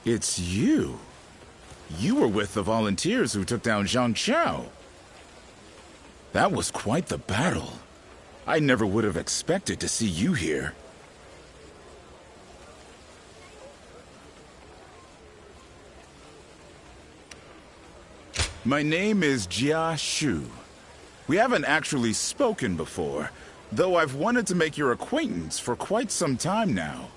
It's you. You were with the volunteers who took down Zhang Xiao. That was quite the battle. I never would have expected to see you here. My name is Jia Shu. We haven't actually spoken before, though I've wanted to make your acquaintance for quite some time now.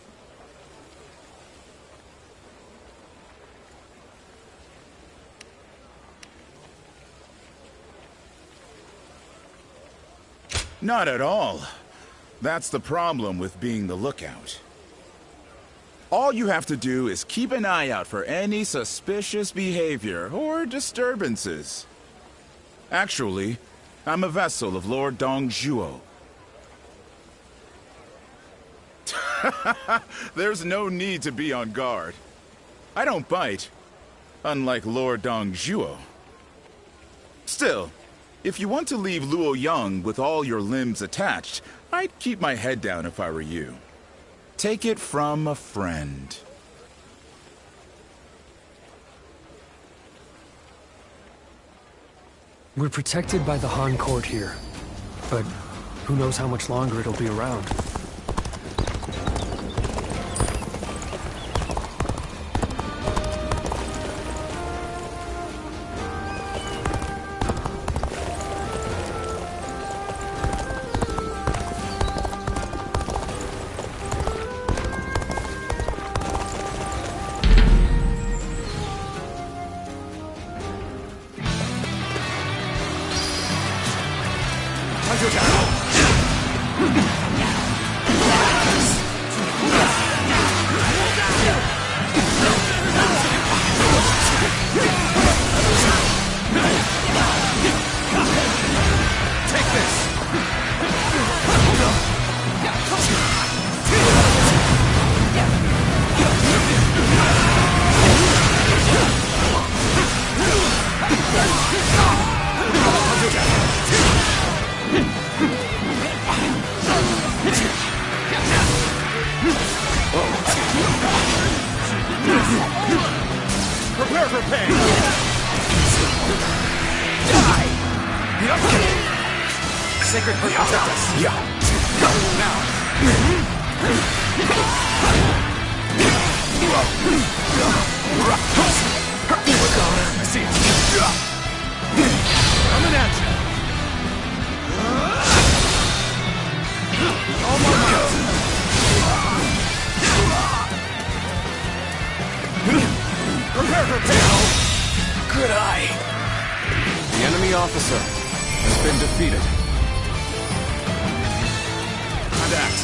Not at all. That's the problem with being the lookout. All you have to do is keep an eye out for any suspicious behavior or disturbances. Actually, I'm a vessel of Lord Dongzhuo. There's no need to be on guard. I don't bite, unlike Lord Dongzhuo. Still, if you want to leave Luoyang with all your limbs attached, I'd keep my head down if I were you. Take it from a friend. We're protected by the Han court here, but who knows how much longer it'll be around. Prepare for pain! Die! Sacred Earth protect us! Yeah! Go! Now! I see it! Coming at you! Oh my God! Prepare for pain! Good eye! The enemy officer has been defeated. Contact!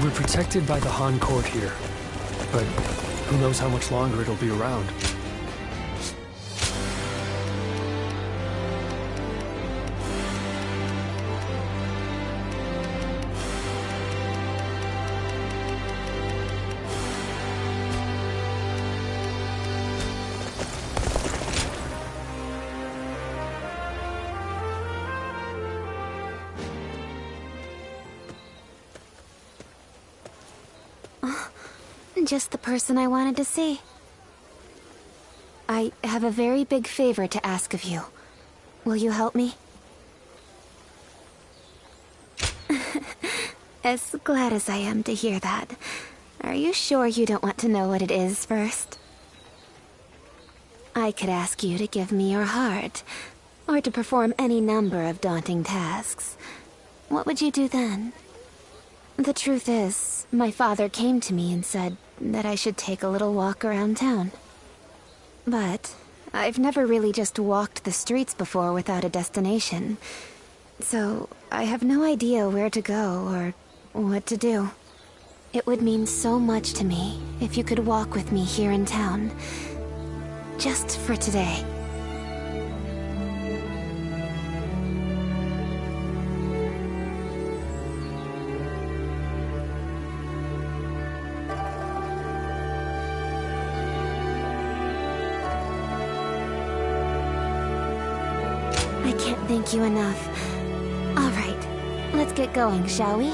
We're protected by the Han court here, but who knows how much longer it'll be around. Just the person I wanted to see. I have a very big favor to ask of you. Will you help me? As glad as I am to hear that, are you sure you don't want to know what it is first? I could ask you to give me your heart, or to perform any number of daunting tasks. What would you do then? The truth is, my father came to me and said that I should take a little walk around town. But I've never really just walked the streets before without a destination. So I have no idea where to go or what to do. It would mean so much to me if you could walk with me here in town. Just for today. I can't thank you enough. All right, let's get going, shall we?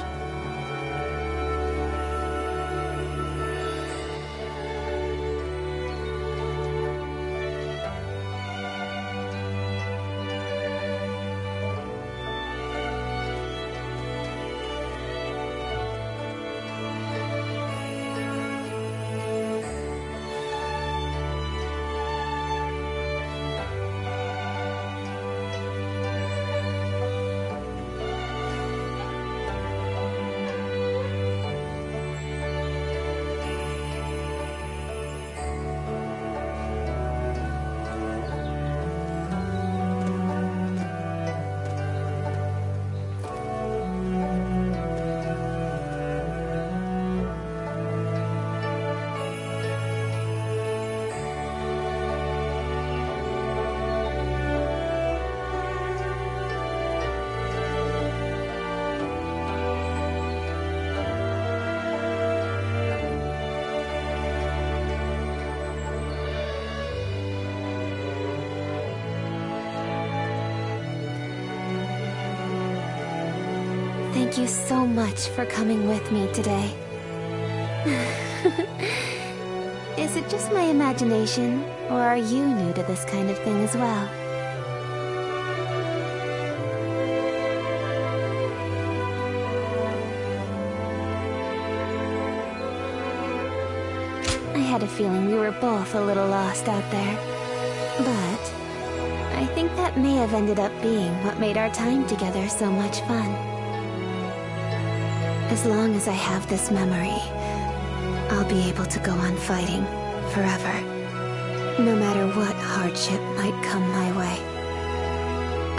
Thank you so much for coming with me today. Is it just my imagination, or are you new to this kind of thing as well? I had a feeling we were both a little lost out there. But I think that may have ended up being what made our time together so much fun. As long as I have this memory, I'll be able to go on fighting forever, no matter what hardship might come my way.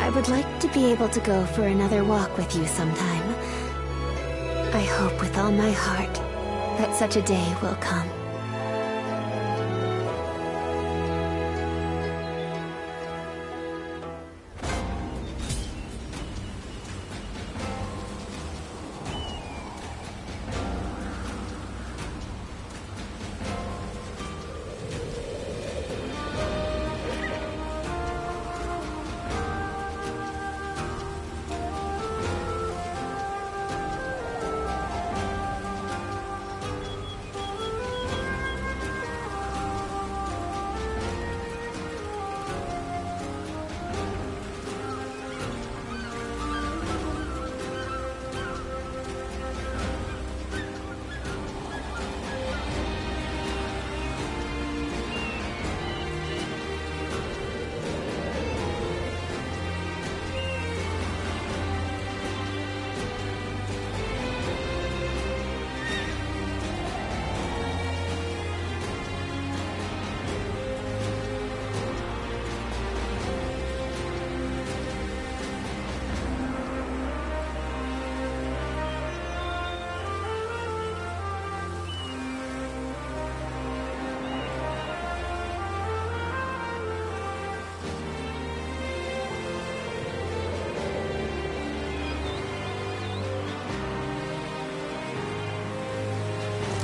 I would like to be able to go for another walk with you sometime. I hope with all my heart that such a day will come.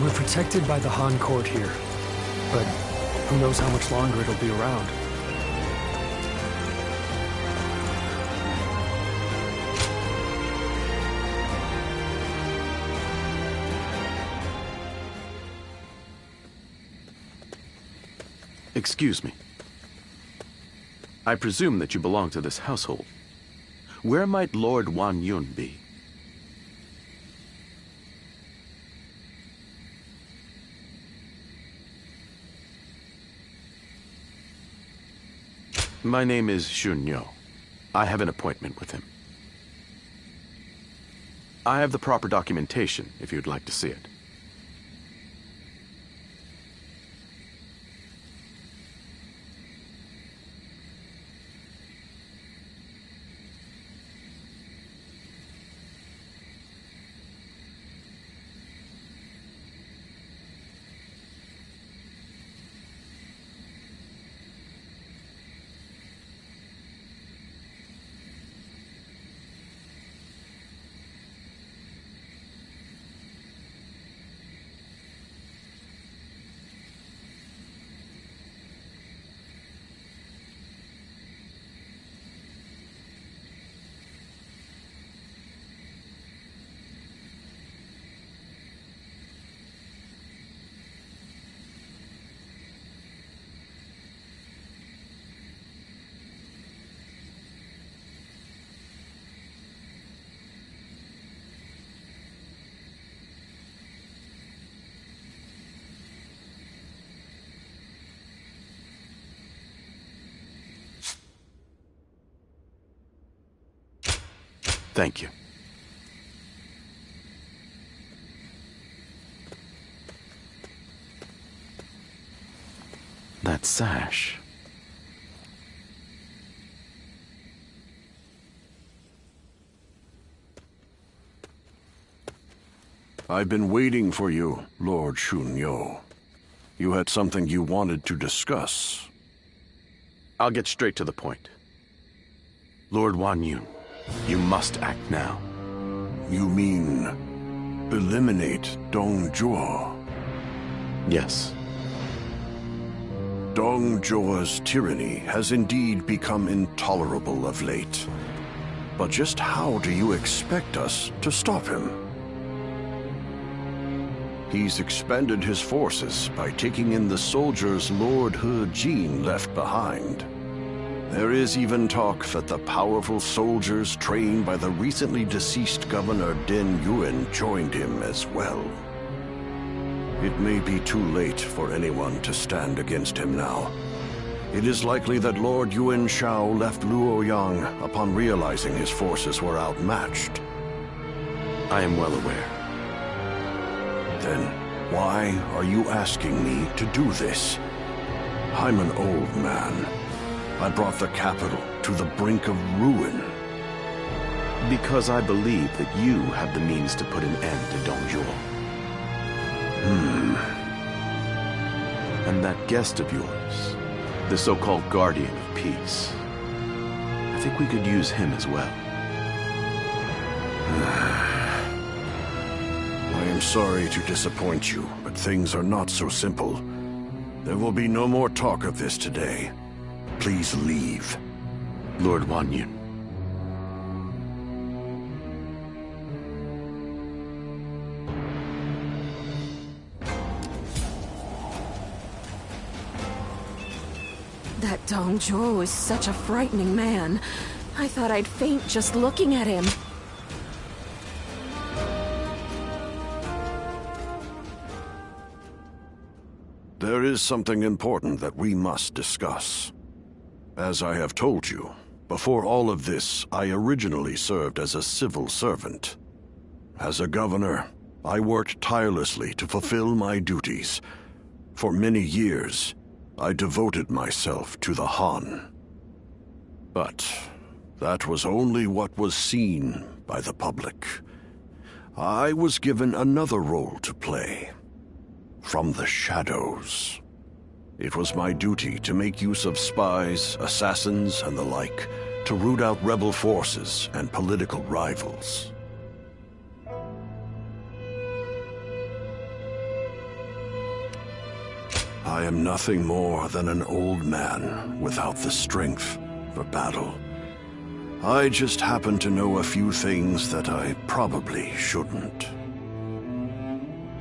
We're protected by the Han court here, but who knows how much longer it'll be around. Excuse me. I presume that you belong to this household. Where might Lord Wan Yun be? My name is Shunyo. I have an appointment with him. I have the proper documentation, if you'd like to see it. Thank you. That sash. I've been waiting for you, Lord Shunyo. You had something you wanted to discuss. I'll get straight to the point. Lord Wanyun, you must act now. You mean eliminate Dong Zhuo? Yes. Dong Zhuo's tyranny has indeed become intolerable of late. But just how do you expect us to stop him? He's expanded his forces by taking in the soldiers Lord He Jin left behind. There is even talk that the powerful soldiers trained by the recently deceased Governor Den Yuan joined him as well. It may be too late for anyone to stand against him now. It is likely that Lord Yuan Shao left Luoyang upon realizing his forces were outmatched. I am well aware. Then why are you asking me to do this? I'm an old man. I brought the capital to the brink of ruin. Because I believe that you have the means to put an end to Dong Zhuo. And that guest of yours, the so-called Guardian of Peace, I think we could use him as well. I am sorry to disappoint you, but things are not so simple. There will be no more talk of this today. Please leave. Lord Wanyun. That Dong Zhuo is such a frightening man. I thought I'd faint just looking at him. There is something important that we must discuss. As I have told you, before all of this, I originally served as a civil servant. As a governor, I worked tirelessly to fulfill my duties. For many years, I devoted myself to the Han. But that was only what was seen by the public. I was given another role to play. From the shadows. It was my duty to make use of spies, assassins, and the like, to root out rebel forces and political rivals. I am nothing more than an old man without the strength for battle. I just happen to know a few things that I probably shouldn't.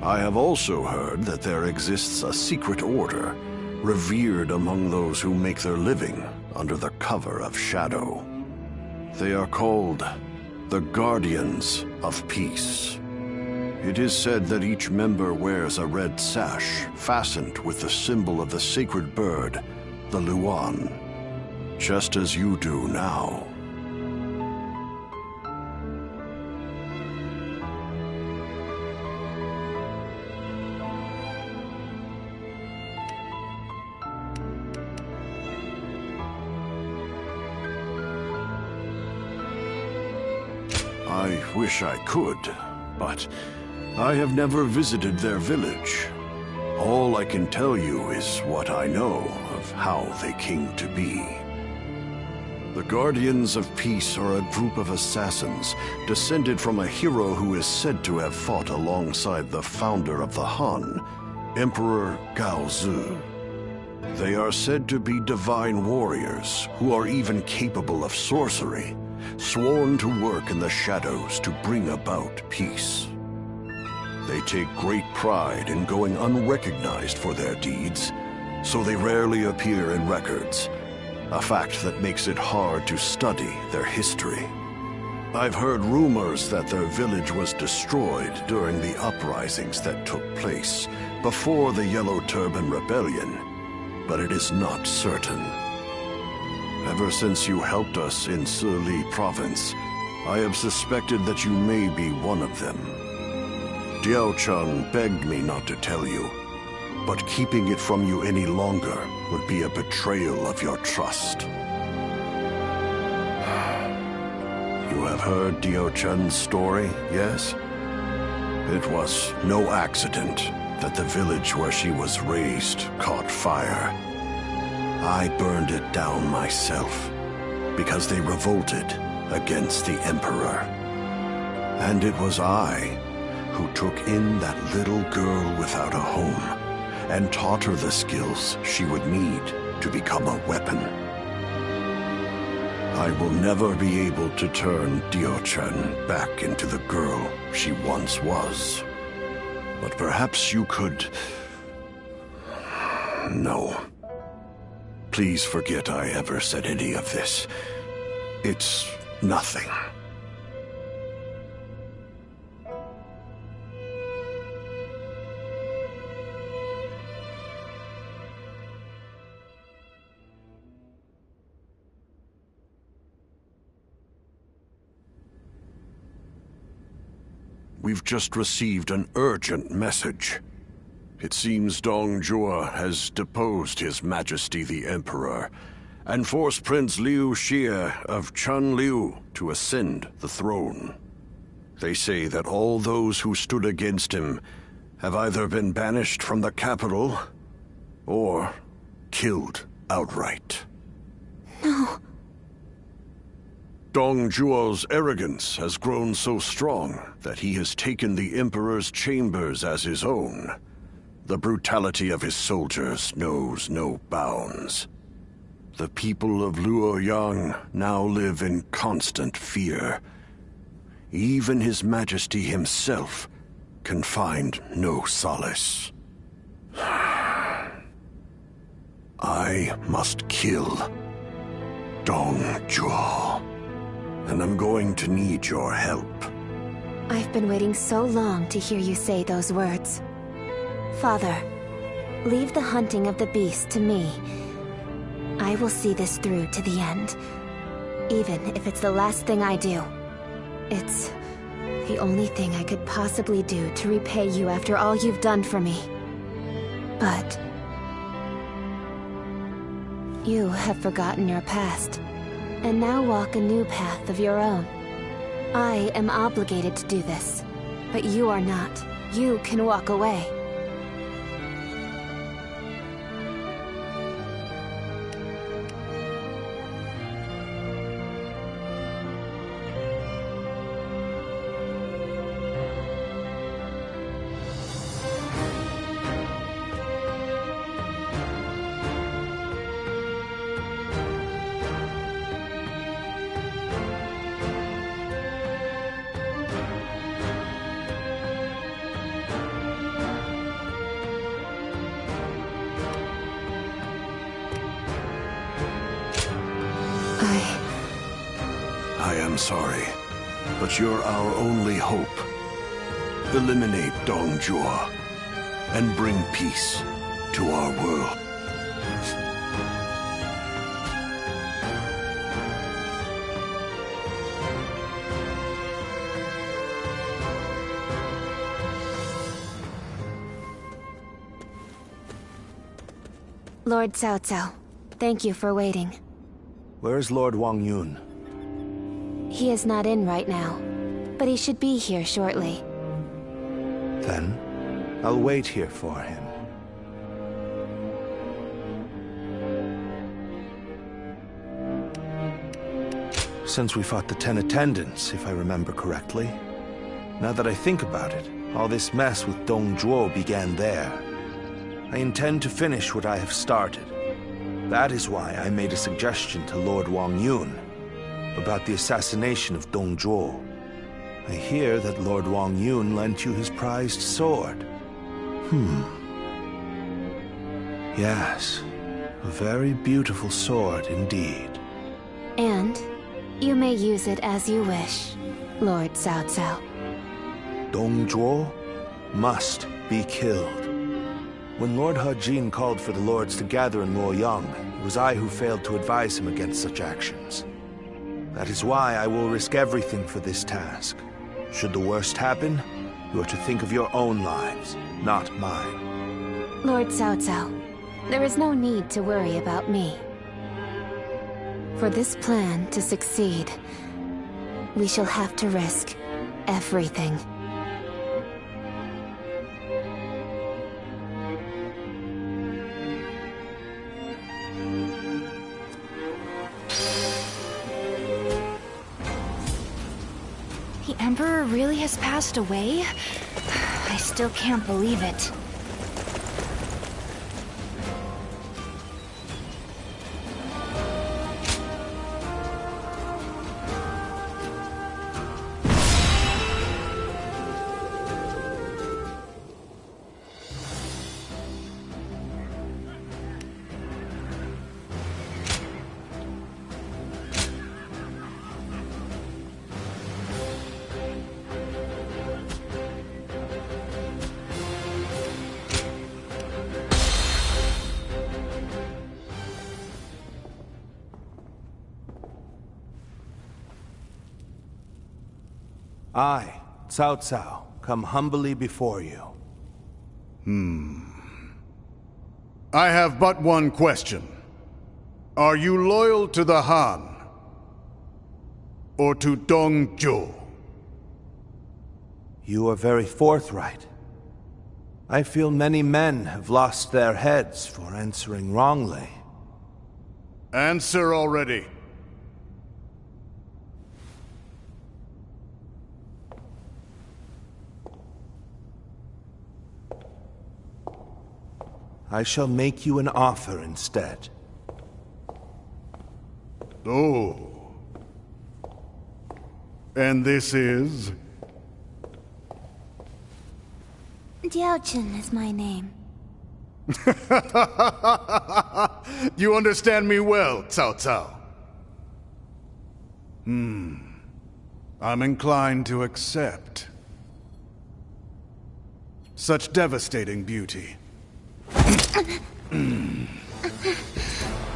I have also heard that there exists a secret order, revered among those who make their living under the cover of shadow. They are called the Guardians of Peace. It is said that each member wears a red sash fastened with the symbol of the sacred bird, the Luan. just as you do now. I wish I could, but I have never visited their village. All I can tell you is what I know of how they came to be. The Guardians of Peace are a group of assassins descended from a hero who is said to have fought alongside the founder of the Han, Emperor Gaozu. They are said to be divine warriors who are even capable of sorcery, sworn to work in the shadows to bring about peace. They take great pride in going unrecognized for their deeds, so they rarely appear in records, a fact that makes it hard to study their history. I've heard rumors that their village was destroyed during the uprisings that took place before the Yellow Turban Rebellion, but it is not certain. Ever since you helped us in Sili Province, I have suspected that you may be one of them. Diao Chun begged me not to tell you, but keeping it from you any longer would be a betrayal of your trust. You have heard Diao Chun's story, yes? It was no accident that the village where she was raised caught fire. I burned it down myself, because they revolted against the Emperor. And it was I who took in that little girl without a home and taught her the skills she would need to become a weapon. I will never be able to turn Diao Chun back into the girl she once was. But perhaps you could... No. Please forget I ever said any of this. It's nothing. We've just received an urgent message. It seems Dong Zhuo has deposed His Majesty the Emperor and forced Prince Liu Xie of Chunliu to ascend the throne. They say that all those who stood against him have either been banished from the capital or killed outright. No. Dong Zhuo's arrogance has grown so strong that he has taken the Emperor's chambers as his own. The brutality of his soldiers knows no bounds. The people of Luoyang now live in constant fear. Even His Majesty himself can find no solace. I must kill Dong Zhuo. And I'm going to need your help. I've been waiting so long to hear you say those words. Father, leave the hunting of the beast to me. I will see this through to the end. Even if it's the last thing I do. It's the only thing I could possibly do to repay you after all you've done for me. But... you have forgotten your past, and now walk a new path of your own. I am obligated to do this, but you are not. You can walk away. I am sorry, but you're our only hope. Eliminate Dong Zhuo and bring peace to our world. Lord Cao Cao, thank you for waiting. Where is Lord Wang Yun? He is not in right now, but he should be here shortly. Then, I'll wait here for him. Since we fought the 10 attendants, if I remember correctly. Now that I think about it, all this mess with Dong Zhuo began there. I intend to finish what I have started. That is why I made a suggestion to Lord Wang Yun about the assassination of Dong Zhuo. I hear that Lord Wang Yun lent you his prized sword. Yes, a very beautiful sword indeed. And you may use it as you wish, Lord Cao Cao. Dong Zhuo must be killed. When Lord He Jin called for the lords to gather in Luoyang, it was I who failed to advise him against such actions. That is why I will risk everything for this task. Should the worst happen, you are to think of your own lives, not mine. Lord Cao Cao, there is no need to worry about me. For this plan to succeed, we shall have to risk everything. The Emperor really has passed away? I still can't believe it. I, Cao Cao, come humbly before you. I have but one question. Are you loyal to the Han? Or to Dong Zhuo? You are very forthright. I feel many men have lost their heads for answering wrongly. Answer already. I shall make you an offer instead. Oh. And this is? Diaochen is my name. You understand me well, Cao Cao. I'm inclined to accept. Such devastating beauty.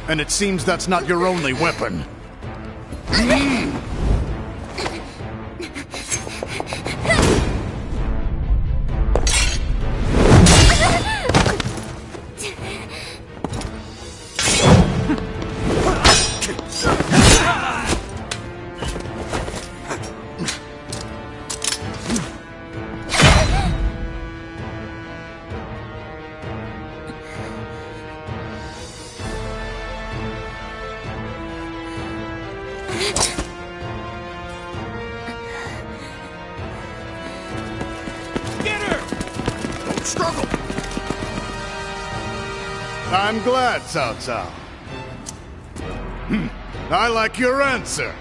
And it seems that's not your only weapon. Struggle! I'm glad, Cao Cao. I like your answer.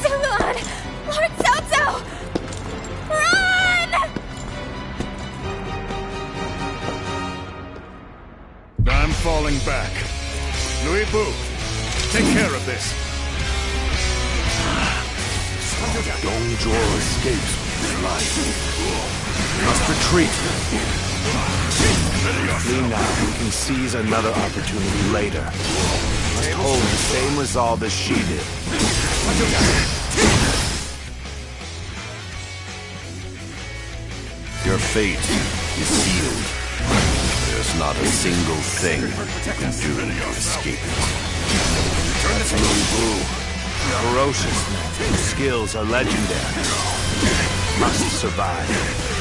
Sulon! Lord Cao Cao! Run! I'm falling back. Louis Bu, take care of this. Dong Zhuo escapes with his life. We must retreat. Flee now, we can seize another opportunity later. We must hold the same resolve as she did. Your fate is sealed. There's not a single thing you can do to escape it. That's Louis Blue. Ferocious man. His skills are legendary. Must survive.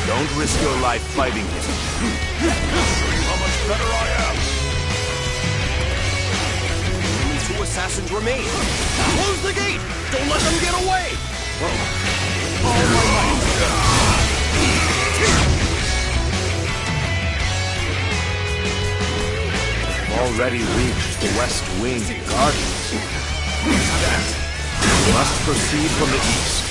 Don't risk your life fighting him. Show you how much better I am! Only 2 assassins remain. Close the gate! Don't let them get away! All my might! Already reached the West Wing Gardens. We must proceed from the east.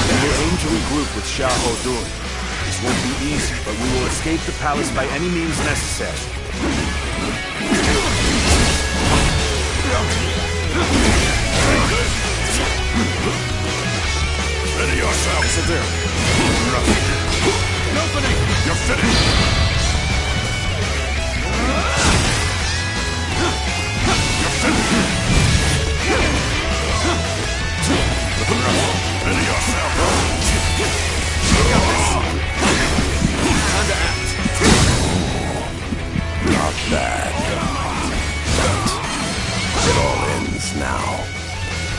We will aim to regroup with Shah Hodun. This won't be easy, but we will escape the palace by any means necessary. Ready yourself. Opening! You're finished! You're finished! Ready yourself! Time to act! Not bad. But it all ends now.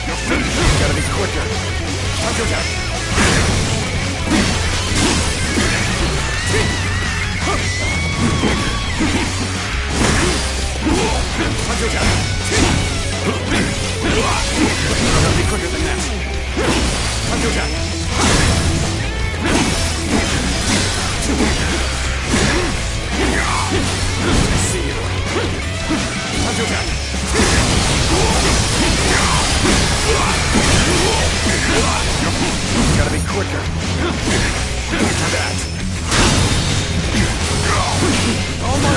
You're finished! Gotta be quicker! Counter attack! Gotta be quicker than that. Counter attack. I see you. Counter attack. Gotta be quicker. Time to act. All my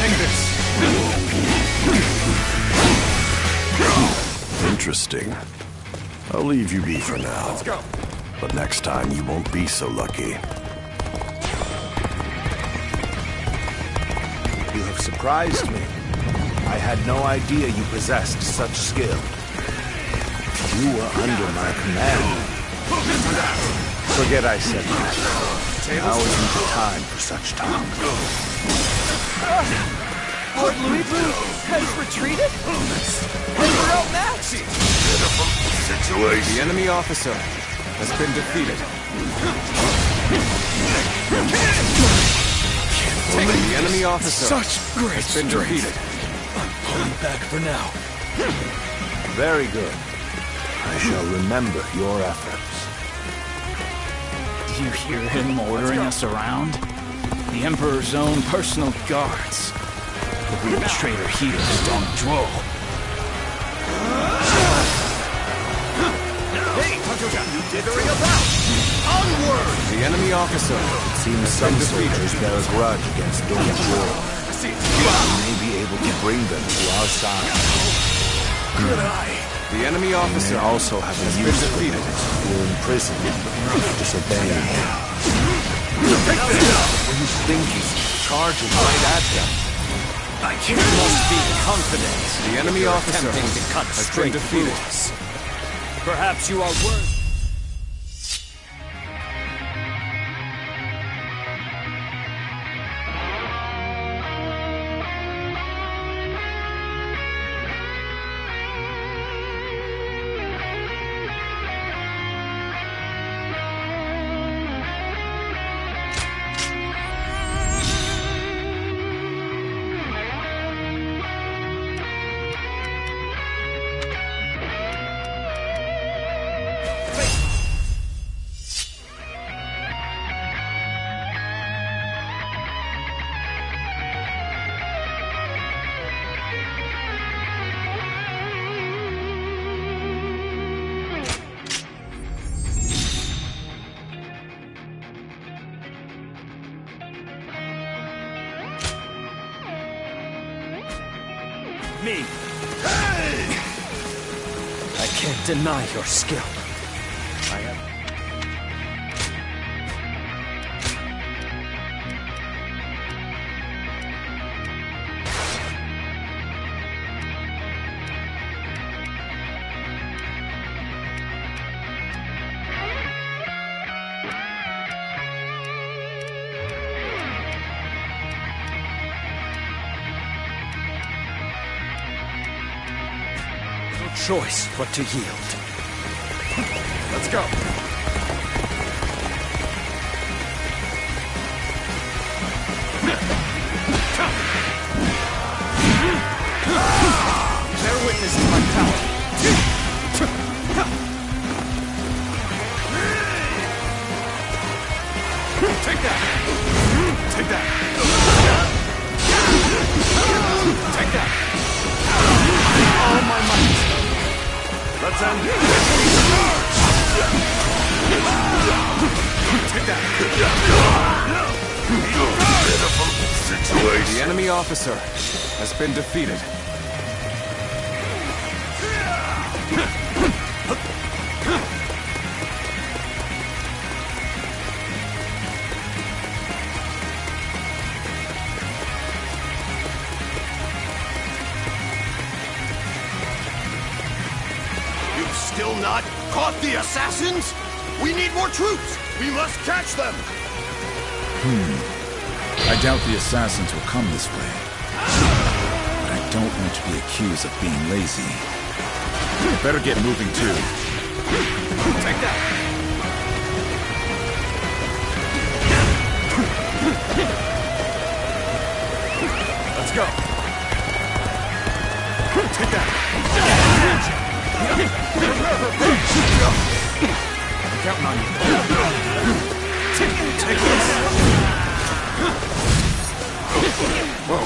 take this. Interesting. I'll leave you be for now. Let's go. But next time you won't be so lucky. You have surprised me. I had no idea you possessed such skill. You were under my command. Forget I said that. Now isn't the time for such talk. Lord Louis Blue has retreated? And we're outmatched! The enemy officer has been defeated. The enemy officer has been defeated. I'm pulling back for now. Very good. I shall remember your efforts. Do you hear him ordering us around? The Emperor's own personal guards. The real traitor here is Dong Zhuo. Hey, you dithering about! Onward! The enemy officer It seems some soldiers bear a grudge against Dong Zhuo. We may be able to bring them to our side. Good eye! The enemy officer We also have a been use for defeated. those who are imprisoned for disobeying him. Were you thinking, charging right at them? You must be confident. The enemy officer Attempting to cut has been straight through defeated. us. Perhaps you are worth. Me. I can't deny your skill. I am. choice but to yield. Let's go. Bear witness to my power. Take that! Take that! Take that! All my might! Let's end it! Take that! Pitiful situation. The enemy officer has been defeated. You've still not caught the assassins? We need more troops! We must catch them! I doubt the assassins will come this way. But I don't want to be accused of being lazy. Better get moving too. Take that! Let's go! Take that! I'm counting on you. Take this! Whoa.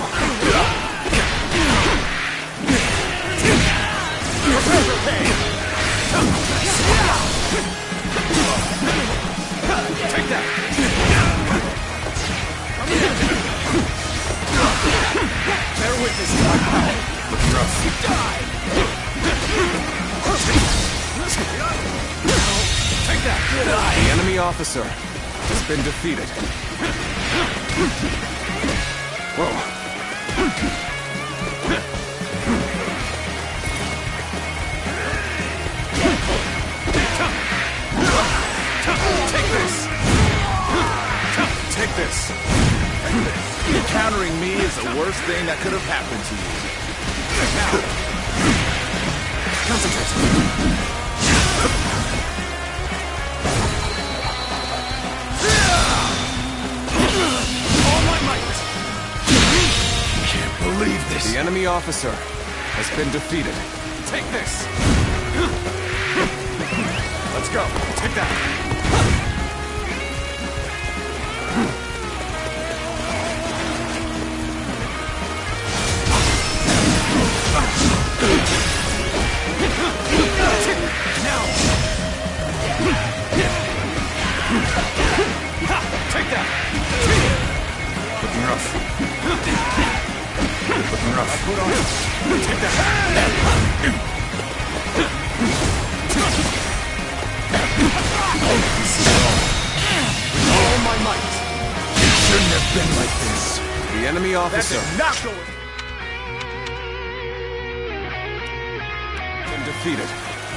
Prepare for pain! Take that! Bear witness to my power. Looking rough. Die! Take that! Good eye! The enemy officer has been defeated. Whoa. Take this! Take this! Encountering me is the worst thing that could have happened to you. Now! Concentrate! All my might! Can't believe this. The enemy officer has been defeated. Take this! Let's go! Take that! Now! Take that! Looking rough. Looking rough. Put on. Take that! All my might! It shouldn't have been like this. The enemy officer That's not going. has been defeated.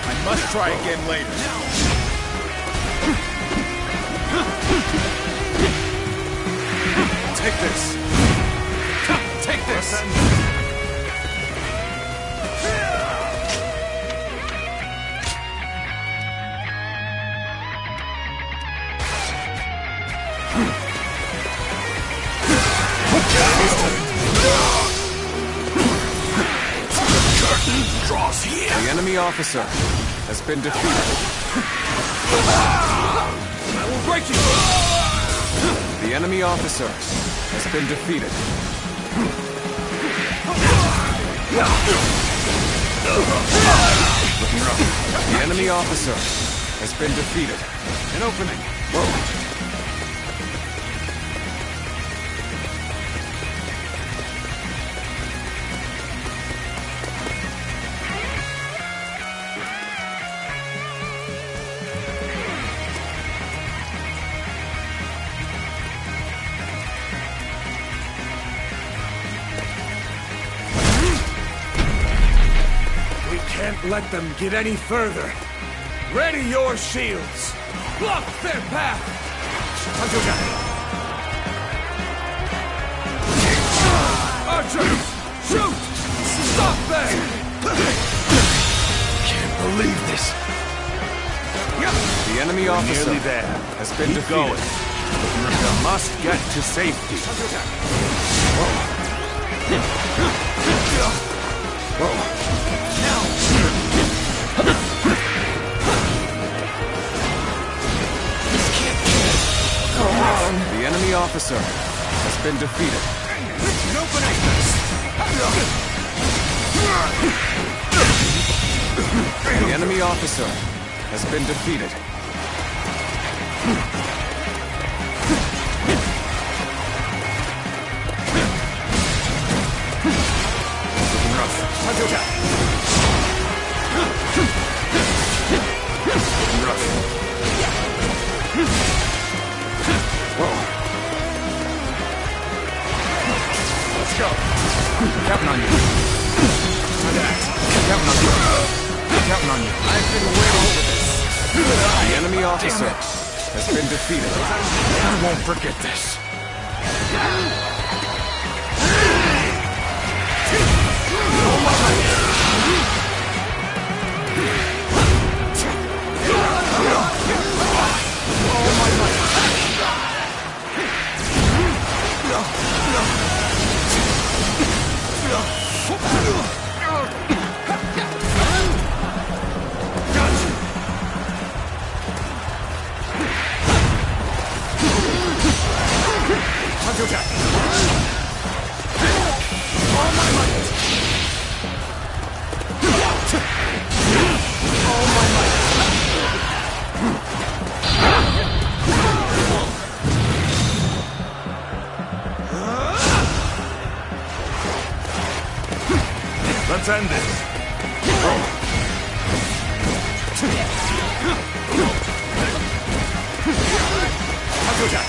I must try again later. Take this! Take this! Draws here. The enemy officer has been defeated. I will break you! The enemy officer has been defeated. Looking rough. The enemy officer has been defeated. An opening. Whoa. Can't let them get any further. Ready your shields. Block their path. Archers, shoot! Stop them! believe this. The enemy officer Nearly there. has been defeated. Going. We must get to safety. The enemy officer has been defeated. The enemy officer has been defeated. Looking rough. Time to attack. Looking rough. Whoa. Let's go. Counting on you. Time to act. Counting on you. Counting on you. I've been waiting for this. The enemy officer has been defeated. I won't forget this. Time to attack! All my might! All my might! Let's end this. Time to attack!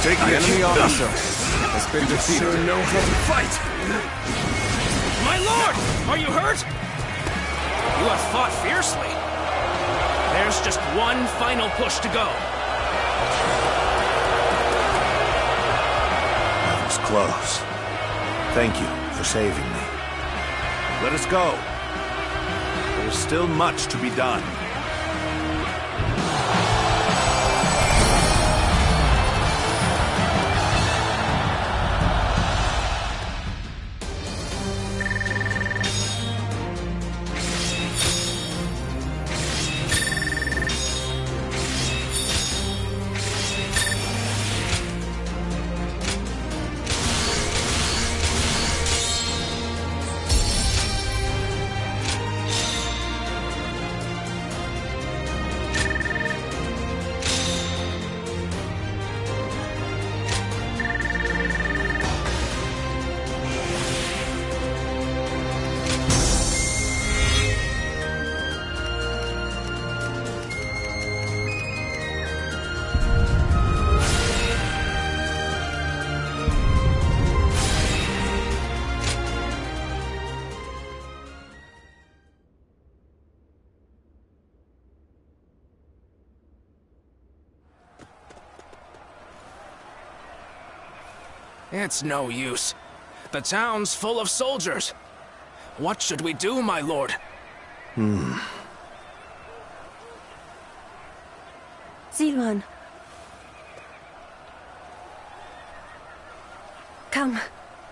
The enemy officer has been defeated. Sure know how to fight! My lord! Are you hurt? You have fought fiercely. There's just one final push to go. That was close. Thank you for saving me. Let us go. There is still much to be done. It's no use. The town's full of soldiers. What should we do, my lord? Zilwan. Come,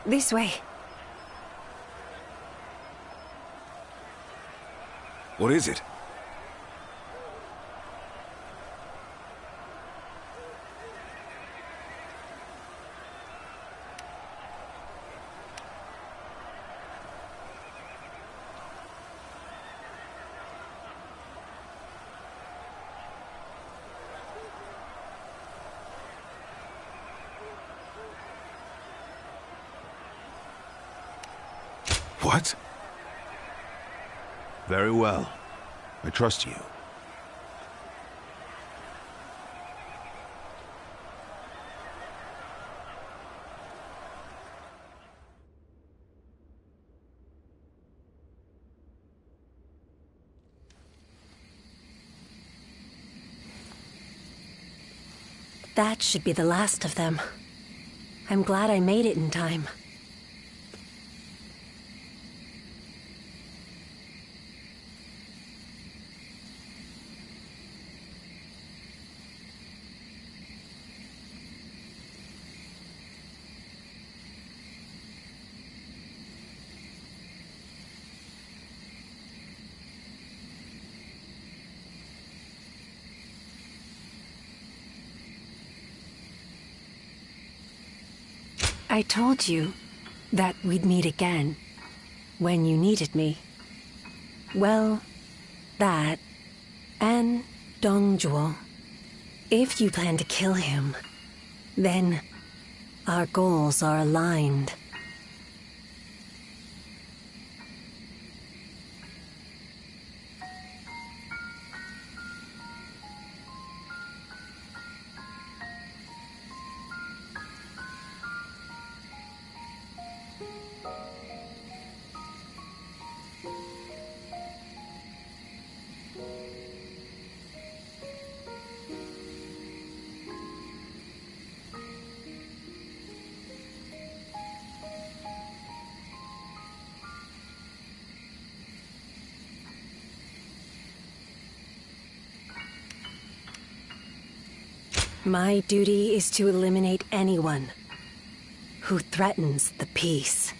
this way. What is it? What? Very well. I trust you. That should be the last of them. I'm glad I made it in time. I told you that we'd meet again when you needed me. Well, that and Dongjuo. If you plan to kill him, then our goals are aligned. My duty is to eliminate anyone who threatens the peace.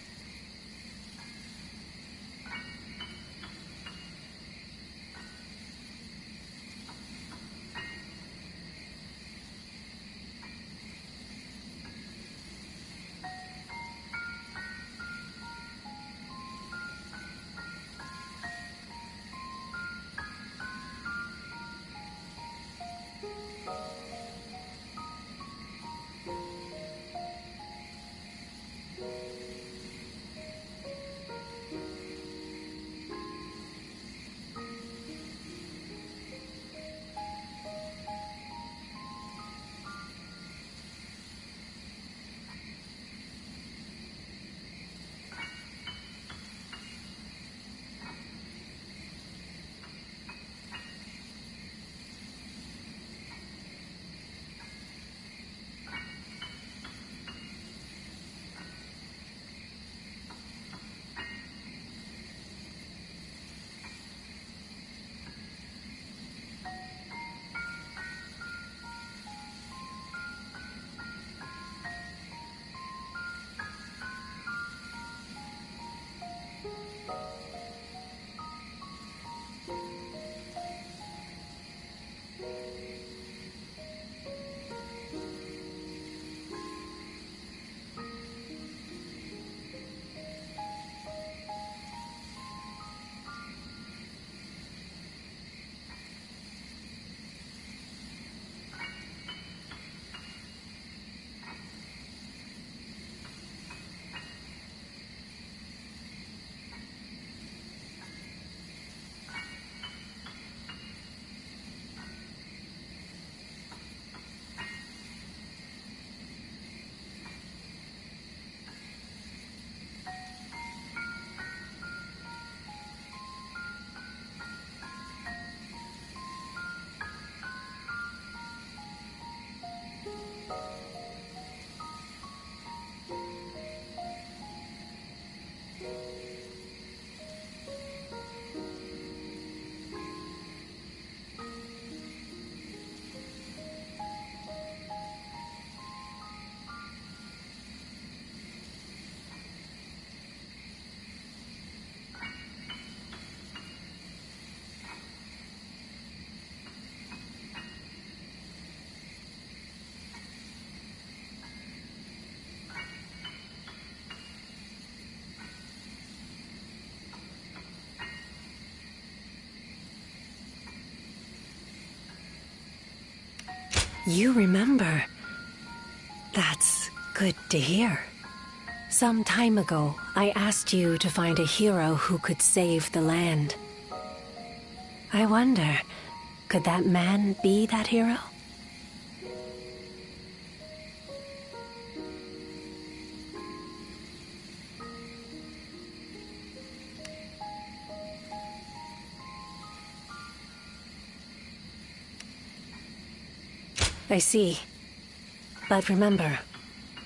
You remember. That's good to hear. Some time ago, I asked you to find a hero who could save the land. I wonder, could that man be that hero? I see. But remember,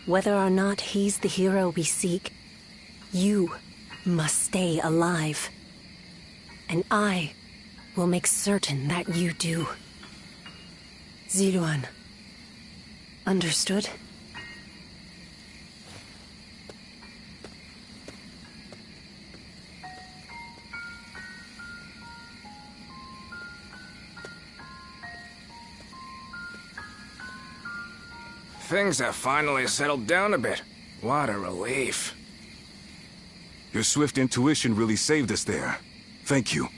whether or not he's the hero we seek, you must stay alive. And I will make certain that you do. Ziluan. Understood? Things have finally settled down a bit. What a relief. Your swift intuition really saved us there. Thank you.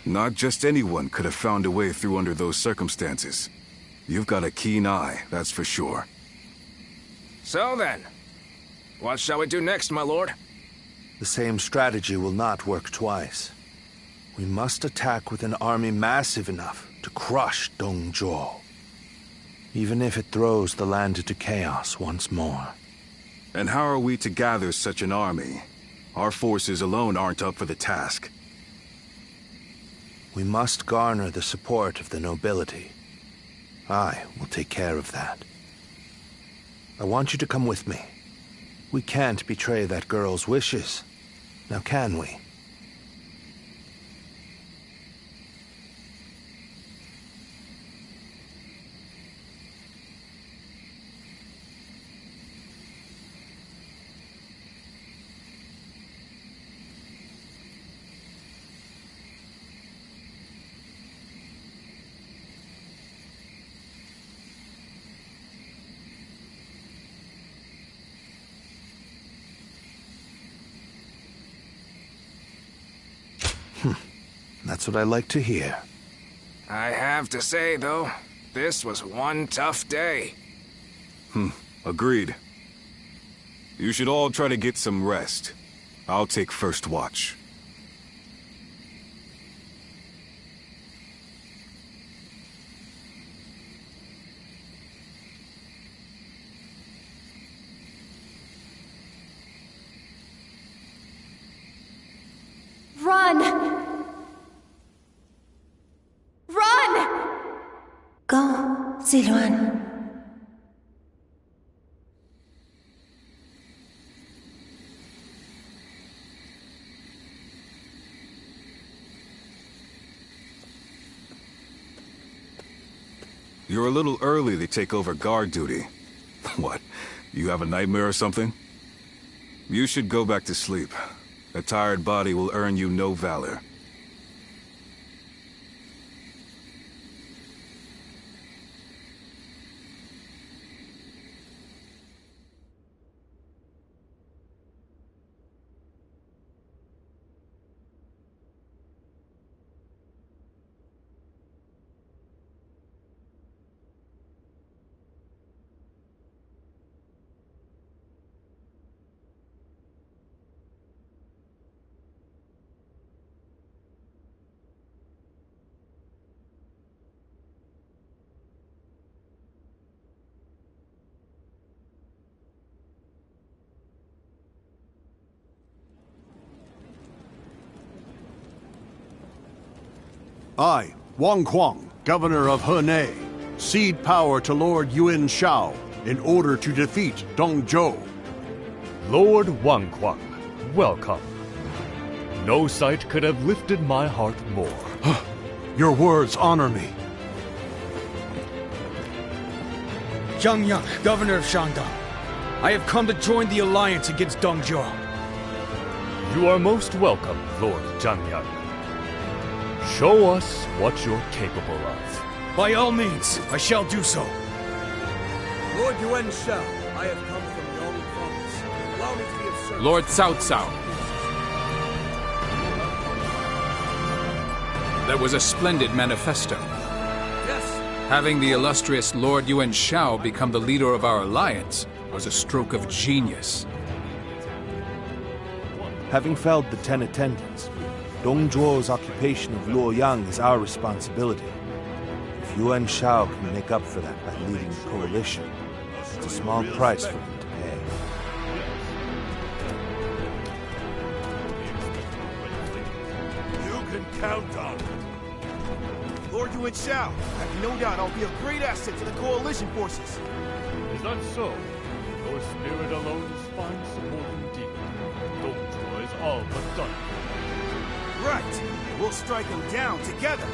Not just anyone could have found a way through under those circumstances. You've got a keen eye, that's for sure. So then, what shall we do next, my lord? The same strategy will not work twice. We must attack with an army massive enough to crush Dong Zhuo, even if it throws the land into chaos once more. And how are we to gather such an army? Our forces alone aren't up for the task. We must garner the support of the nobility. I will take care of that. I want you to come with me. We can't betray that girl's wishes. Now can we? That's what I like to hear. I have to say, though, this was one tough day. Agreed. You should all try to get some rest. I'll take first watch. Run! Go, Ziluan. You're a little early to take over guard duty. What, you have a nightmare or something? You should go back to sleep. A tired body will earn you no valor. I, Wang Kuang, Governor of Henei, cede power to Lord Yuan Shao in order to defeat Dong Zhuo. Lord Wang Kuang, welcome. No sight could have lifted my heart more. Your words honor me. Zhang Yang, governor of Shandong. I have come to join the alliance against Dong Zhuo. You are most welcome, Lord Zhangyang. Show us what you're capable of. By all means, I shall do so. Lord Yuan Shao, I have come from Yong Province. Allow me to be of service. Lord Cao Cao. That was a splendid manifesto. Yes. Having the illustrious Lord Yuan Shao become the leader of our alliance was a stroke of genius. Having felled the 10 attendants, Dong Zhuo's occupation of Luoyang is our responsibility. If Yuan Shao can make up for that by leading the coalition, it's a small price for him to pay. You can count on it. Lord Yuan Shao, I have no doubt I'll be a great asset to the coalition forces. Is that so? Your spirit alone finds support indeed. Dong Zhuo is all but done. Right. We'll strike him down together.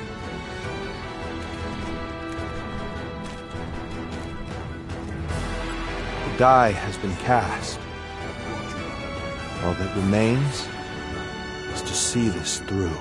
The die has been cast. All that remains is to see this through.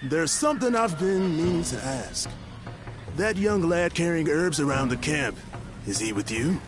There's something I've been meaning to ask. That young lad carrying herbs around the camp, is he with you?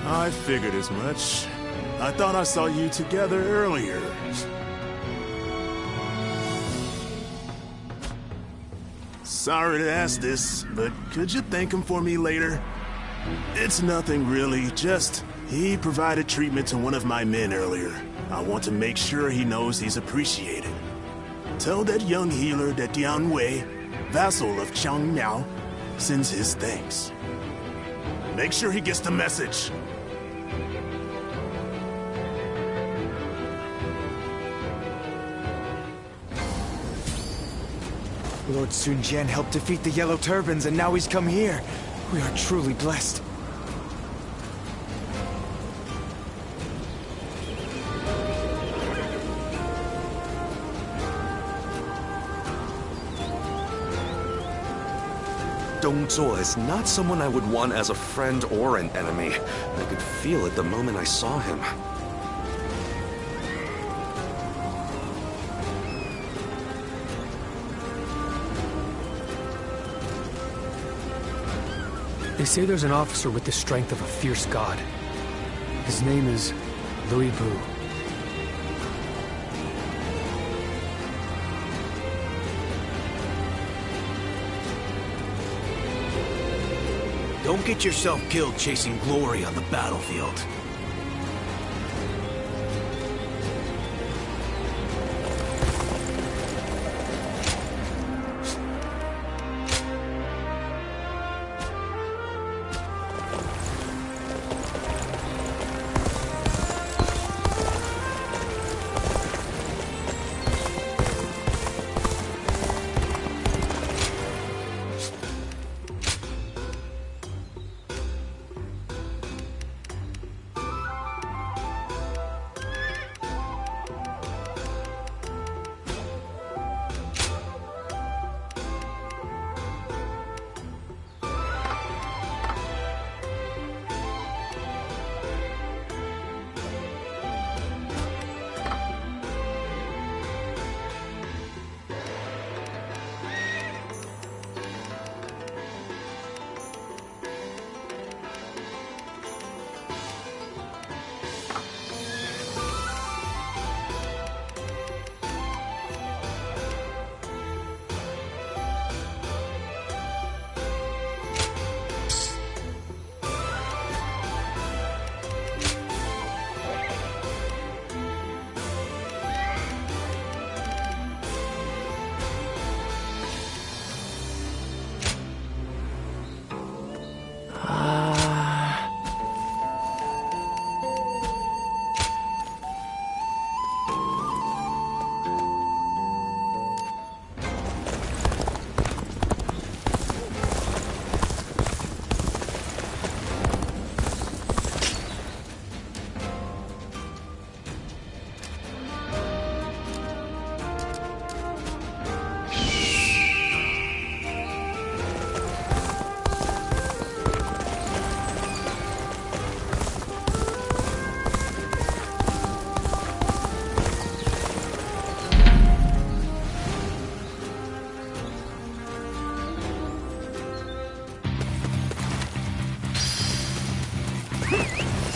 I figured as much. I thought I saw you together earlier. Sorry to ask this, but could you thank him for me later? It's nothing really, just he provided treatment to one of my men earlier. I want to make sure he knows he's appreciated. Tell that young healer that Dian Wei, vassal of Chang Miao, sends his thanks. Make sure he gets the message. Lord Sun Jian helped defeat the Yellow Turbans, and now he's come here. We are truly blessed. Dong Zhuo is not someone I would want as a friend or an enemy. I could feel it the moment I saw him. They say there's an officer with the strength of a fierce god. His name is Louis Bu. Don't get yourself killed chasing glory on the battlefield.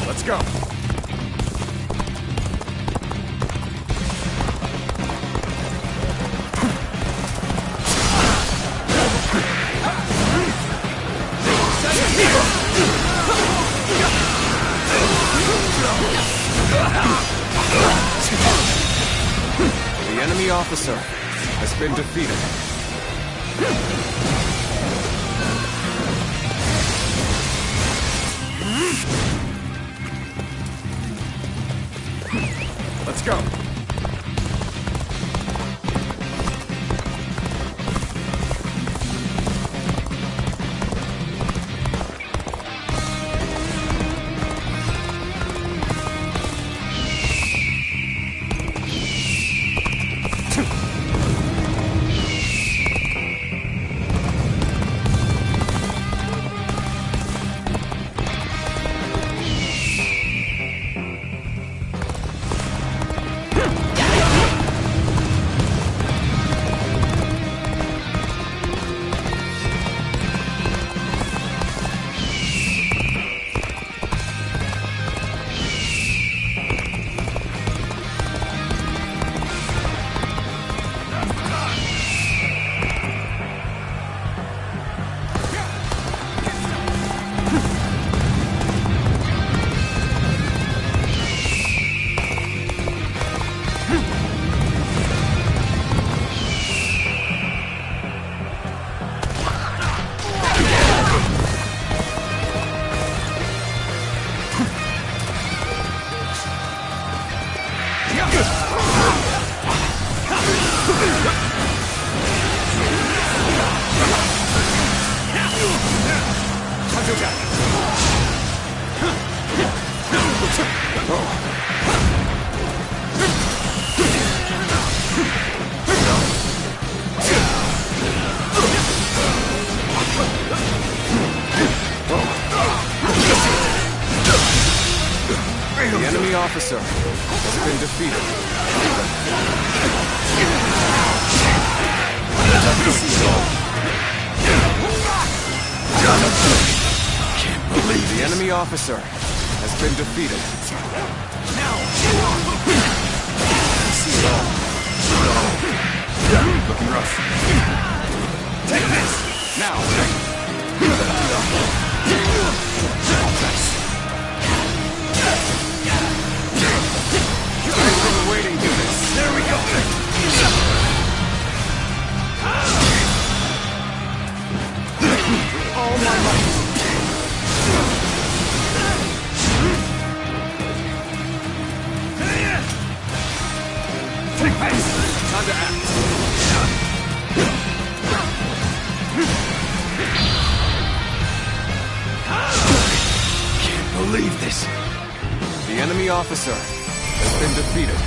Let's go. The enemy officer has been defeated. Let's go. The enemy officer has been defeated. The enemy officer has been defeated. Looking rough. Take this! Now! Thanks for waiting, Judas. There we go! All my might! Take this! Time to act. Can't believe this. The enemy officer has been defeated.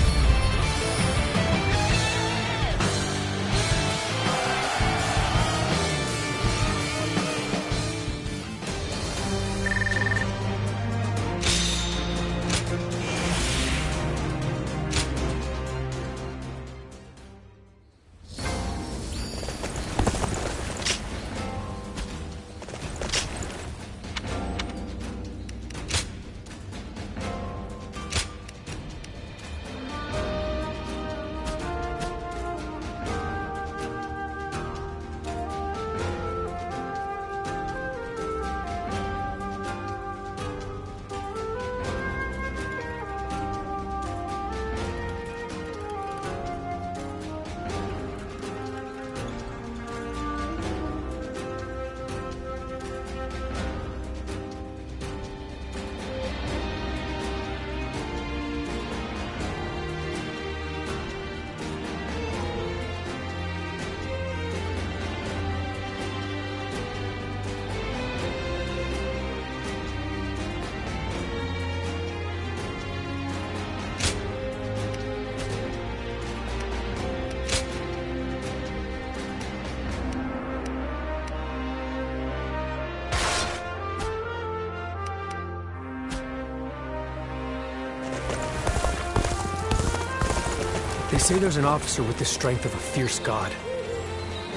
They say there's an officer with the strength of a fierce god.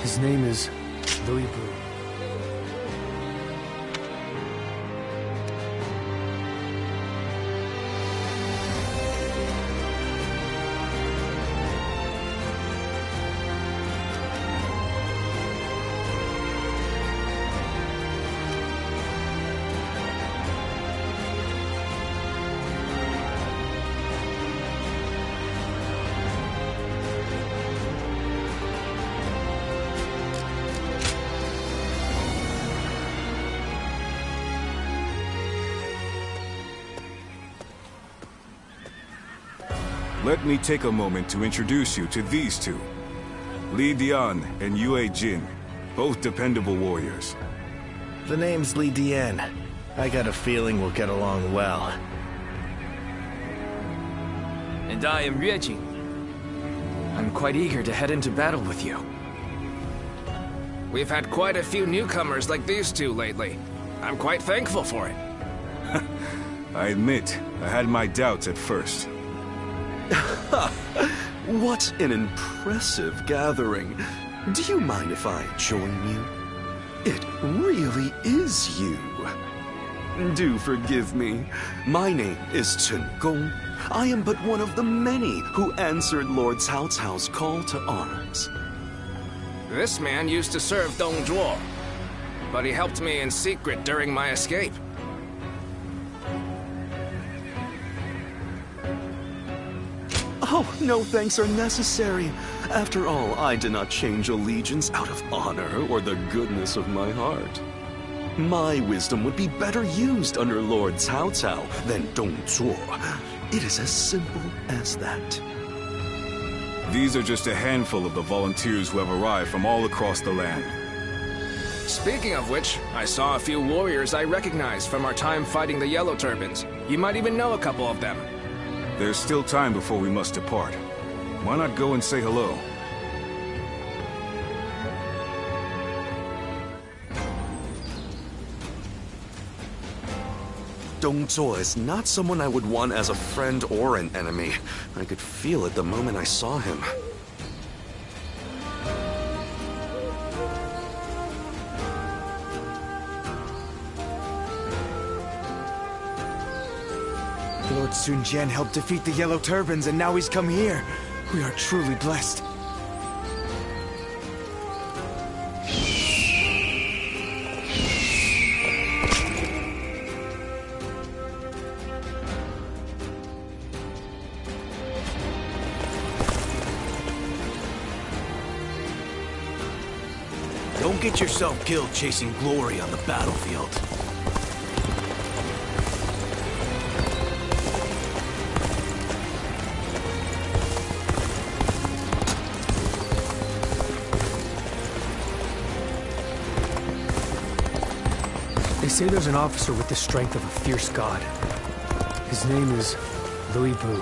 His name is Louis Blue. Let me take a moment to introduce you to these two. Li Dian and Yue Jin, both dependable warriors. The name's Li Dian. I got a feeling we'll get along well. And I am Yue Jin. I'm quite eager to head into battle with you. We've had quite a few newcomers like these two lately. I'm quite thankful for it. I admit, I had my doubts at first. What an impressive gathering. Do you mind if I join you? It really is you. Do forgive me. My name is Chen Gong. I am but one of the many who answered Lord Cao Cao's call to arms. This man used to serve Dong Zhuo, but he helped me in secret during my escape. Oh, no thanks are necessary. After all, I did not change allegiance out of honor or the goodness of my heart. My wisdom would be better used under Lord Cao Cao than Dong Zhuo. It is as simple as that. These are just a handful of the volunteers who have arrived from all across the land. Speaking of which, I saw a few warriors I recognize from our time fighting the Yellow Turbans. You might even know a couple of them. There's still time before we must depart. Why not go and say hello? Dong Zhuo is not someone I would want as a friend or an enemy. I could feel it the moment I saw him. Lord Sun Jian helped defeat the Yellow Turbans, and now he's come here. We are truly blessed. Don't get yourself killed chasing glory on the battlefield. They say there's an officer with the strength of a fierce god. His name is Louis Bu.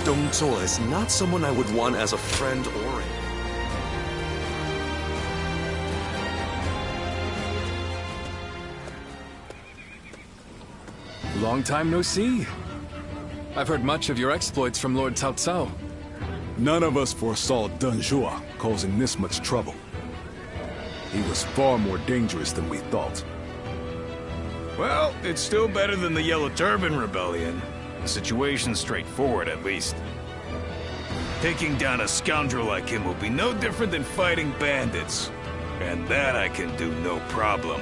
Dong Zhuo is not someone I would want as a friend or a... Long time no see. I've heard much of your exploits from Lord Cao Cao. None of us foresaw Dong Zhuo causing this much trouble. He was far more dangerous than we thought. Well, it's still better than the Yellow Turban Rebellion. The situation's straightforward, at least. Taking down a scoundrel like him will be no different than fighting bandits. And that I can do no problem.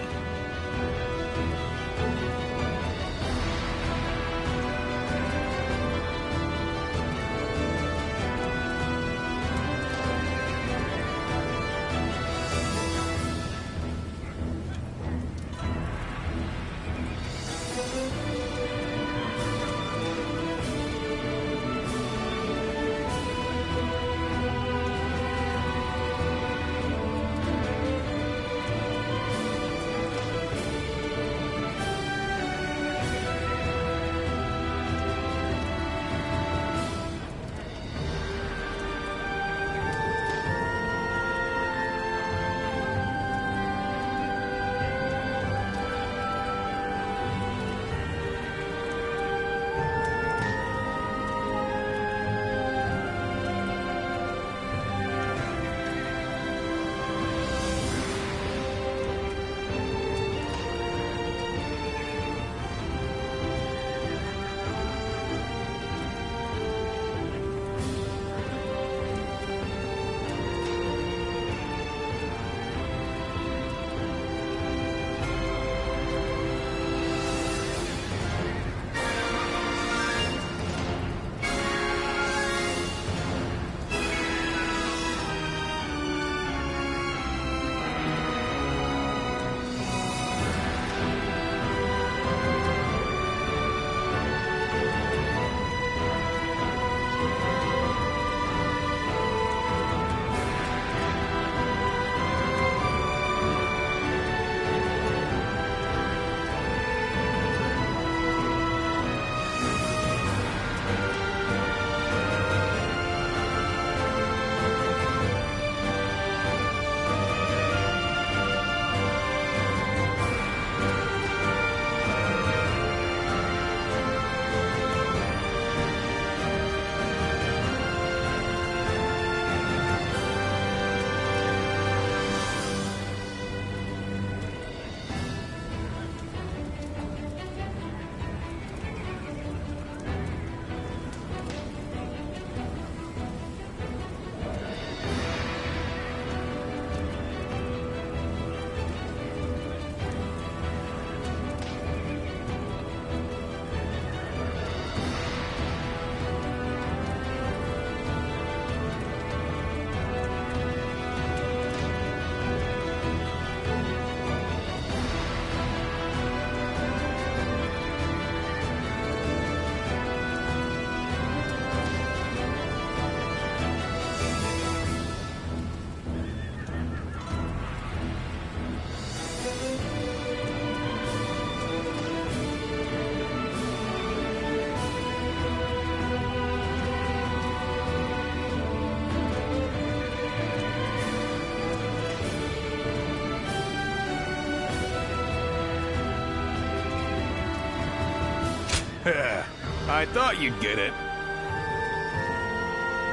I thought you'd get it.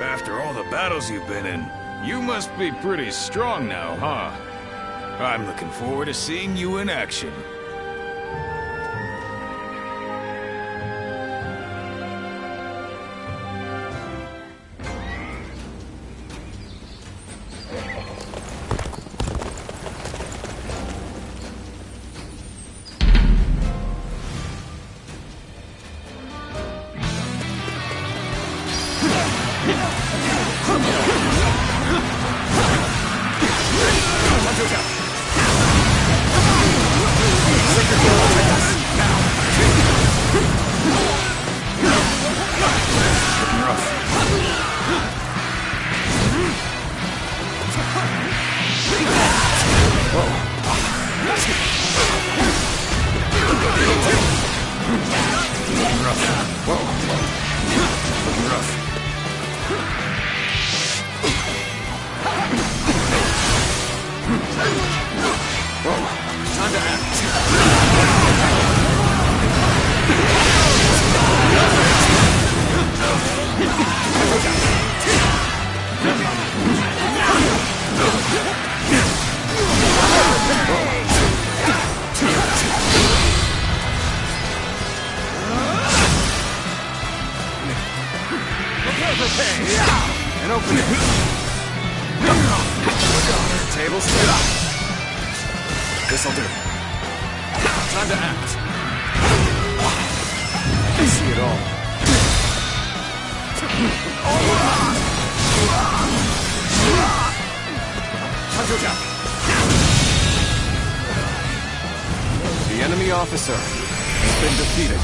After all the battles you've been in, you must be pretty strong now, huh? I'm looking forward to seeing you in action. And open it. Tables. This'll do. Time to act. I see it all. The enemy officer has been defeated.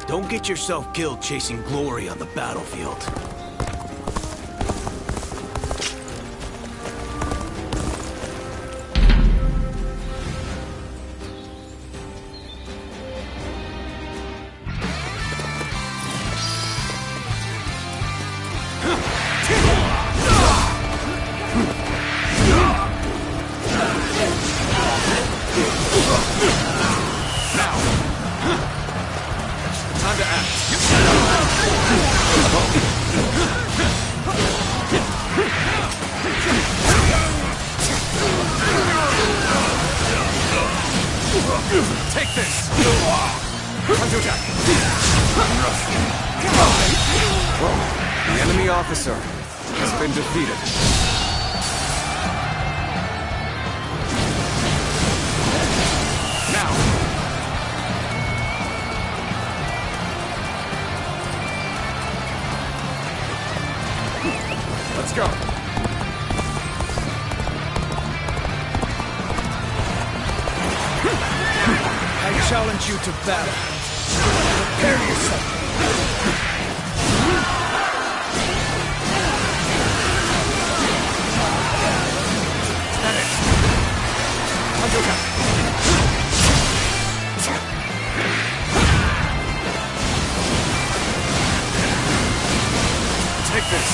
Don't get yourself killed chasing glory on the battlefield. Take this! The enemy officer has been defeated. Now! Let's go! I challenge you to battle. Prepare yourself. Take this!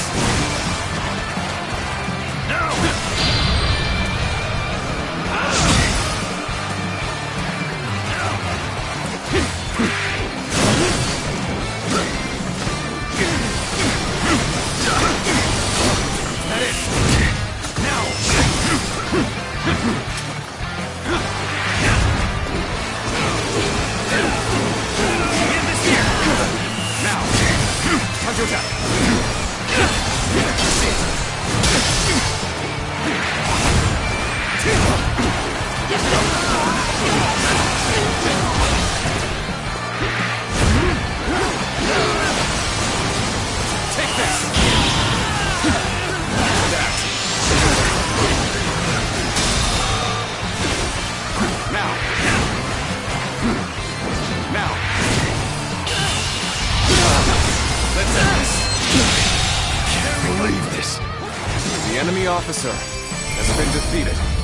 The enemy officer has been defeated.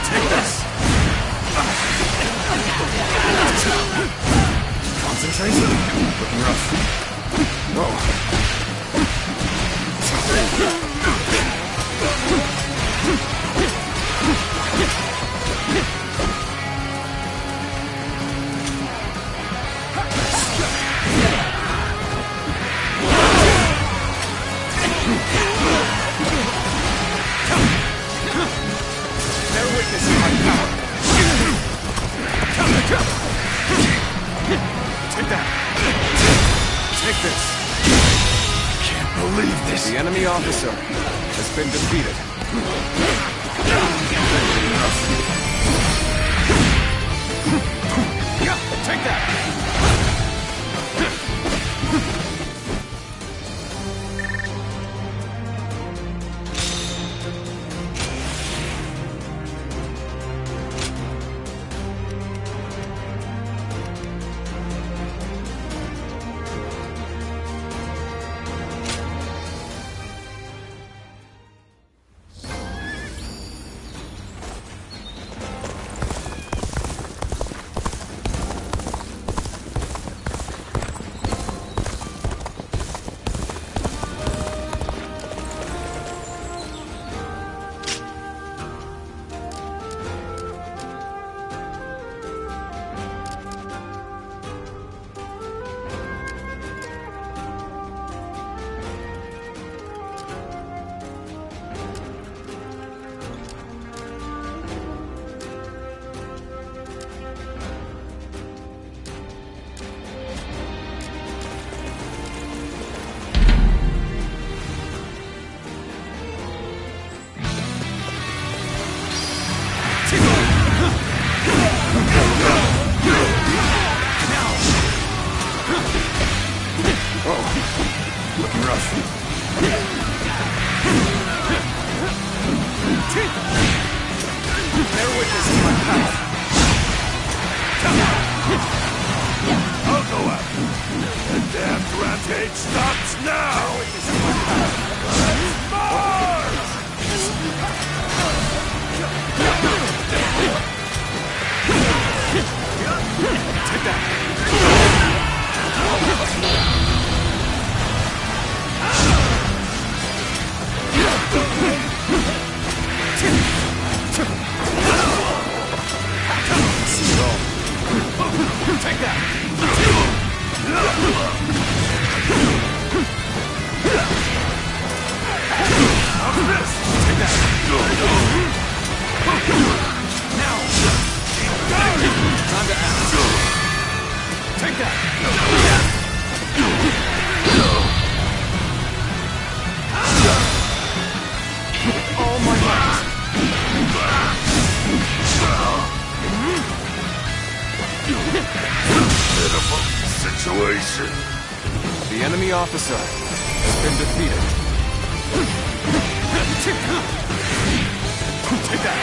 Take this! Concentrate. Looking rough. Whoa. Bear witness to my power. Take that. Take this. Can't believe this. The enemy officer has been defeated. Take that. Looking rough. Bear witness to my power. I'll go out. The damn rampage stops now! Bear witness to my power. Take that. Take that! How's this? Take that! Now! Time to act. Take that! All my might! Pitiful situation. The enemy officer has been defeated. Take that!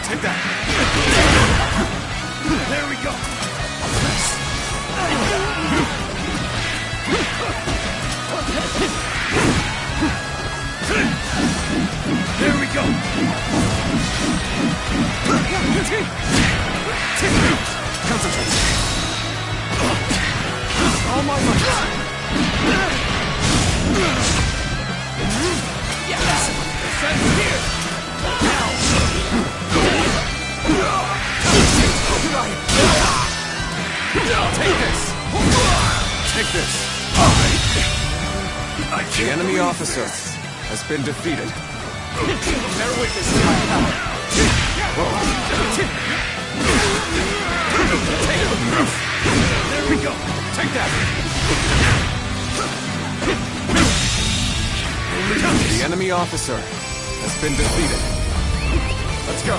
Take that! Take that! There we go! There we go! Concentrate! All my might! Yes! Sense here! Now! Take this! Take this! The enemy officer has been defeated. Bear witness to my power. There we go. Take that! The enemy officer has been defeated. Let's go.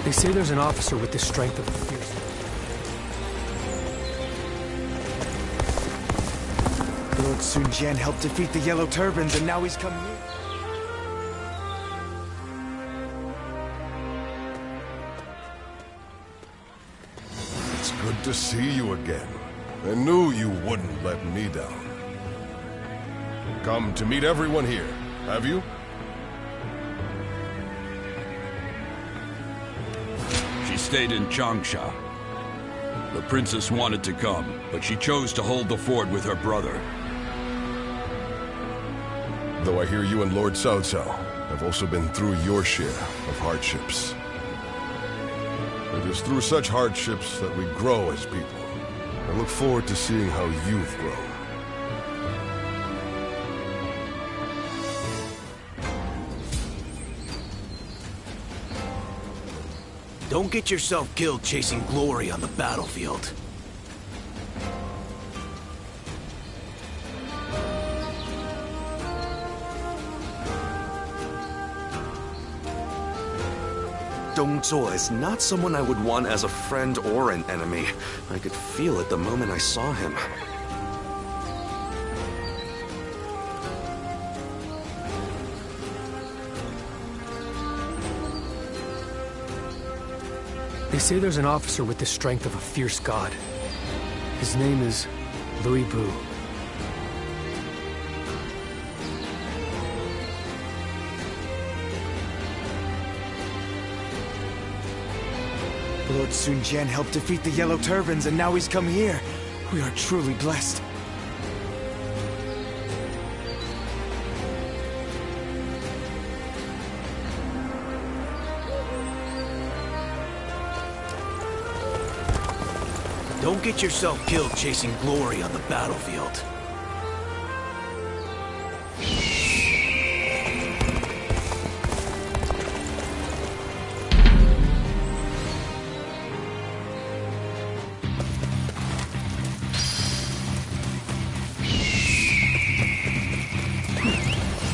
They say there's an officer with the strength of a fierce... Lord Sun Jian helped defeat the Yellow Turbans, and now he's come here. It's good to see you again. I knew you wouldn't let me down. Come to meet everyone here, have you? She stayed in Changsha. The princess wanted to come, but she chose to hold the fort with her brother. Though I hear you and Lord Cao Cao have also been through your share of hardships. It is through such hardships that we grow as people. I look forward to seeing how you've grown. Don't get yourself killed chasing glory on the battlefield. Dong Zhuo is not someone I would want as a friend or an enemy. I could feel it the moment I saw him. They say there's an officer with the strength of a fierce god. His name is Louis Bu. Lord Sun Jian helped defeat the Yellow Turbans, and now he's come here. We are truly blessed. Don't get yourself killed chasing glory on the battlefield.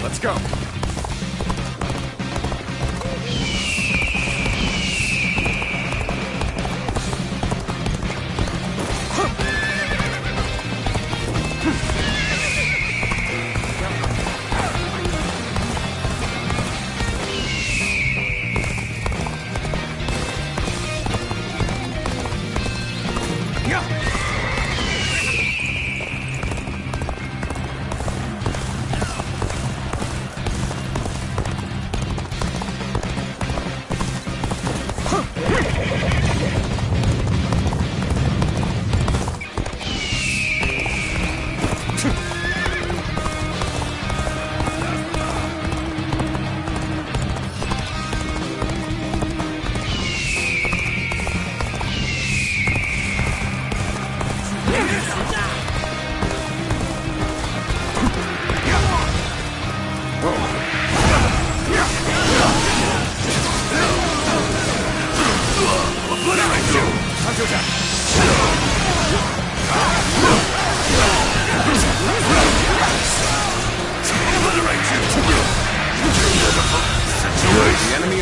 Let's go.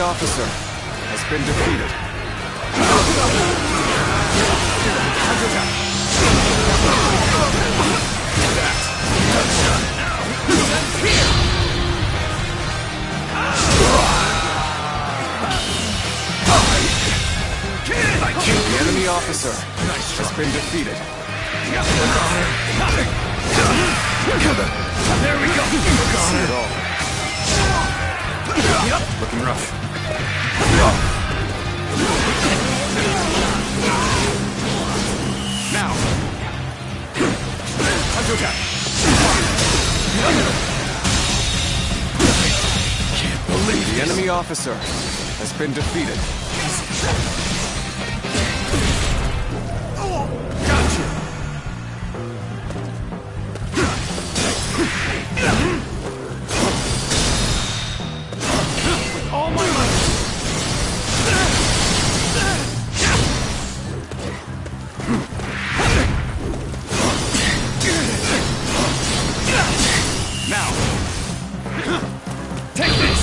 officer has been defeated. The enemy officer has been defeated. There we go! See it all. Looking rough. Now! Counterattack! Can't believe the enemy officer has been defeated. Gotcha! With all my might! Now! Take this!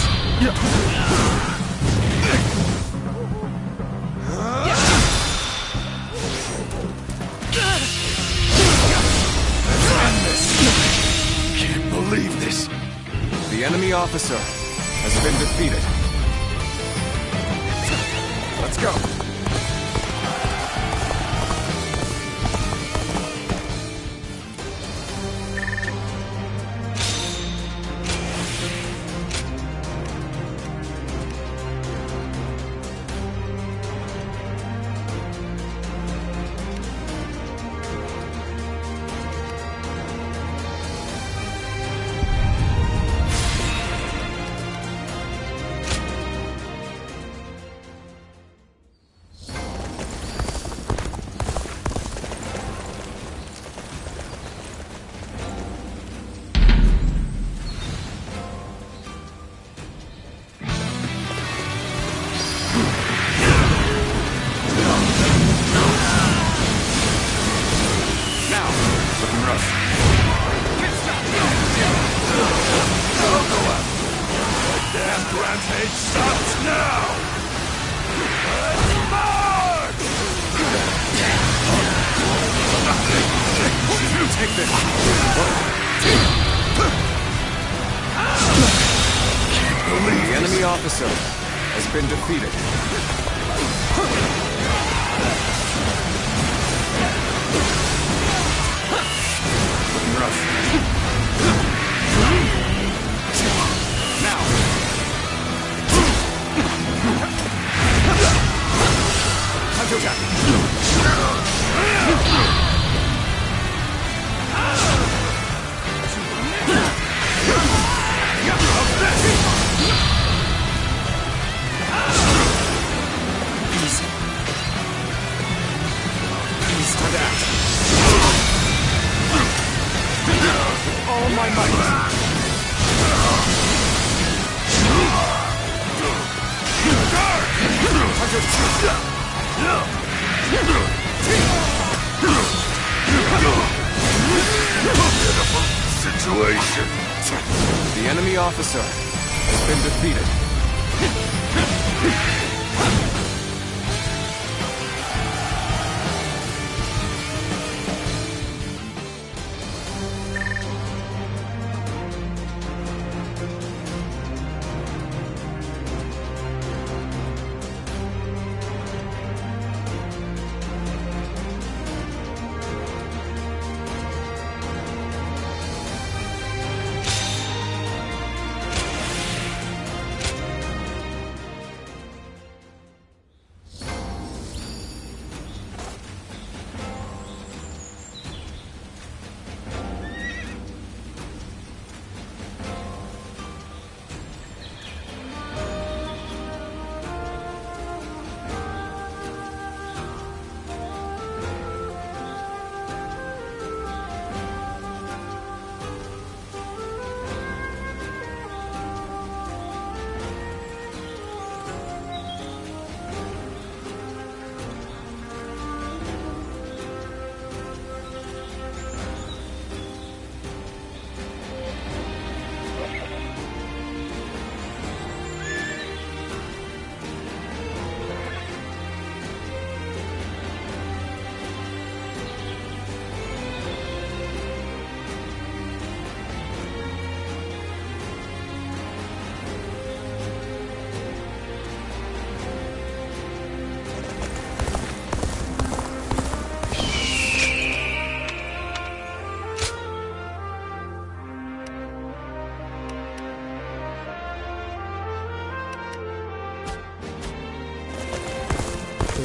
Can't believe this. The enemy officer has been defeated. Let's go. Rampage stops now! Let's march! You take this! Can't believe the enemy officer has been defeated. Looking rough. Now! Counterattack! Easy. Easy. Adapt! All my might! Pitiful situation. The enemy officer has been defeated.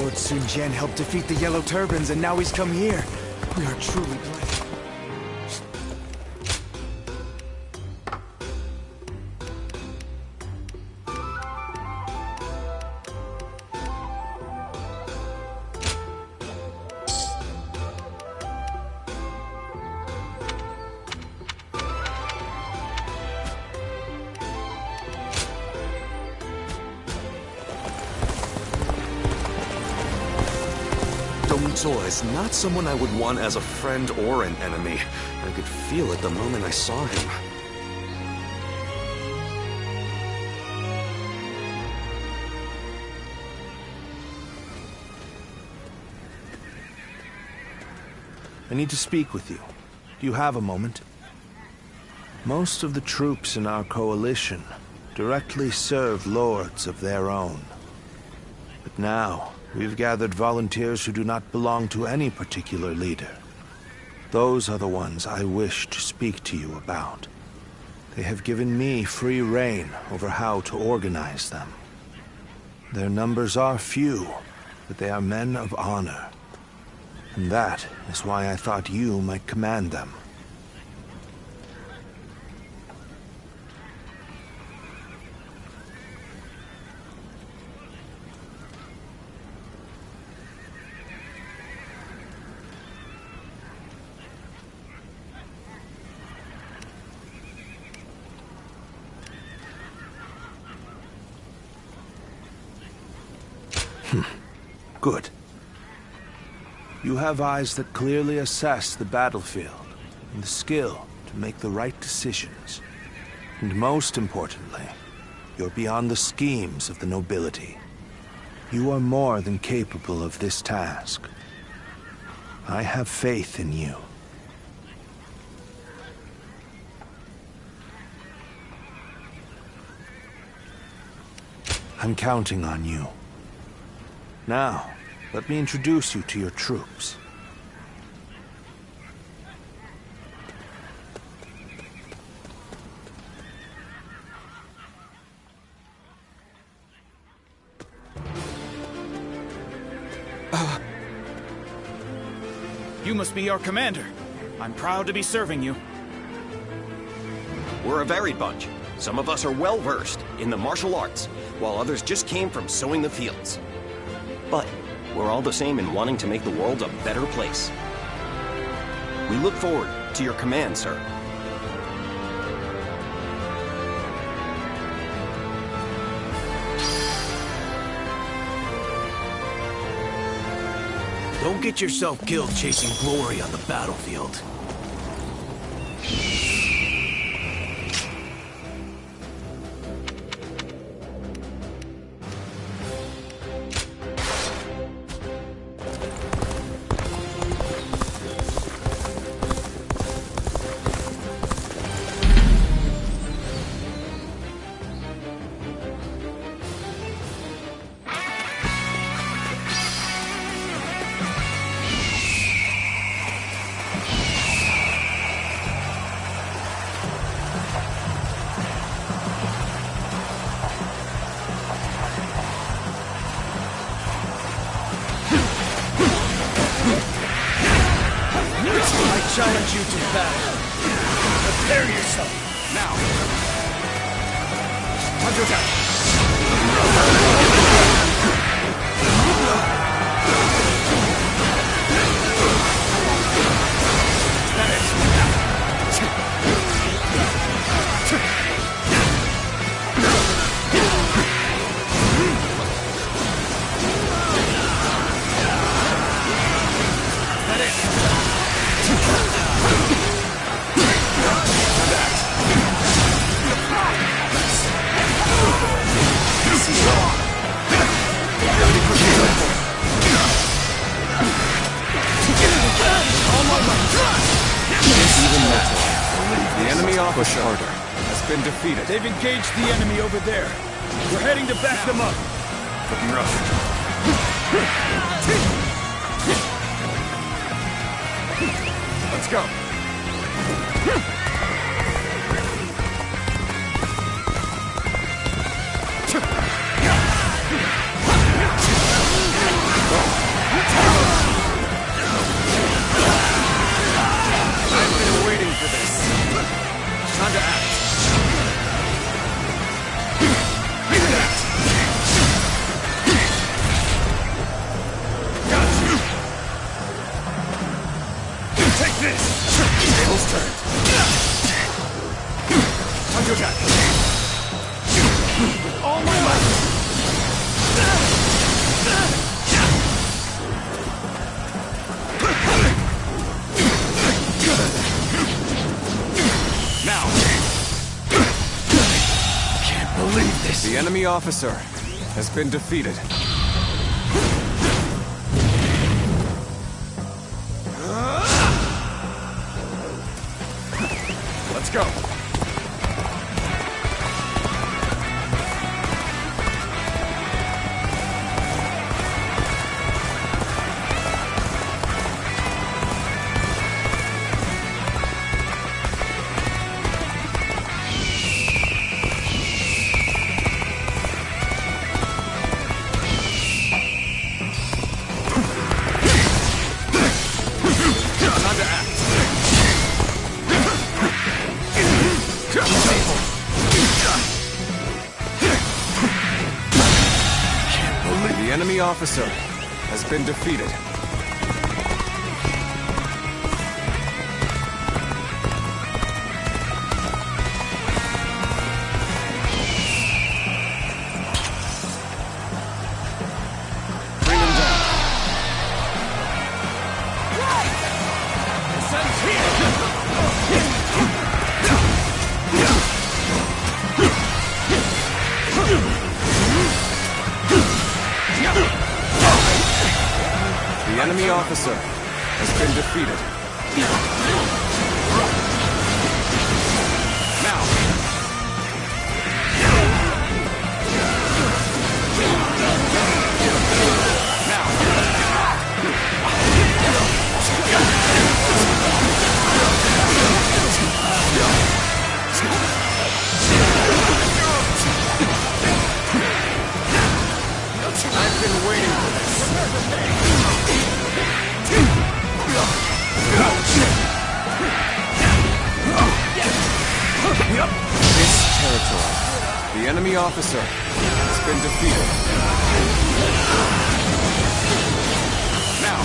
Lord Sun Jian helped defeat the Yellow Turbans, and now he's come here. We are truly blessed. Dongzhuo is not someone I would want as a friend or an enemy. I could feel it the moment I saw him. I need to speak with you. Do you have a moment? Most of the troops in our coalition directly serve lords of their own. But now, we've gathered volunteers who do not belong to any particular leader. Those are the ones I wish to speak to you about. They have given me free rein over how to organize them. Their numbers are few, but they are men of honor. And that is why I thought you might command them. Good. You have eyes that clearly assess the battlefield, and the skill to make the right decisions. And most importantly, you're beyond the schemes of the nobility. You are more than capable of this task. I have faith in you. I'm counting on you. Now, let me introduce you to your troops. You must be our commander. I'm proud to be serving you. We're a varied bunch. Some of us are well-versed in the martial arts, while others just came from sowing the fields. But we're all the same in wanting to make the world a better place. We look forward to your command, sir. Don't get yourself killed chasing glory on the battlefield. I challenge you to battle. Prepare yourself, now. The enemy officer has been defeated. They've engaged the enemy over there. We're heading to back them up. Looking rough. Let's go. Now! Can't believe this. The enemy officer has been defeated. Let's go. The enemy officer has been defeated. Bring him down. This ends here. The enemy officer has been defeated. Now! I've been waiting for this. This territory. The enemy officer has been defeated. Now!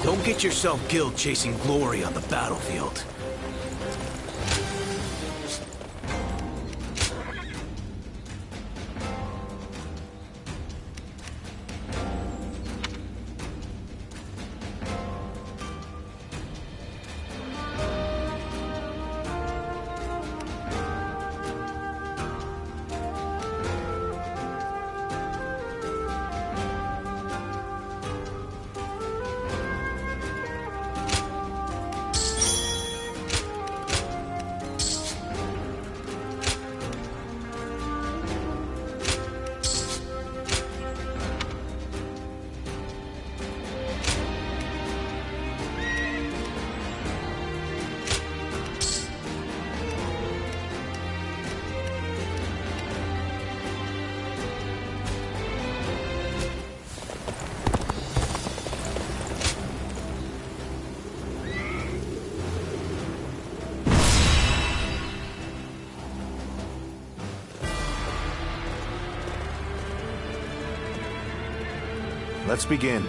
Don't get yourself killed chasing glory on the battlefield. Let's begin.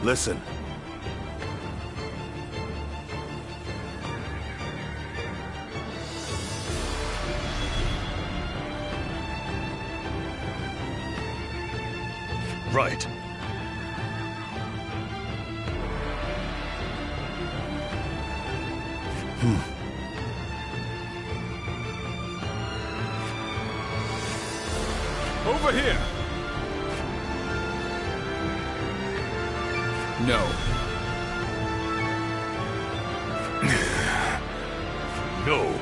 Listen. Right. Over here! No. No.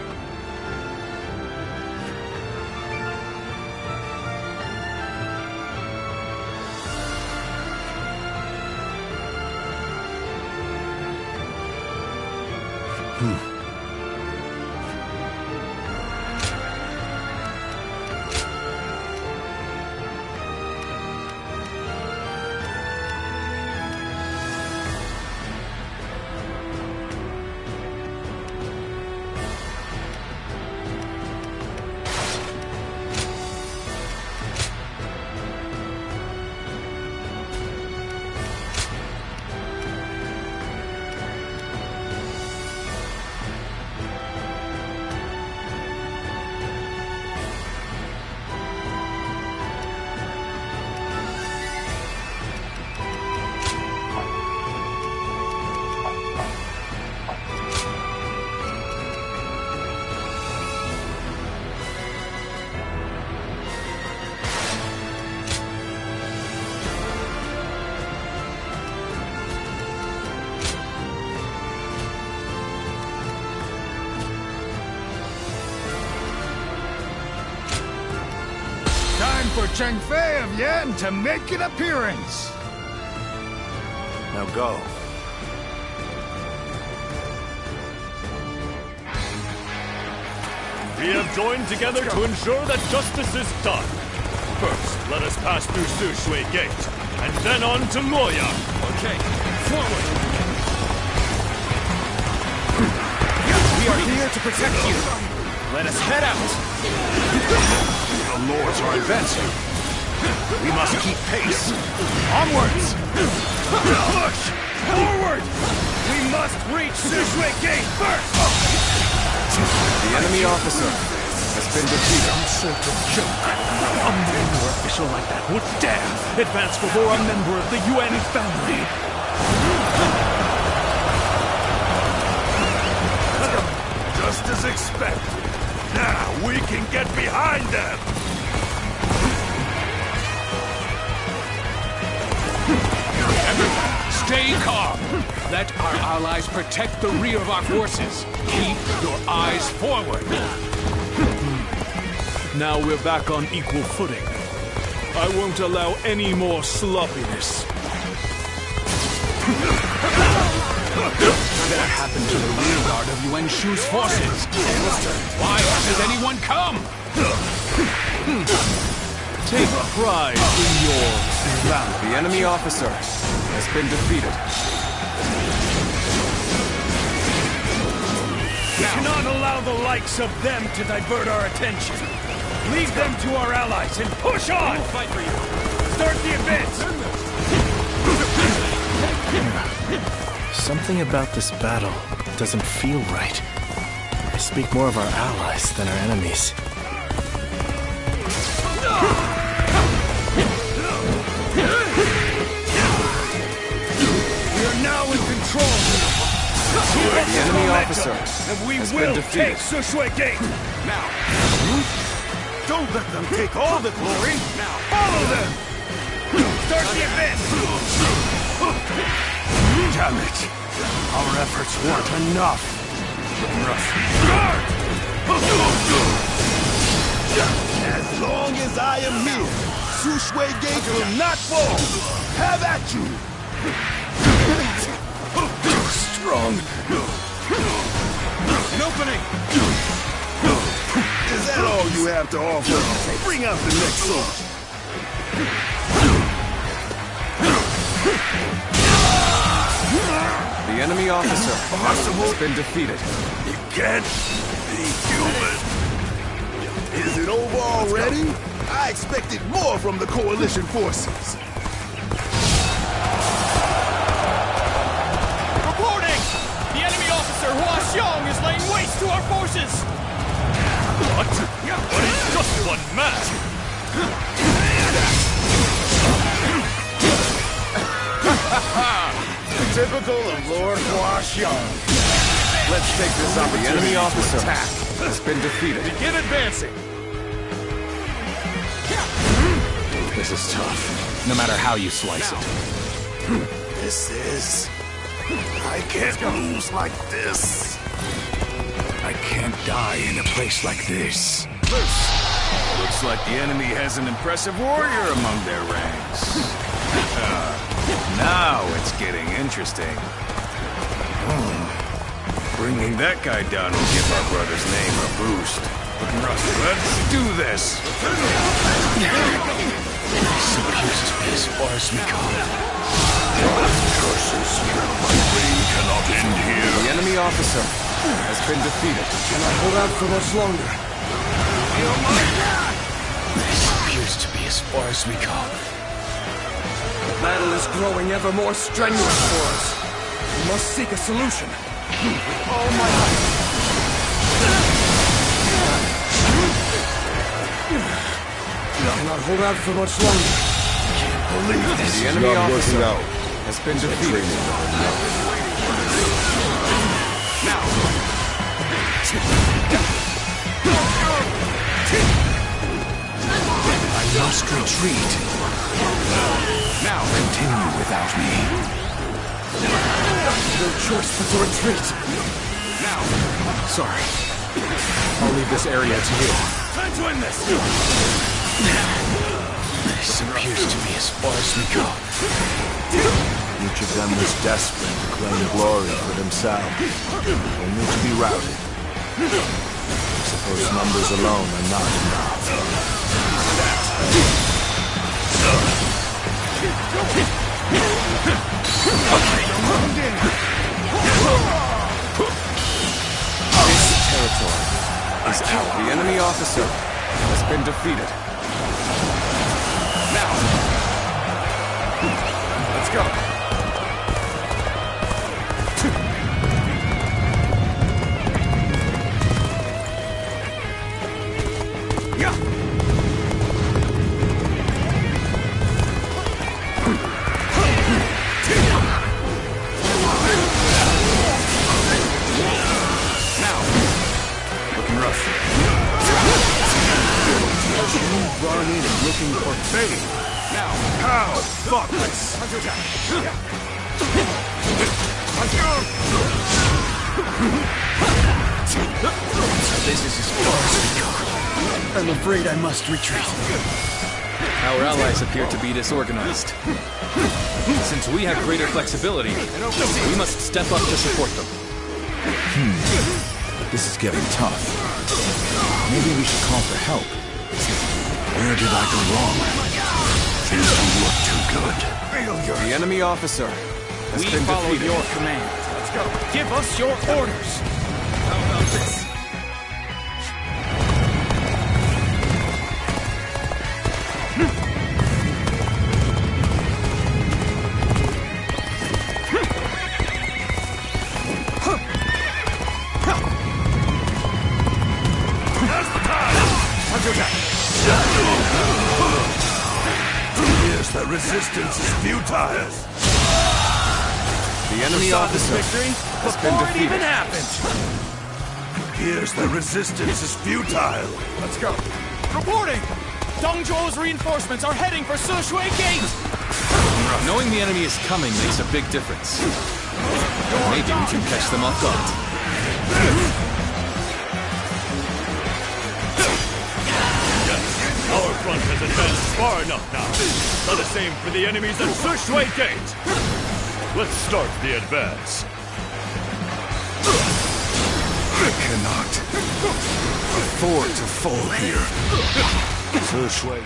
For Cheng Fei of Yan to make an appearance. Now go. We have joined together to ensure that justice is done. First, let us pass through Su Shui Gate, and then on to Luoyang. Okay, forward! We are here to protect you. Let us head out! The lords are advancing. We must keep pace. Onwards! Push! Forward! We must reach Su Shui Gate first! The enemy officer has been defeated. Some sort of joke. A minor official like that would dare advance before a member of the UN family. Just as expected. Now we can get behind them! Everyone, stay calm. Let our allies protect the rear of our forces. Keep your eyes forward. Now we're back on equal footing. I won't allow any more sloppiness. Whatever happened to the rear guard of Yuan Shu's forces? Why hasn't anyone come? Take pride in your valor. The enemy officer has been defeated. We cannot allow the likes of them to divert our attention. Leave them to our allies and push on! We'll fight for you. Start the advance! Something about this battle doesn't feel right. I speak more of our allies than our enemies. We are now in control. The enemy officer and we has will been defeated. take Su Shui Gate. Now, don't let them take all the glory. Now, follow them. Start the advance. Damn it! Our efforts weren't enough. Guard! As long as I am here, Su Shui Gate will not fall. Have at you. Too strong. An opening. Is that all you have to offer? Bring out the next sword. The enemy officer has been defeated. You can't be human. Is it over already? I expected more from the coalition forces. Reporting! The enemy officer Hua Xiong is laying waste to our forces! What? But he's just one man! Typical of Lord Huashan. Let's take this opportunity. The enemy officer has been defeated. Begin advancing. This is tough, no matter how you slice it. This is... I can't lose like this. I can't die in a place like this. Looks like the enemy has an impressive warrior among their ranks. Now it's getting interesting. Bringing that guy down will give our brother's name a boost. Let's do this! This appears to be as far as we go. Curses, my reign cannot end here. The enemy officer has been defeated. Cannot hold out for much longer. This appears to be as far as we go. The battle is growing ever more strenuous for us. We must seek a solution. With all my might. Cannot hold out for much longer. Can't believe this. The enemy officer has been defeated. Now. I must retreat. Now. Continue without me. No choice but to retreat. Now. Sorry. I'll leave this area to you. Time to end this. This appears to be as far as we go. Each of them was desperate to claim glory for themselves, only to be routed. I suppose numbers alone are not enough. This territory is out. The enemy officer has been defeated. Now. Let's go. Running and looking for fame. Now, how? Fuck this. This is as far as we go. I'm afraid I must retreat. Our allies appear to be disorganized. Since we have greater flexibility, we must step up to support them. This is getting tough. Maybe we should call for help. Where did I go wrong? Things don't look too good. Failure. The enemy officer has We been follow defeated. your command. Let's go. Give us your orders. How about this? Yes, that resistance is futile. The enemy officer Victory has been before it even defeated. happened. Here's that resistance is futile. Let's go. Reporting! Dongzhuo's reinforcements are heading for Sushui Gate! Knowing the enemy is coming makes a big difference. Maybe we can catch them off guard. Our front has advanced far enough now. Now the same for the enemies at Sushui Gate. Let's start the advance. I cannot afford to fall here. Sushui.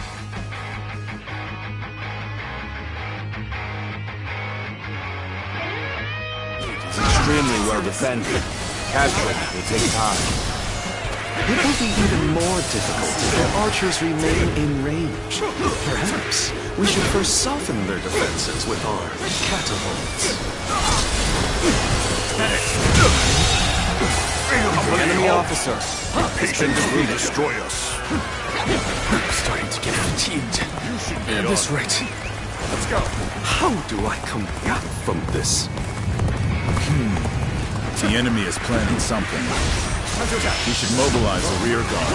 It's extremely well defended. Capture will take time. It will be even more difficult if their archers remain in range. Perhaps we should first soften their defenses with our catapults. The enemy officer has been defeated. Destroy us. I'm starting to get fatigued. At this rate, Let's go. How do I come back from this? The enemy is planning something. We should mobilize a rear guard.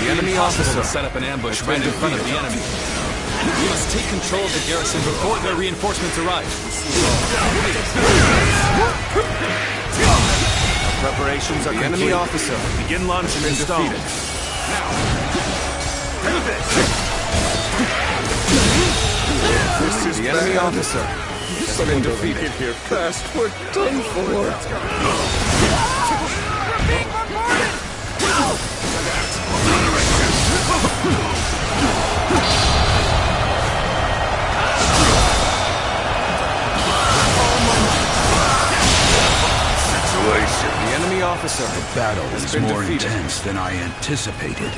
The enemy officer will set up an ambush right in front of the enemy. We must take control of the garrison before their reinforcements arrive. Our preparations are the complete. enemy officer. Begin launching in stone. This is the enemy officer has been defeated. Get here fast. We're done for. We're being bombarded! The enemy officer. The battle is more intense than I anticipated.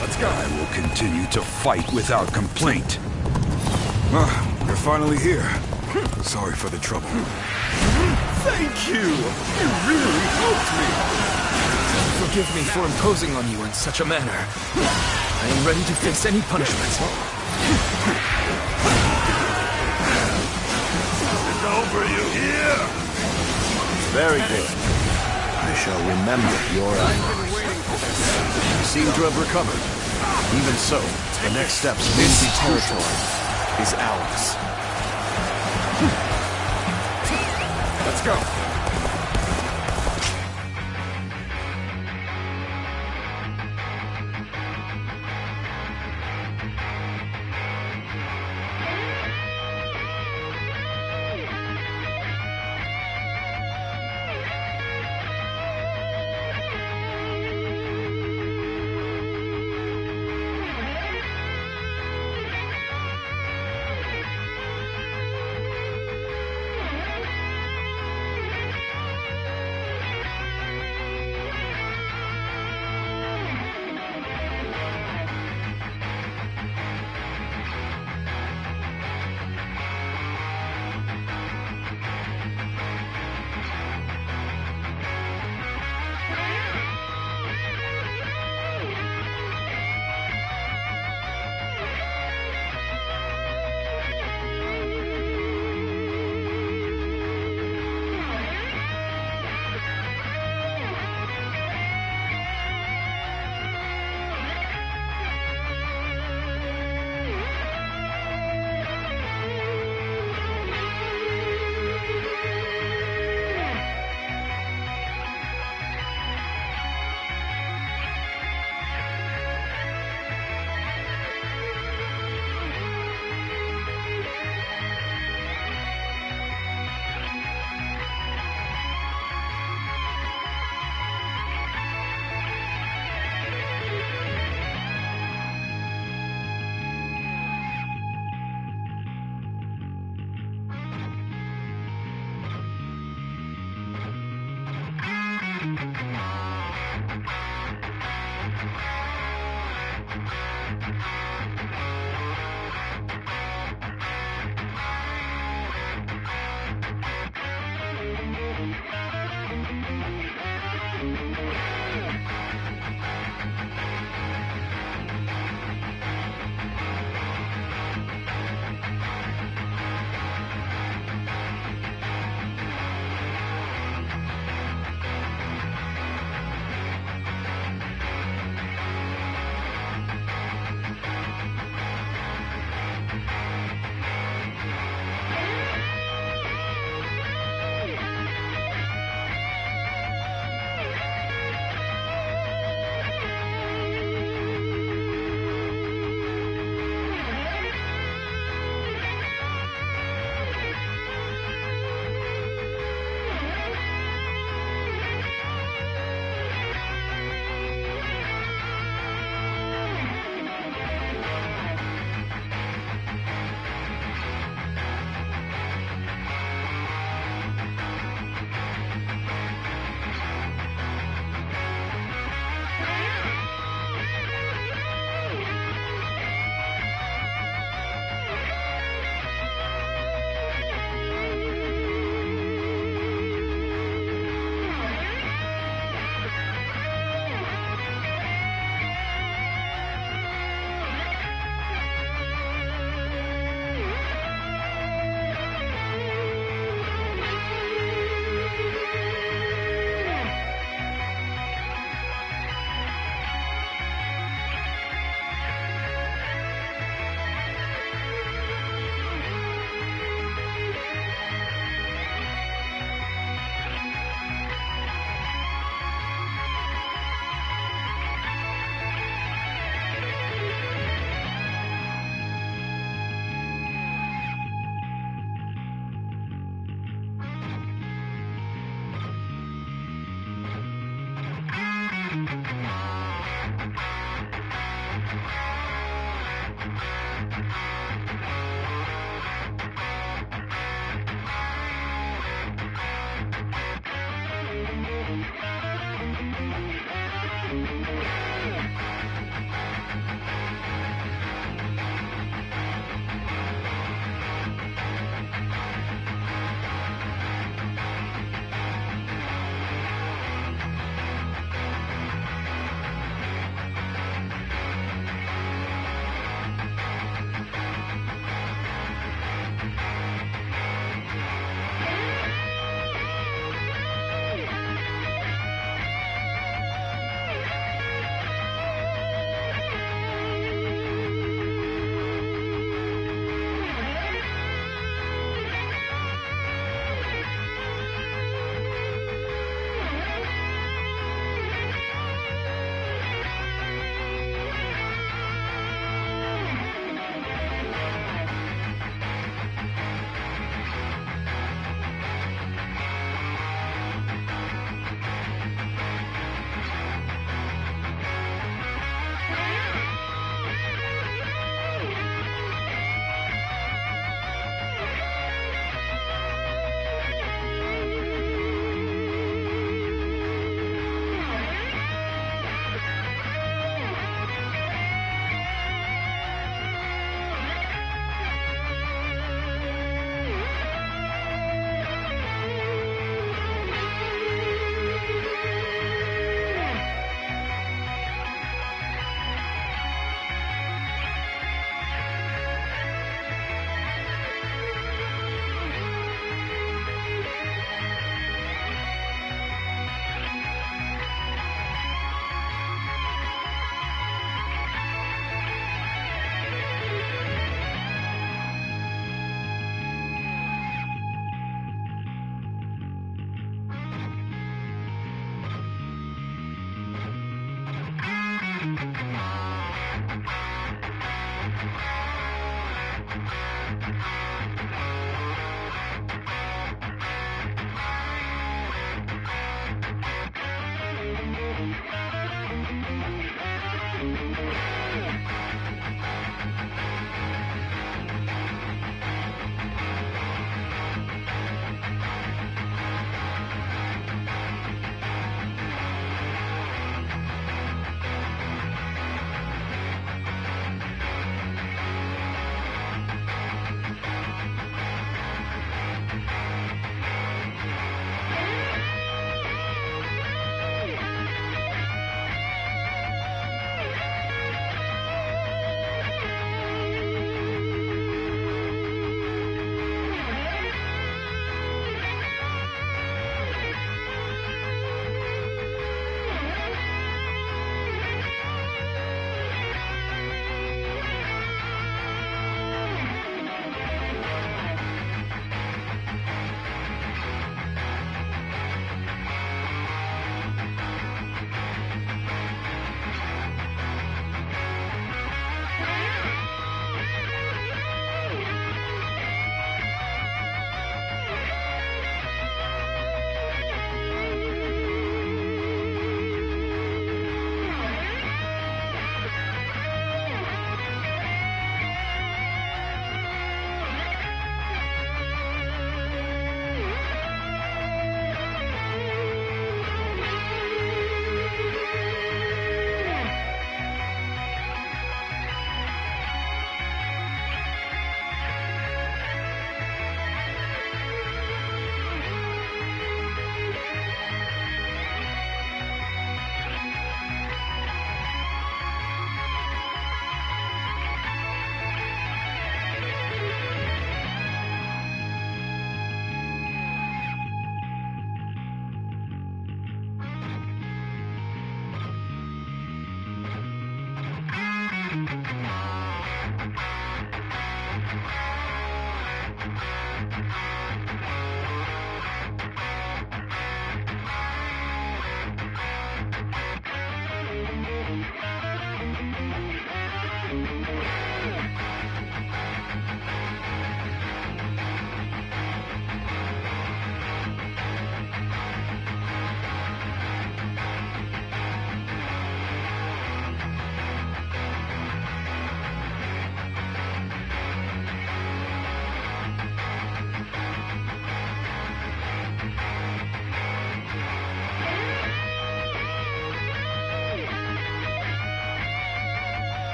Let's go. I will continue to fight without complaint. You're finally here. Sorry for the trouble. Thank you. You really helped me. Forgive me for imposing on you in such a manner. I am ready to face any punishment. It's over, you hear? Very good. I shall remember your efforts. You seem to have recovered. Even so, the next steps may be territory is ours. Let's go.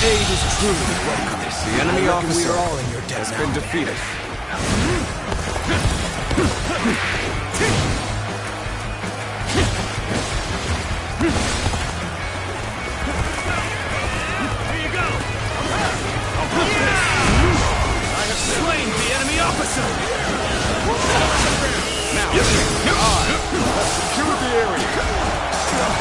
aid is truly welcome. The enemy I reckon officer we are all in your debt has now. been defeated. Here you go! I have slain the enemy officer! Now, I have secured the area.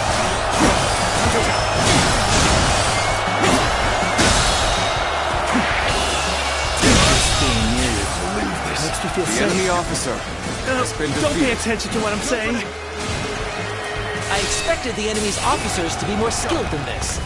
Makes me feel The safe. enemy officer has been Don't pay defeated. attention to what I'm saying. I expected the enemy's officers to be more skilled than this.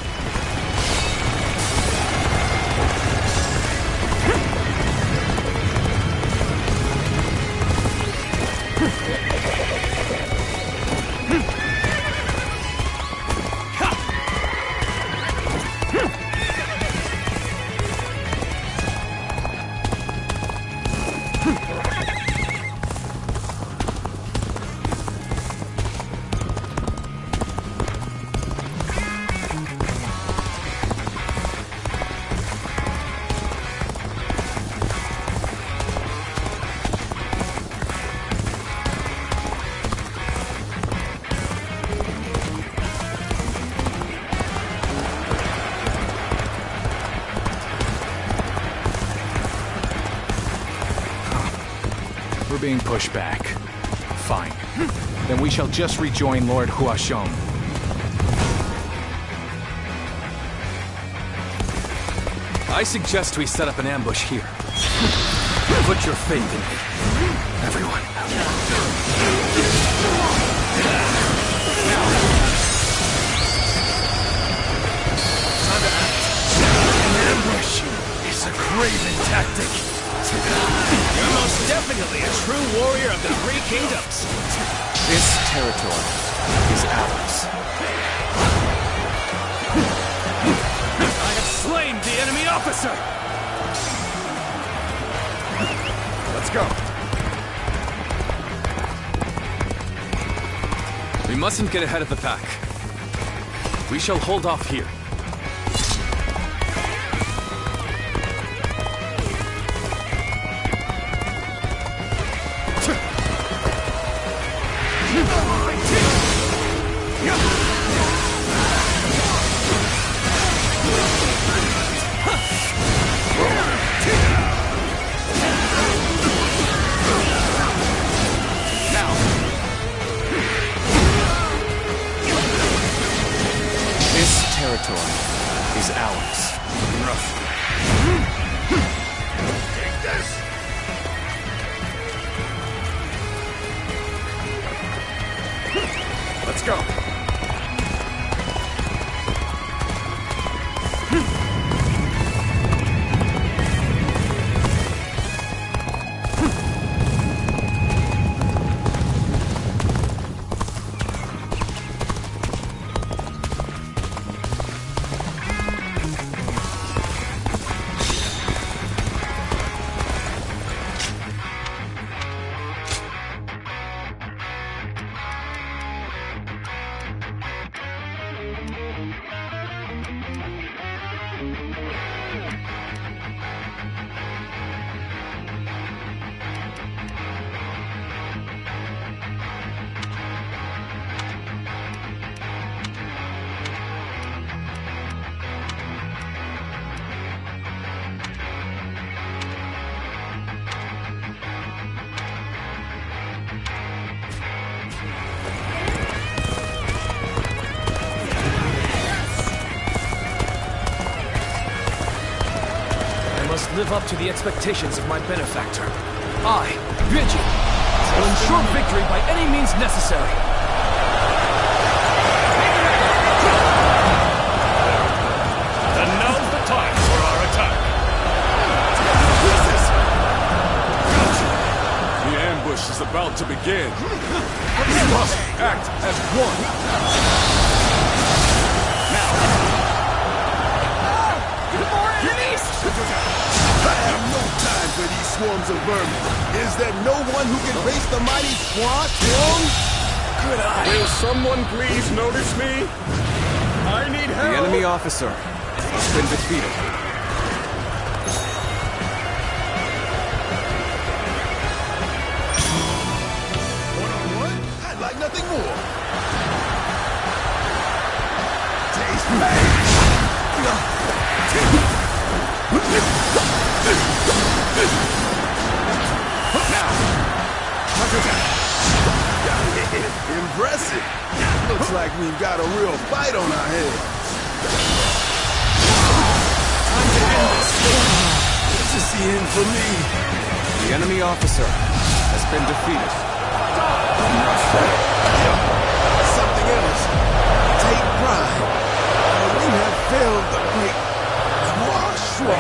We're being pushed back. Fine. Then we shall just rejoin Lord Huashong. I suggest we set up an ambush here. Put your faith in me, everyone. An ambush is a craven tactic. You're most definitely a true warrior of the Three Kingdoms. This territory is ours. I have slain the enemy officer! Let's go. We mustn't get ahead of the pack. We shall hold off here. This territory is ours. Take this! Let's go. Live up to the expectations of my benefactor. I, Vigi, will ensure victory by any means necessary. And now's the time for our attack. The ambush is about to begin. We must act as one. More enemies! I have no time for these swarms of vermin. Is there no one who can face the mighty Swan? Will someone please notice me? I need help. The enemy officer has been defeated. One-on-one? I'd like nothing more. Taste pain. Now, counterattack. Impressive. Looks like we've got a real fight on our hands. Time to end this. This is the end for me. The enemy officer has been defeated. Something else. Take pride. We have failed the great Quashwa.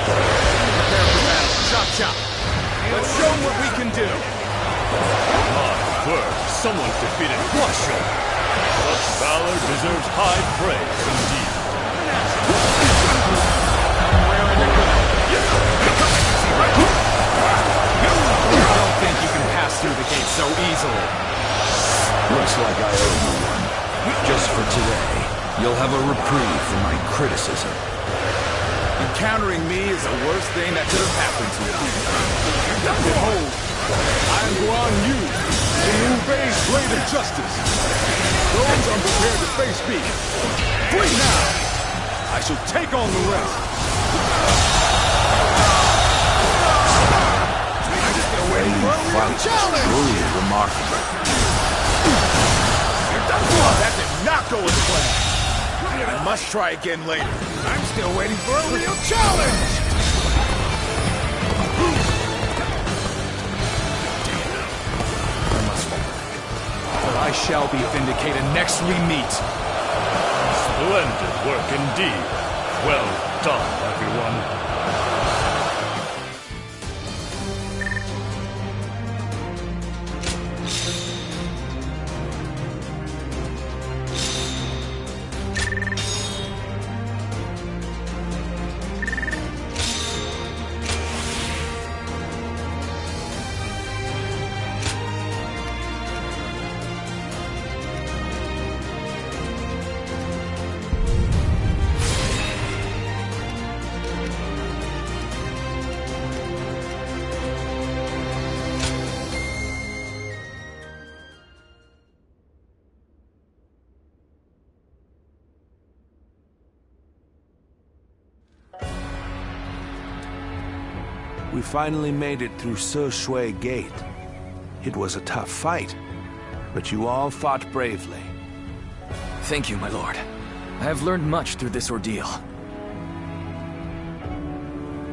Prepare for battle. Chop chop. Let's show them what we can do. Word, someone's defeated Quashwa. Such valor deserves high praise indeed. I don't think you can pass through the gate so easily. Looks like I owe you one. Just for today, you'll have a reprieve for my criticism. Encountering me is the worst thing that could have happened to you. Behold, I am Guan Yu, the Liu Bei's blade of justice. Those unprepared to face me, flee now! I shall take on the rest. The way you fight is truly remarkable. That did not go as planned. I must try again later. I'm still waiting for a real challenge! I must fall. But I shall be vindicated next we meet. Splendid work indeed. Well done, everyone. We finally made it through Se Shui Gate. It was a tough fight, but you all fought bravely. Thank you, my lord. I have learned much through this ordeal.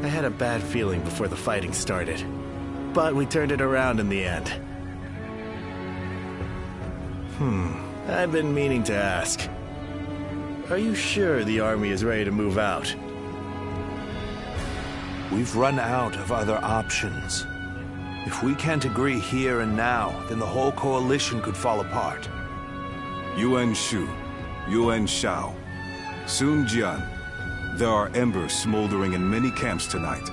I had a bad feeling before the fighting started, but we turned it around in the end. I've been meaning to ask. Are you sure the army is ready to move out? We've run out of other options. If we can't agree here and now, then the whole coalition could fall apart. Yuan Shu, Yuan Shao, Sun Jian. There are embers smoldering in many camps tonight.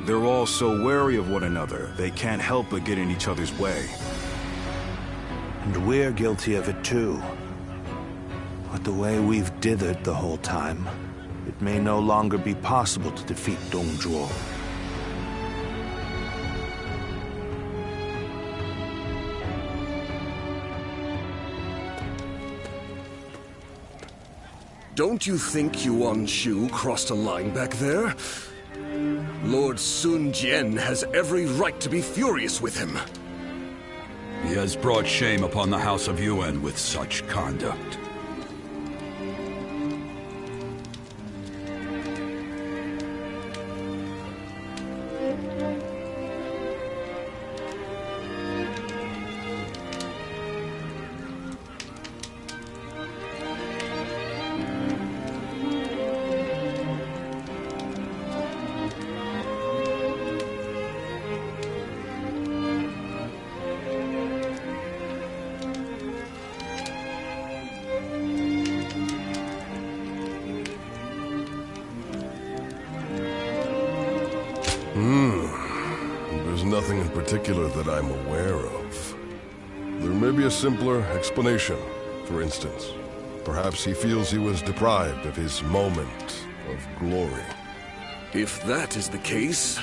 They're all so wary of one another, they can't help but get in each other's way. And we're guilty of it too. But the way we've dithered the whole time, it may no longer be possible to defeat Dong Zhuo. Don't you think Yuan Shu crossed a line back there? Lord Sun Jian has every right to be furious with him. He has brought shame upon the House of Yuan with such conduct. There's nothing in particular that I'm aware of. There may be a simpler explanation, for instance. Perhaps he feels he was deprived of his moment of glory. If that is the case,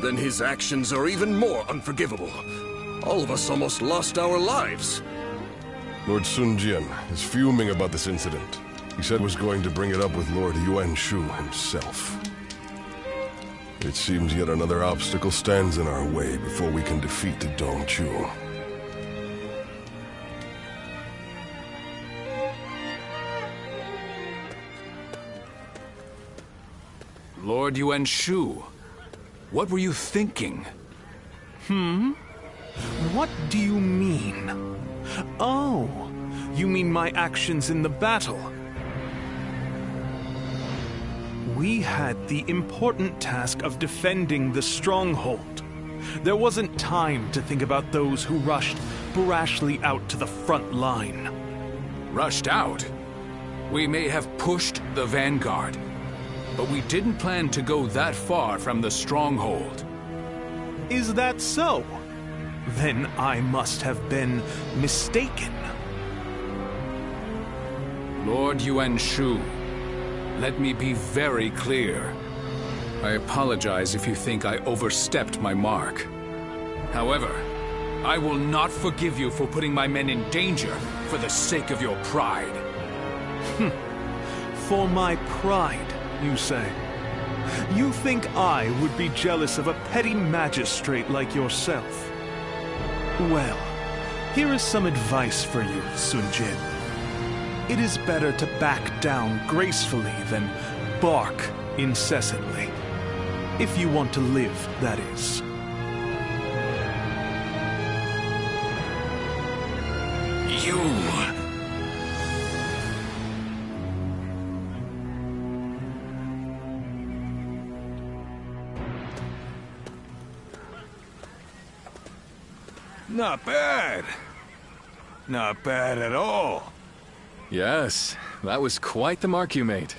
then his actions are even more unforgivable. All of us almost lost our lives. Lord Sun Jian is fuming about this incident. He said was going to bring it up with Lord Yuan Shu himself. It seems yet another obstacle stands in our way before we can defeat the Dong Zhuo. Lord Yuan Shu, what were you thinking? What do you mean? Oh, you mean my actions in the battle? We had the important task of defending the stronghold. There wasn't time to think about those who rushed brashly out to the front line. Rushed out? We may have pushed the vanguard, but we didn't plan to go that far from the stronghold. Is that so? Then I must have been mistaken. Lord Yuan Shu, let me be very clear. I apologize if you think I overstepped my mark. However, I will not forgive you for putting my men in danger for the sake of your pride. For my pride, you say? You think I would be jealous of a petty magistrate like yourself? Well, here is some advice for you, Sun Jian. It is better to back down gracefully than bark incessantly. If you want to live, that is. You... Not bad. Not bad at all. Yes, that was quite the mark you made.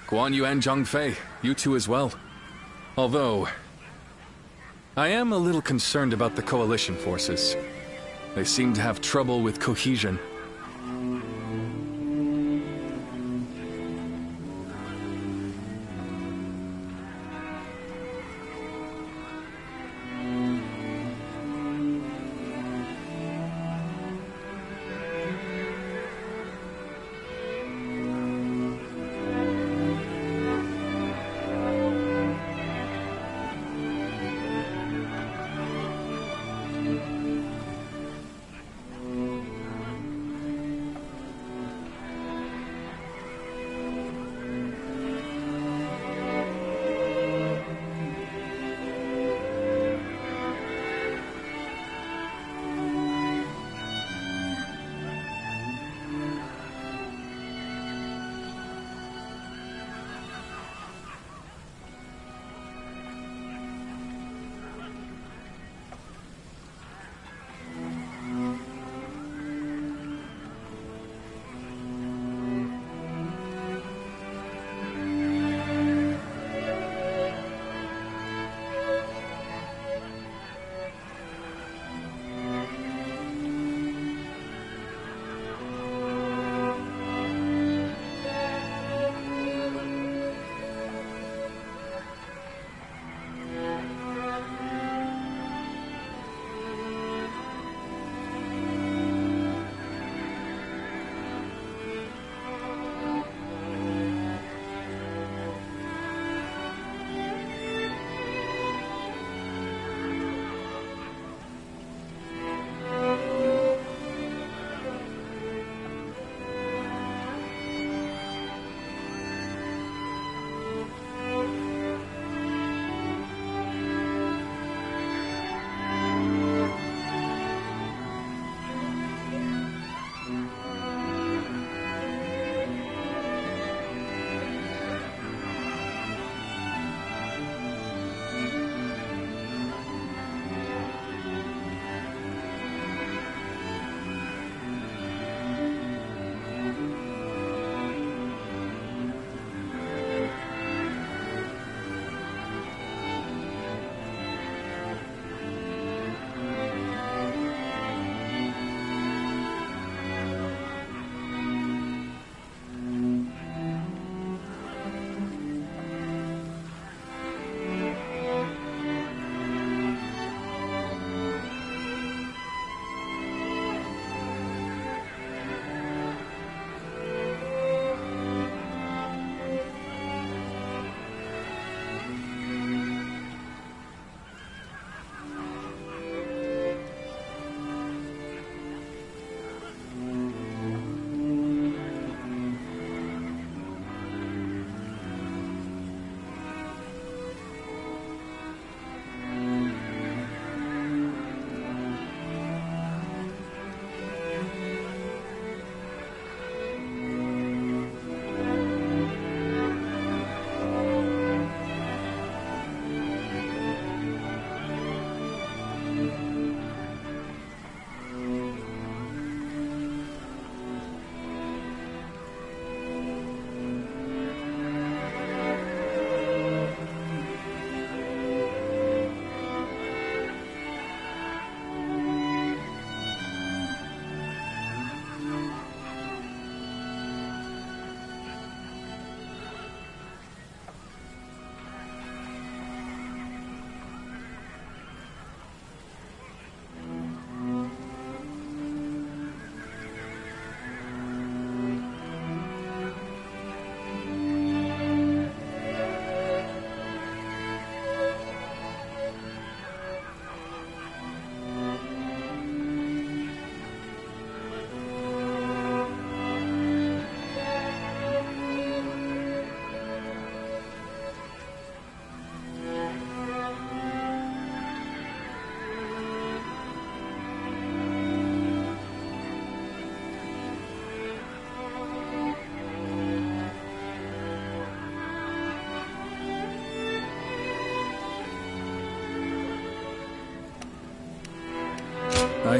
Guan Yu and Zhang Fei, you two as well. Although, I am a little concerned about the coalition forces. They seem to have trouble with cohesion.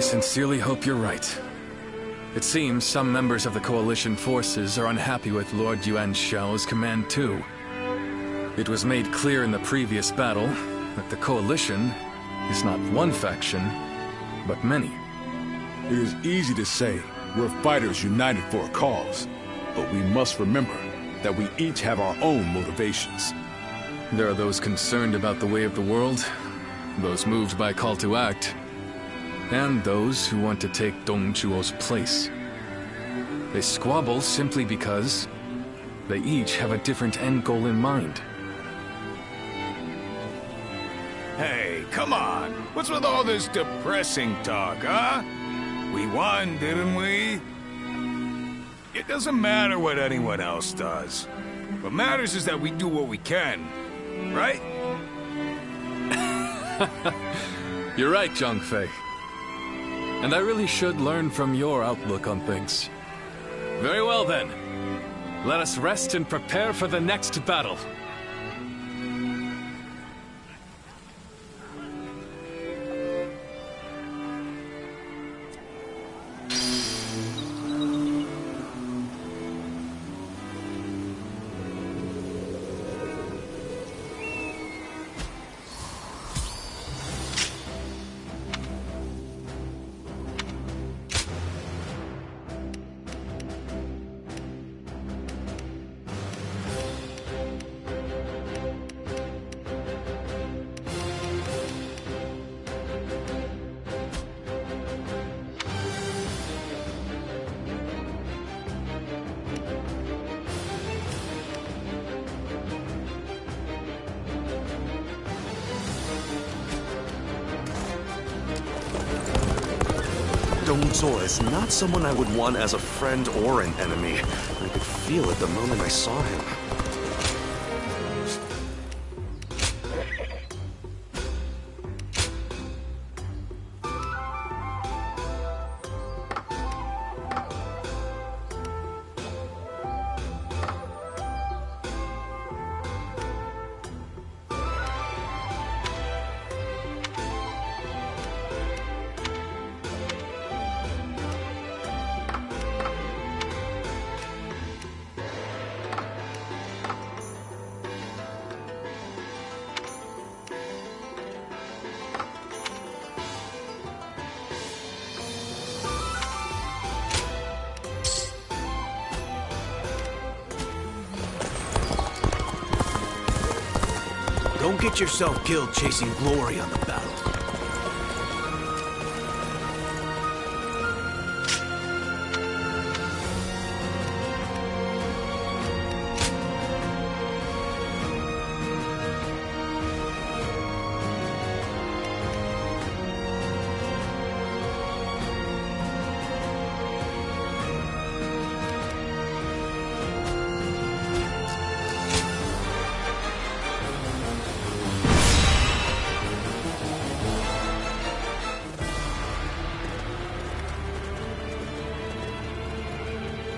sincerely hope you're right. It seems some members of the Coalition forces are unhappy with Lord Yuan Shao's command too. It was made clear in the previous battle that the Coalition is not one faction, but many. It is easy to say we're fighters united for a cause, but we must remember that we each have our own motivations. There are those concerned about the way of the world, those moved by call to act, and those who want to take Dong Zhuo's place. They squabble simply because they each have a different end goal in mind. Hey, come on! What's with all this depressing talk, huh? We won, didn't we? It doesn't matter what anyone else does. What matters is that we do what we can, right? You're right, Zhang Fei. And I really should learn from your outlook on things. Very well then. Let us rest and prepare for the next battle. Dong Zhuo is not someone I would want as a friend or an enemy. I could feel it the moment I saw him. Don't get yourself killed chasing glory on the battle.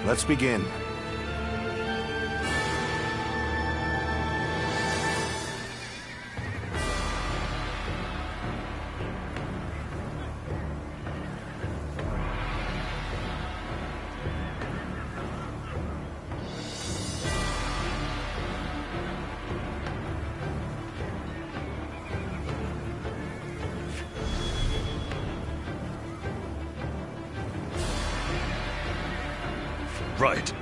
Let's begin. Right.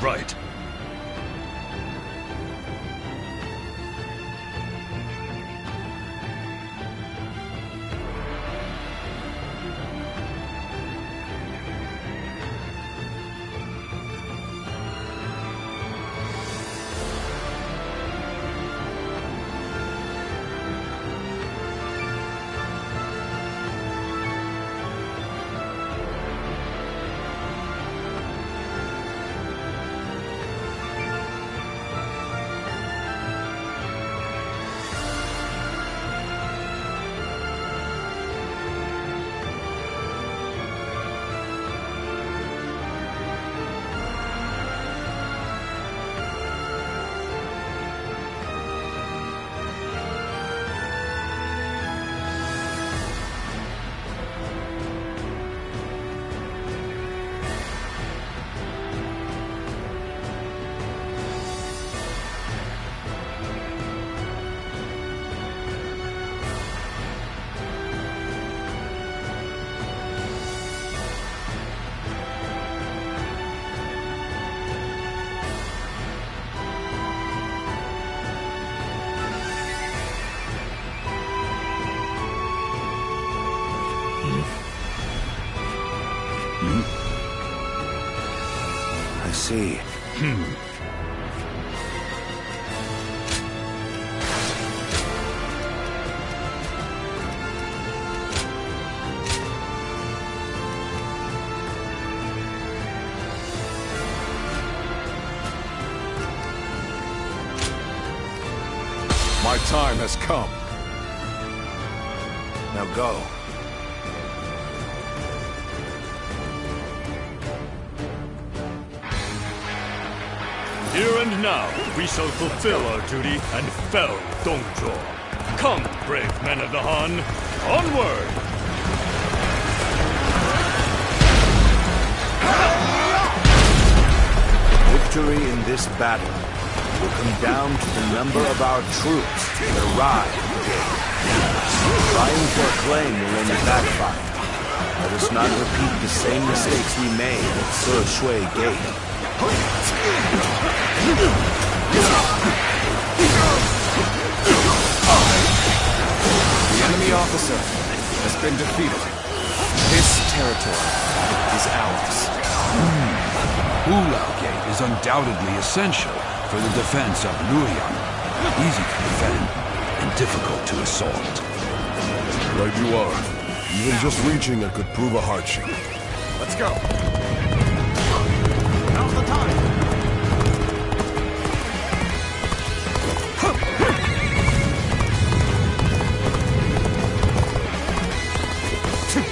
right. I see. My time has come. Now go. Here and now, we shall fulfill our duty and fell Dongzhuo. Come, brave men of the Han, onward! Victory in this battle will come down to the number of our troops that arrive. Trying for a claim will only backfire. Let us not repeat the same mistakes we made at Shui Gate. The enemy officer has been defeated. This territory is ours. Hulao Gate is undoubtedly essential for the defense of Luoyang. Easy to defend and difficult to assault. Right you are. Even just reaching it could prove a hardship. Let's go. Now's the time!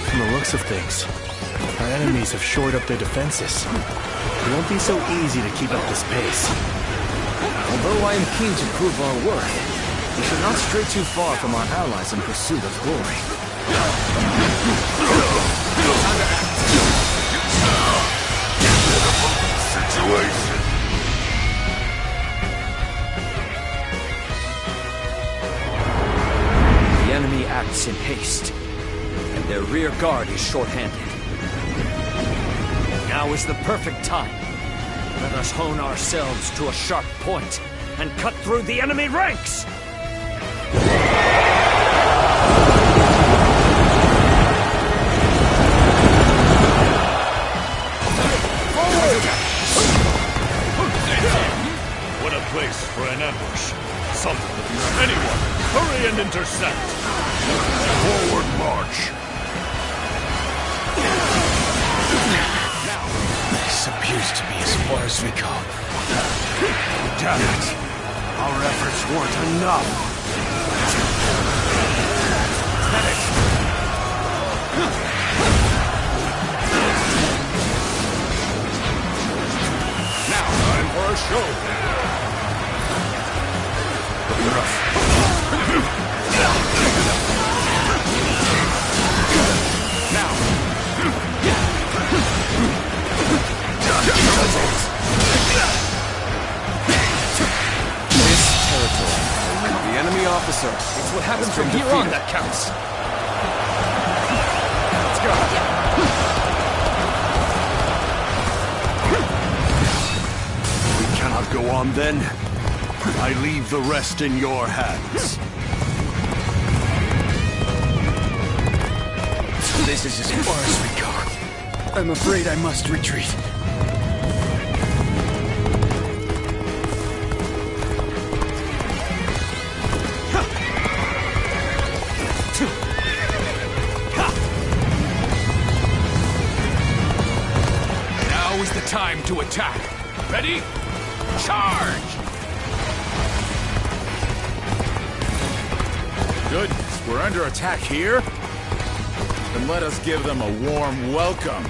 From the looks of things, our enemies have shored up their defenses. It won't be so easy to keep up this pace. Although I am keen to prove our worth, we should not stray too far from our allies in pursuit of glory. Situation. The enemy acts in haste, and their rear guard is short-handed. Now is the perfect time. Let us hone ourselves to a sharp point and cut through the enemy ranks! What a place for an ambush. Anyone, hurry and intercept! Forward march! This appears to be as far as we go. Damn it! Our efforts weren't enough! Now, time for a show. Now. This territory. The enemy officer. It's what happens from here on that counts. Let's go. Go on then. I leave the rest in your hands. This is as far as we go. I'm afraid I must retreat. Now is the time to attack. Ready? Charge! Goodness, we're under attack here? Then let us give them a warm welcome.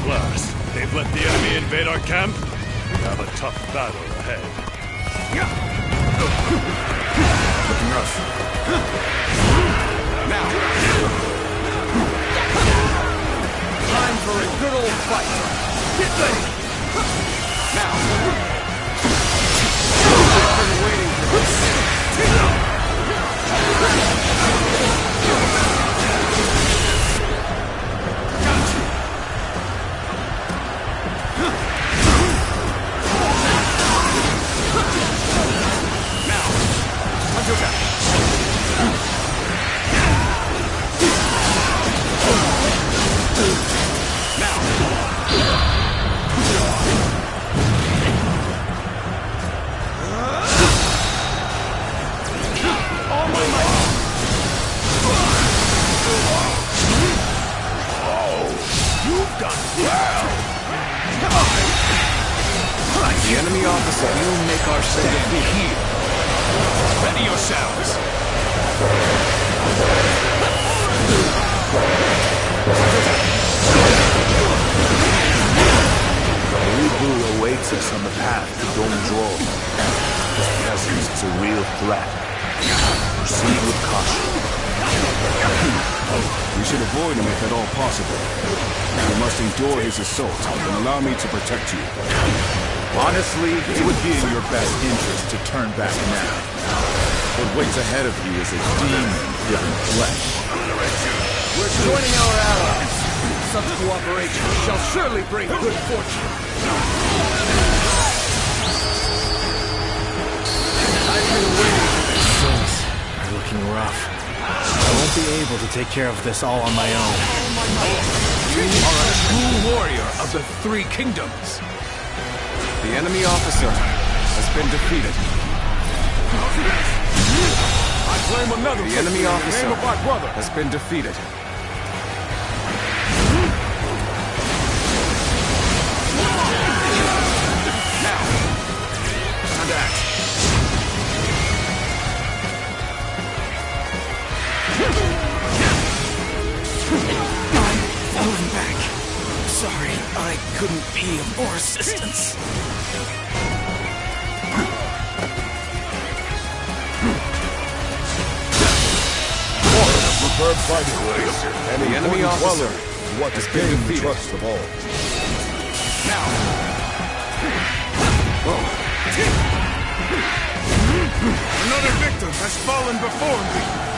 Plus, they've let the enemy invade our camp. We have a tough battle ahead. Looking rough. Now. Time for a good old fight. Get ready. Now. I've been waiting for this. The enemy officer will make our stand here. Ready yourselves. Ubu awaits us on the path to Dongzhuo. His presence is a real threat. Proceed with caution. We should avoid him if at all possible. You must endure his assault and allow me to protect you. Honestly, it would be in your best interest to turn back now. What waits ahead of you is a demon given flesh. We're joining our allies. Such cooperation shall surely bring good fortune. I've been waiting for this. Things are looking rough. I won't be able to take care of this all on my own. You are a true warrior of the Three Kingdoms. The enemy officer has been defeated. I claim another The enemy victory in the officer name of my brother. has been defeated. Now, time to act. I'm falling back. Sorry, I couldn't be of more assistance. Prepared fighting ways. And The enemy officer what has has been gained the defeated. trust of all. Now. Another victim has fallen before me.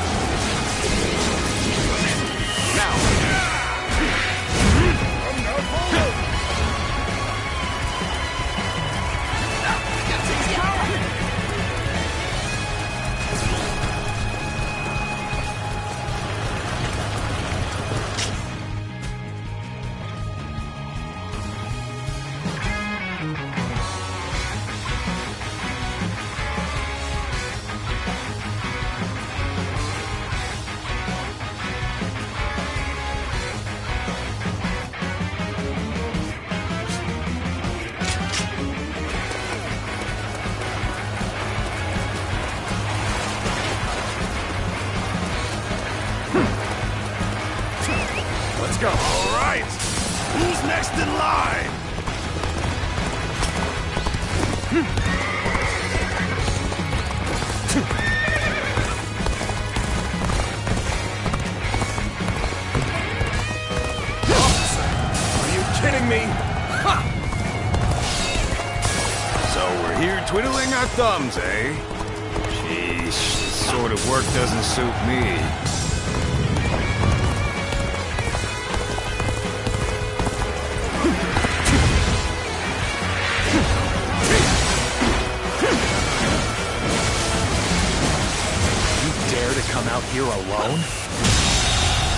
Let's go. All right. Who's next in line? Officer, are you kidding me? Ha! So we're here twiddling our thumbs, eh? Sheesh, this sort of work doesn't suit me. alone.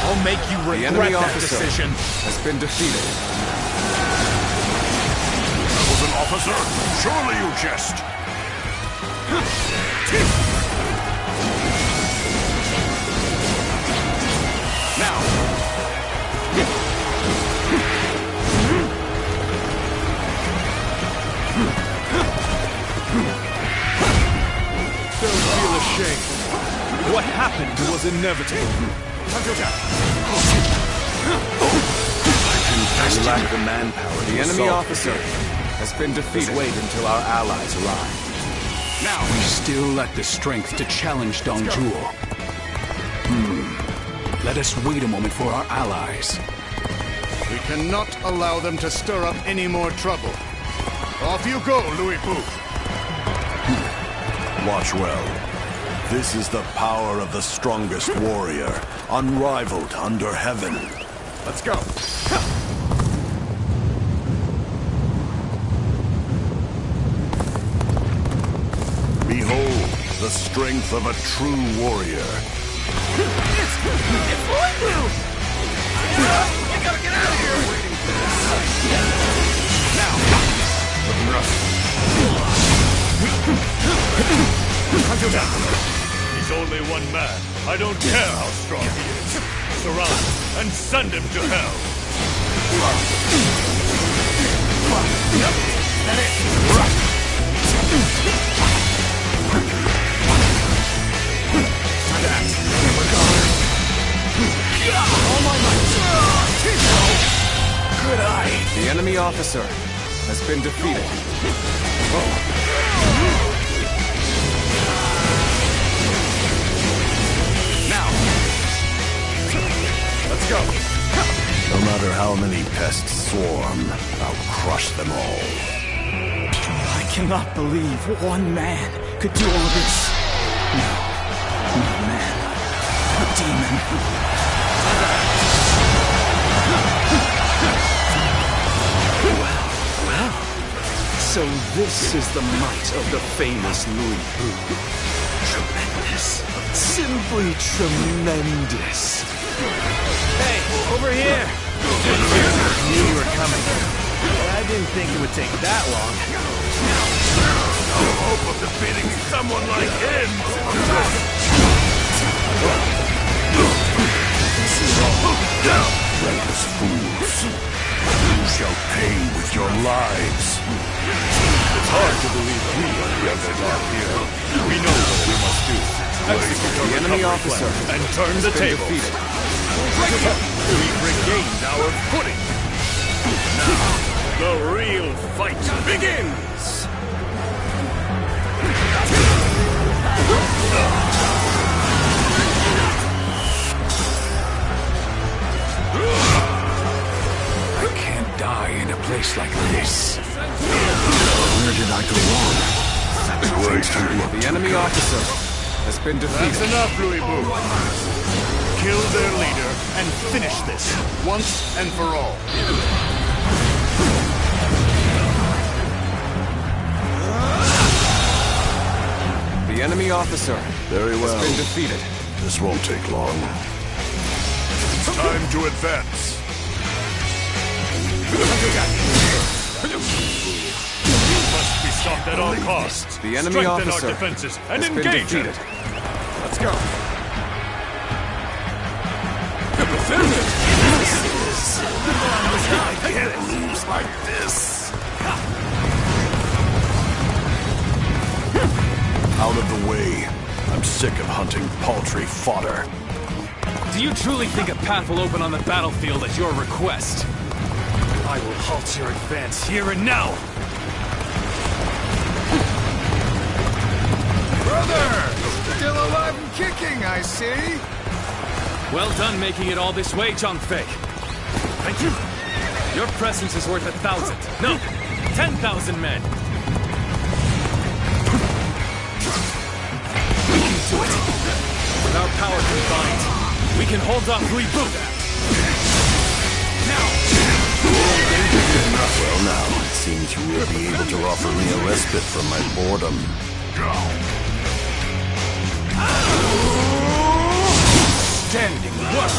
I'll make you The regret enemy that officer decision. has been defeated. That was an officer? Surely you jest. Don't feel ashamed. What happened was inevitable. We lack the manpower. The enemy officer has been defeated. Let's wait until our allies arrive. We still lack the strength to challenge Dong Zhuo. Let us wait a moment for our allies. We cannot allow them to stir up any more trouble. Off you go, Louis Pu. Watch well. This is the power of the strongest warrior, unrivaled under heaven. Let's go. Behold the strength of a true warrior. It's Louis Pu! You gotta get out of here! Looking rough. He's only one man. I don't care how strong he is. Surround and send him to hell. Good eye. The enemy officer has been defeated. Let's go. No matter how many pests swarm, I'll crush them all. I cannot believe one man could do all this. No, not a man. A demon. Well. So this is the might of the famous Louis Pu. Tremendous. Simply tremendous. Hey, over here! I knew you were coming. I didn't think it would take that long. No hope of defeating someone like him! Reckless fools. You shall pay with your lives. It's hard to believe we are the underdog here. We know what we must do. Execute The enemy officer and turn the table. defeated. We regained our footing. Now, the real fight begins! I can't die in a place like this. Where did I go wrong? The enemy officer has been defeated. That's enough, Louis Pu. Kill their leader and finish this once and for all. The enemy officer Very well. has been defeated. This won't take long. It's time to advance. Must be stopped at all costs. The enemy Strengthen officer our defenses and has been engage them. defeated. Let's go. I can't lose like this. Out of the way. I'm sick of hunting paltry fodder. Do you truly think a path will open on the battlefield at your request? I will halt your advance here and now. Brother! Still alive and kicking, I see. Well done making it all this way, Zhang Fei. Thank you. Your presence is worth 1,000. No, 10,000 men. We can do it. With our power combined, we can hold off Louis Pu. Well now, it seems you will be able to offer me a respite from my boredom. outstanding work.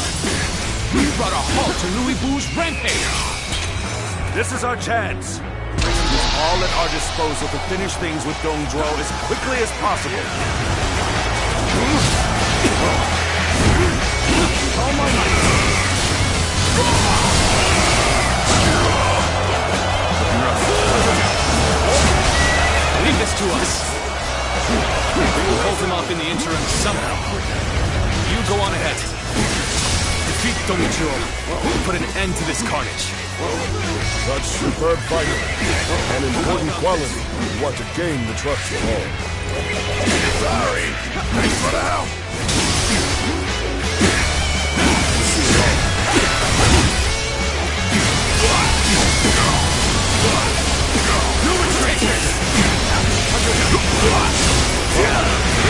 You brought a halt to Louis Bou's rampage. This is our chance. Let's use all at our disposal to finish things with Dong Zhuo as quickly as possible. All my might. Leave this to us. We will hold him off in the interim somehow. You go on ahead. Defeat Dong Zhuo. Put an end to this carnage. Such superb fighting. An important quality we want to gain the trust of all. Sorry. Thanks for the help.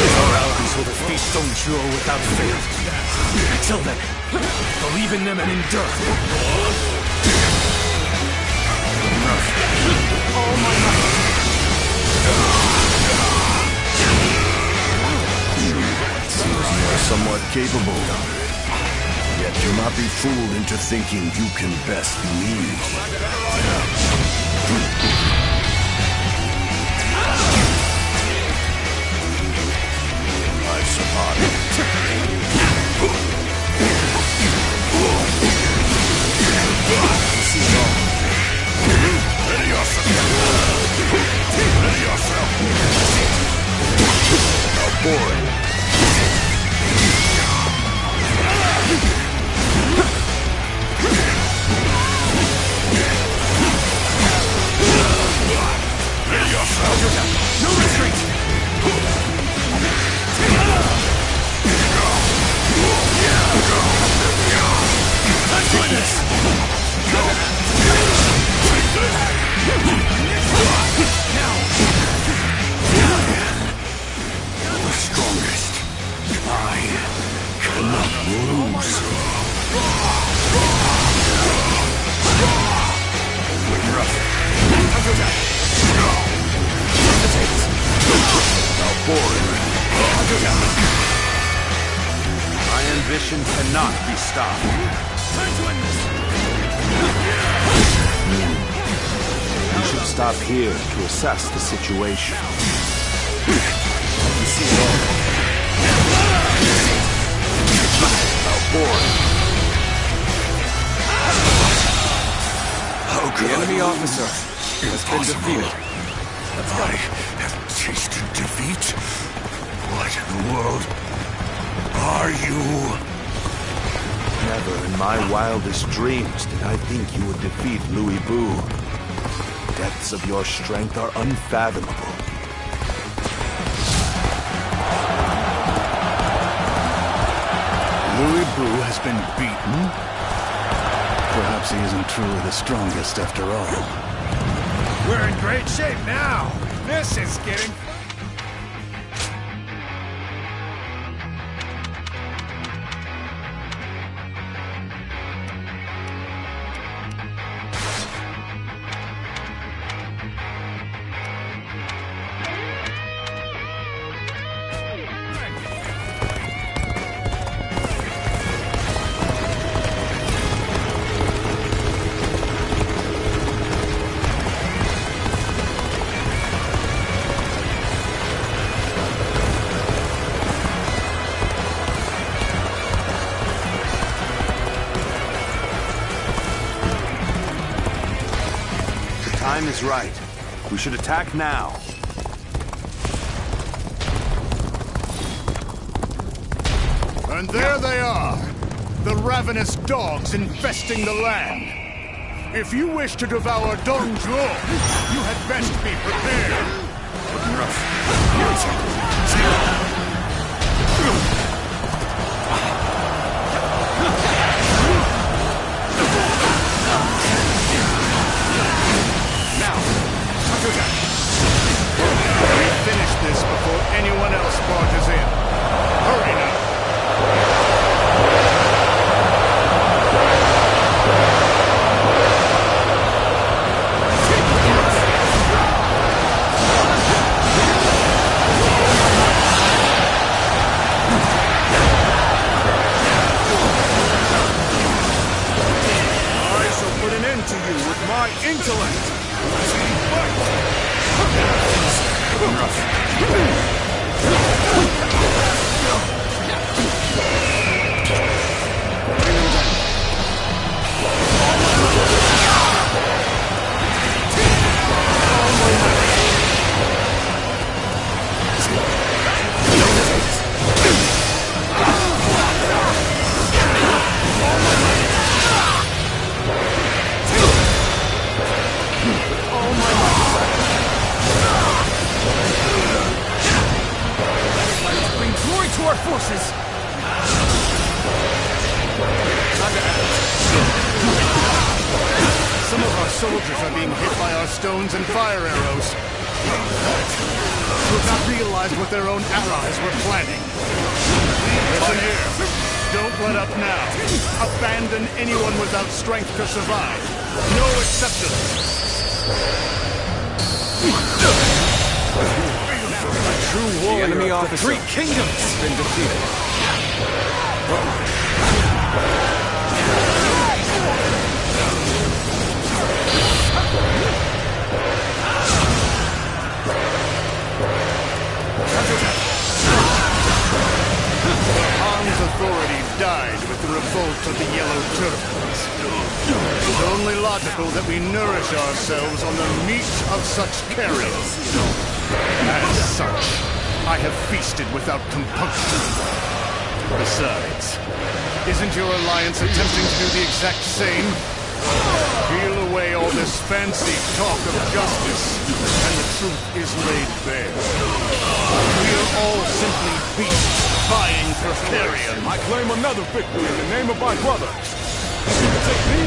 Our allies will defeat Dong Zhuo without fail. Until then, believe in them and endure. All my might. You are somewhat capable. Yet do not be fooled into thinking you can best me. I survived. Ready yourself. Ready yourself. How boring. Ready yourself. No retreat! Let's try this. The strongest. I cannot lose. How boring. My ambition cannot be stopped. We should stop here to assess the situation. How boring. The enemy officer has been defeated. I have tasted defeat. What in the world are you? Never in my wildest dreams did I think you would defeat Louis Bou. The depths of your strength are unfathomable. Louis Bou has been beaten? Perhaps he isn't truly the strongest after all. We're in great shape now. This is getting... The time is right. We should attack now. And there they are, the ravenous dogs infesting the land. If you wish to devour Dong Zhuo, you had best be prepared. Finish this before anyone else barges in. Hurry now. my intellect! To our forces! Some of our soldiers are being hit by our stones and fire arrows. Who have not realized what their own allies were planning. Listen here. Don't let up now. Abandon anyone without strength to survive. No acceptance. True warrior, the enemy officer, Three kingdoms has been defeated. Han's authority died with the revolt of the Yellow Turbans. It is only logical that we nourish ourselves on the meat of such carrion. As such, I have feasted without compunction. Besides, isn't your alliance attempting to do the exact same? Peel away all this fancy talk of justice, and the truth is laid bare. We are all simply beasts vying for carrion. I claim another victory in the name of my brother. Take me?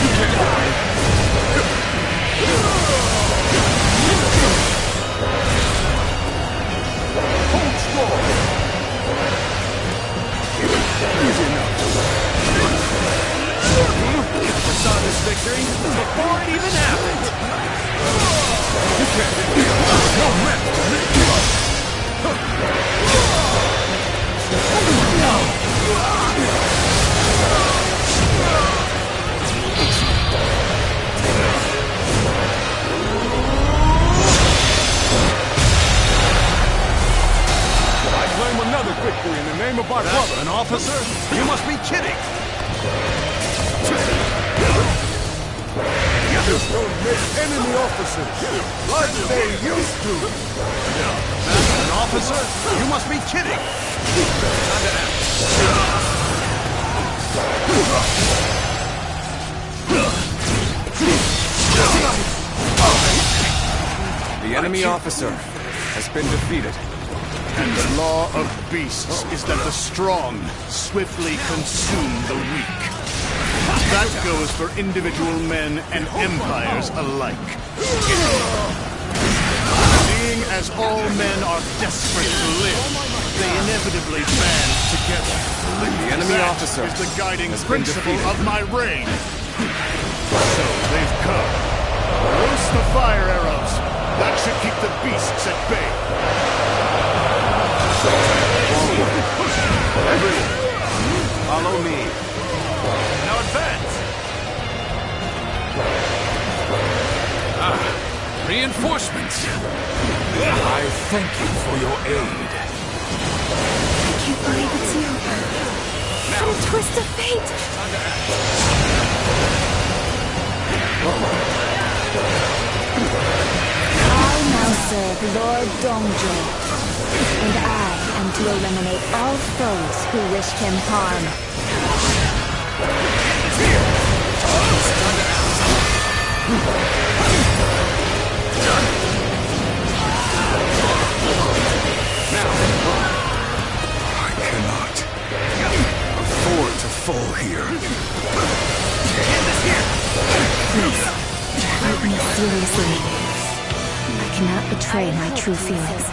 You can't die. Hold strong! Easy enough. I saw this victory before it even happened! You can't. No rest to me! I claim another victory in the name of my brother. An officer? You must be kidding! Just don't make enemy officers like they used to. An officer? You must be kidding! The enemy officer has been defeated. And the law of beasts is that the strong swiftly consume the weak. That goes for individual men and empires alike. Seeing as all men are desperate to live, they inevitably band together. The enemy officer is the guiding has been principle defeated. of my reign. So they've come. Loose the fire arrows. That should keep the beasts at bay. Follow me. Now advance! Reinforcements! I thank you for your aid. I can't believe it's you. What a twist of fate! I now serve Lord Dongzhou, and I am to eliminate all foes who wish him harm. I cannot afford to fall here. Please, take me seriously. I cannot betray my true feelings.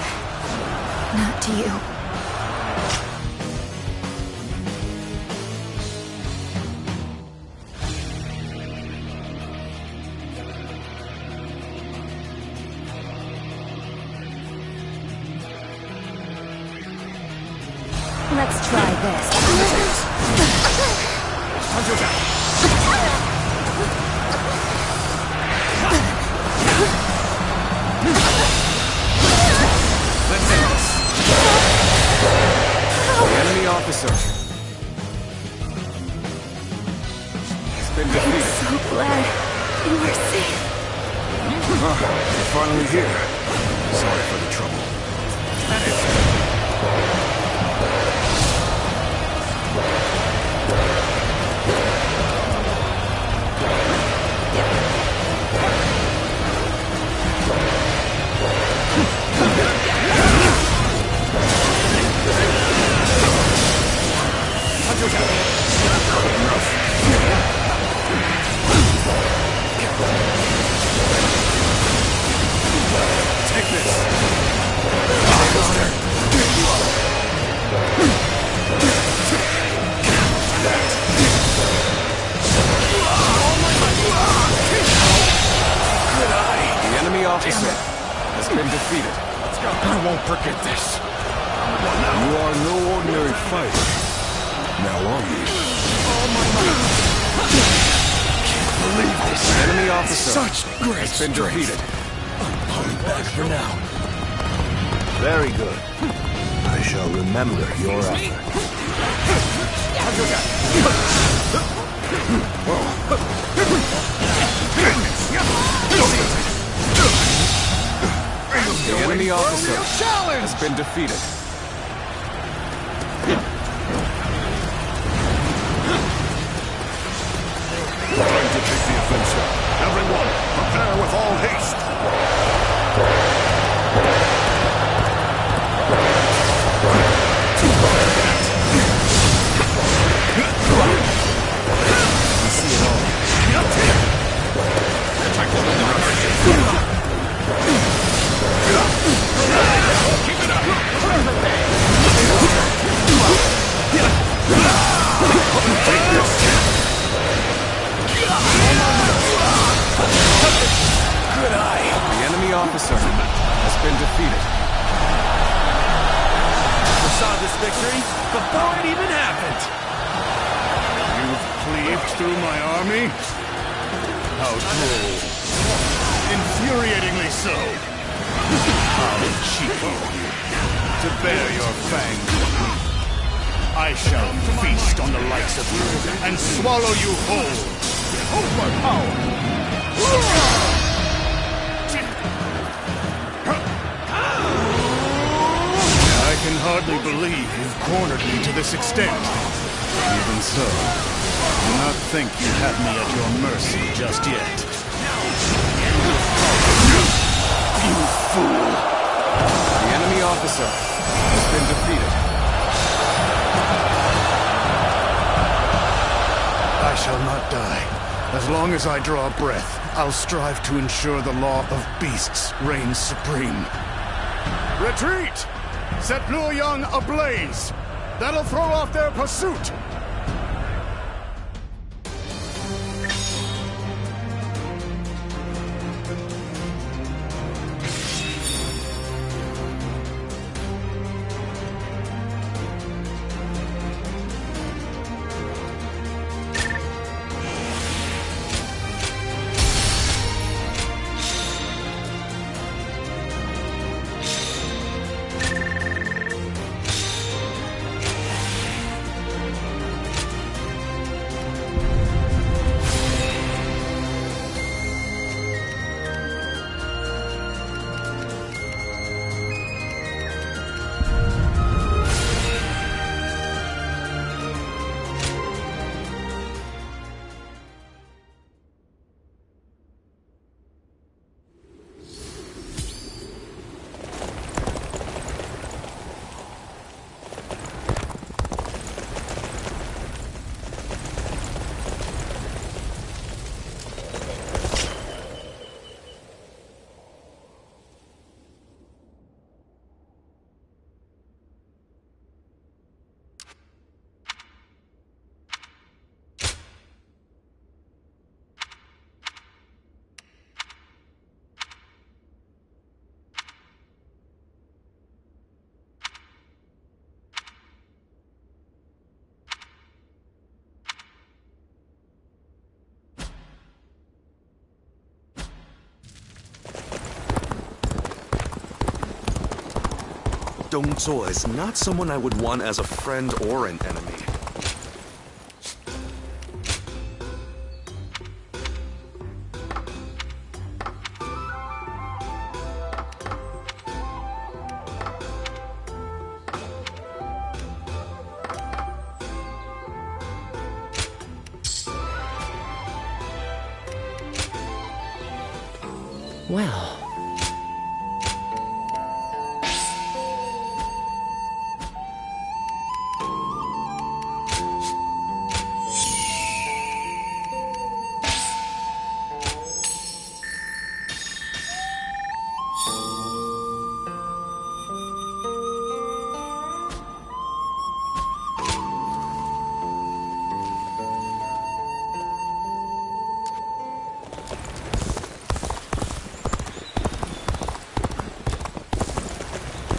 Not to you. Let's try this. been defeated. I'm so glad you are safe. You're finally here. Sorry for the trouble. Take this! The enemy officer has been defeated. I won't forget this. You are no ordinary fighter. Now are you? Can't believe this. The enemy officer Such great has been defeated. I'm pulling back for now. Very good. I shall remember your effort. The enemy officer has been defeated. Time to take the offensive. Everyone, prepare with all haste. The enemy officer has been defeated. I saw this victory before it even happened. You've cleaved through my army? How droll. Infuriatingly so. How cheap of you to bear your fangs with me. I shall feast on the likes of you and swallow you whole. Overpower. I can hardly believe you've cornered me to this extent. Even so, do not think you have me at your mercy just yet. You fool! The enemy officer has been defeated. I shall not die. As long as I draw breath, I'll strive to ensure the law of beasts reigns supreme. Retreat! Set Luoyang ablaze! That'll throw off their pursuit! Dong Zhuo is not someone I would want as a friend or an enemy. Well...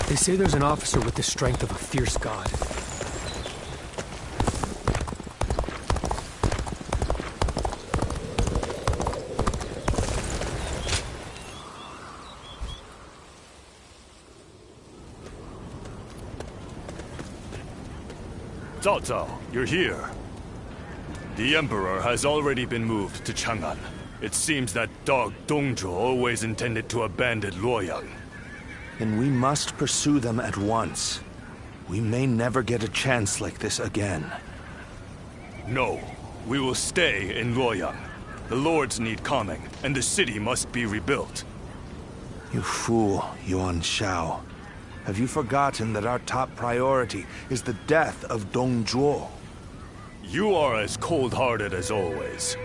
They say there's an officer with the strength of a fierce god. Cao Cao, you're here. The Emperor has already been moved to Chang'an. It seems that dog Dongzhuo always intended to abandon Luoyang. Then we must pursue them at once. We may never get a chance like this again. No, we will stay in Luoyang. The lords need calming, and the city must be rebuilt. You fool, Yuan Shao. Have you forgotten that our top priority is the death of Dongzhuo? You are as cold-hearted as always.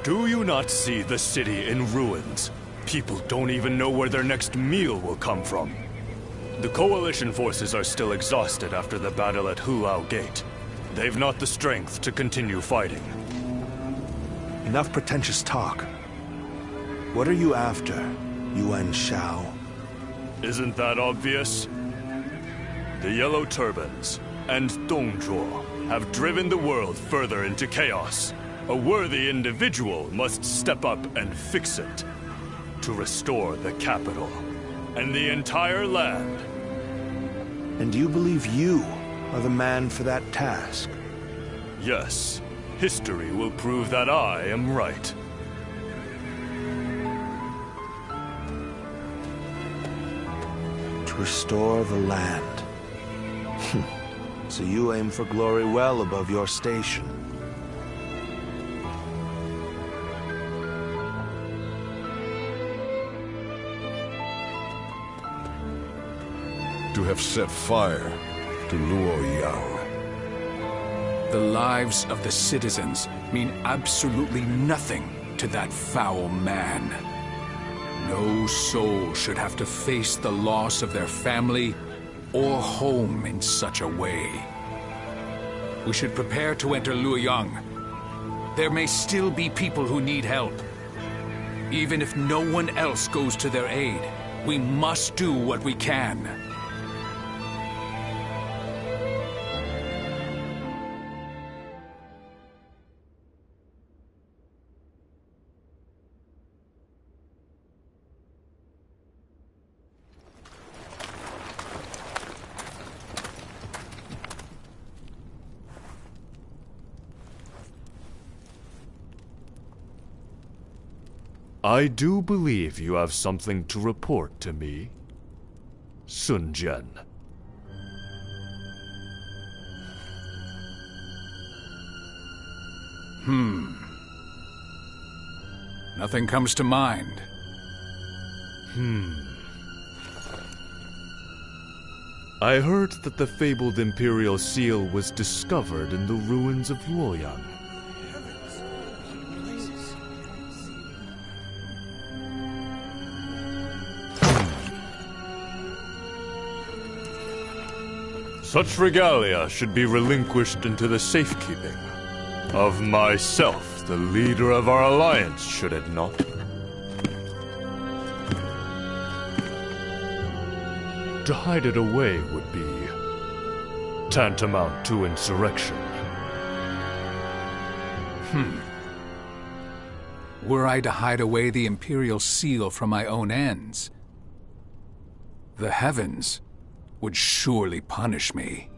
Do you not see the city in ruins? People don't even know where their next meal will come from. The Coalition forces are still exhausted after the battle at Hulao Gate. They've not the strength to continue fighting. Enough pretentious talk. What are you after, Yuan Shao? Isn't that obvious? The Yellow Turbans and Dongzhuo have driven the world further into chaos. A worthy individual must step up and fix it. To restore the capital and the entire land. And you believe you are the man for that task? Yes. History will prove that I am right. To restore the land. So you aim for glory well above your station. To have set fire to Luoyang. The lives of the citizens mean absolutely nothing to that foul man. No soul should have to face the loss of their family or home in such a way. We should prepare to enter Luoyang. There may still be people who need help. Even if no one else goes to their aid, we must do what we can. I do believe you have something to report to me, Sun Jian. Nothing comes to mind. I heard that the fabled Imperial Seal was discovered in the ruins of Luoyang. Such regalia should be relinquished into the safekeeping of myself, the leader of our alliance, should it not? To hide it away would be tantamount to insurrection. Were I to hide away the Imperial Seal from my own ends, the heavens would surely punish me.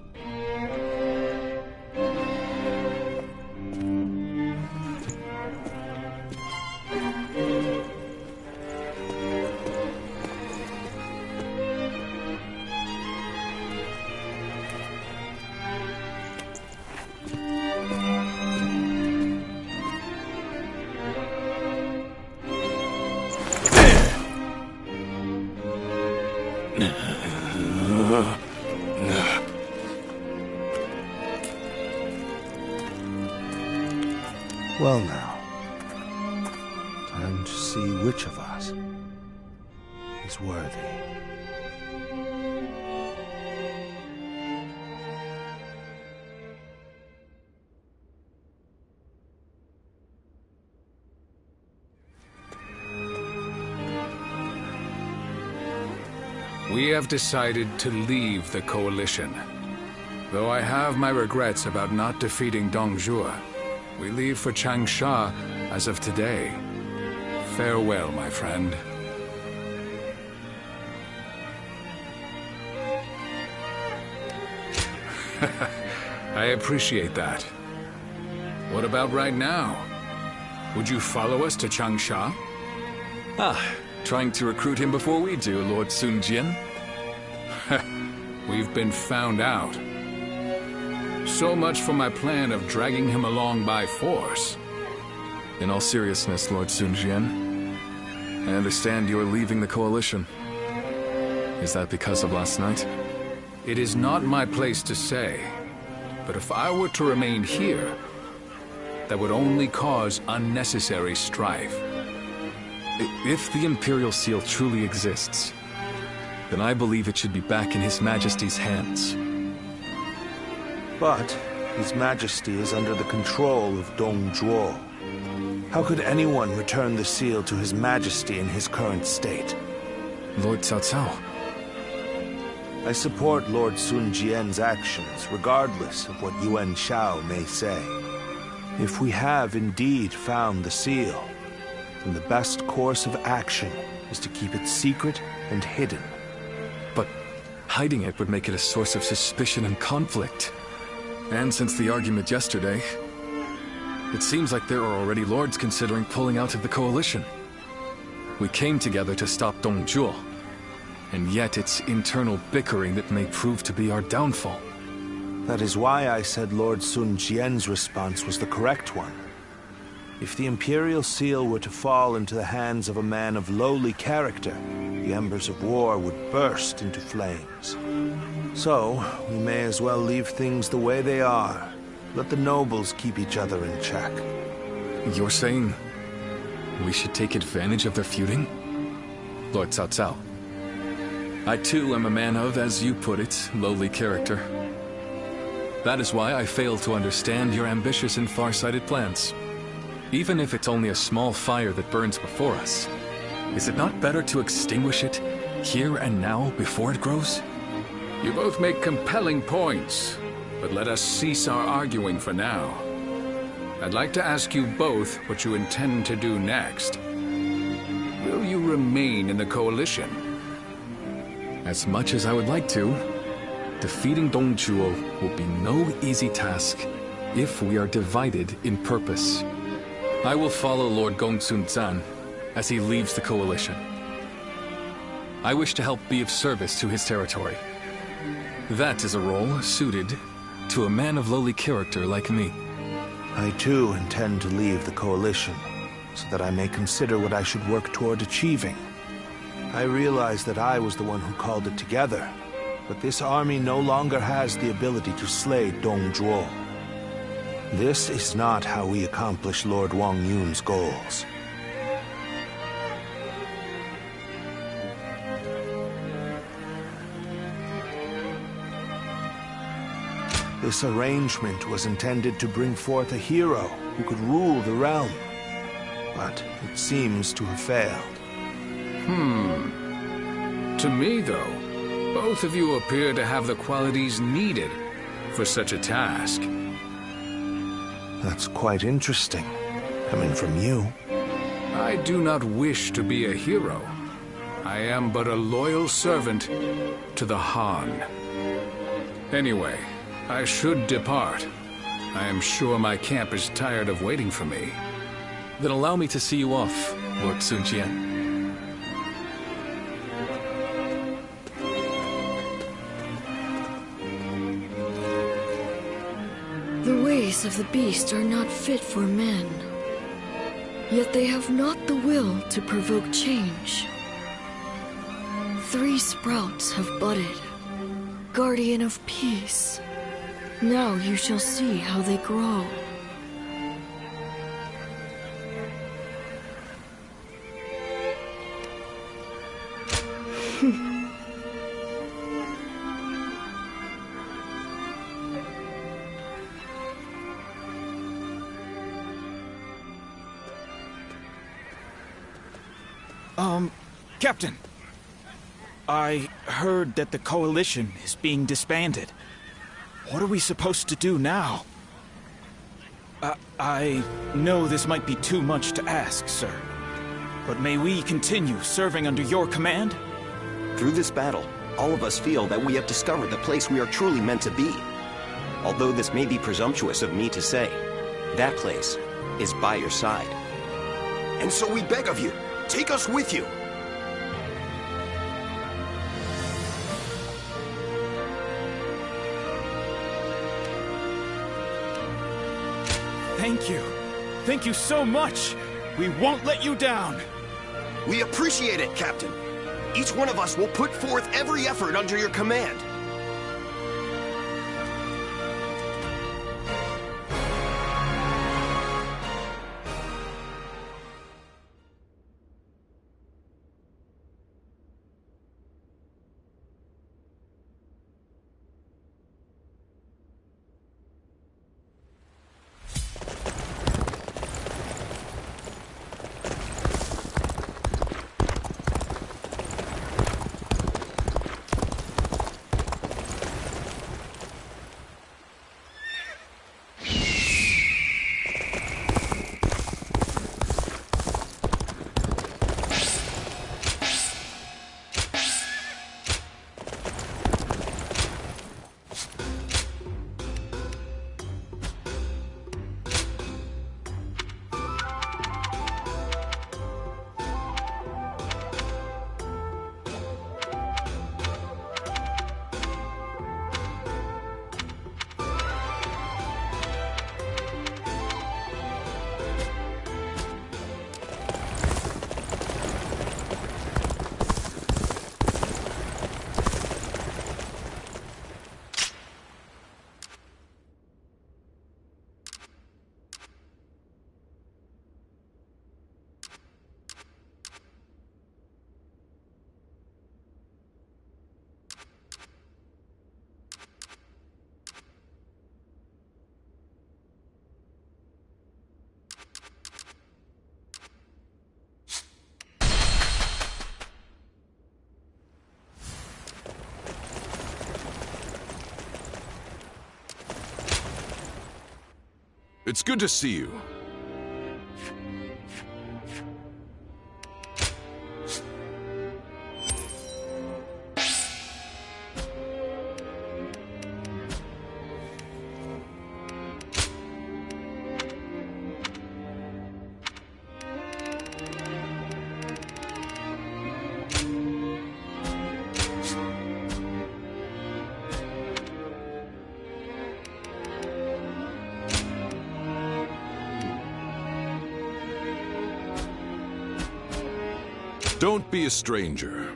Well now, time to see which of us is worthy. We have decided to leave the Coalition. Though I have my regrets about not defeating Dong Zhuo, we leave for Changsha as of today. Farewell, my friend. I appreciate that. What about right now? Would you follow us to Changsha? Trying to recruit him before we do, Lord Sun Jian? We've been found out. So much for my plan of dragging him along by force. In all seriousness, Lord Sun Jian, I understand you are leaving the Coalition. Is that because of last night? It is not my place to say, but if I were to remain here, that would only cause unnecessary strife. If the Imperial Seal truly exists, then I believe it should be back in His Majesty's hands. But His Majesty is under the control of Dong Zhuo. How could anyone return the seal to His Majesty in his current state? Lord Cao Cao. I support Lord Sun Jian's actions, regardless of what Yuan Shao may say. If we have indeed found the seal, then the best course of action is to keep it secret and hidden. But hiding it would make it a source of suspicion and conflict. And since the argument yesterday, it seems like there are already lords considering pulling out of the Coalition. We came together to stop Dong Zhuo, and yet it's internal bickering that may prove to be our downfall. That is why I said Lord Sun Jian's response was the correct one. If the Imperial Seal were to fall into the hands of a man of lowly character, the embers of war would burst into flames. So, we may as well leave things the way they are. Let the nobles keep each other in check. You're saying we should take advantage of their feuding? Lord Cao Cao. I too am a man of, as you put it, lowly character. That is why I fail to understand your ambitious and far-sighted plans. Even if it's only a small fire that burns before us, is it not better to extinguish it here and now before it grows? You both make compelling points, but let us cease our arguing for now. I'd like to ask you both what you intend to do next. Will you remain in the Coalition? As much as I would like to, defeating Dong Zhuo will be no easy task if we are divided in purpose. I will follow Lord Gongsun Zan as he leaves the Coalition. I wish to help be of service to his territory. That is a role suited to a man of lowly character like me. I too intend to leave the Coalition, so that I may consider what I should work toward achieving. I realize that I was the one who called it together, but this army no longer has the ability to slay Dong Zhuo. This is not how we accomplish Lord Wang Yun's goals. This arrangement was intended to bring forth a hero who could rule the realm, but it seems to have failed. To me, though, both of you appear to have the qualities needed for such a task. That's quite interesting, coming from you. I do not wish to be a hero. I am but a loyal servant to the Han. Anyway, I should depart. I am sure my camp is tired of waiting for me. Then allow me to see you off, Lord Sun Jian. The ways of the beast are not fit for men. Yet they have not the will to provoke change. 3 sprouts have budded, guardian of peace. Now you shall see how they grow. Captain. I heard that the Coalition is being disbanded. What are we supposed to do now? I know this might be too much to ask, sir. But may we continue serving under your command? Through this battle, all of us feel that we have discovered the place we are truly meant to be. Although this may be presumptuous of me to say, that place is by your side. And so we beg of you, take us with you. Thank you. Thank you so much. We won't let you down. We appreciate it, Captain. Each one of us will put forth every effort under your command. It's good to see you. Don't be a stranger.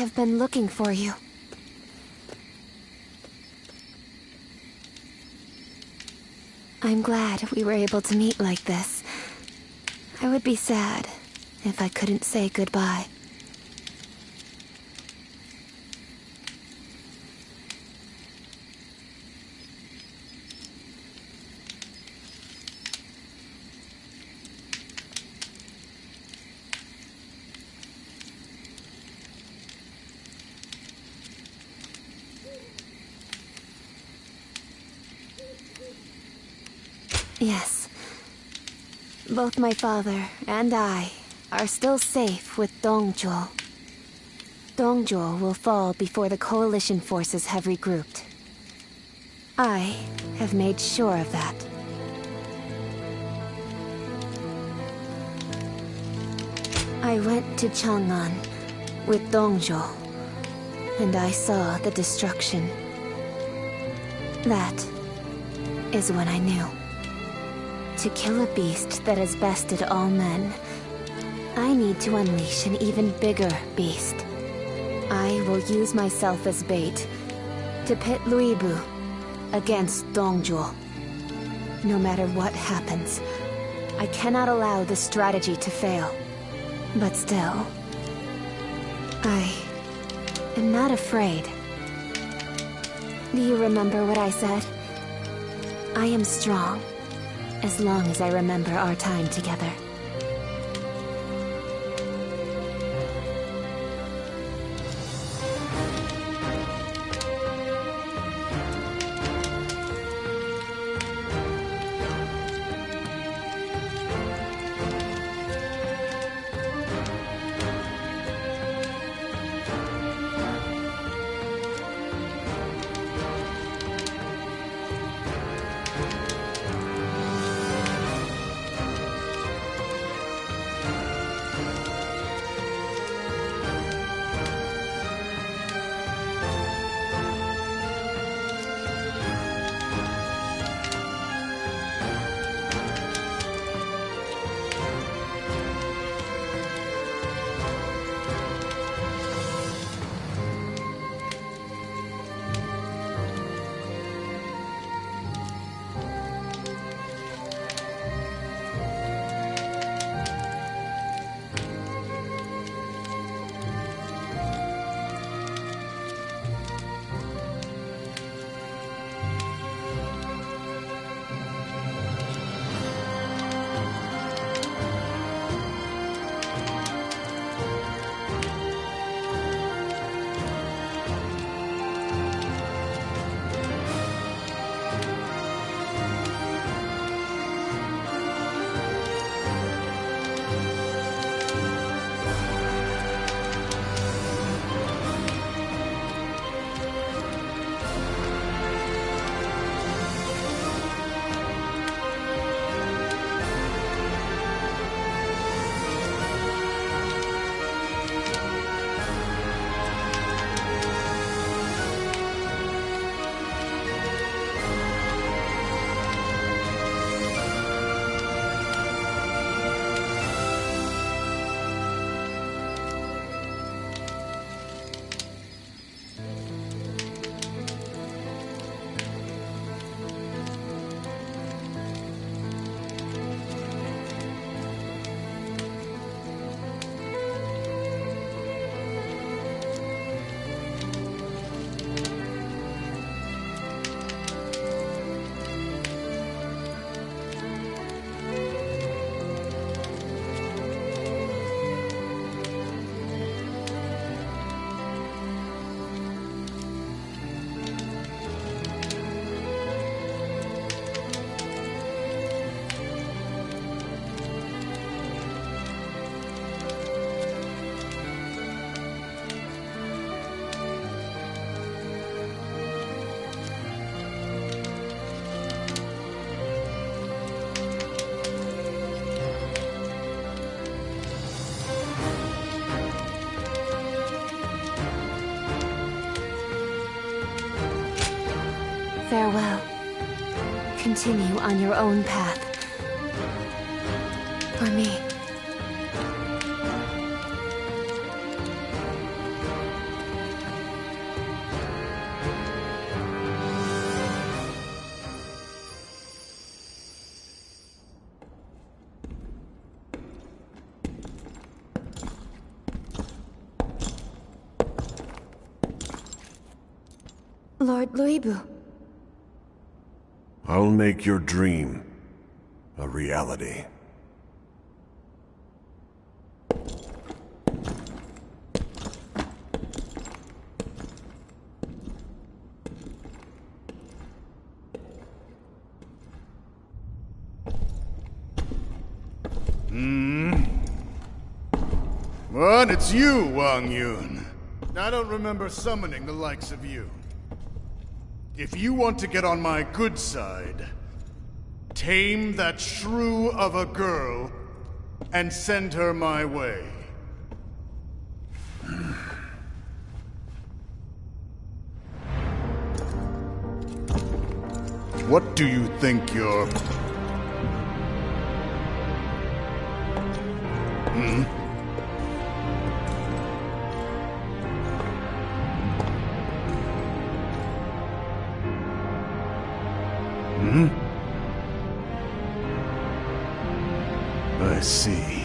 have been looking for you. I'm glad we were able to meet like this. I would be sad if I couldn't say goodbye. Yes. Both my father and I are still safe with Dongzhuo. Dongzhuo will fall before the Coalition forces have regrouped. I have made sure of that. I went to Chang'an with Dongzhuo, and I saw the destruction. That is when I knew. To kill a beast that has bested all men, I need to unleash an even bigger beast. I will use myself as bait to pit Luibu against Dongzhuo. No matter what happens, I cannot allow the strategy to fail. But still, I am not afraid. Do you remember what I said? I am strong, as long as I remember our time together. Farewell. Continue on your own path. For me. Lord Luibu. I'll make your dream a reality. What? It's you, Wang Yun. I don't remember summoning the likes of you. If you want to get on my good side, tame that shrew of a girl and send her my way. What do you think you're... I see.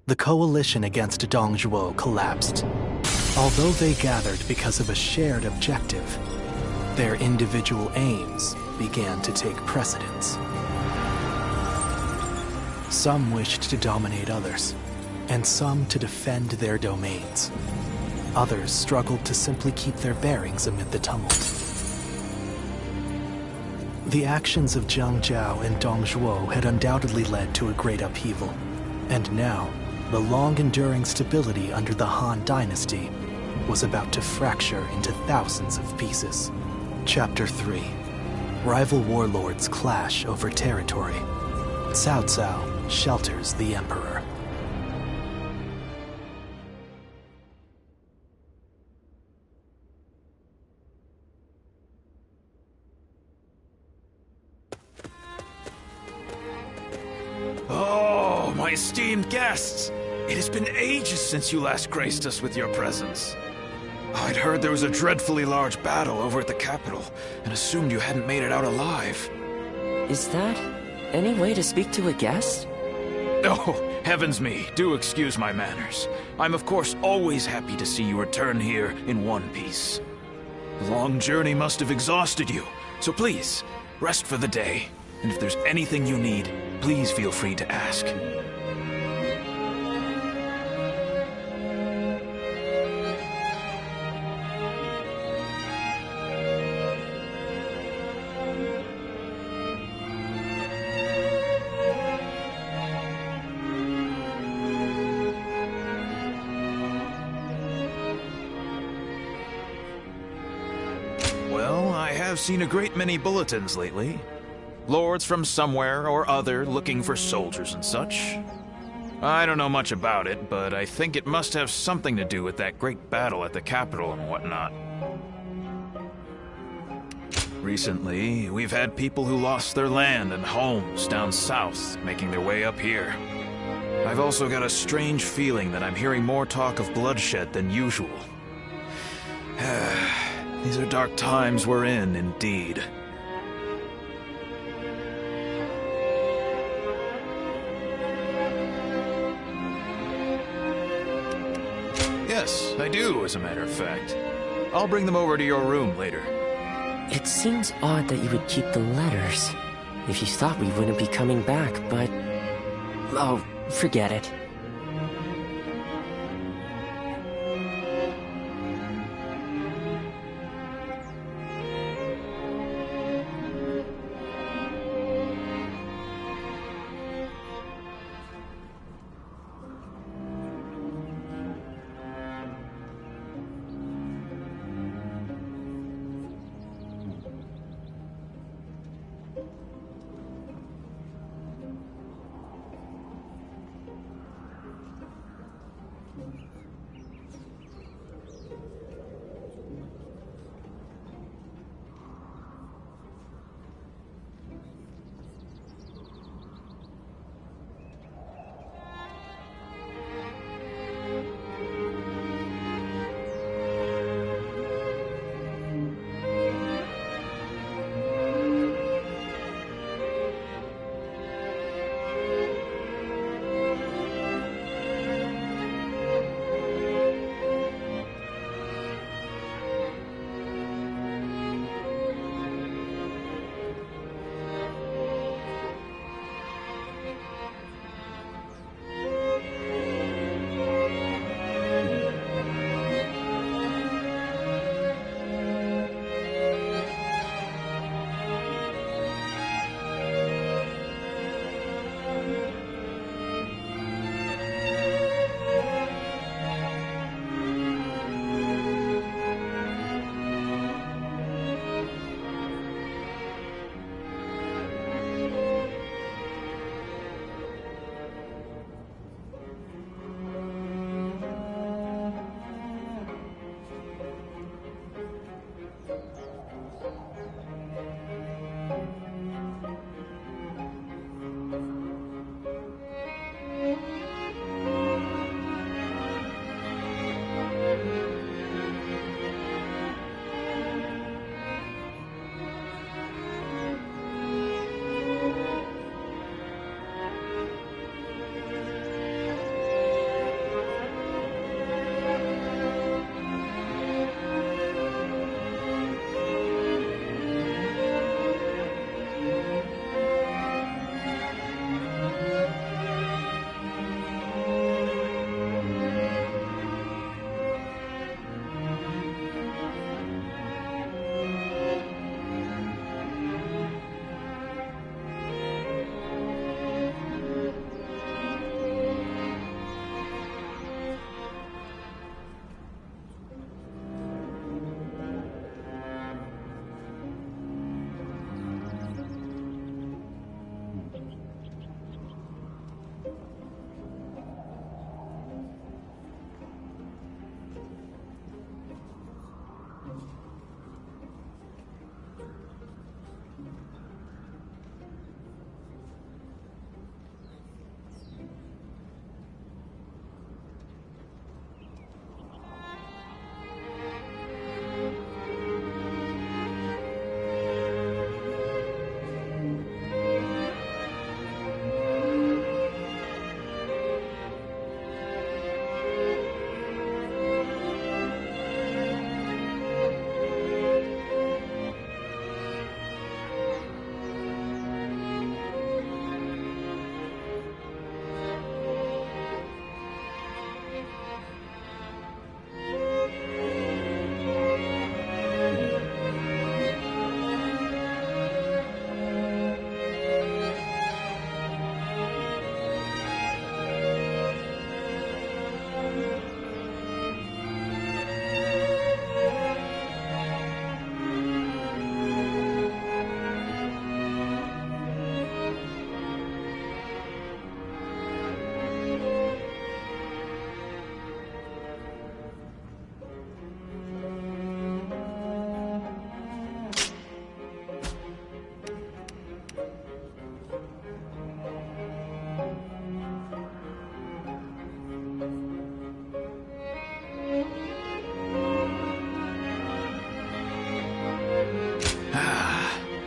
The coalition against Dongzhuo collapsed. Although they gathered because of a shared objective, their individual aims began to take precedence. Some wished to dominate others, and some to defend their domains. Others struggled to simply keep their bearings amid the tumult. The actions of Jiang Jiao and Dongzhuo had undoubtedly led to a great upheaval, and now, the long-enduring stability under the Han Dynasty was about to fracture into thousands of pieces. Chapter 3. Rival warlords clash over territory. Cao Cao shelters the Emperor. Oh, my esteemed guests! It has been ages since you last graced us with your presence. I'd heard there was a dreadfully large battle over at the capital, and assumed you hadn't made it out alive. Is that any way to speak to a guest? Oh, heavens me, do excuse my manners. I'm of course always happy to see you return here in one piece. The long journey must have exhausted you, so please, rest for the day. And if there's anything you need, please feel free to ask. Well, I have seen a great many bulletins lately. Lords from somewhere or other looking for soldiers and such. I don't know much about it, but I think it must have something to do with that great battle at the capital and whatnot. Recently, we've had people who lost their land and homes down south making their way up here. I've also got a strange feeling that I'm hearing more talk of bloodshed than usual. These are dark times we're in, indeed. Yes, I do, as a matter of fact. I'll bring them over to your room later. It seems odd that you would keep the letters. If you thought we wouldn't be coming back, but... oh, forget it.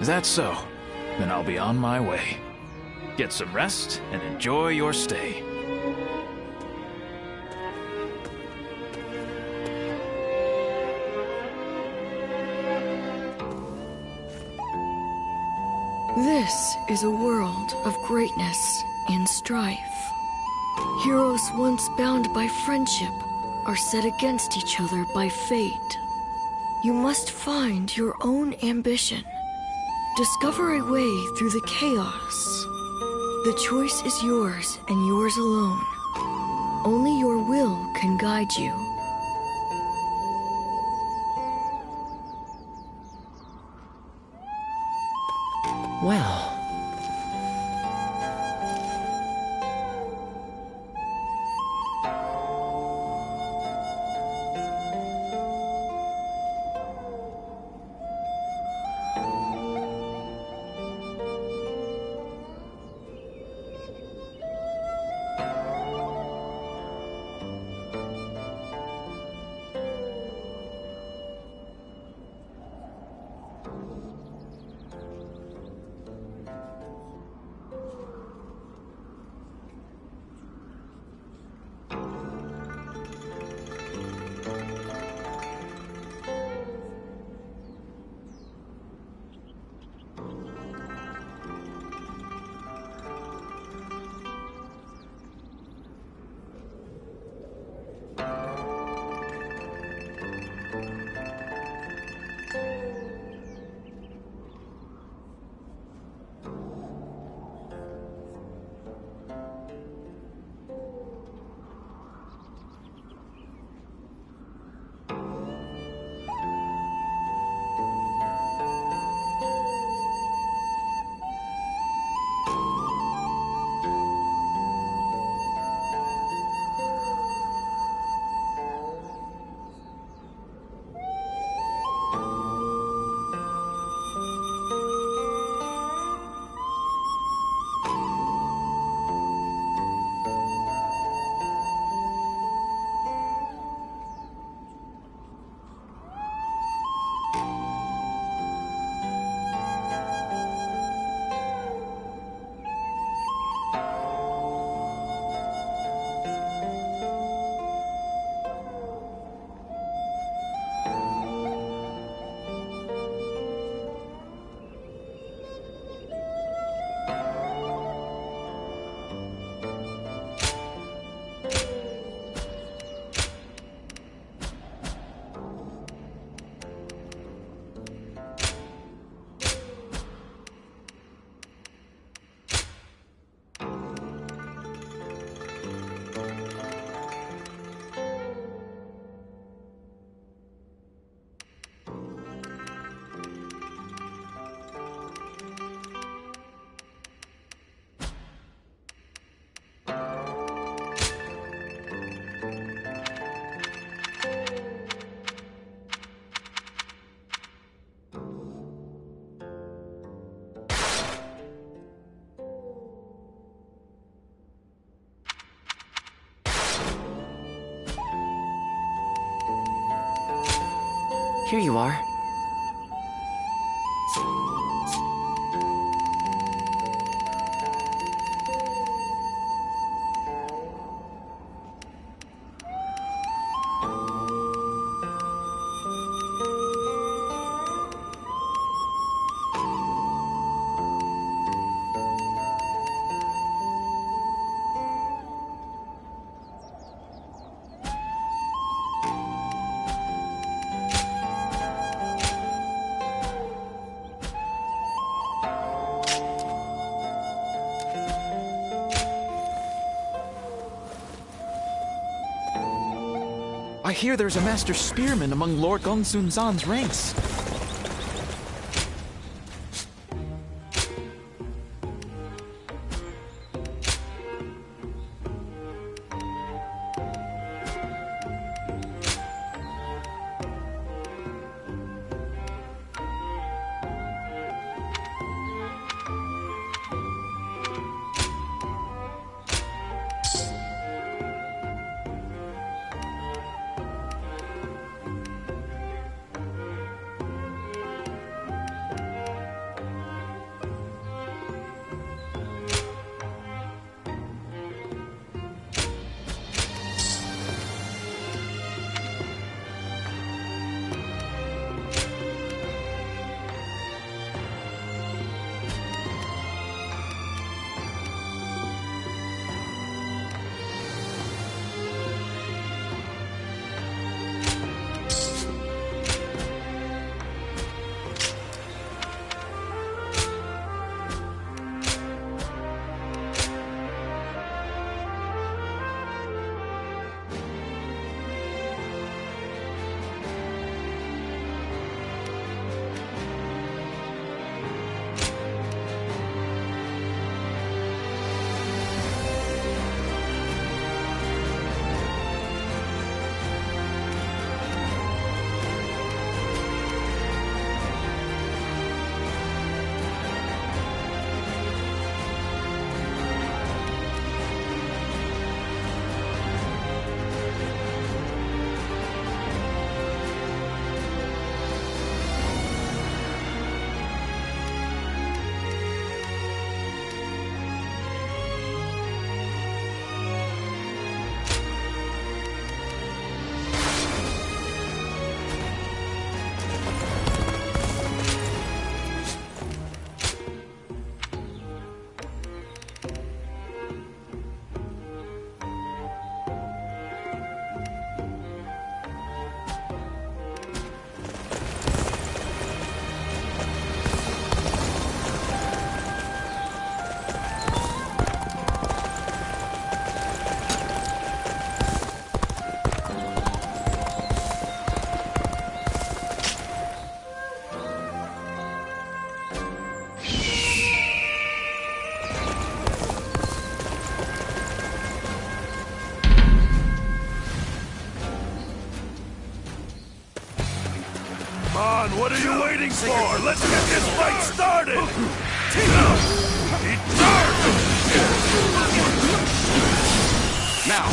Is that so? Then I'll be on my way. Get some rest and enjoy your stay. This is a world of greatness and strife. Heroes once bound by friendship are set against each other by fate. You must find your own ambition. Discover a way through the chaos. The choice is yours and yours alone. Only your will can guide you. Well... Here you are. I hear there's a master spearman among Lord Gongsun Zan's ranks. Come on, what are you waiting for? Let's get this fight started! Now!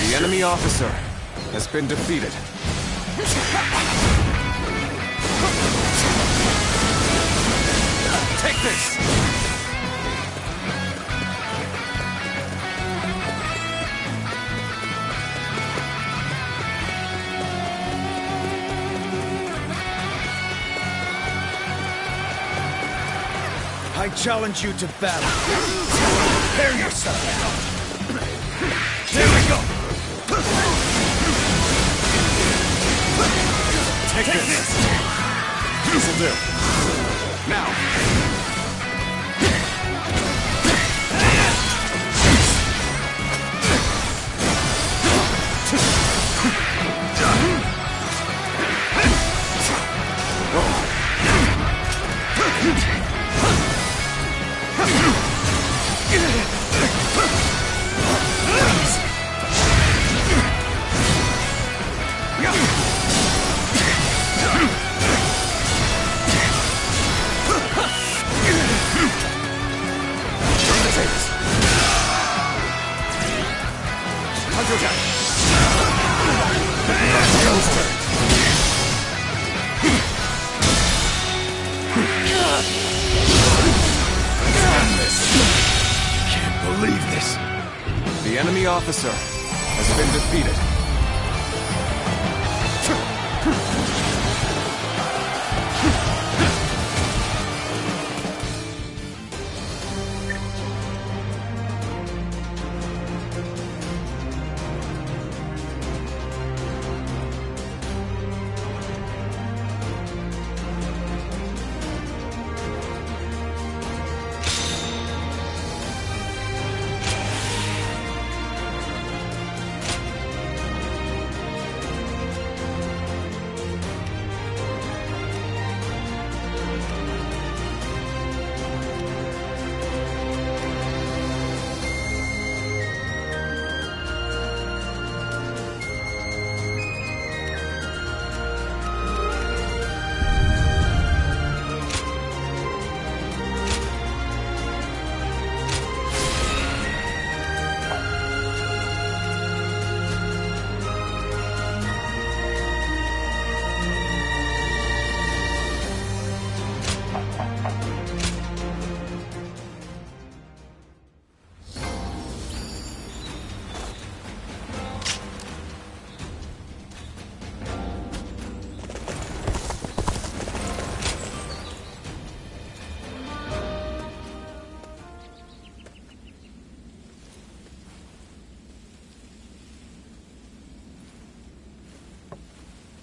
The enemy officer has been defeated. Take this! I challenge you to battle. Prepare yourself. Here we go. Take this. This'll do. Now. The enemy officer has been defeated.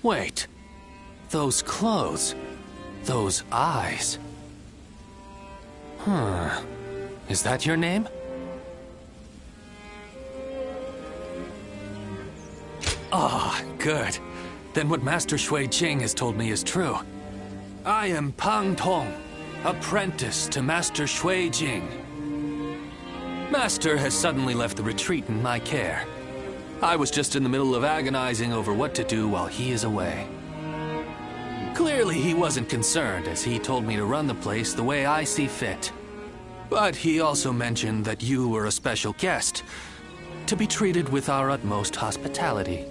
Wait. Those clothes. Those eyes. Is that your name? Ah, good. Then what Master Shui Jing has told me is true. I am Pang Tong, apprentice to Master Shui Jing. Master has suddenly left the retreat in my care. I was just in the middle of agonizing over what to do while he is away. Clearly he wasn't concerned, as he told me to run the place the way I see fit. But he also mentioned that you were a special guest, to be treated with our utmost hospitality.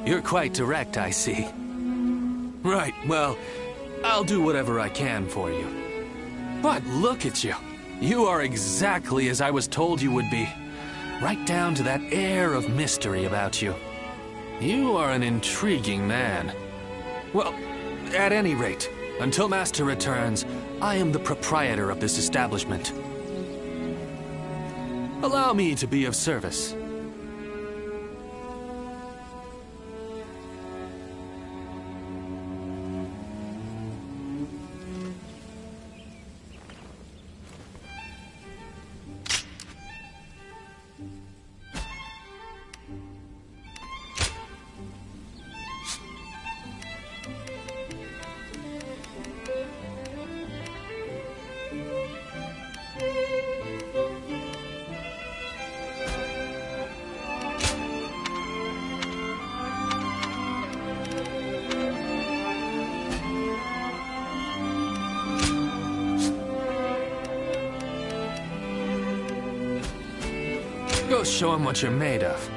You're quite direct, I see. Right, well, I'll do whatever I can for you. But look at you. You are exactly as I was told you would be. Right down to that air of mystery about you. You are an intriguing man. Well, at any rate, until Master returns, I am the proprietor of this establishment. Allow me to be of service. Go show him what you're made of.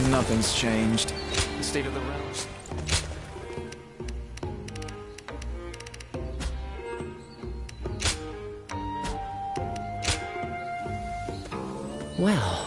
Nothing's changed. The state of the realms. Well...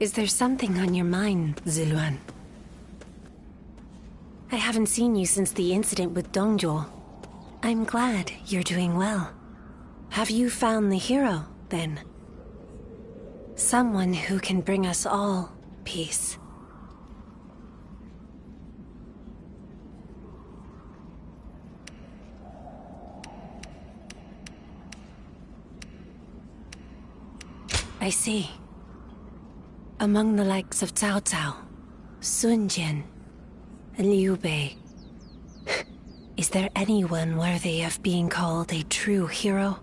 Is there something on your mind, Ziluan? I haven't seen you since the incident with Dongzhuo. I'm glad you're doing well. Have you found the hero, then? Someone who can bring us all peace. I see. Among the likes of Cao Cao, Sun Jian, and Liu Bei, is there anyone worthy of being called a true hero?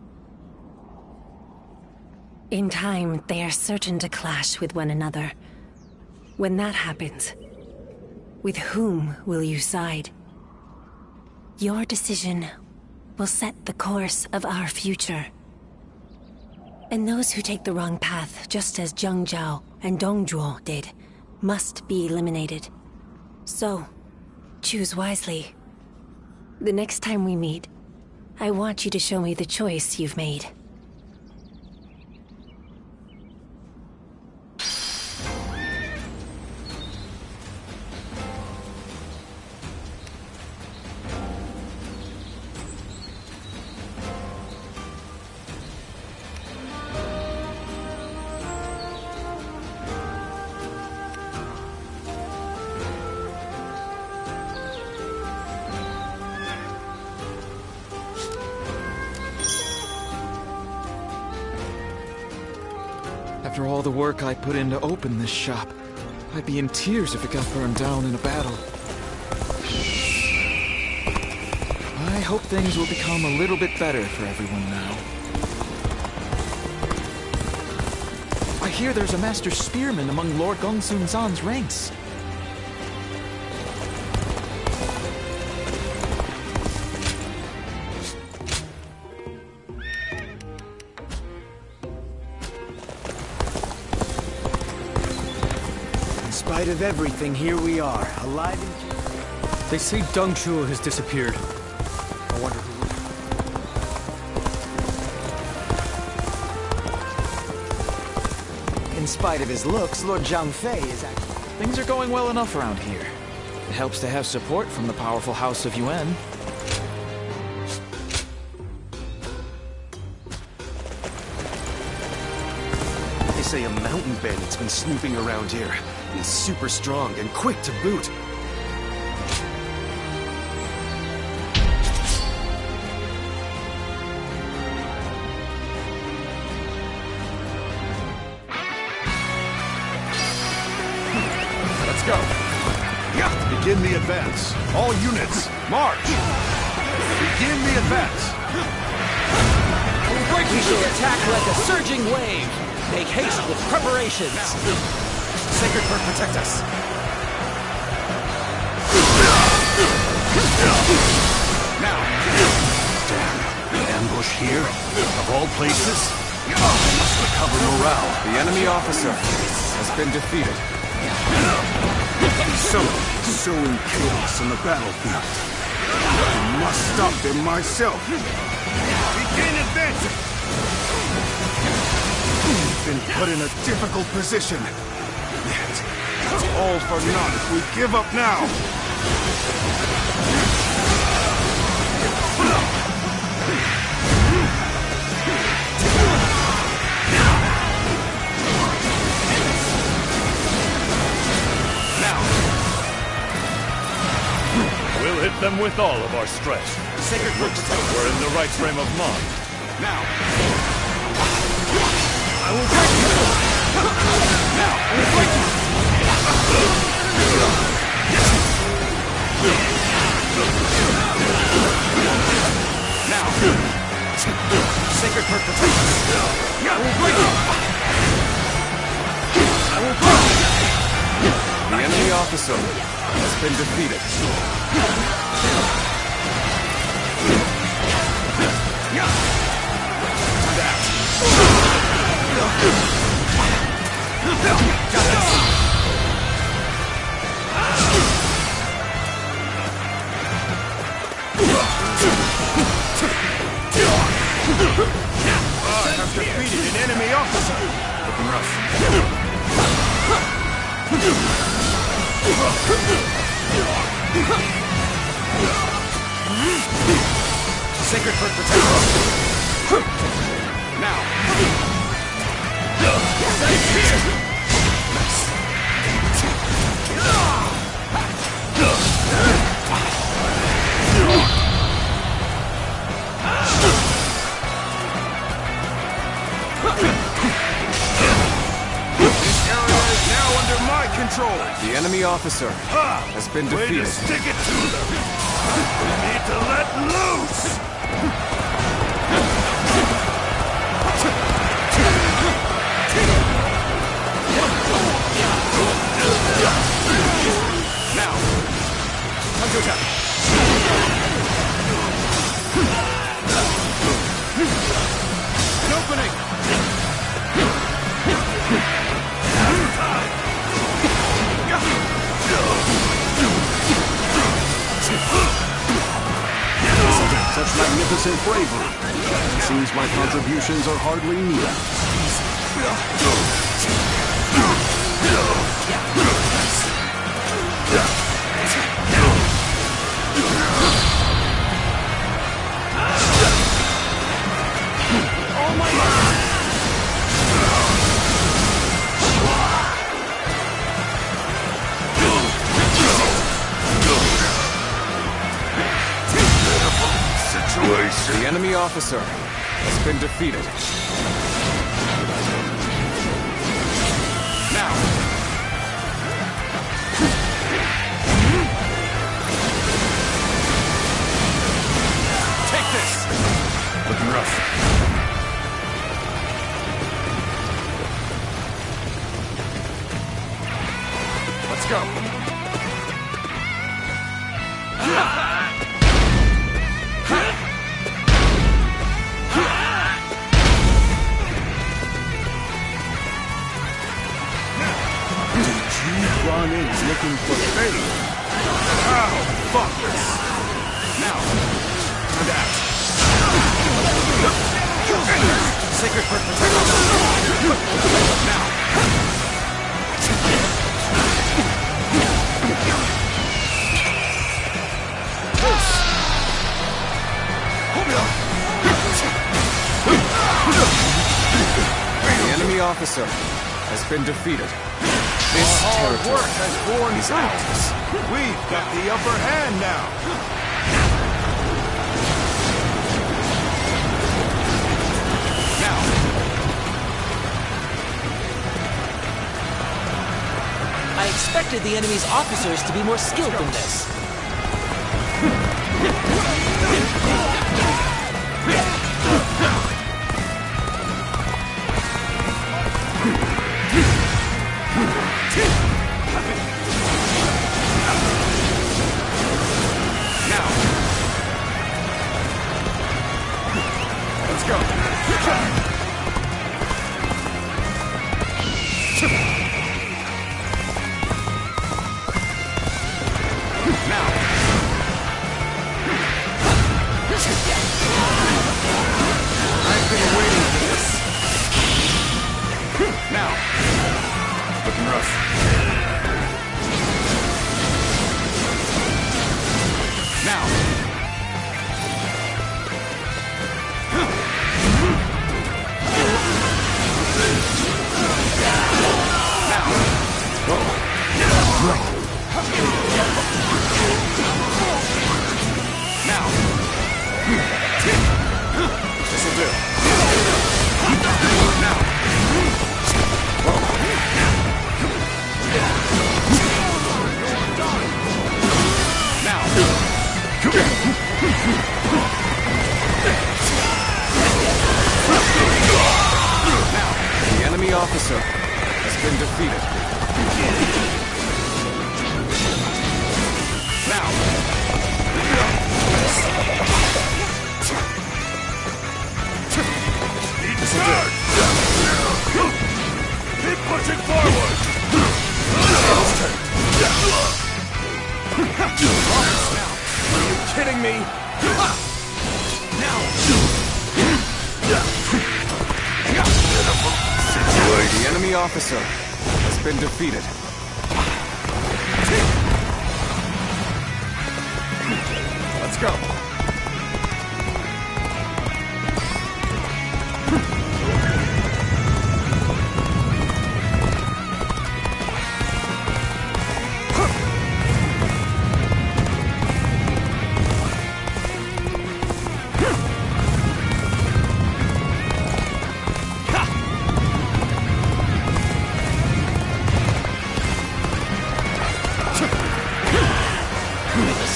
In time, they are certain to clash with one another. When that happens, with whom will you side? Your decision will set the course of our future. And those who take the wrong path, just as Zheng Zhao and Dongzhuo did, must be eliminated. So, choose wisely. The next time we meet, I want you to show me the choice you've made. After all the work I put in to open this shop, I'd be in tears if it got burned down in a battle. I hope things will become a little bit better for everyone now. I hear there's a master spearman among Lord Gongsun Zan's ranks. In spite of everything, here we are, alive and... They say Dongzhuo has disappeared. I wonder who... In spite of his looks, Lord Zhang Fei is actually... Things are going well enough around here. It helps to have support from the powerful House of Yuan. They say a mountain bandit's been snooping around here. He's super strong and quick to boot. Let's go. Begin the advance. All units, march. Begin the advance. We shall attack like a surging wave. Make haste with preparations. Sacred Bird, protect us. Now. Damn. An ambush here? Of all places? We must recover morale. The enemy officer has been defeated. Someone sowing chaos on the battlefield. I must stop them myself. Begin advancing. We've been put in a difficult position. Yet, it's all for naught if we give up now. We'll hit them with all of our strength. Sacred Bird, Looks like we're in the right frame of mind. Now. I will break you! Now. I will break you! Now. Sacred Bird, protect us. I will break you! I will break you! The enemy officer has been defeated. I have defeated an enemy officer. Looking rough. Sacred Foot protect us. Now. Stay here. Control. The enemy officer has been defeated. Way to stick it to them. We need to let loose. Now, counterattack. An opening. Such magnificent bravery. It seems my contributions are hardly needed. Oh my God! The enemy officer has been defeated. Now. Take this. Looking rough. Let's go. Is looking for fate. Oh, fuck this. Now, time to act. Sacred Foot protect us. Now. The enemy officer has been defeated. This hard territory work has borne is fruit. ours. We've got the upper hand now. Now. I expected the enemy's officers to be more skilled than this. Let's go. Now. I've been waiting for this. Now. Looking rough. Now. Now. This'll do. Now. Now. Now, the enemy officer has been defeated. Now. Keep pushing forward. Are you kidding me? The enemy officer has been defeated. go.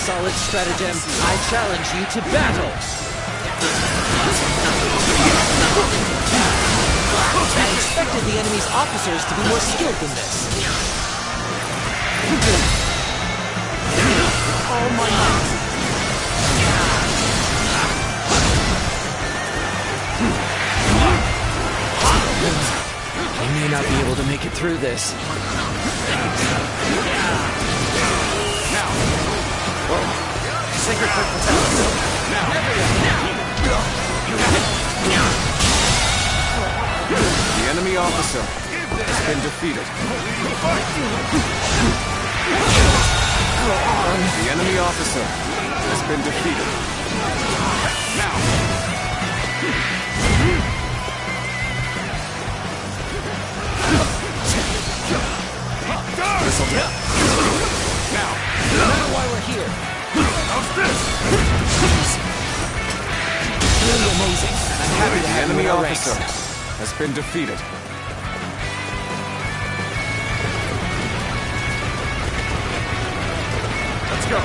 Solid stratagem, I challenge you to battle! I expected the enemy's officers to be more skilled than this. All my might. I may not be able to make it through this. Sacred Foot Protector. Now. The enemy officer has been defeated. The enemy officer has been defeated. Now. This'll do. Now. No matter why we're here. How's this? Really amazing. I'm happy to have the enemy you in our officer ranks. has been defeated. Let's go.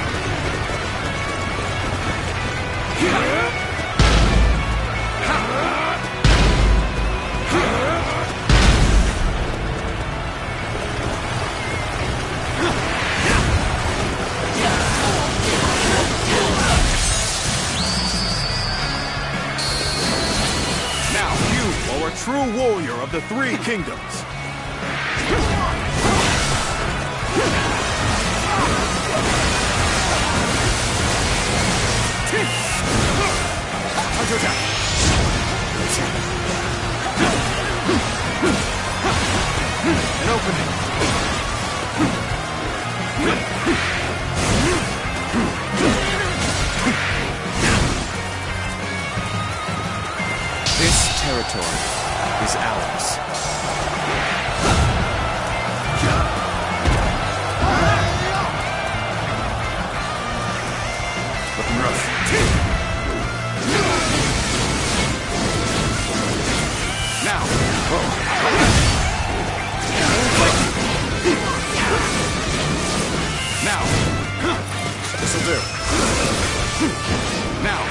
True warrior of the Three Kingdoms. An opening. This territory is ours. Looking rough. Now. Now. This'll do. Now.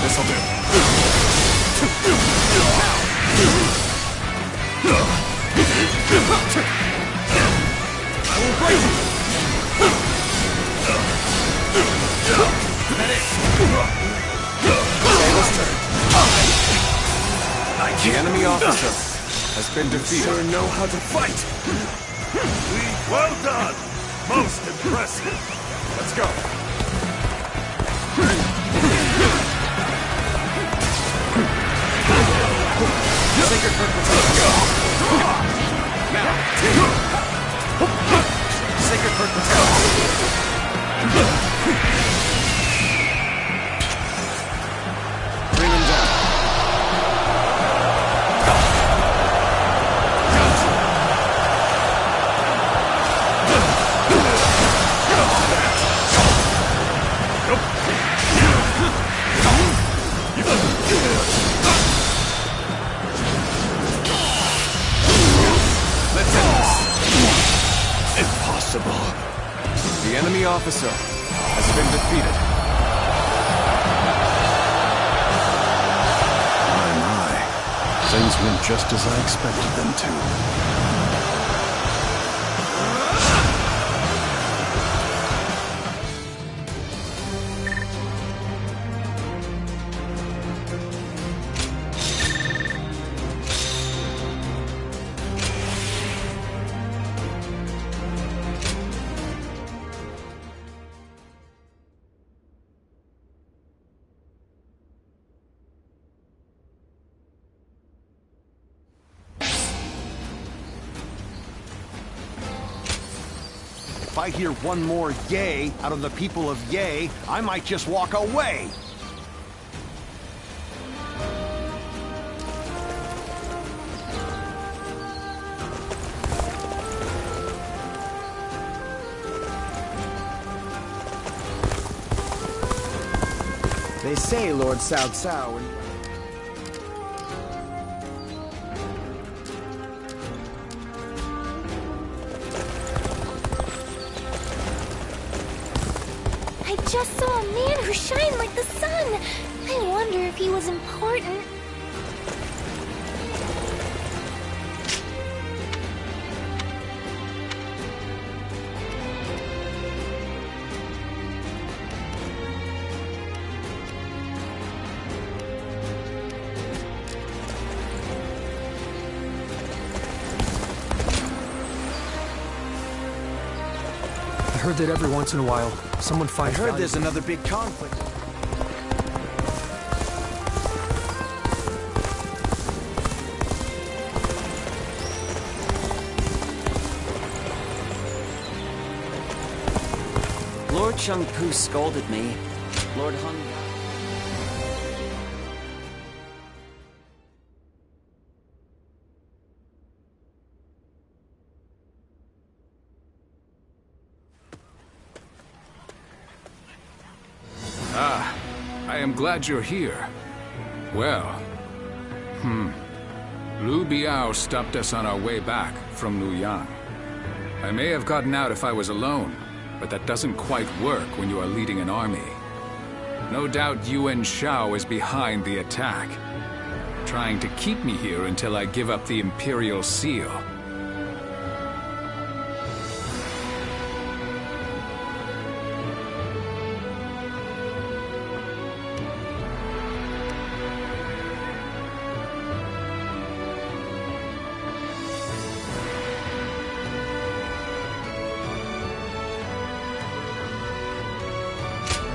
This'll do. I will break you. The enemy officer has been defeated. You sure know how to fight. Well done. Most impressive. Let's go. Sacred Foot Protector. Now. Sacred Foot Protector. Bring him down. Let's end this. Impossible. The enemy officer has been defeated. My. Things went just as I expected them to. If I hear one more yay out of the people of Yay, I might just walk away. They say Lord Cao Cao and... I just saw a man who shined like the sun. I wonder if he was important. I heard that every once in a while, someone finds I heard value- there's another big conflict. Lord Shang-Pu scolded me. Lord Hung... Ah, I am glad you're here. Well, Liu Biao stopped us on our way back from Luoyang. I may have gotten out if I was alone, but that doesn't quite work when you are leading an army. No doubt Yuan Shao is behind the attack, trying to keep me here until I give up the Imperial Seal.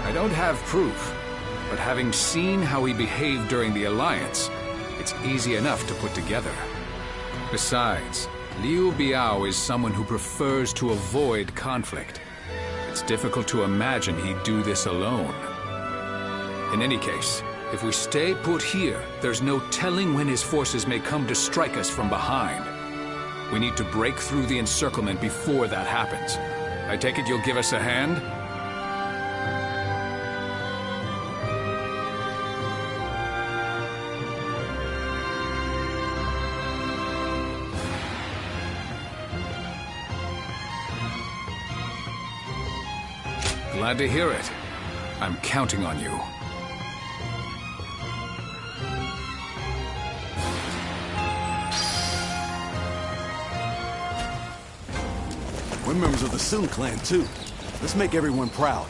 I don't have proof, but having seen how he behaved during the Alliance, it's easy enough to put together. Besides, Liu Biao is someone who prefers to avoid conflict. It's difficult to imagine he'd do this alone. In any case, if we stay put here, there's no telling when his forces may come to strike us from behind. We need to break through the encirclement before that happens. I take it you'll give us a hand? Glad to hear it. I'm counting on you. We're members of the Sun clan, too. Let's make everyone proud.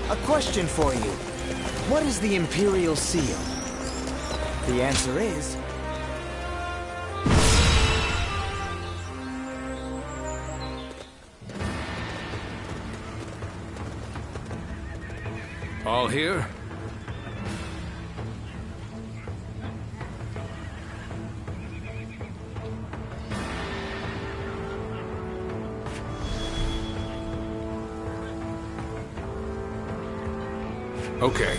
A question for you. What is the Imperial Seal? The answer is... All here? Okay.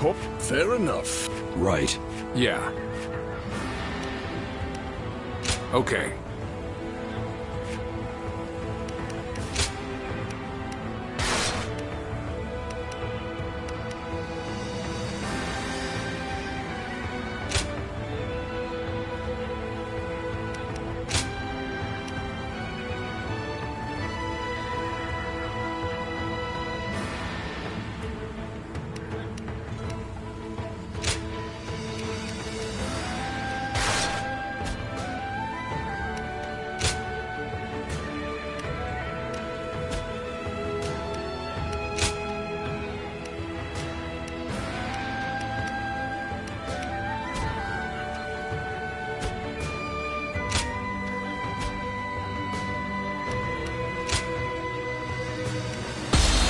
Oh, fair enough. Right. Yeah. Okay.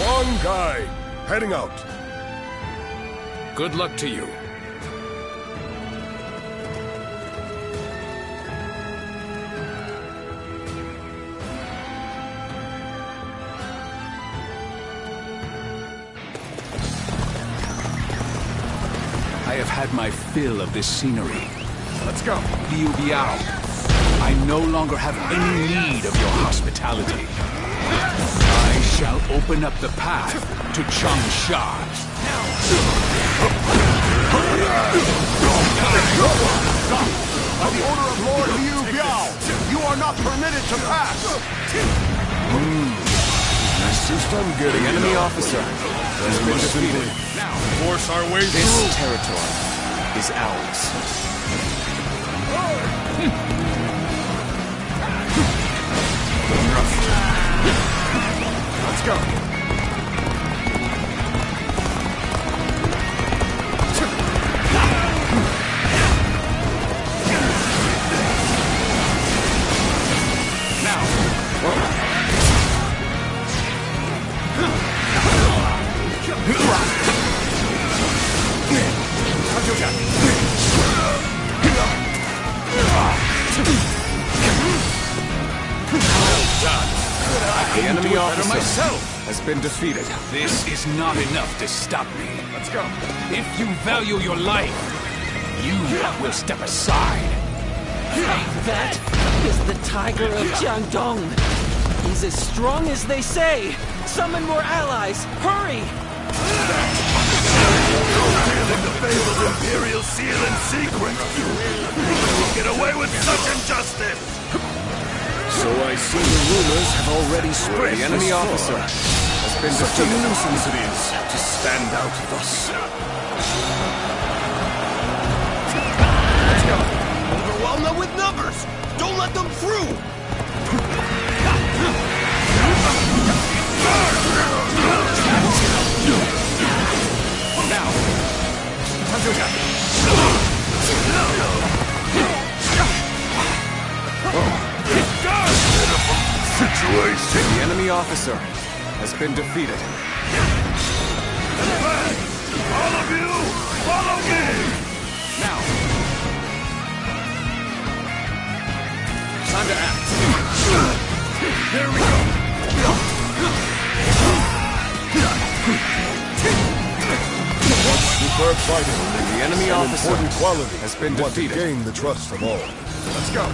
One guy, heading out. Good luck to you. I have had my fill of this scenery. Let's go. Liu Biao, I no longer have any need of your hospitality. I shall open up the path to Changsha. By the order of Lord Liu Biao, you are not permitted to pass! Insist on getting The enemy it out. officer has We been must defeated. simply force our way This through. territory is ours. Let's go. The enemy officer myself has been defeated. This is not enough to stop me. Let's go. If you value your life, you will step aside. That is the Tiger of Jiangdong. He's as strong as they say. Summon more allies. Hurry! Revealing the fabled Imperial seal in secret! We'll get away with such injustice! So I see the rumors have already spread. The enemy officer has been Such a defeated. nuisance it is to stand out thus. Let's go. Overwhelm them with numbers! Don't let them through! Now, Situation! The enemy officer has been defeated. All of you, follow me! now. Time to act. Here we go! Superb fighting. The enemy An officer important quality has been what to defeated. gain the trust of all. Let's go.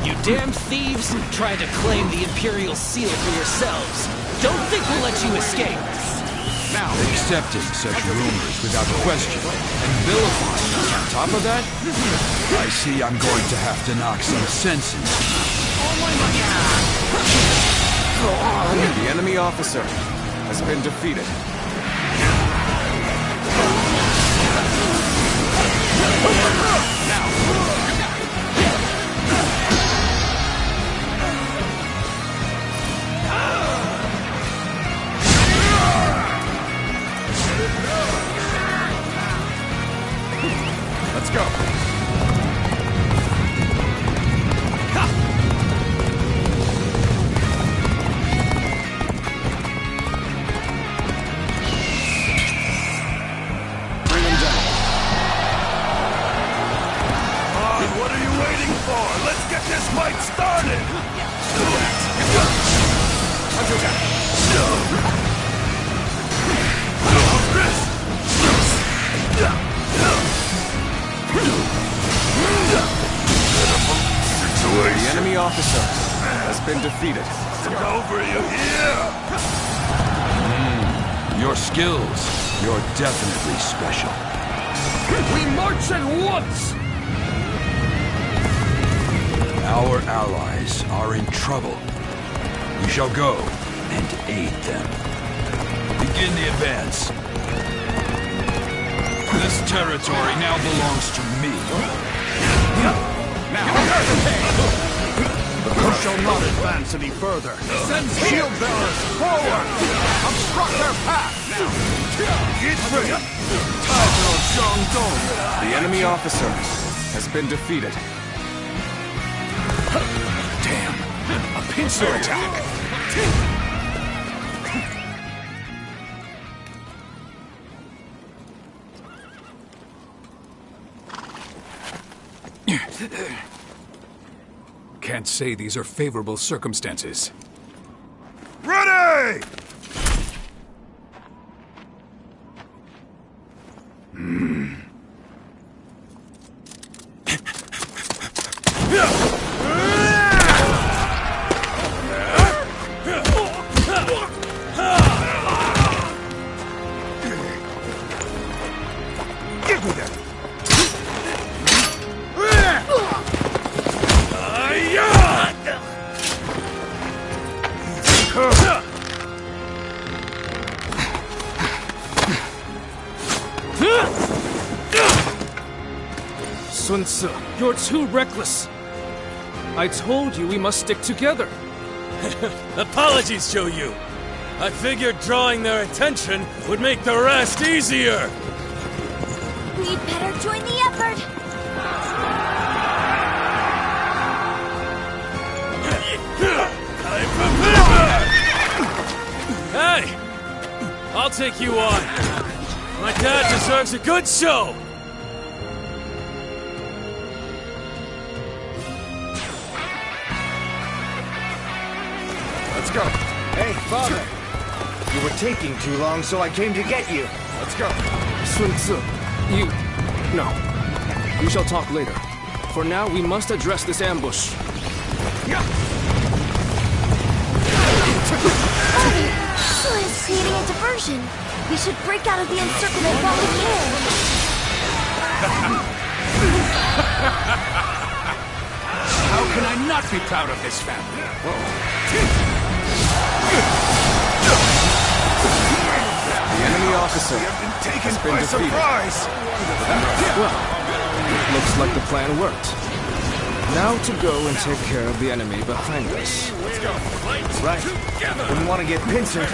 You damn thieves! Trying to claim the Imperial seal for yourselves. Don't think we'll let you escape. Now, Accepting such rumors without question and vilifying us on top of that? I see I'm going to have to knock some sense into you. The enemy officer has been defeated. Let's go. Bring him down. What are you waiting for? Let's get this fight started! been defeated. It's over, you hear? Your skills, you're definitely special. We march at once! Our allies are in trouble. We shall go and aid them. Begin the advance. This territory now belongs to me. Now, we shall not advance any further. Send shield bearers forward! Obstruct their path! Now, get ready! Tiger of Shandong! The enemy officer has been defeated. Damn! A pincer attack! Can't say these are favorable circumstances. Ready! Give me that! Sun Tzu, you're too reckless. I told you we must stick together. Apologies, Zhou Yu. I figured drawing their attention would make the rest easier. We'd better join the effort. Hey! I'll take you on. My dad deserves a good show. Let's go. Hey, Father. You were taking too long, so I came to get you. Let's go. Sun Tzu, you... No. We shall talk later. For now, we must address this ambush. Su is creating a diversion. We should break out of the encirclement while we can. How can I not be proud of this family? The enemy officer Taken has been by defeated. surprise! Well, it looks like the plan worked. Now to go and take care of the enemy behind us. Let's go. Right. Wouldn't want to get pincered.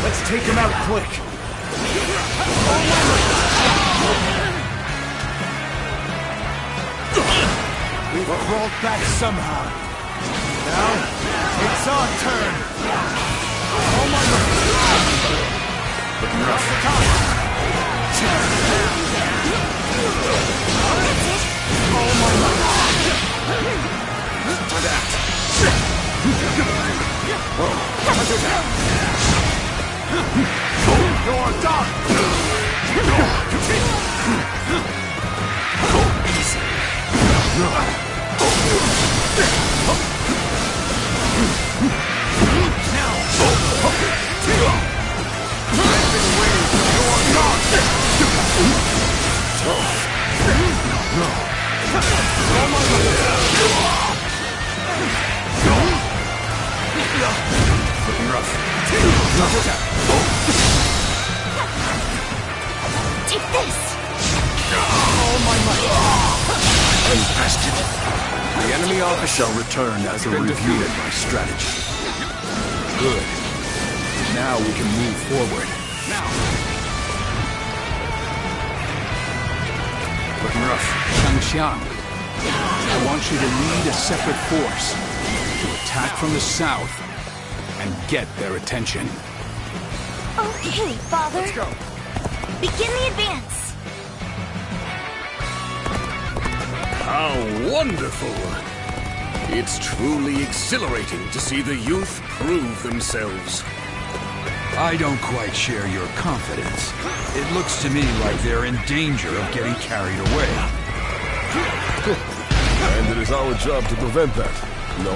Let's take him out quick. We've crawled back somehow. Now, it's our turn. Oh my God. Looking rough. Oh my God. Time to act. You're done! Easy. Looking rough. Take this! Oh my God. Infested. The enemy officer shall return as a review of my strategy. Good. Now we can move forward. Looking rough. Shang, I want you to lead a separate force to attack from the south and get their attention. Okay, Father. Let's go. Begin the advance. How wonderful! It's truly exhilarating to see the youth prove themselves. I don't quite share your confidence. It looks to me like they're in danger of getting carried away. And it is our job to prevent that, no?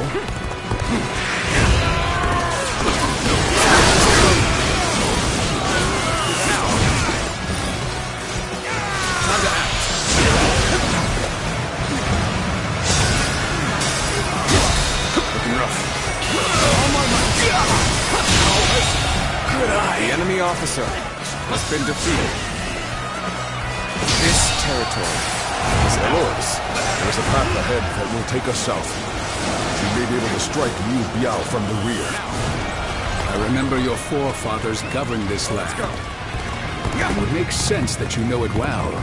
The enemy officer has been defeated. This territory is Lords, there's a path ahead that will take us south. We may be able to strike Liu Biao from the rear. I remember your forefathers governed this land. It would make sense that you know it well.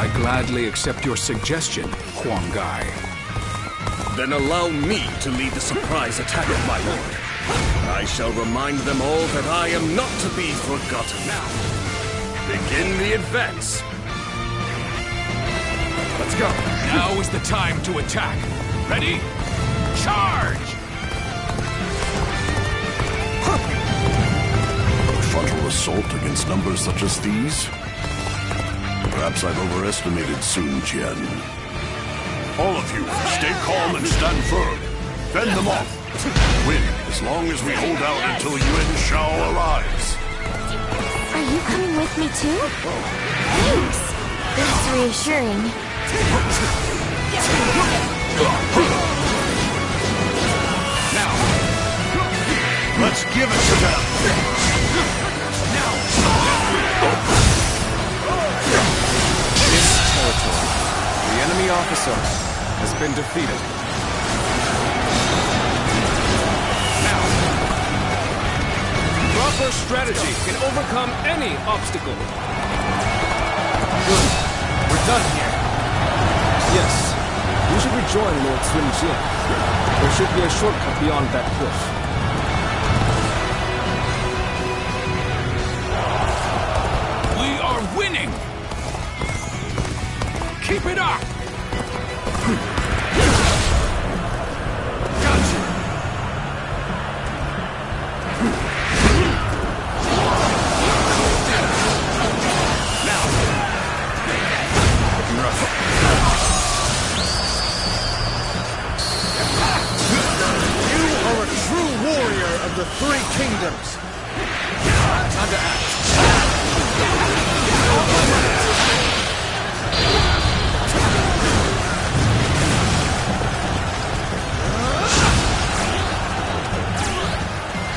I gladly accept your suggestion, Huang Gai. Then allow me to lead the surprise attack, my lord. I shall remind them all that I am not to be forgotten. Now, begin the advance. Let's go. Now is the time to attack. Ready? Charge! A frontal assault against numbers such as these? Perhaps I've overestimated Sun Jian. All of you, stay calm and stand firm. Fend them off. Win as long as we hold out until Yuan Shao arrives. Are you coming with me too? Thanks. That's reassuring. Now, let's give it to them. This territory, the enemy officer has been defeated. Proper strategy can overcome any obstacle. Good. We're done here. Yes, we should rejoin Lord Sun Jian. There should be a shortcut beyond that cliff. We are winning! Keep it up! Gotcha! The Three Kingdoms. Time to act.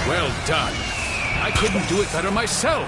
Well done. I couldn't do it better myself.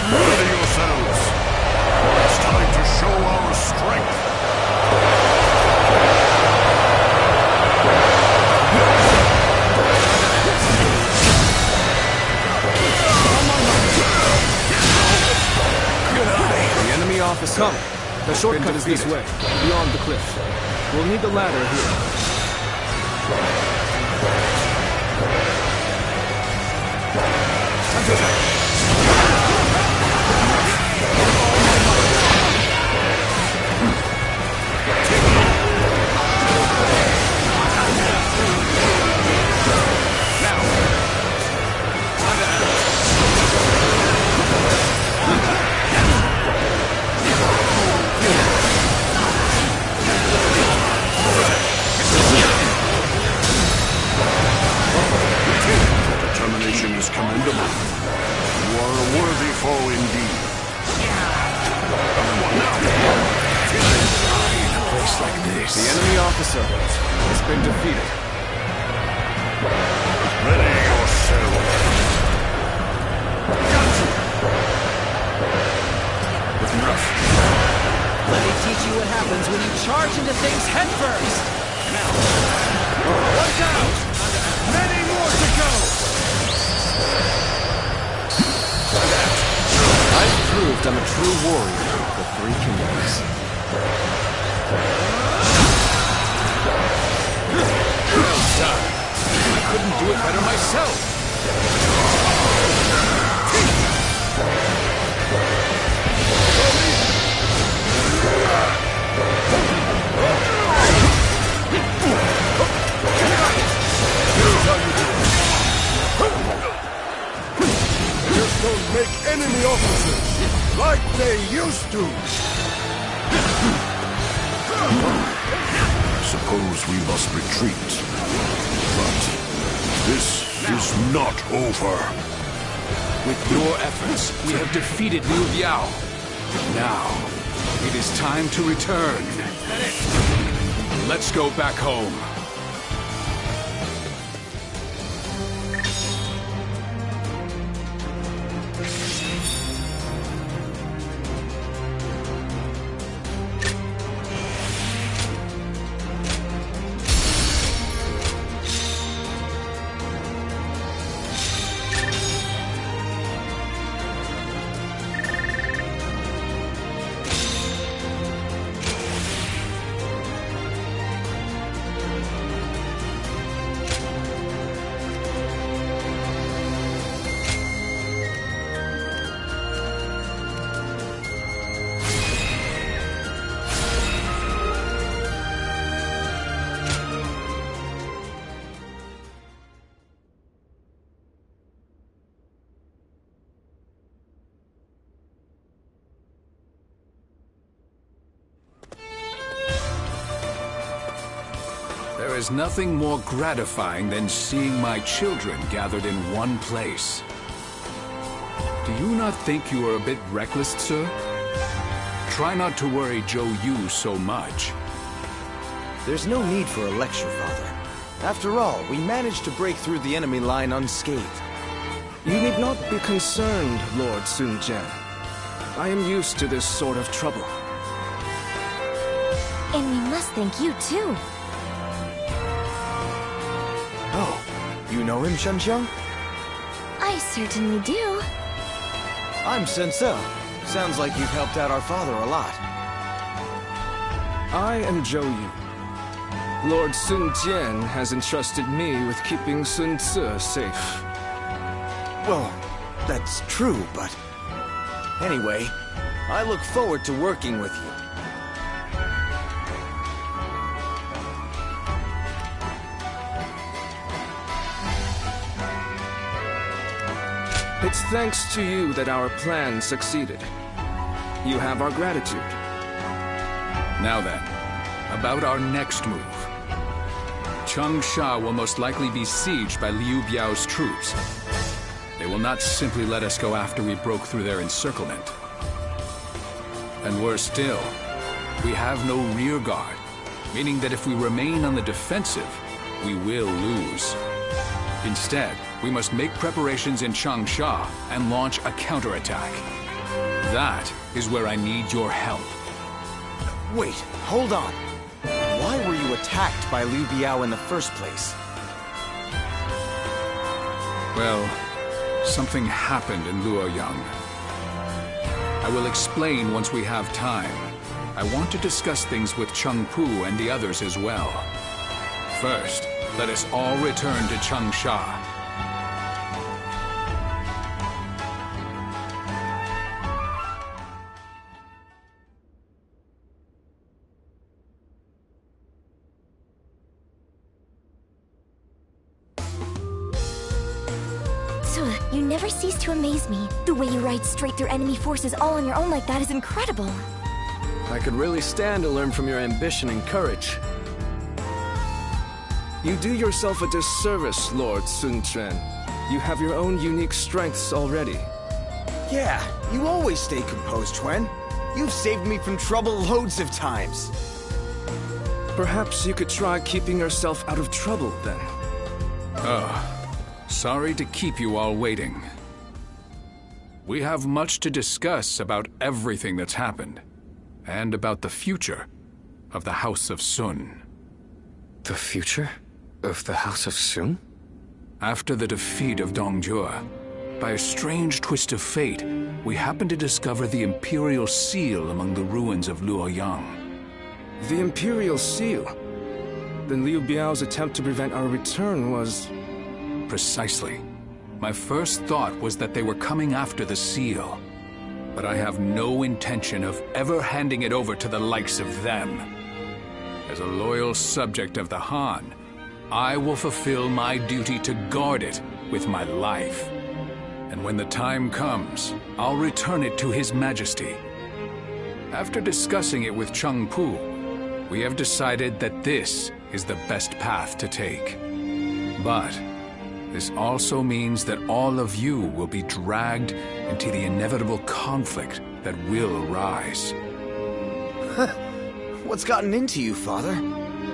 Ready yourselves. It's time to show our strength. The enemy officer. Come. The shortcut is this way, beyond the cliff. We'll need the ladder here. Determination is commendable. You are a worthy foe indeed. In a place like this. The enemy officer has been defeated. Ready yourself. Looking rough. Let me teach you what happens when you charge into things headfirst. Now, watch out! Many more to go! I've proved I'm a true warrior of the Three Kingdoms. couldn't do it better myself. Just don't make enemy officers like they used to. I suppose we must retreat. But this is not over. With your efforts, we have defeated Liu Biao. Now, it is time to return. Let's go back home. There is nothing more gratifying than seeing my children gathered in one place. Do you not think you are a bit reckless, sir? Try not to worry Zhou Yu so much. There's no need for a lecture, Father. After all, we managed to break through the enemy line unscathed. You need not be concerned, Lord Sun Jian. I am used to this sort of trouble. And we must thank you, too. Oh, you know him, Shenxiang? I certainly do. I'm Sensei. Sounds like you've helped out our father a lot. I am Zhou Yu. Lord Sun Jian has entrusted me with keeping Sun Ce safe. Well, that's true, but... Anyway, I look forward to working with you. It's thanks to you that our plan succeeded. You have our gratitude. Now then, about our next move. Changsha will most likely be sieged by Liu Biao's troops. They will not simply let us go after we broke through their encirclement. And worse still, we have no rear guard, meaning that if we remain on the defensive, we will lose. Instead, we must make preparations in Changsha and launch a counterattack. That is where I need your help. Wait, hold on. Why were you attacked by Liu Biao in the first place? Well, something happened in Luoyang. I will explain once we have time. I want to discuss things with Cheng Pu and the others as well. First, let us all return to Changsha. You never cease to amaze me. The way you ride straight through enemy forces all on your own like that is incredible. I could really stand to learn from your ambition and courage. You do yourself a disservice, Lord Sun Quan. You have your own unique strengths already. Yeah, you always stay composed, Quan. You've saved me from trouble loads of times. Perhaps you could try keeping yourself out of trouble, then. Oh. Sorry to keep you all waiting. We have much to discuss about everything that's happened, and about the future of the House of Sun. The future of the House of Sun? After the defeat of Dongjue, by a strange twist of fate, we happened to discover the Imperial Seal among the ruins of Luoyang. The Imperial Seal? Then Liu Biao's attempt to prevent our return was... Precisely. My first thought was that they were coming after the seal. But I have no intention of ever handing it over to the likes of them. As a loyal subject of the Han, I will fulfill my duty to guard it with my life. And when the time comes, I'll return it to His Majesty. After discussing it with Chung Pu, we have decided that this is the best path to take. But this also means that all of you will be dragged into the inevitable conflict that will arise. What's gotten into you, Father?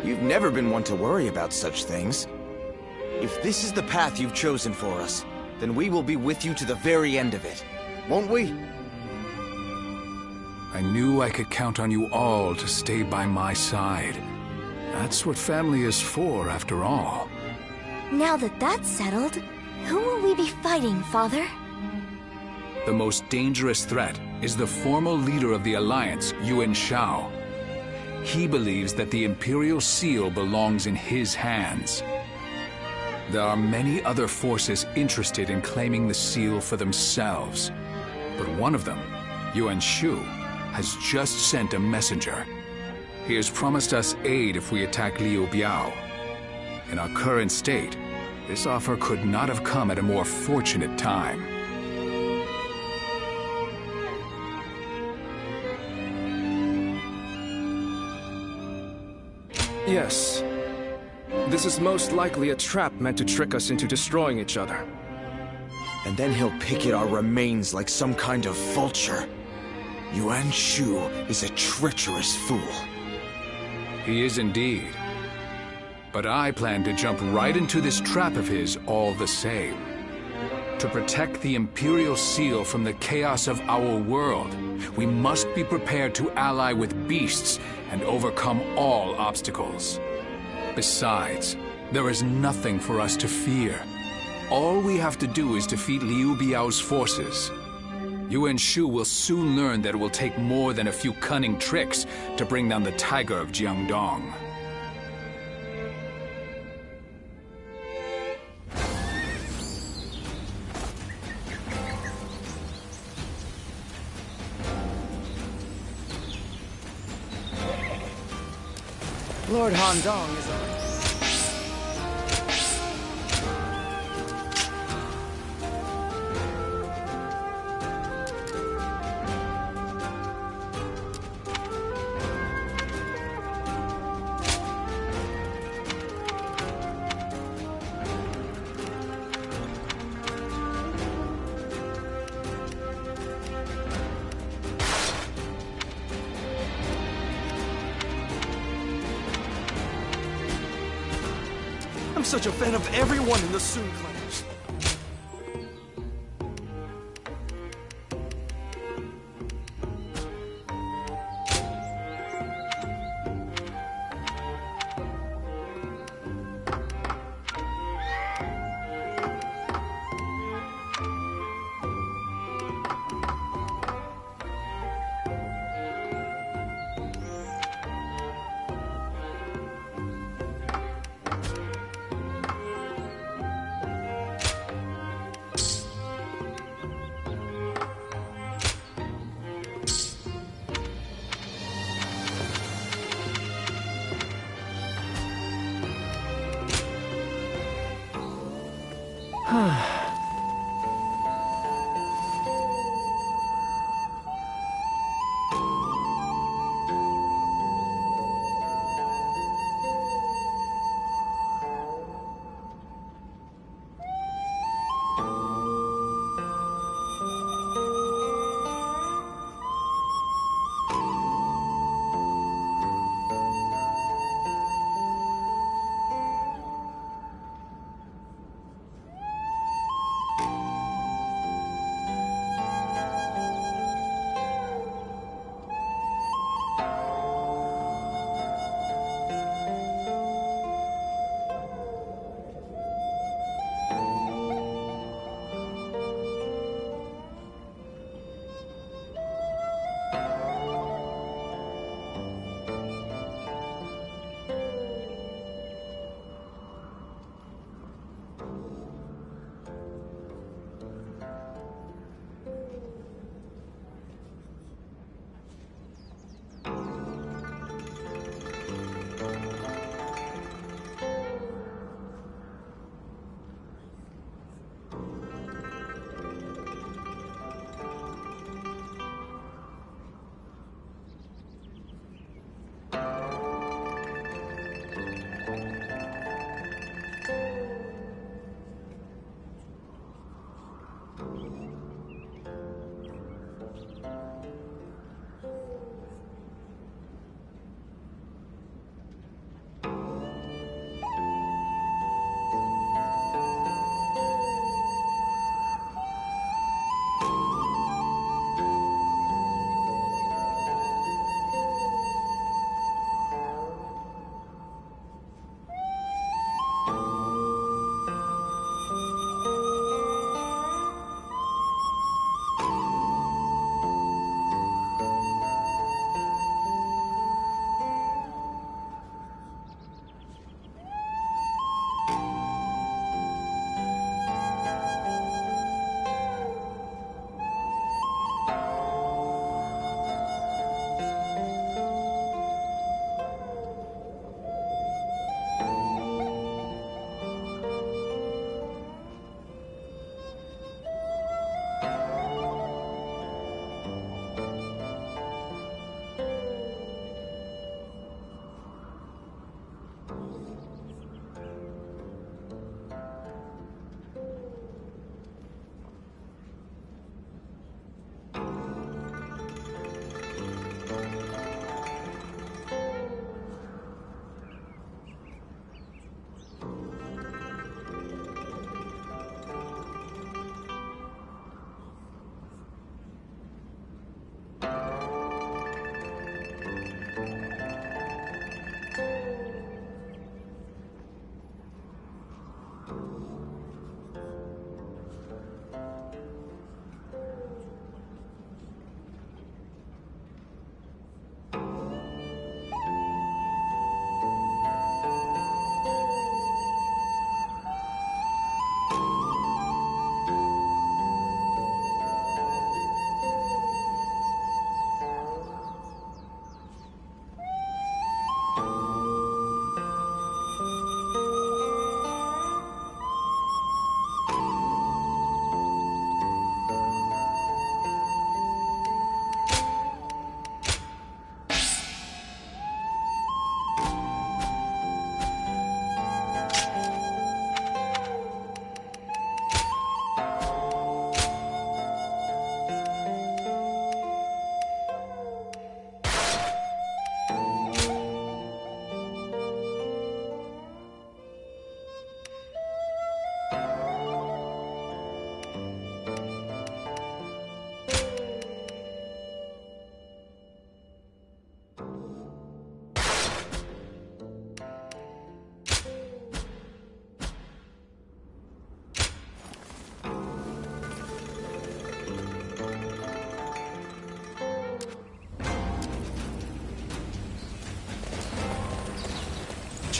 You've never been one to worry about such things. If this is the path you've chosen for us, then we will be with you to the very end of it, won't we? I knew I could count on you all to stay by my side. That's what family is for, after all. Now that that's settled, who will we be fighting, Father? The most dangerous threat is the former leader of the Alliance, Yuan Shao. He believes that the Imperial Seal belongs in his hands. There are many other forces interested in claiming the seal for themselves. But one of them, Yuan Shu, has just sent a messenger. He has promised us aid if we attack Liu Biao. In our current state, this offer could not have come at a more fortunate time. Yes. This is most likely a trap meant to trick us into destroying each other. And then he'll pick at our remains like some kind of vulture. Yuan Shu is a treacherous fool. He is indeed. But I plan to jump right into this trap of his all the same. To protect the Imperial Seal from the chaos of our world, we must be prepared to ally with beasts and overcome all obstacles. Besides, there is nothing for us to fear. All we have to do is defeat Liu Biao's forces. Yuan Shu will soon learn that it will take more than a few cunning tricks to bring down the Tiger of Jiangdong. Lord Han Dong is a... I'm such a fan of everyone in the Sun clan.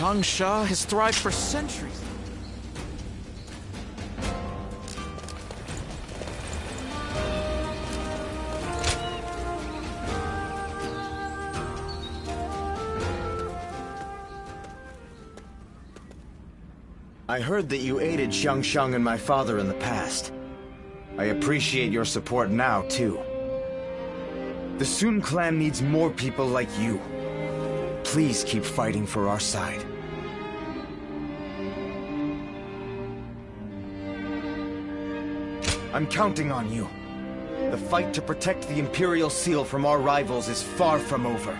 Changsha has thrived for centuries. I heard that you aided Xiangsheng and my father in the past. I appreciate your support now, too. The Sun clan needs more people like you. Please keep fighting for our side. I'm counting on you. The fight to protect the Imperial Seal from our rivals is far from over.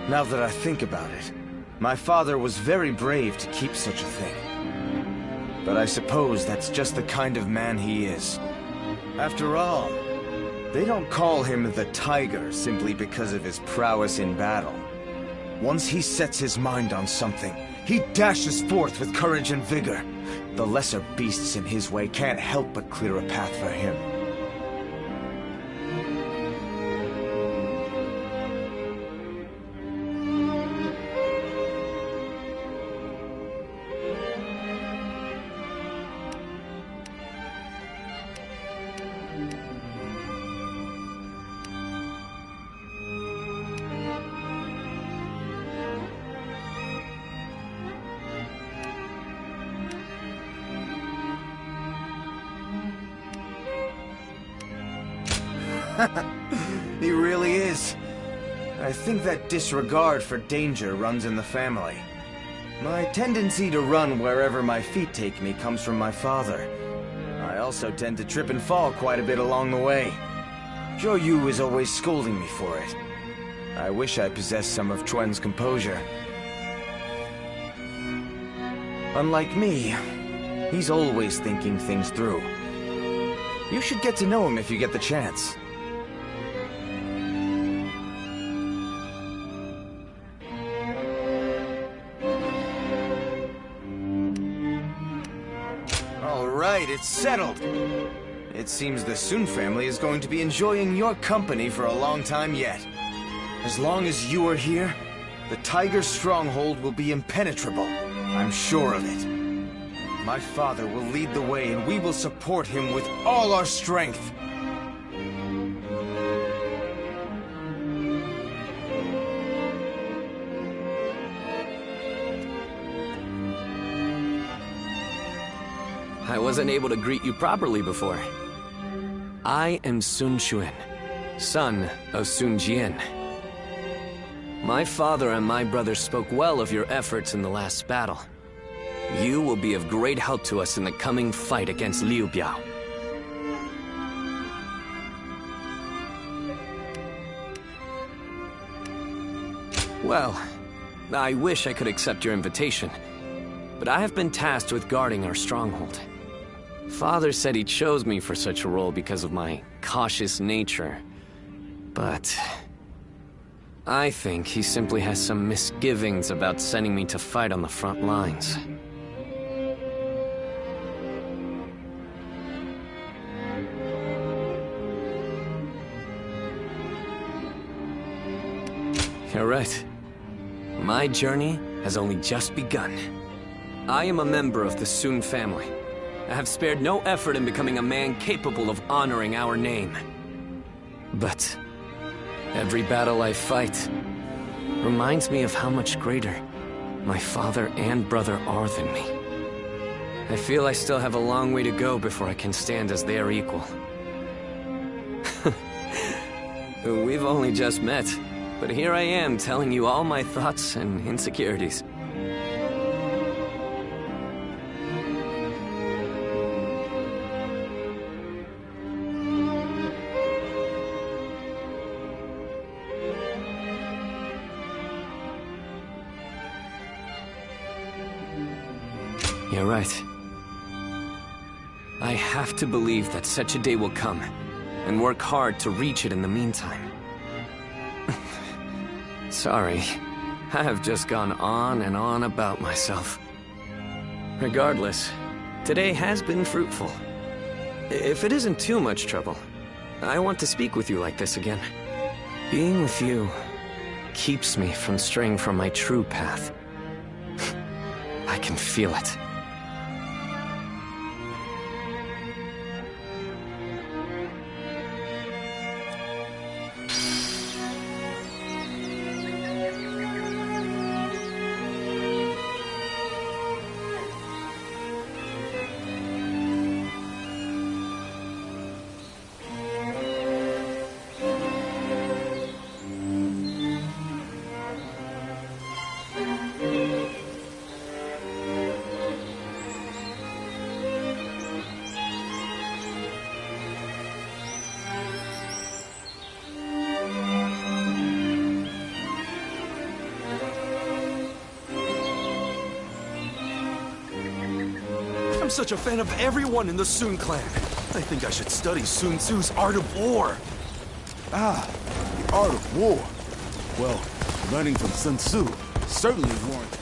Now that I think about it, my father was very brave to keep such a thing. But I suppose that's just the kind of man he is. After all, they don't call him the Tiger simply because of his prowess in battle. Once he sets his mind on something, he dashes forth with courage and vigor. The lesser beasts in his way can't help but clear a path for him. He really is. I think that disregard for danger runs in the family. My tendency to run wherever my feet take me comes from my father. I also tend to trip and fall quite a bit along the way. Zhou Yu is always scolding me for it. I wish I possessed some of Chuan's composure. Unlike me, he's always thinking things through. You should get to know him if you get the chance. It's settled. It seems the Sun family is going to be enjoying your company for a long time yet. As long as you are here, the Tiger stronghold will be impenetrable. I'm sure of it. My father will lead the way and we will support him with all our strength. I wasn't able to greet you properly before. I am Sun Quan, son of Sun Jian. My father and my brother spoke well of your efforts in the last battle. You will be of great help to us in the coming fight against Liu Biao. Well, I wish I could accept your invitation, but I have been tasked with guarding our stronghold. Father said he chose me for such a role because of my cautious nature, but I think he simply has some misgivings about sending me to fight on the front lines. You're right. My journey has only just begun. I am a member of the Sun family. I have spared no effort in becoming a man capable of honoring our name. But every battle I fight reminds me of how much greater my father and brother are than me. I feel I still have a long way to go before I can stand as their equal. We've only just met, but here I am telling you all my thoughts and insecurities. You're right. I have to believe that such a day will come, and work hard to reach it in the meantime. Sorry, I have just gone on and on about myself. Regardless, today has been fruitful. If it isn't too much trouble, I want to speak with you like this again. Being with you keeps me from straying from my true path. can feel it. I'm such a fan of everyone in the Sun clan. I think I should study Sun Tzu's Art of War. Ah, the Art of War. Well, learning from Sun Tzu certainly warranted.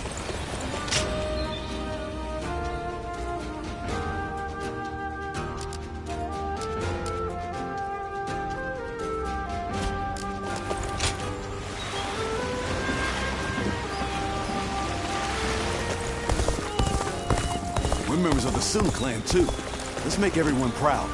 We're members of the Sun clan, too. Let's make everyone proud.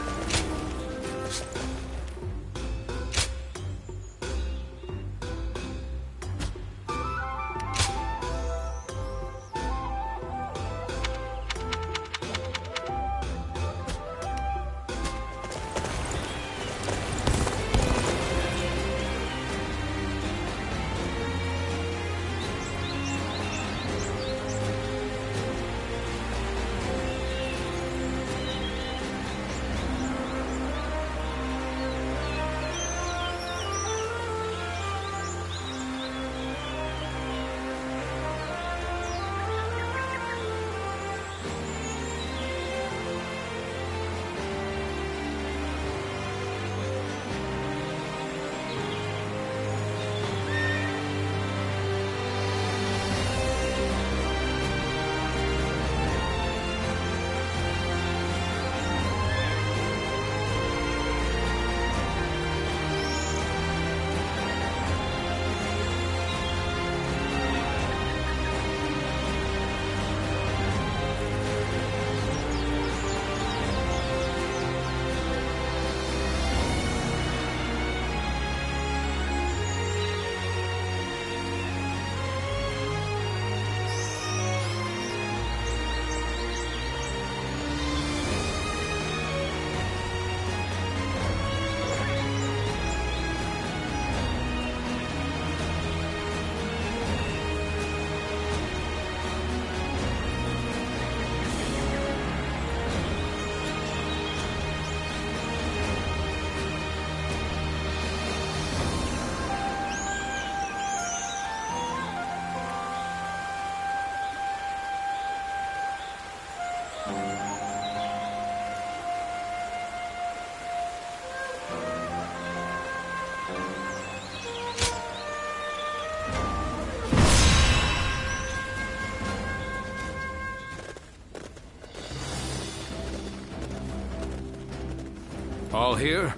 All here?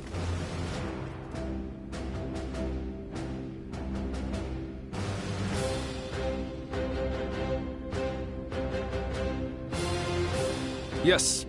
Yes.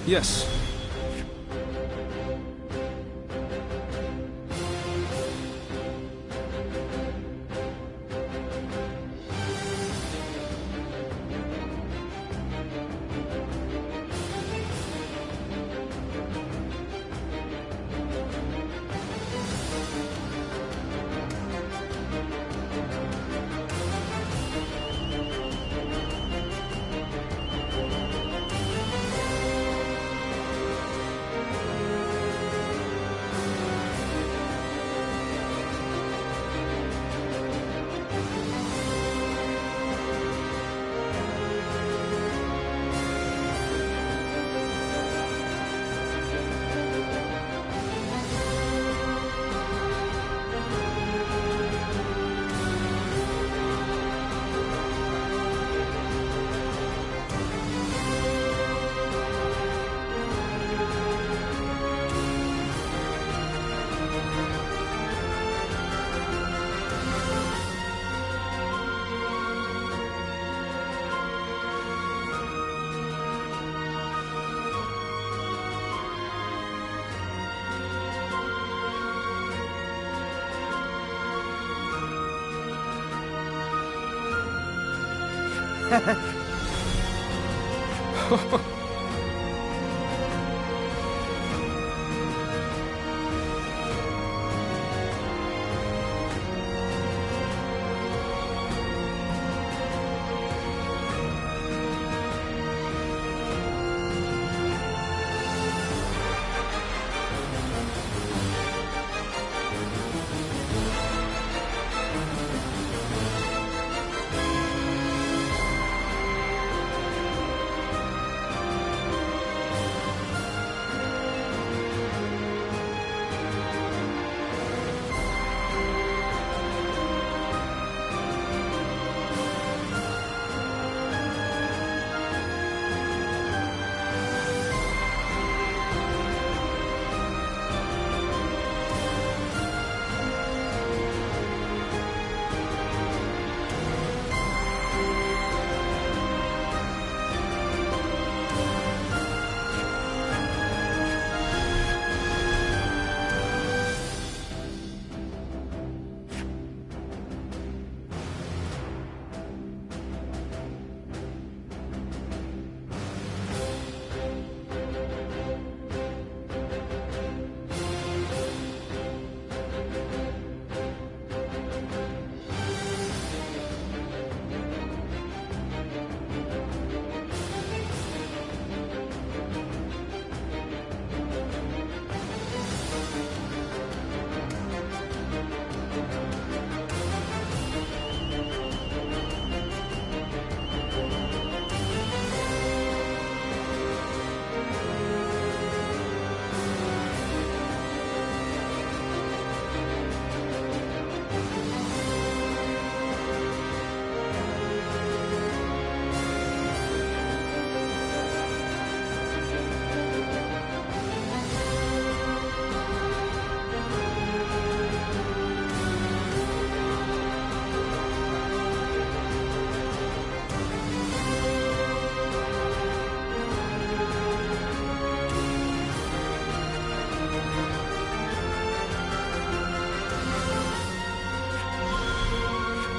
Yes.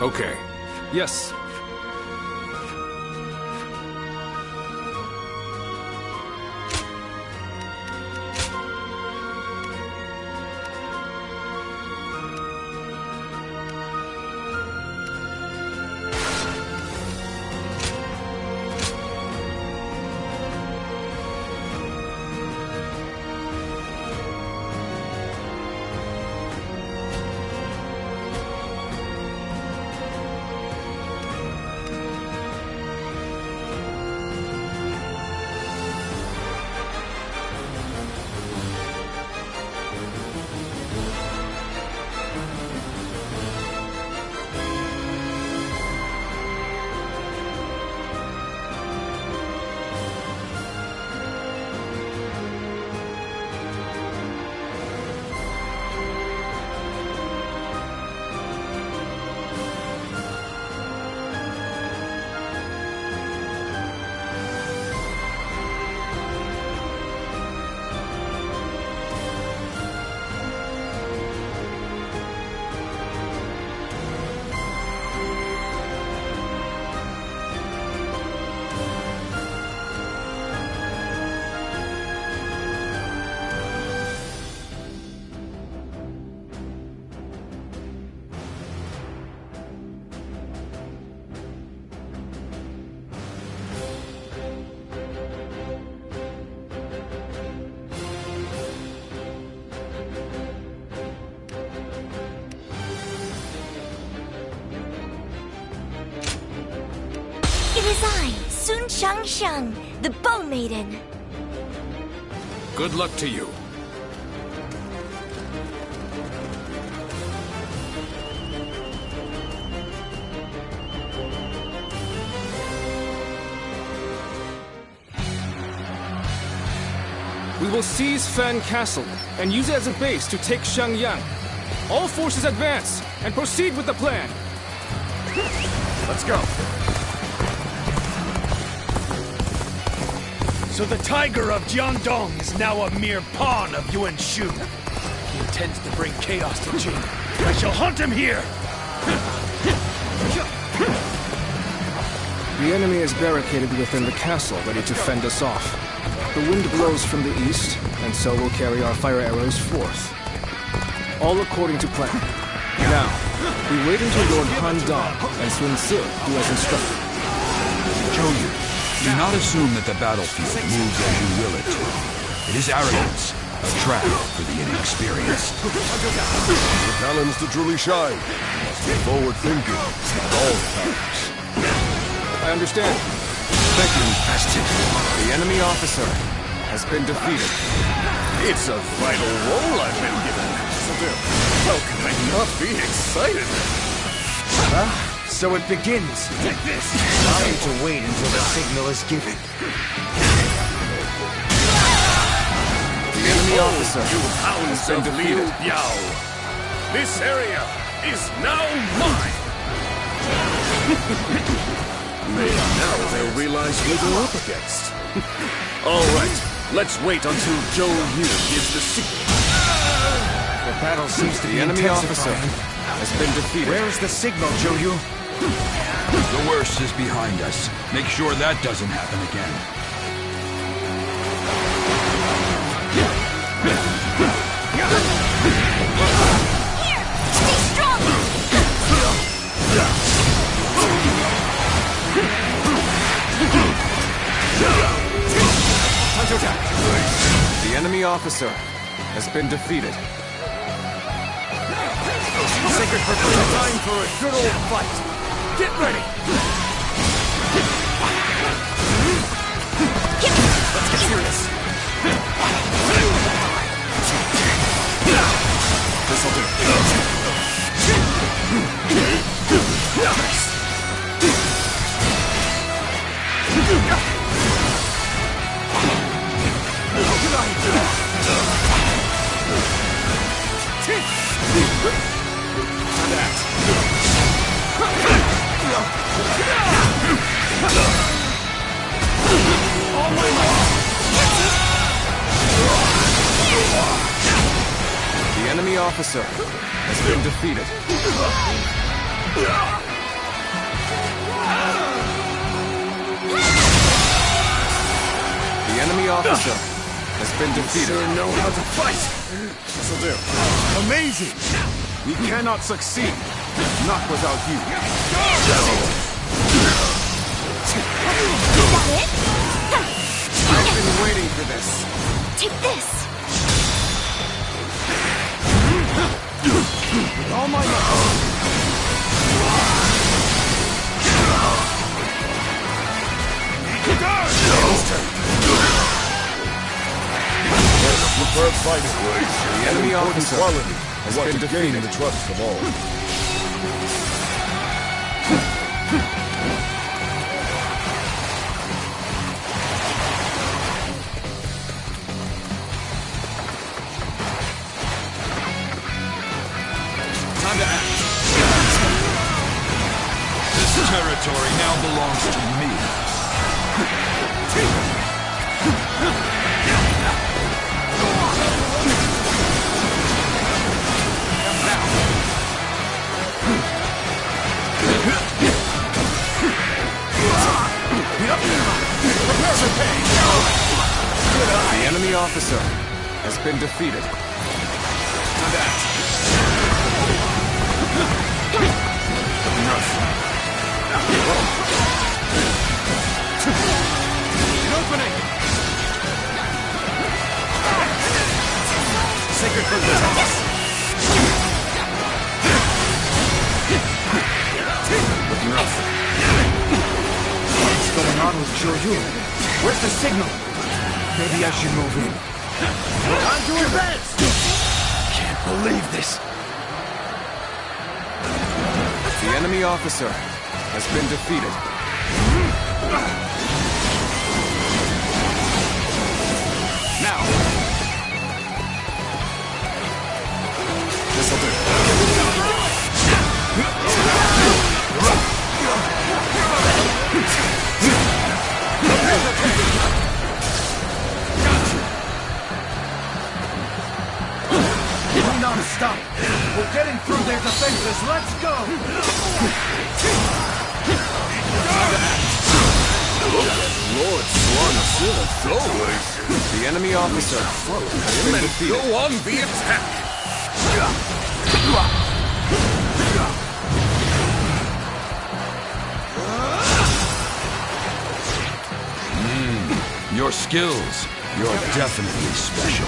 Okay. Yes. is I, Sun Shangsheng, the Bow Maiden. Good luck to you. We will seize Fan Castle and use it as a base to take Xiangyang. All forces advance and proceed with the plan. Let's go. So the Tiger of Jiangdong is now a mere pawn of Yuan Shu. He intends to bring chaos to Jin. I shall hunt him here! The enemy is barricaded within the castle, ready to fend us off. The wind blows from the east, and so we'll carry our fire arrows forth. All according to plan. Now, we wait until Lord Han Dong and Sun Ce do as instructed. Zhou, do not assume that the battlefield moves as you will it to. It is arrogance, a trap for the inexperienced. For talents to truly shine, must be forward-thinking at all times. I understand. Thank you, Master. The enemy officer has been defeated. It's a vital role I've been given. How can I not be excited? So it begins. Take this! I need to wait until the signal is given. The enemy officer You hounds has been of Liu defeated. Biao! This area is now mine! Maybe now they'll realize who they're up against. All right, let's wait until Zhou Yu gives the signal. The battle seems to be The enemy officer intensifying. has been defeated. Where's the signal, Zhou Yu? The worst is behind us. Make sure that doesn't happen again. Stay strong! Counterattack! The enemy officer has been defeated. Sacred Purple, time for a good old fight! Get ready! Let's get serious! This'll do. The enemy officer has been defeated. The enemy officer has been defeated. Sure know how to fight! This'll do. Amazing! We cannot succeed. Not without you. I've been waiting for this. Take this! With all my might. Superb fighting. The enemy Important officer quality. has Want been to gain defeated. the trust of all. Time to act. This territory now belongs to me. The enemy officer has been defeated. Time to act. An opening! Sacred for the looking rough. Zhou, where's the signal? Maybe I should move in. Time to advance! Can't believe this. The enemy officer has been defeated. Now! This'll do. Do not stop. We're getting through their defenses. Let's go! Lord Swan flows. The enemy officer has been defeated. Go on the attack! Your skills, you're definitely special.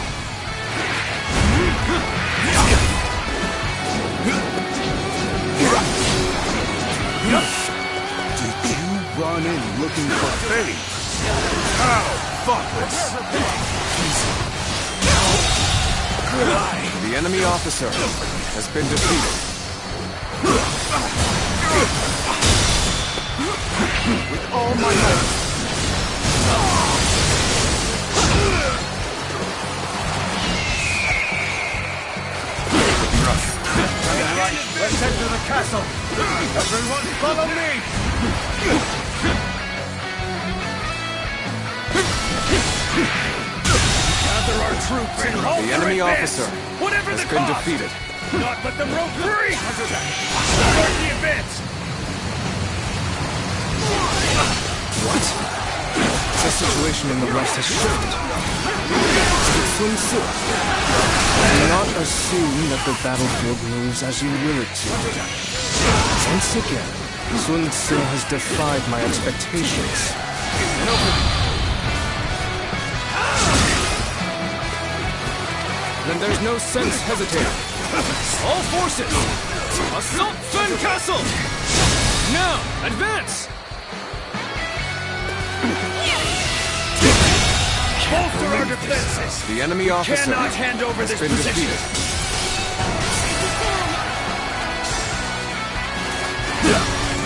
Did you run in looking for fate? How thoughtless! The enemy officer has been defeated. With all my might. Right, let's enter the castle. Everyone follow me! Gather our troops and halt The their enemy advance, officer whatever has the been cost. defeated. Not let them roam free! Start the advance! What? The situation in the west has shifted. Sun Tzu. Do not assume that the battlefield moves as you will it to. Once again, Sun Tzu has defied my expectations. Then there's no sense hesitating. All forces! Assault Sun Castle! Now, advance! Bolster our defenses! The enemy officer Cannot hand over has this been position! defeated.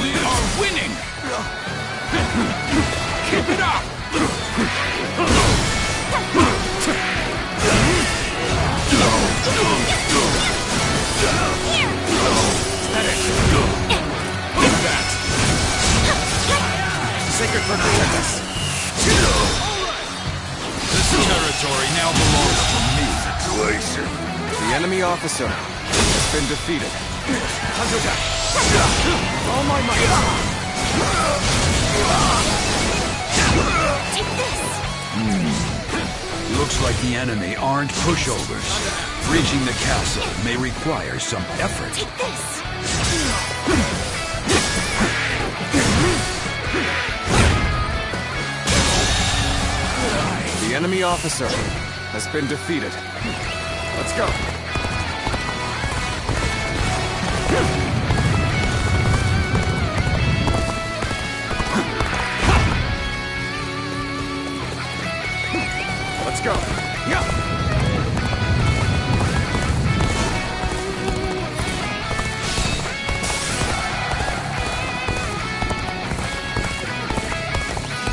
We are winning! Keep it up! Sacred Burn protect us. This territory now belongs to me. The enemy officer has been defeated. Counterattack! All my might! Take this! Looks like the enemy aren't pushovers. Reaching the castle may require some effort. Take this! The enemy officer has been defeated. Let's go. Let's go. Yeah.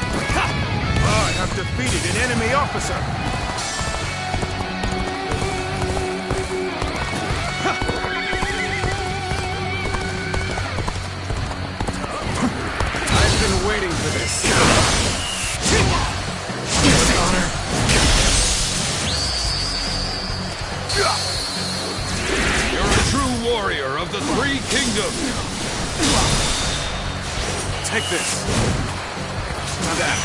I have defeated an enemy officer. I've been waiting for this. Honor. You're a true warrior of the Three Kingdoms! Take this. Now that.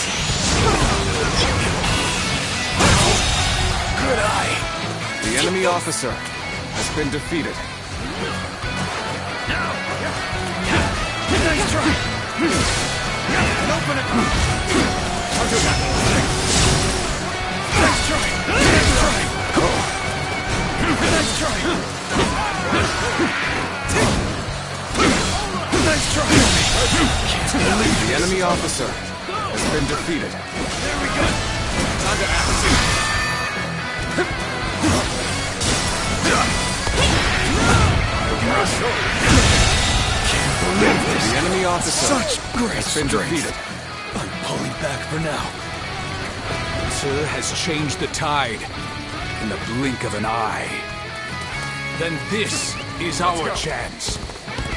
Good eye. The enemy officer has been defeated. Nice try. Open it! Counterattack. Nice try. Nice try. Nice try. Nice try. The enemy officer has been defeated. There we go. Time to act. Can't believe this. The enemy officer Such great has been strength. defeated. I'm pulling back for now. Sir has changed the tide in the blink of an eye. Then this is our chance.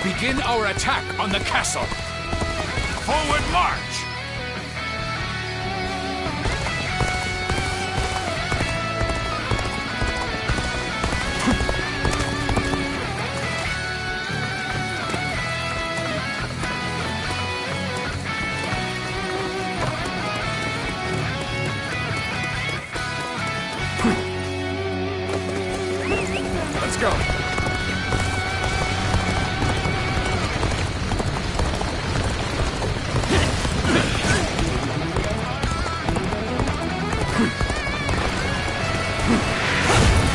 Begin our attack on the castle. Forward march! Let's go.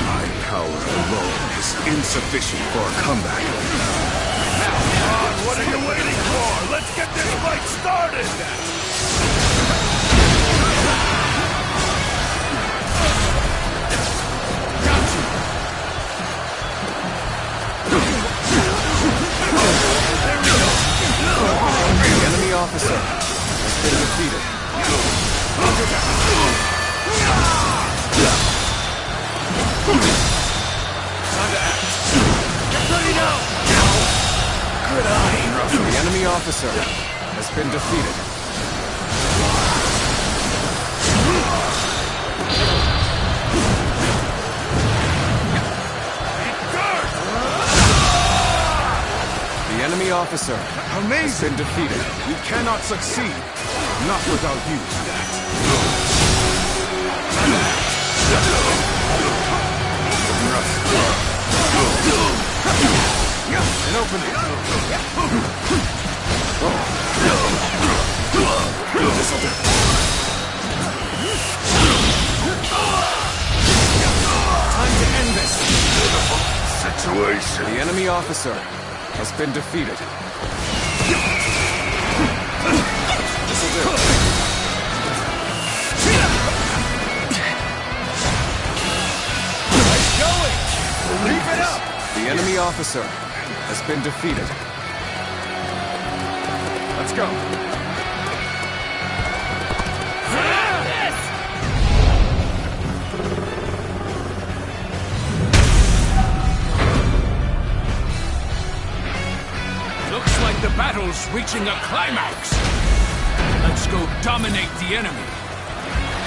My power alone is insufficient for a comeback. Come on, what are you waiting for? Let's get this fight started! The enemy officer has been defeated. Time to act. Get ready now! Good eye! The enemy officer has been defeated. The enemy officer has been defeated. We cannot succeed. Not without you. An opening. This'll do. Time to end this situation. The enemy officer has been defeated. This'll do. Nice going! Keep it up! The enemy officer has been defeated. Let's go. Looks like the battle's reaching a climax. Let's go dominate the enemy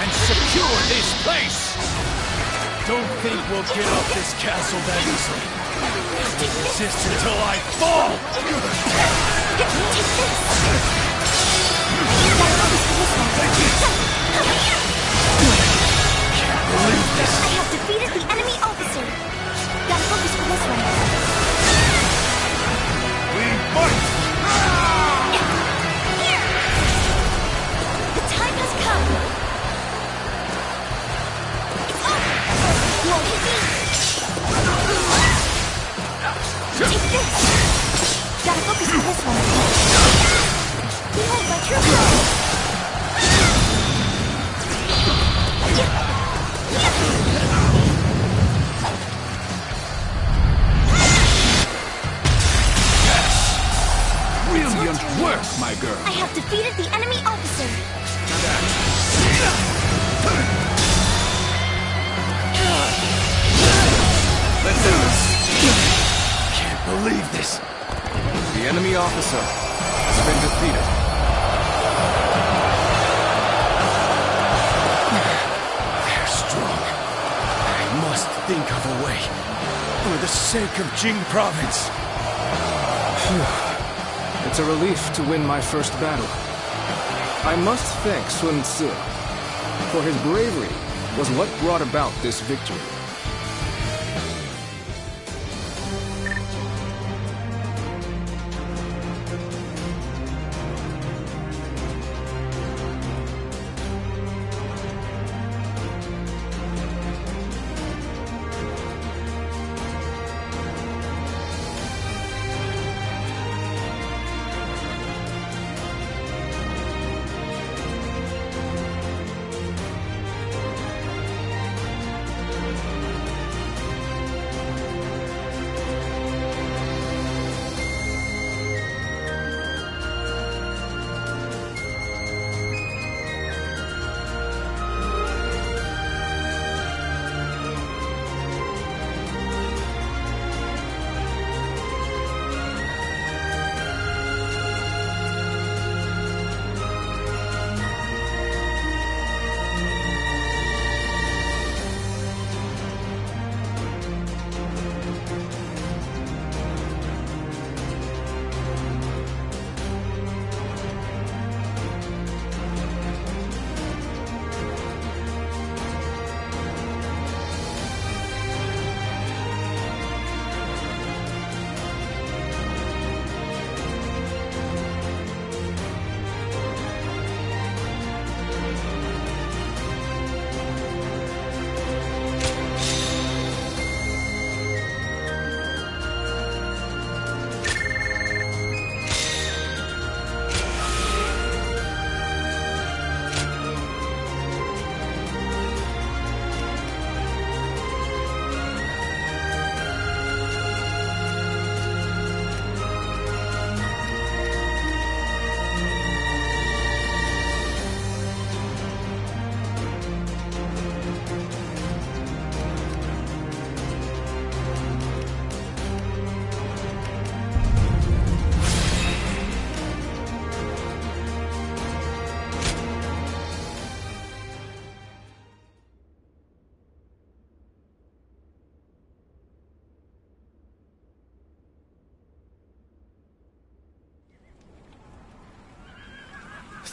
and secure this place. Don't think we'll get off this castle that easily. We'll resist until I fall! Can't believe this! I have defeated the enemy officer. Gotta focus for this one. We fight! Here! The time has come. It's over. Won't hit me. Take this. Gotta focus for this one. Behold my true power. Brilliant work, my girl. I have defeated the enemy officer. Let's do this. Can't believe this. The enemy officer has been defeated. They're strong. I must think of a way. For the sake of Jing province. It's a relief to win my first battle. I must thank Sun Tzu, for his bravery was what brought about this victory.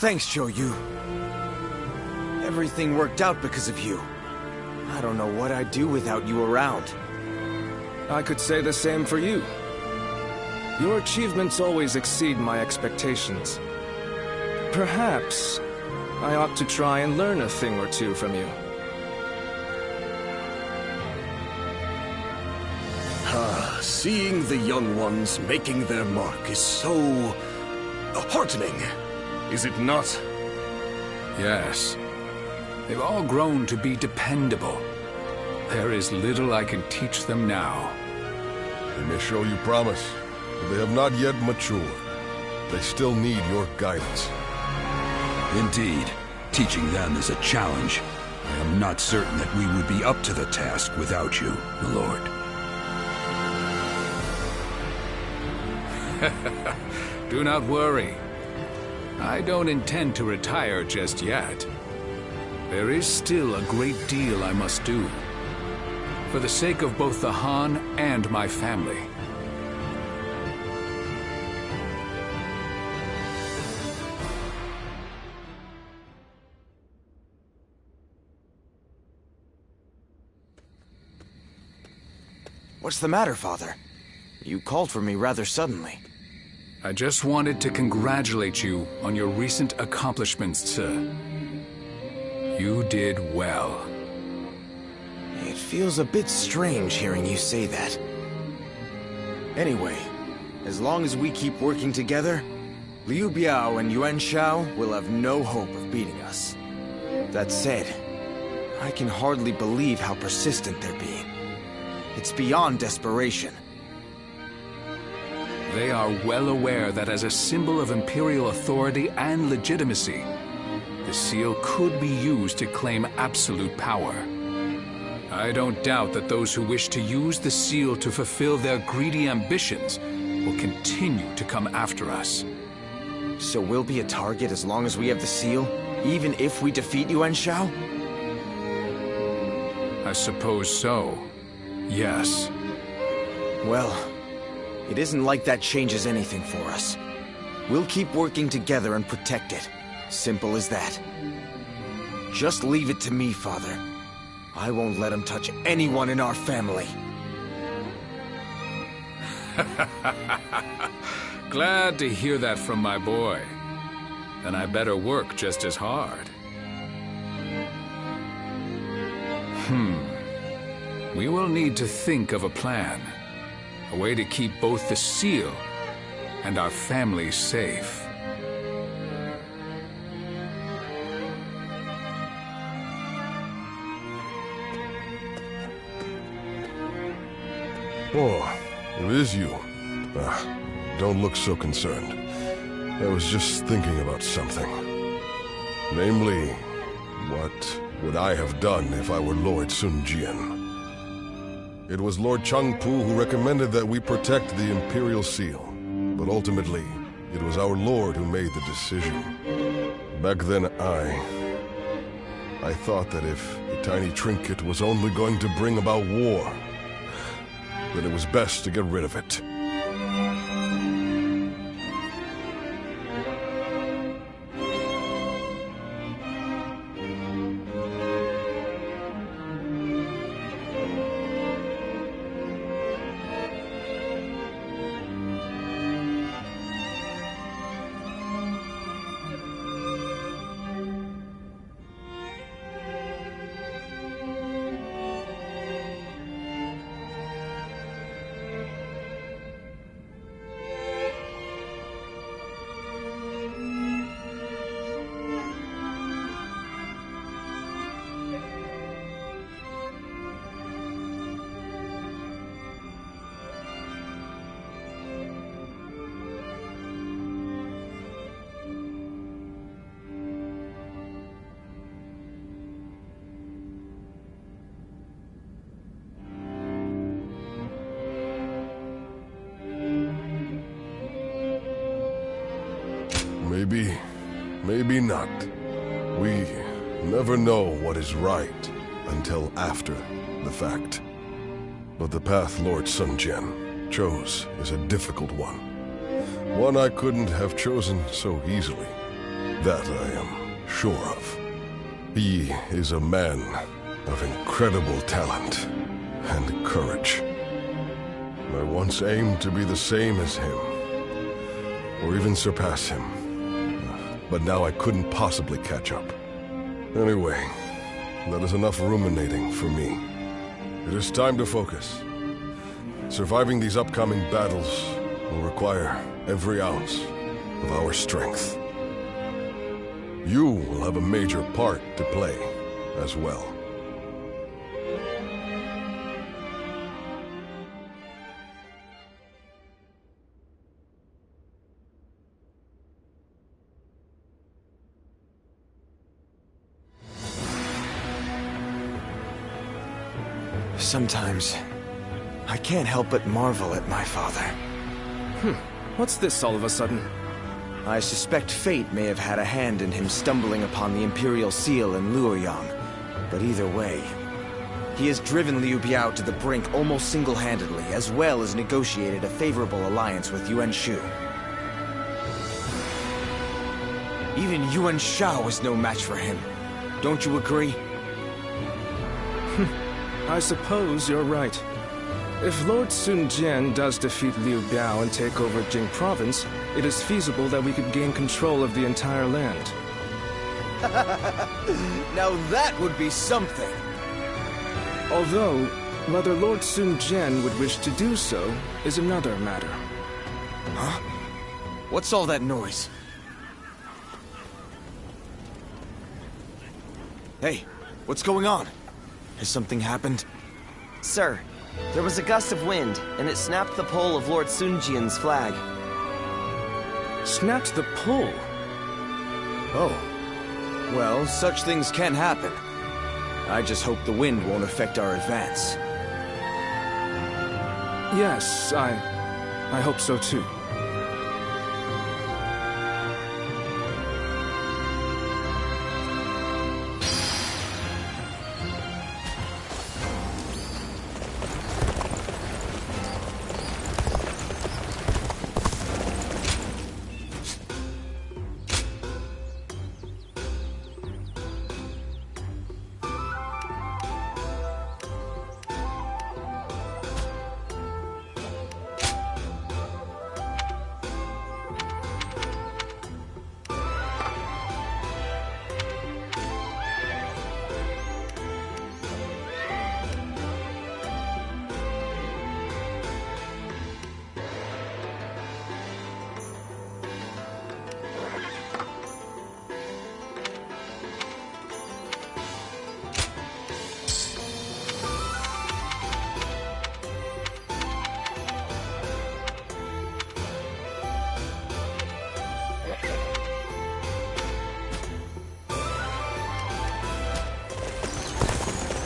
Thanks, Zhou. Everything worked out because of you. I don't know what I'd do without you around. I could say the same for you. Your achievements always exceed my expectations. Perhaps I ought to try and learn a thing or two from you. Seeing the young ones making their mark is so heartening, is it not? Yes. They've all grown to be dependable. There is little I can teach them now. They may show you promise, but they have not yet matured. They still need your guidance. Indeed. Teaching them is a challenge. I am not certain that we would be up to the task without you, my lord. Do not worry. I don't intend to retire just yet. There is still a great deal I must do. For the sake of both the Han and my family. What's the matter, Father? You called for me rather suddenly. I just wanted to congratulate you on your recent accomplishments, sir. You did well. It feels a bit strange hearing you say that. Anyway, as long as we keep working together, Liu Biao and Yuan Shao will have no hope of beating us. That said, I can hardly believe how persistent they're being. It's beyond desperation. They are well aware that as a symbol of Imperial authority and legitimacy, the seal could be used to claim absolute power. I don't doubt that those who wish to use the seal to fulfill their greedy ambitions will continue to come after us. So we'll be a target as long as we have the seal, even if we defeat Yuan Shao? I suppose so. Yes. Well, it isn't like that changes anything for us. We'll keep working together and protect it. Simple as that. Just leave it to me, Father. I won't let him touch anyone in our family. Glad to hear that from my boy. Then I better work just as hard. We will need to think of a plan. A way to keep both the seal and our families safe. Oh, it is you. Don't look so concerned. I was just thinking about something. Namely, what would I have done if I were Lord Sun Jian? It was Lord Changpu who recommended that we protect the Imperial Seal. But ultimately, it was our Lord who made the decision. Back then, I thought that if a tiny trinket was only going to bring about war, that it was best to get rid of it. Maybe not. We never know what is right until after the fact. But the path Lord Sun Jian chose is a difficult one. One I couldn't have chosen so easily. That I am sure of. He is a man of incredible talent and courage. I once aimed to be the same as him, or even surpass him. But now I couldn't possibly catch up. Anyway, that is enough ruminating for me. It is time to focus. Surviving these upcoming battles will require every ounce of our strength. You will have a major part to play as well. Sometimes, I can't help but marvel at my father. What's this all of a sudden? I suspect fate may have had a hand in him stumbling upon the Imperial Seal in Luoyang. But either way, he has driven Liu Biao to the brink almost single-handedly, as well as negotiated a favorable alliance with Yuan Shu. Even Yuan Shao is no match for him. Don't you agree? I suppose you're right. If Lord Sun Jian does defeat Liu Biao and take over Jing Province, it is feasible that we could gain control of the entire land. Now that would be something! Although, whether Lord Sun Jian would wish to do so is another matter. Huh? What's all that noise? Hey, what's going on? Has something happened? Sir, there was a gust of wind, and it snapped the pole of Lord Sun Jian's flag. Snapped the pole? Oh. Well, such things can happen. I just hope the wind won't affect our advance. Yes, I hope so too.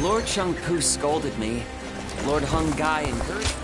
Lord Shang Pu scolded me. Lord Hung Gai encouraged.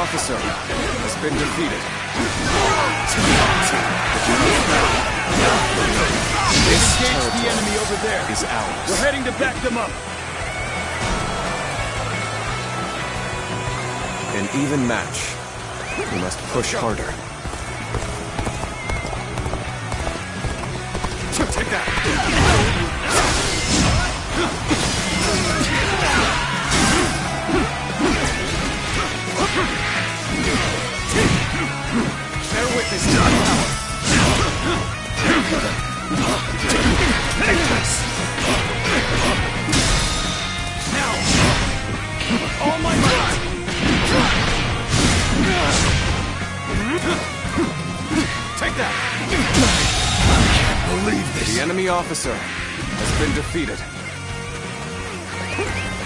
officer has been defeated. Engage the enemy over there. Is ours. We're heading to back them up. An even match. We must push harder. Take that. Bear witness to my power. Take this. Now, all my might. Take that. Believe this. The enemy officer has been defeated.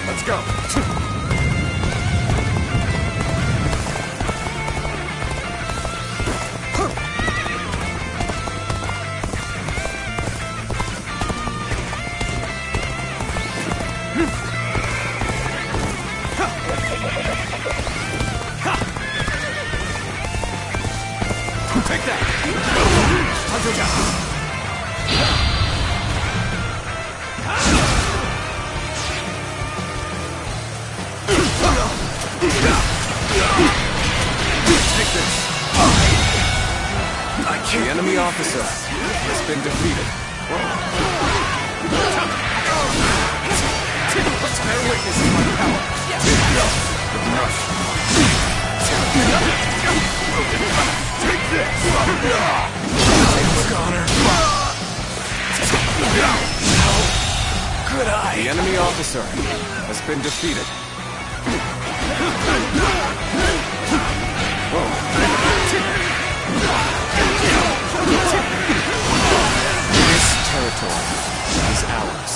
Let's go. Take that. Take this. The enemy officer has been defeated. Bear witness to my power. Rush. Take this. Connor. Good eye. The enemy officer has been defeated. This territory is ours.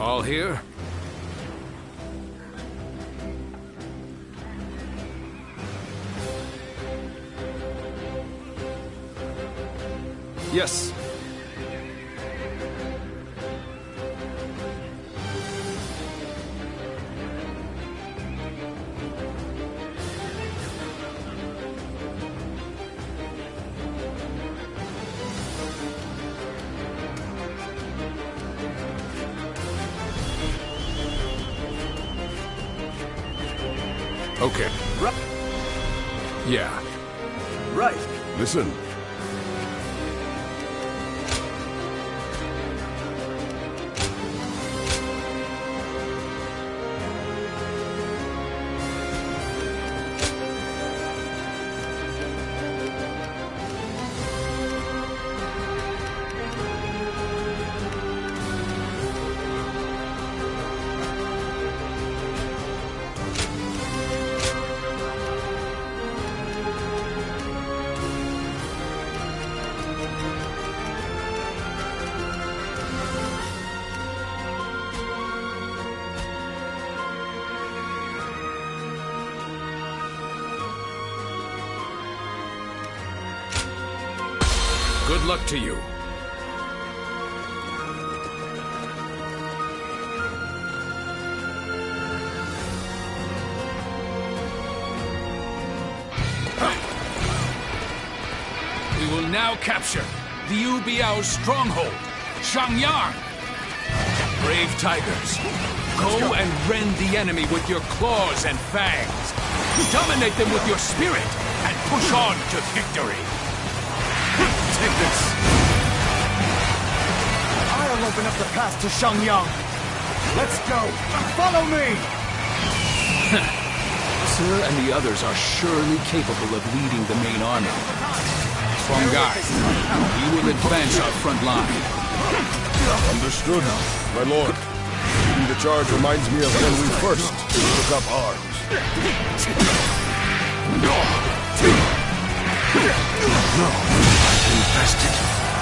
All here? Yes. Okay. Yeah. Right. Listen. Good luck to you. We will now capture the Yu Biao's stronghold, Shangyang. Brave tigers, go and rend the enemy with your claws and fangs. Dominate them with your spirit and push on to victory. Take this. I'll open up the path to Shangyang. Let's go. Follow me. Sir and the others are surely capable of leading the main army. Guy, he will advance our front line. Understood, my lord. The charge reminds me of when we first took up arms. Infested.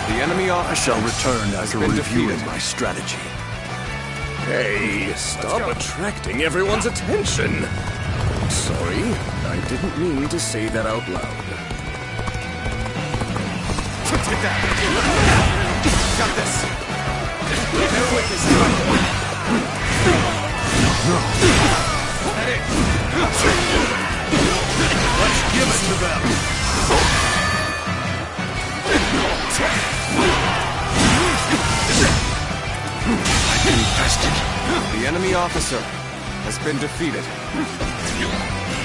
The enemy officer shall return after reviewing my strategy. Hey, stop attracting everyone's attention. Sorry, I didn't mean to say that out loud. Take that. Got this. Bear with this time. No. Let's give it to them. Infested. The enemy officer has been defeated.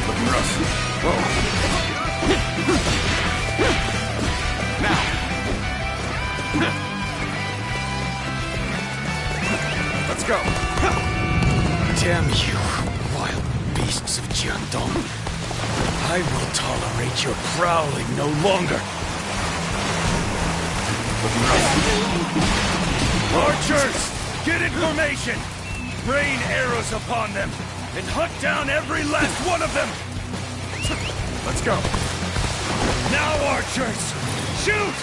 Looking rough. Whoa. Now. Let's go. Damn you, wild beasts of Jiandong. I will tolerate your prowling no longer. Archers, get in formation! Rain arrows upon them, and hunt down every last one of them! Let's go. Now, archers! Shoot!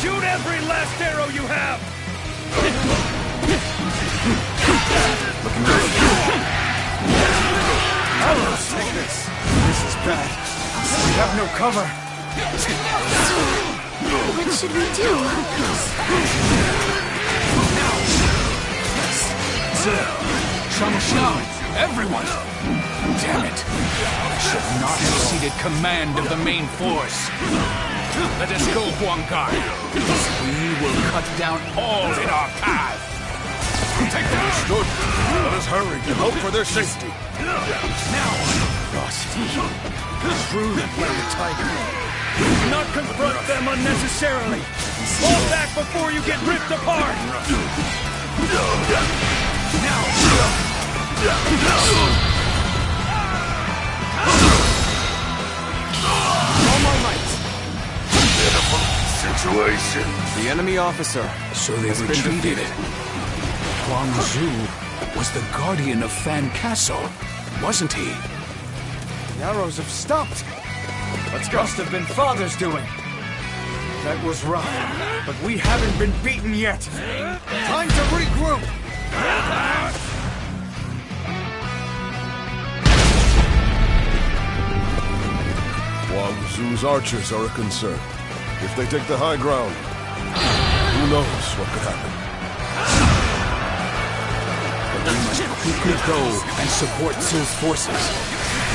Shoot every last arrow you have! Looking good. Arrows, take this. This is bad. We have no cover. What should we do? Shangyang, everyone! Damn it! I should not have ceded command of the main force. Let us go, Guai. We will cut down all in our path. Take that. Understood. Let us hurry and hope for their safety. Now, ferocity. Truly play the tiger. Do not confront them unnecessarily. Fall back before you get ripped apart. Now. All my might. Pitiful situation. The enemy officer. So they retreated. Huang Zu was the guardian of Fan Castle, wasn't he? The arrows have stopped. Let's go. Must have been Father's doing. That was rough, but we haven't been beaten yet. Time to regroup. Huang Zu's archers are a concern. If they take the high ground, who knows what could happen. We must quickly go and support Su's forces.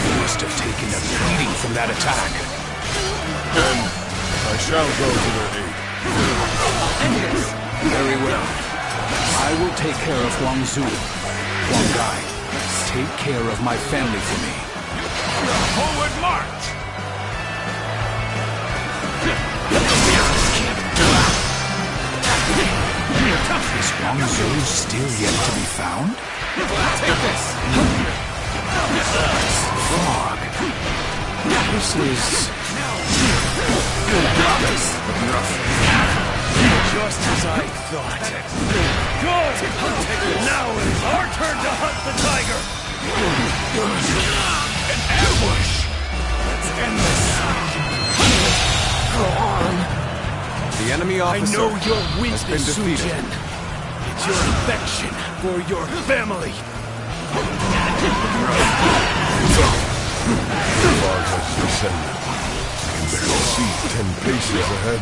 We must have taken a beating from that attack. Then I shall go to their aid. Very well. I will take care of Huang Zu. Huang Gai, take care of my family for me. Forward march! Is Huang Zu still yet to be found? Take this. Frog. This is... Just as I thought. Good! Now it is our turn to hunt the tiger! An ambush! Let's end this! Go on. The enemy officer I know your has been weakness, Sun defeated. Jian. It's your affection for your family. The fog has descended. I can barely see 10 paces ahead.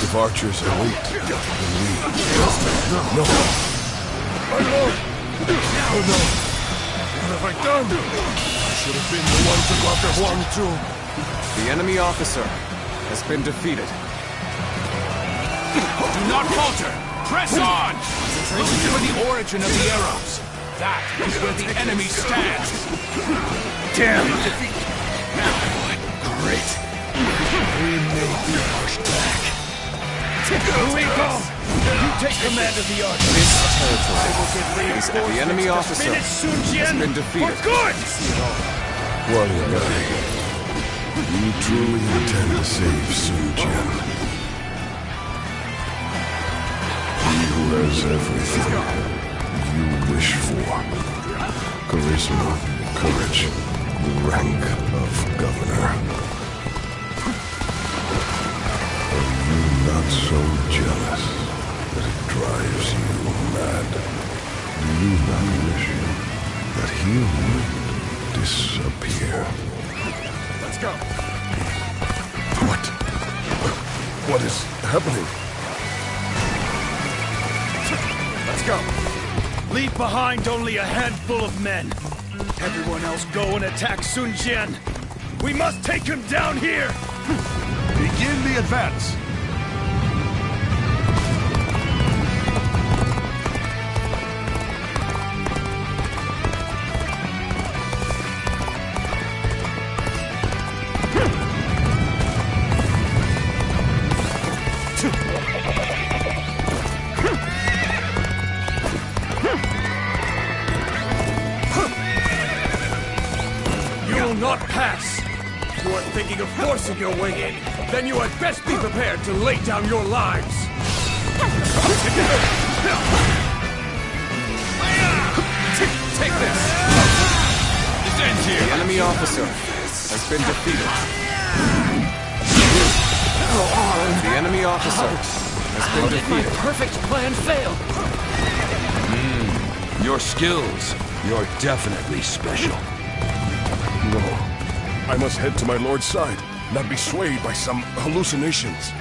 If archers await, then we... No! My lord! Oh no! What have I done? I should have been the one to go after Huang Zhu. The enemy officer has been defeated. Do not falter! Press on! Look for the origin of the arrows. That is where the enemy stands. Damn defeat! Great. We may be pushed back. Luigo, you take command of the army. This territory is the enemy officer has been defeated. For good! Huang Gai, you truly intend to save Sun Jian. He who has everything you wish for. Charisma, courage, the rank of governor. Are you not so jealous that it drives you mad? Do you not wish that he would disappear? Let's go. What is happening? Let's go. Leave behind only a handful of men. Everyone else go and attack Sun Jian. We must take him down here! Begin the advance. Not pass. If you are thinking of forcing your way in, then you had best be prepared to lay down your lives. Take this. This ends here. The enemy officer has been defeated. The enemy officer has been defeated. My perfect plan failed. Your skills. You're definitely special. No. I must head to my lord's side, not be swayed by some hallucinations.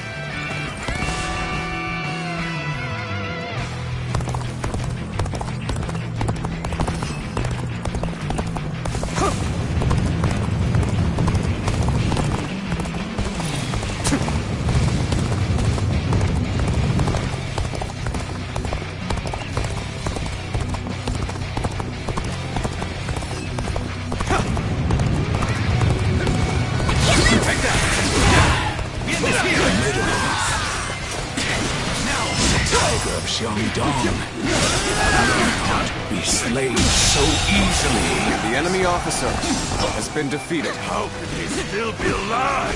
The enemy officer has been defeated. How can he still be alive?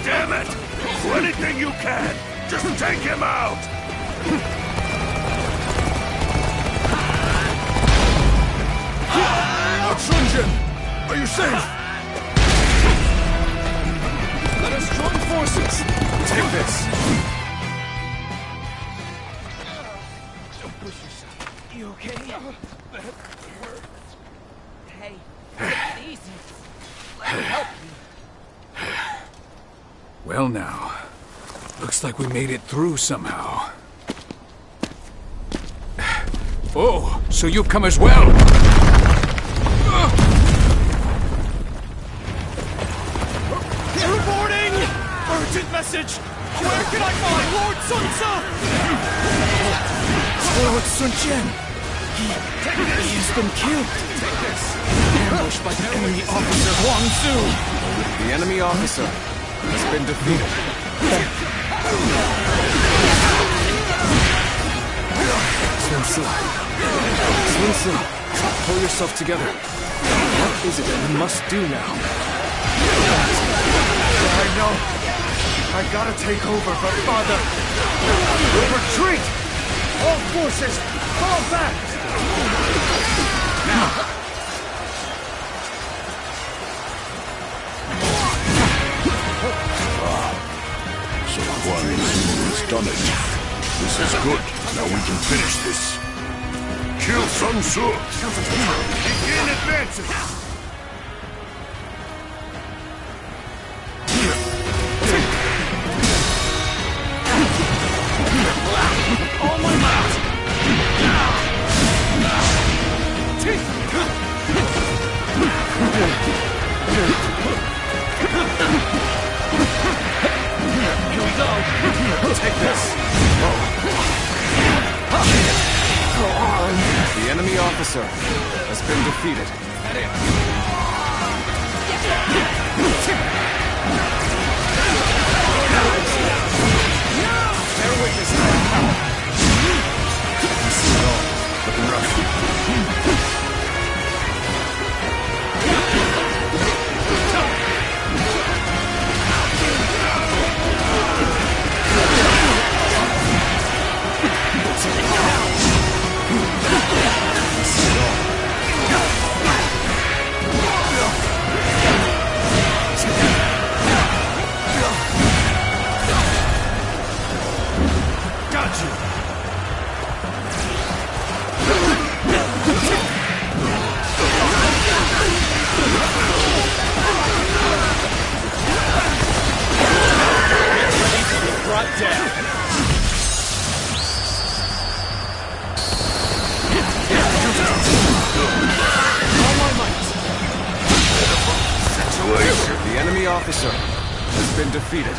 Damn it! Do anything you can! Just take him out! Sun Jian! Are you safe? Let us join forces. Take this. Don't push yourself. You okay? That hurt. Hey, take it easy. Let me help you. Well now, looks like we made it through somehow. Oh, so you've come as well? Reporting! Urgent message! Where can I find Lord Sun Tzu? Lord Sun Jian! He has been killed! Ambushed by the enemy officer Huang Zhu! The enemy officer has been defeated. Sun Tzu, pull yourself together. What is it that we must do now? I know. I gotta take over, but Father... Retreat! All forces, fall back! So Huang Zhu has done it. This is good. Now we can finish this. Kill Sun Tzu! Begin advancing! Here we go. Take this. Go on. The enemy officer has been defeated. Bear witness to my power. You see it all. Looking rough. Got you! Brought down. All my might. The enemy officer has been defeated.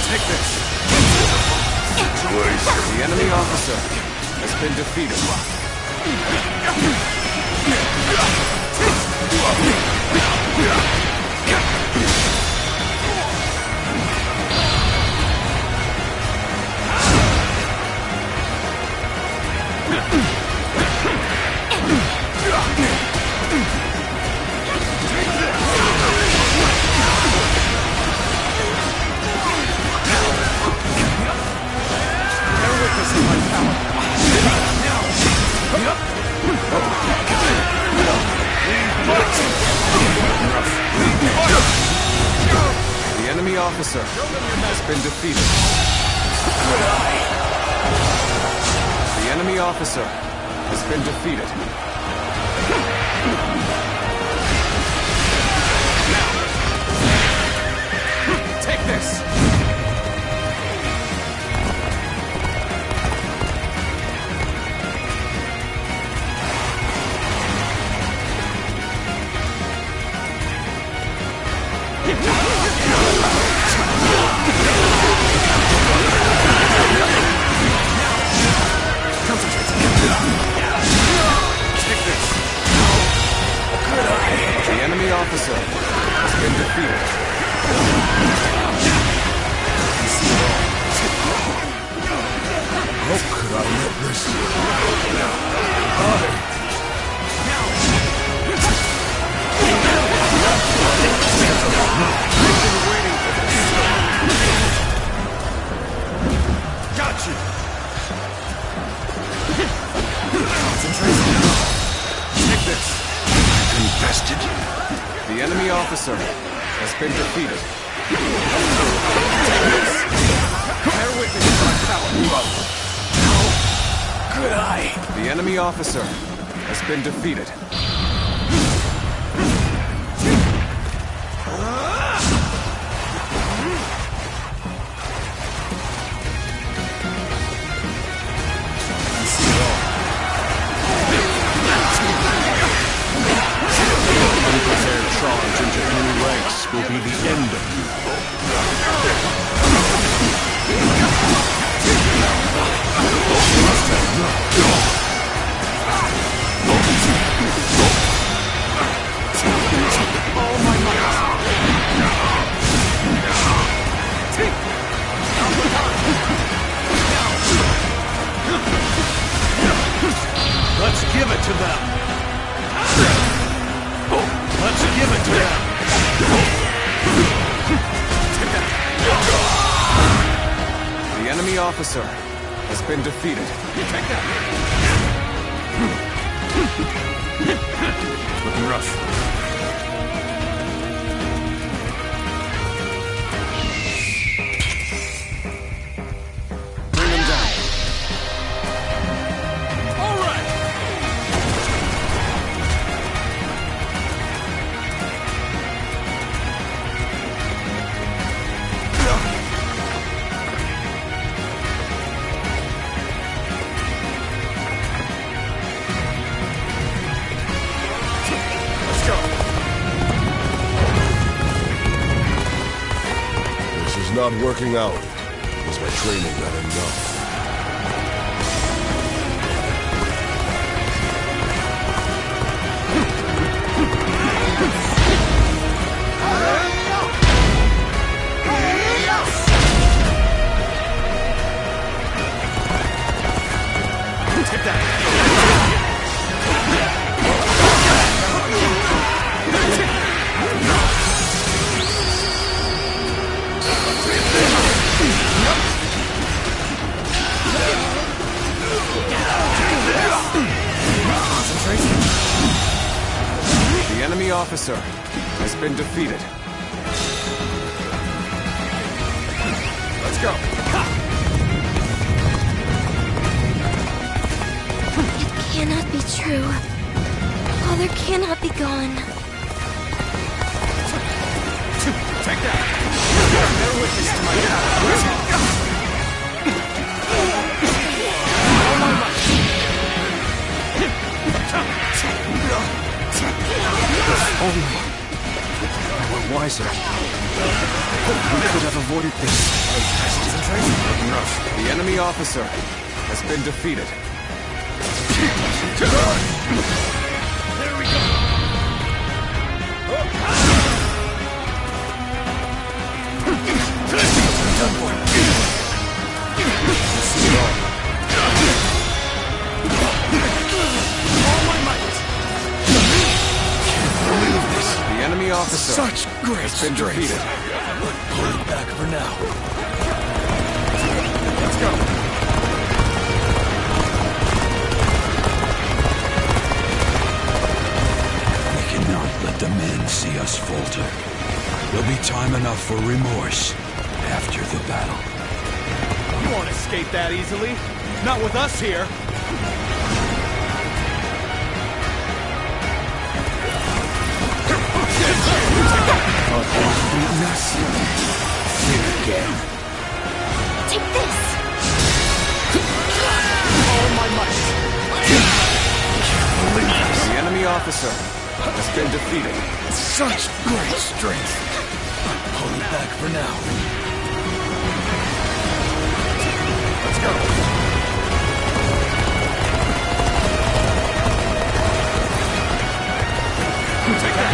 Take this. The enemy officer has been defeated. The enemy officer has been defeated. The enemy officer has been defeated. Take this! The enemy officer has been defeated. How could I let this? Got you! Concentration. Take this. Infested. The enemy officer has been defeated. Take this! Bear witness to my power. How could I? The enemy officer has been defeated. Unprepared charge into enemy ranks will be the end of you. All my might. Let's give it to them. Let's give it to them. The enemy officer has been defeated. Take that. Looking rough. Bring him down. All right. not working out. Was my training not enough? Take that! The enemy officer has been defeated. Let's go. It cannot be true. Father cannot be gone. Take that! Bear witness to my power. Only we're wiser. We could have avoided this. The enemy officer has been defeated. There we go! The enemy officer Such great has been strength. defeated. Pull it back for now. Let's go. We cannot let the men see us falter. There'll be time enough for remorse after the battle. You won't escape that easily. Not with us here. Take this! All my might. The enemy officer has been defeated. Such great strength. Pull it back for now. Let's go. Take that.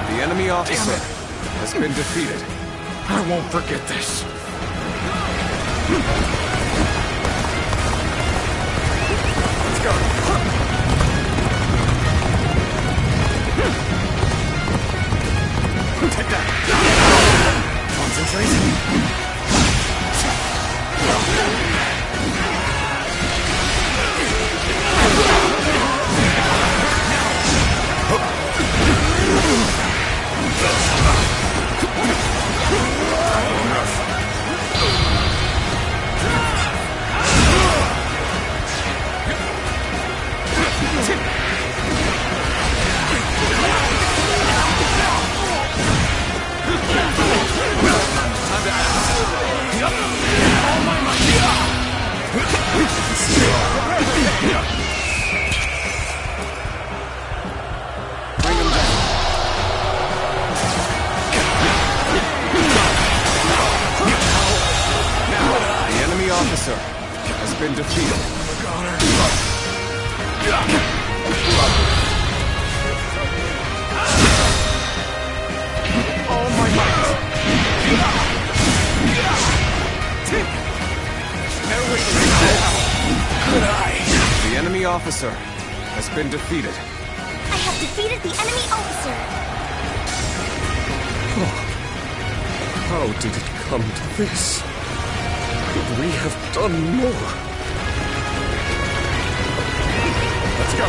The enemy officer has been defeated. I won't forget this. Let's go. Take that. Officer has been defeated. All my might. Could I? The enemy officer has been defeated. I have defeated the enemy officer. How did it come to this? Could we have done more? Let's go.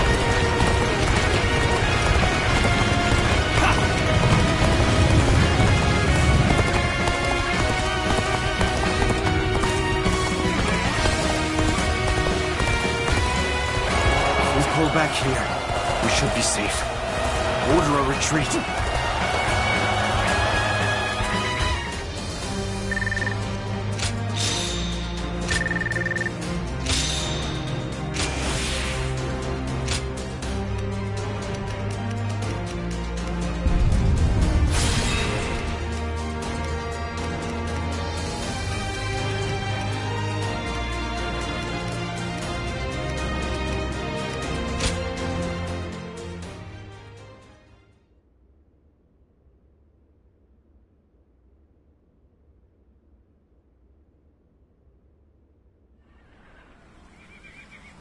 If we pull back here, we should be safe. Order a retreat.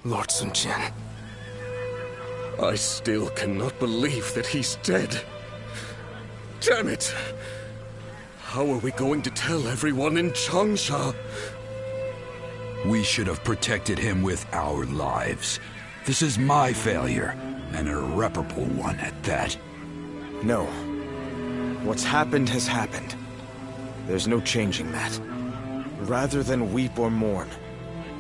Lord Sun Jian. I still cannot believe that he's dead. Damn it! How are we going to tell everyone in Changsha? We should have protected him with our lives. This is my failure, an irreparable one at that. No. What's happened has happened. There's no changing that. Rather than weep or mourn,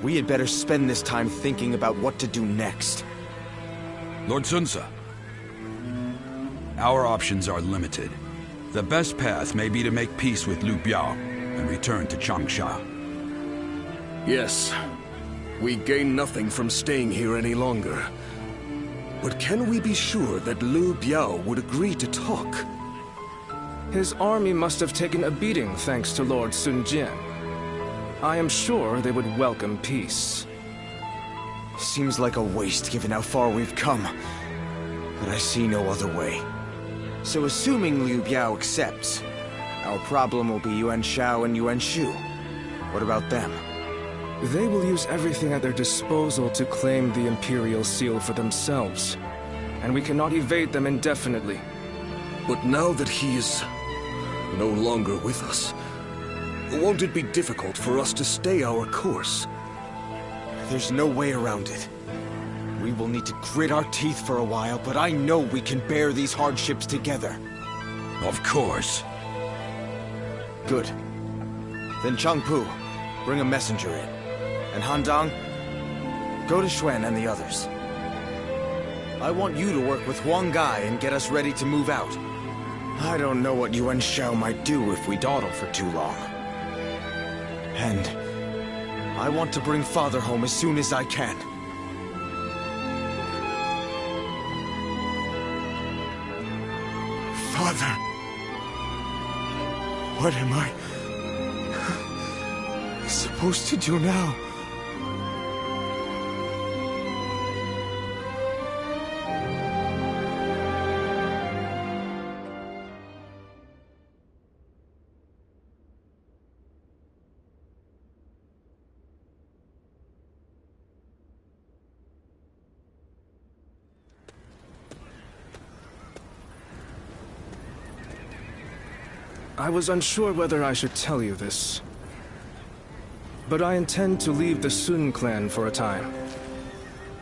we had better spend this time thinking about what to do next. Lord Sunsa, our options are limited. The best path may be to make peace with Liu Biao and return to Changsha. Yes. We gain nothing from staying here any longer. But can we be sure that Liu Biao would agree to talk? His army must have taken a beating thanks to Lord Sun Jian. I am sure they would welcome peace. Seems like a waste given how far we've come. But I see no other way. So assuming Liu Biao accepts, our problem will be Yuan Shao and Yuan Shu. What about them? They will use everything at their disposal to claim the Imperial Seal for themselves. And we cannot evade them indefinitely. But now that he is no longer with us, won't it be difficult for us to stay our course? There's no way around it. We will need to grit our teeth for a while, but I know we can bear these hardships together. Of course. Good. Then Changpu, bring a messenger in. And Handang, go to Xuan and the others. I want you to work with Huang Gai and get us ready to move out. I don't know what Yuan Shao might do if we dawdle for too long. And I want to bring Father home as soon as I can. Father... What am I supposed to do now? I was unsure whether I should tell you this, but I intend to leave the Sun clan for a time,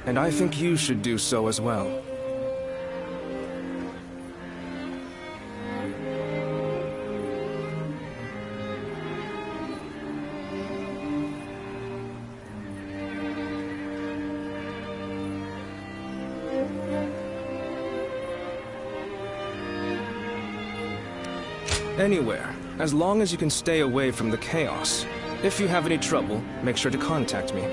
and I think you should do so as well. Anywhere, as long as you can stay away from the chaos. If you have any trouble, make sure to contact me.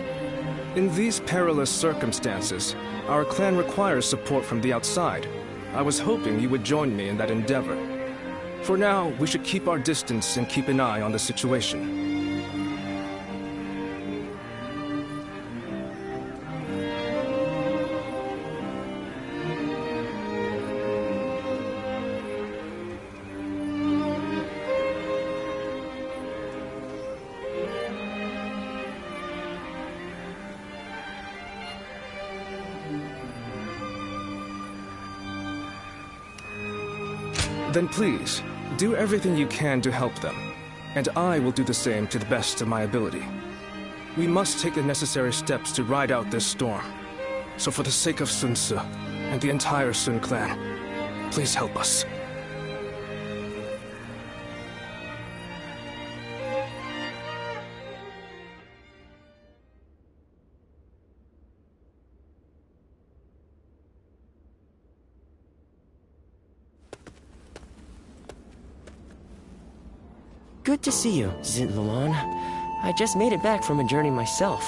In these perilous circumstances, our clan requires support from the outside. I was hoping you would join me in that endeavor. For now, we should keep our distance and keep an eye on the situation. Then please, do everything you can to help them, and I will do the same to the best of my ability. We must take the necessary steps to ride out this storm. So for the sake of Sun Ce and the entire Sun clan, please help us. Good to see you, Zintluan. I just made it back from a journey myself.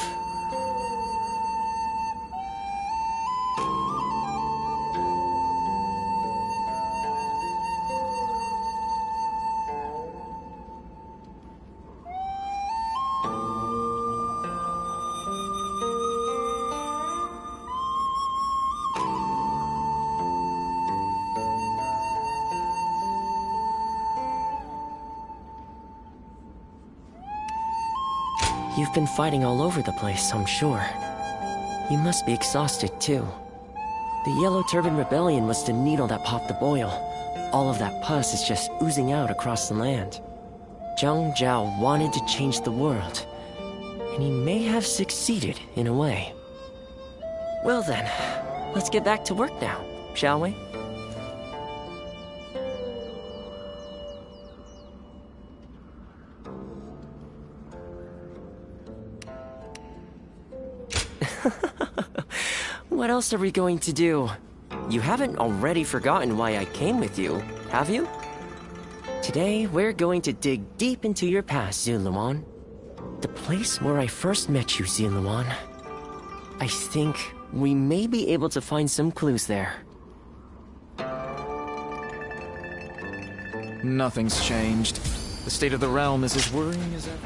You've been fighting all over the place, I'm sure. You must be exhausted, too. The Yellow Turban Rebellion was the needle that popped the boil. All of that pus is just oozing out across the land. Zhang Zhao wanted to change the world, and he may have succeeded in a way. Well then, let's get back to work now, shall we? What else are we going to do? You haven't already forgotten why I came with you, have you? Today, we're going to dig deep into your past, Zuluan. The place where I first met you, Zuluan. I think we may be able to find some clues there. Nothing's changed. The state of the realm is as worrying as ever.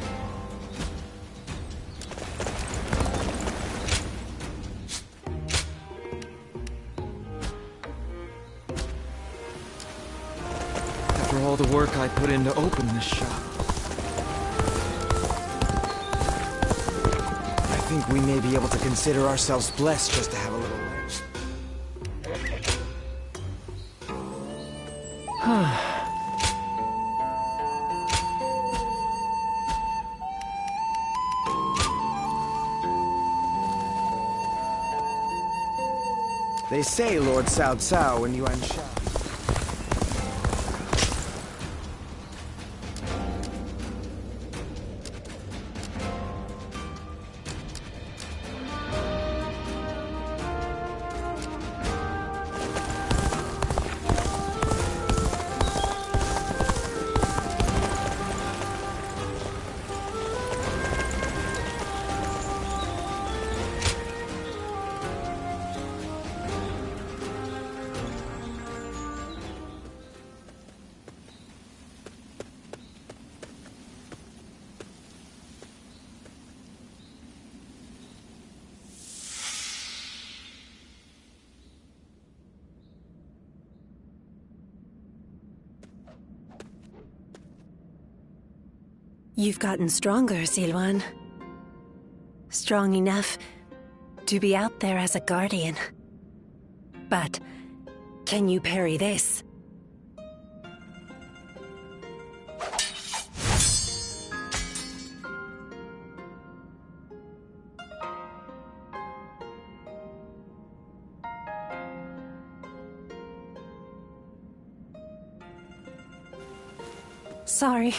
After all the work I put in to open this shop, I think we may be able to consider ourselves blessed just to have a little rest. They say Lord Cao Cao and Yuan Sha. You've gotten stronger, Zilwan. Strong enough to be out there as a guardian. But can you parry this? Sorry.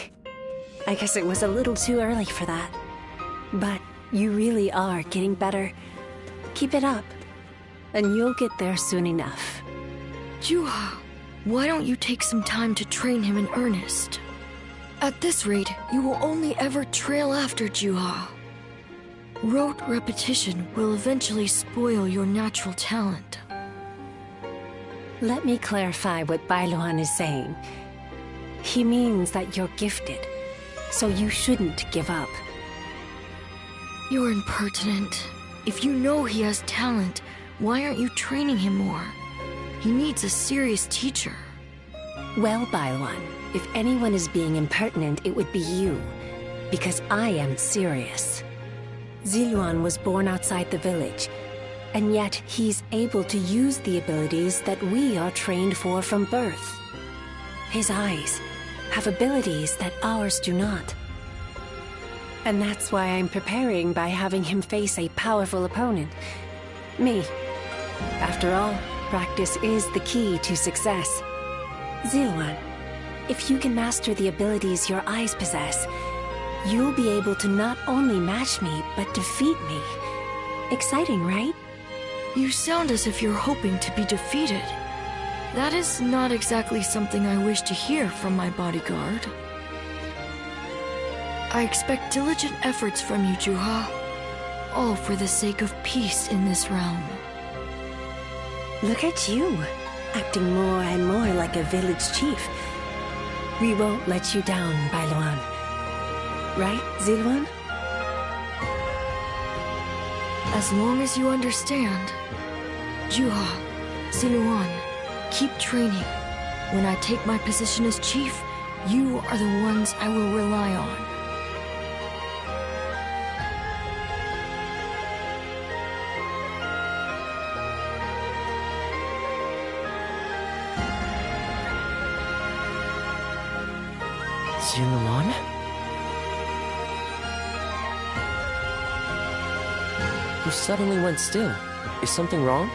I guess it was a little too early for that. But you really are getting better. Keep it up, and you'll get there soon enough. Juha, why don't you take some time to train him in earnest? At this rate, you will only ever trail after Juha. Rote repetition will eventually spoil your natural talent. Let me clarify what Bailuan is saying. He means that you're gifted, so you shouldn't give up. You're impertinent. If you know he has talent, why aren't you training him more? He needs a serious teacher. Well, Bailuan, if anyone is being impertinent, it would be you. Because I am serious. Zilwan was born outside the village, and yet he's able to use the abilities that we are trained for from birth. His eyes have abilities that ours do not. And that's why I'm preparing by having him face a powerful opponent. Me. After all, practice is the key to success. Zilwan, if you can master the abilities your eyes possess, you'll be able to not only match me, but defeat me. Exciting, right? You sound as if you're hoping to be defeated. That is not exactly something I wish to hear from my bodyguard. I expect diligent efforts from you, Juha. All for the sake of peace in this realm. Look at you, acting more and more like a village chief. We won't let you down, Bailuan. Right, Zilwan? As long as you understand. Juha, Zilwan, keep training. When I take my position as chief, you are the ones I will rely on. Ziluan? You suddenly went still. Is something wrong?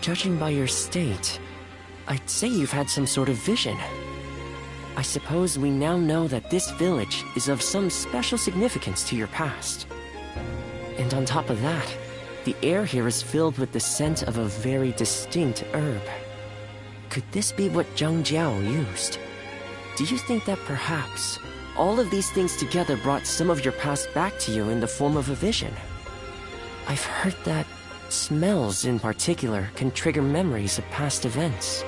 Judging by your state, I'd say you've had some sort of vision. I suppose we now know that this village is of some special significance to your past. And on top of that, the air here is filled with the scent of a very distinct herb. Could this be what Zhang Jiao used? Do you think that perhaps all of these things together brought some of your past back to you in the form of a vision? I've heard that smells in particular can trigger memories of past events.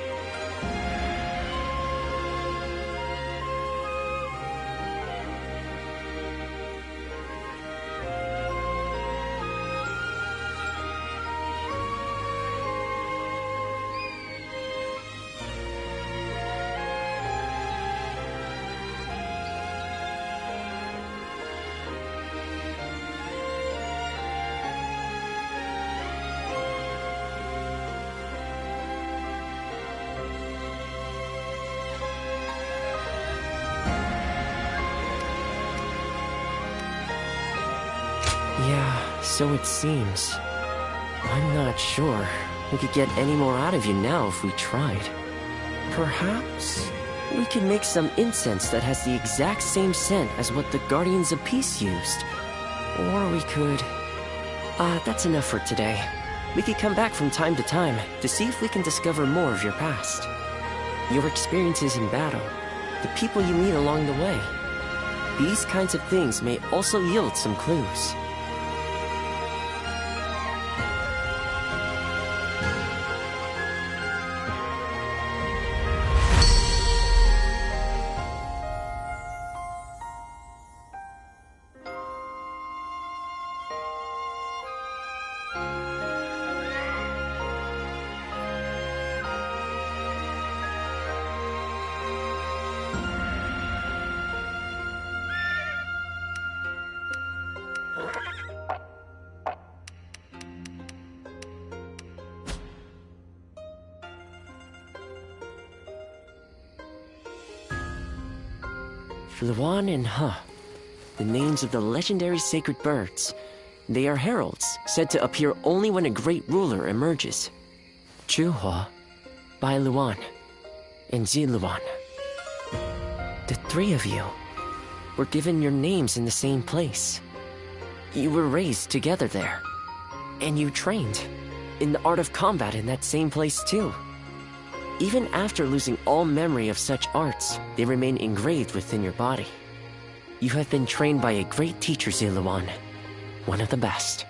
Yeah, so it seems. I'm not sure we could get any more out of you now if we tried. Perhaps we could make some incense that has the exact same scent as what the Guardians of Peace used. Or we could... that's enough for today. We could come back from time to time to see if we can discover more of your past. Your experiences in battle, the people you meet along the way. These kinds of things may also yield some clues. Luan and He, the names of the legendary sacred birds. They are heralds, said to appear only when a great ruler emerges. Zhuhua, Bai Luan, and Ziluan. The three of you were given your names in the same place. You were raised together there, and you trained in the art of combat in that same place too. Even after losing all memory of such arts, they remain engraved within your body. You have been trained by a great teacher, Ziluan, one of the best.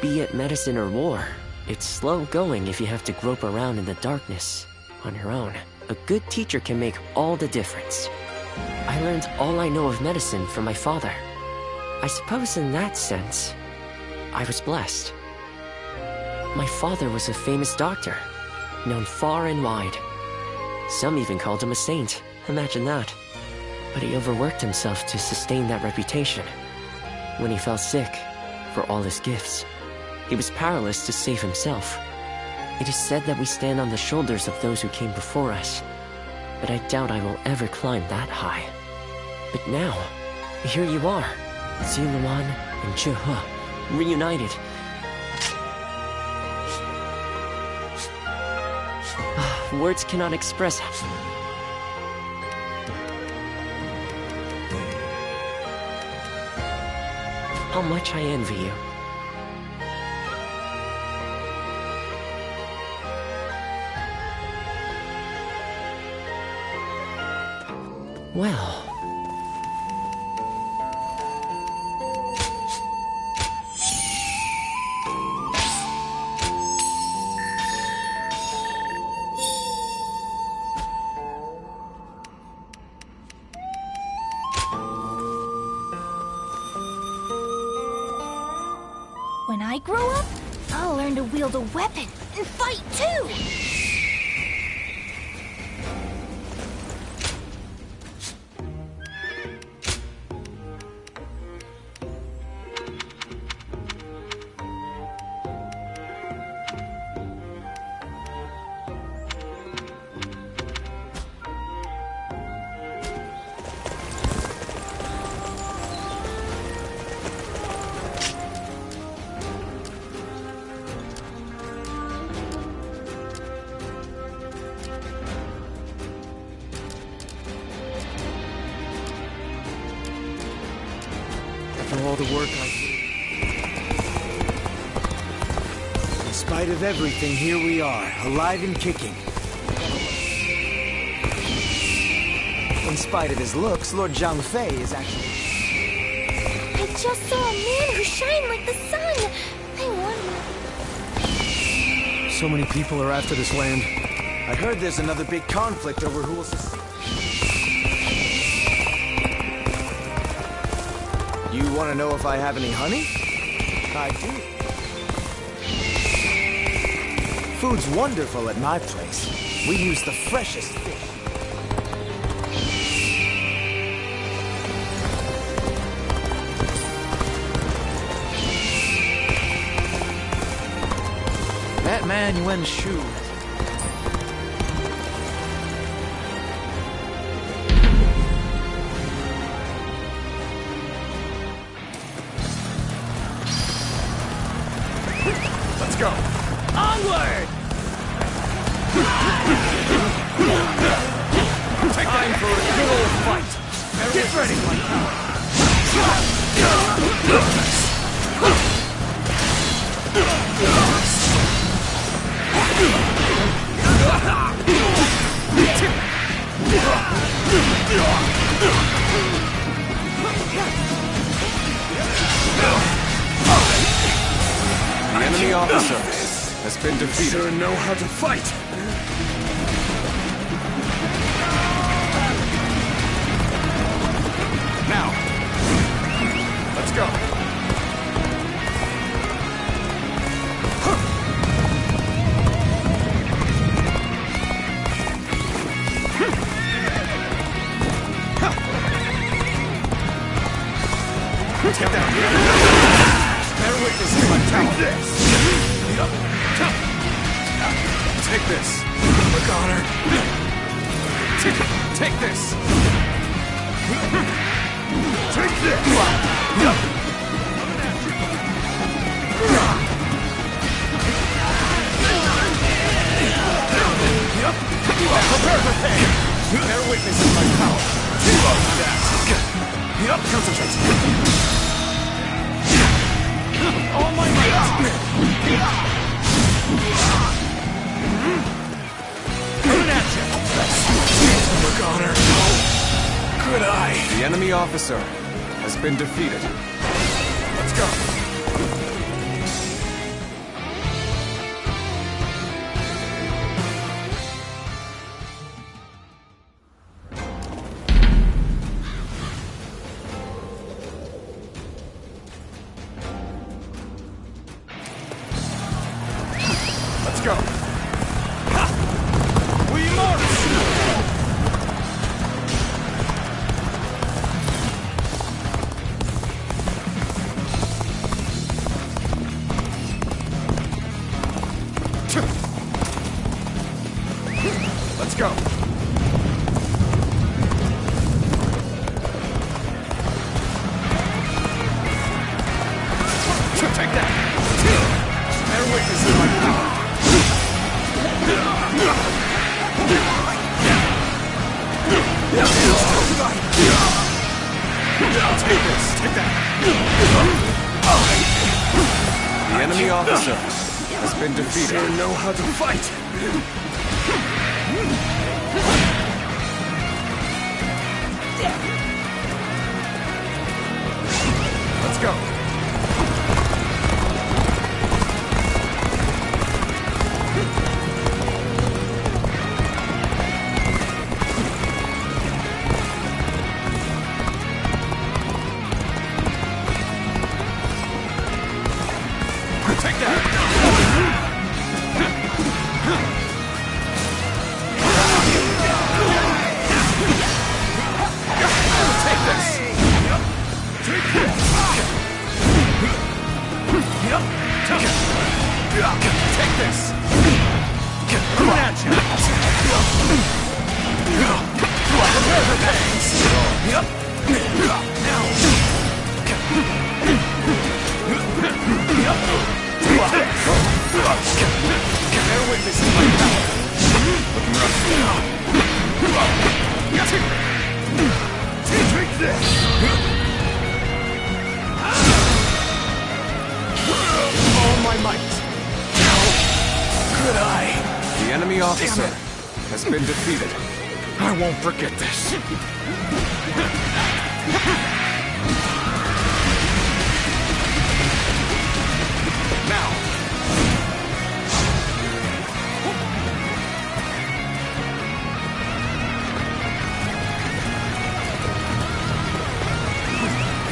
Be it medicine or war, it's slow going if you have to grope around in the darkness on your own. A good teacher can make all the difference. I learned all I know of medicine from my father. I suppose in that sense, I was blessed. My father was a famous doctor, known far and wide. Some even called him a saint, imagine that. But he overworked himself to sustain that reputation. When he fell sick, for all his gifts, he was powerless to save himself. It is said that we stand on the shoulders of those who came before us, but I doubt I will ever climb that high. But now, here you are, Ziluan and Zhihe, reunited. Words cannot express how much I envy you. Well... When I grow up, I'll learn to wield a weapon and fight too! For all the work I did. In spite of everything, here we are, alive and kicking. In spite of his looks, Lord Zhang Fei is actually... I just saw a man who shined like the sun! I wonder... So many people are after this land. I heard there's another big conflict over who will succeed. You want to know if I have any honey? I do. Food's wonderful at my place. We use the freshest fish. That man Yuan Shu. Let's go. Onward! Time for a good old fight. Get ready. The enemy officer has been defeated. Sure know how to fight. Now, let's go. Get down here. Bear witness to my talent. Take this. Look on her. Take this. Take this. Prepare for pain. Bear witness to my power. Concentrate. All my might! Coming at you! Look on her! Good eye! The enemy officer has been defeated. Let's go! go! We march! Let's go! Take that! Bear witness to my power! Take this! Take that! The enemy officer has been defeated. You sure know how to fight! Let's go! Take that! Take this! Take this! Take this! Coming at you! Prepare for bangs! Now! Bear witness to my power. Looking rough. Take this! All my might. How could I? The enemy officer has been defeated. I won't forget this. Now!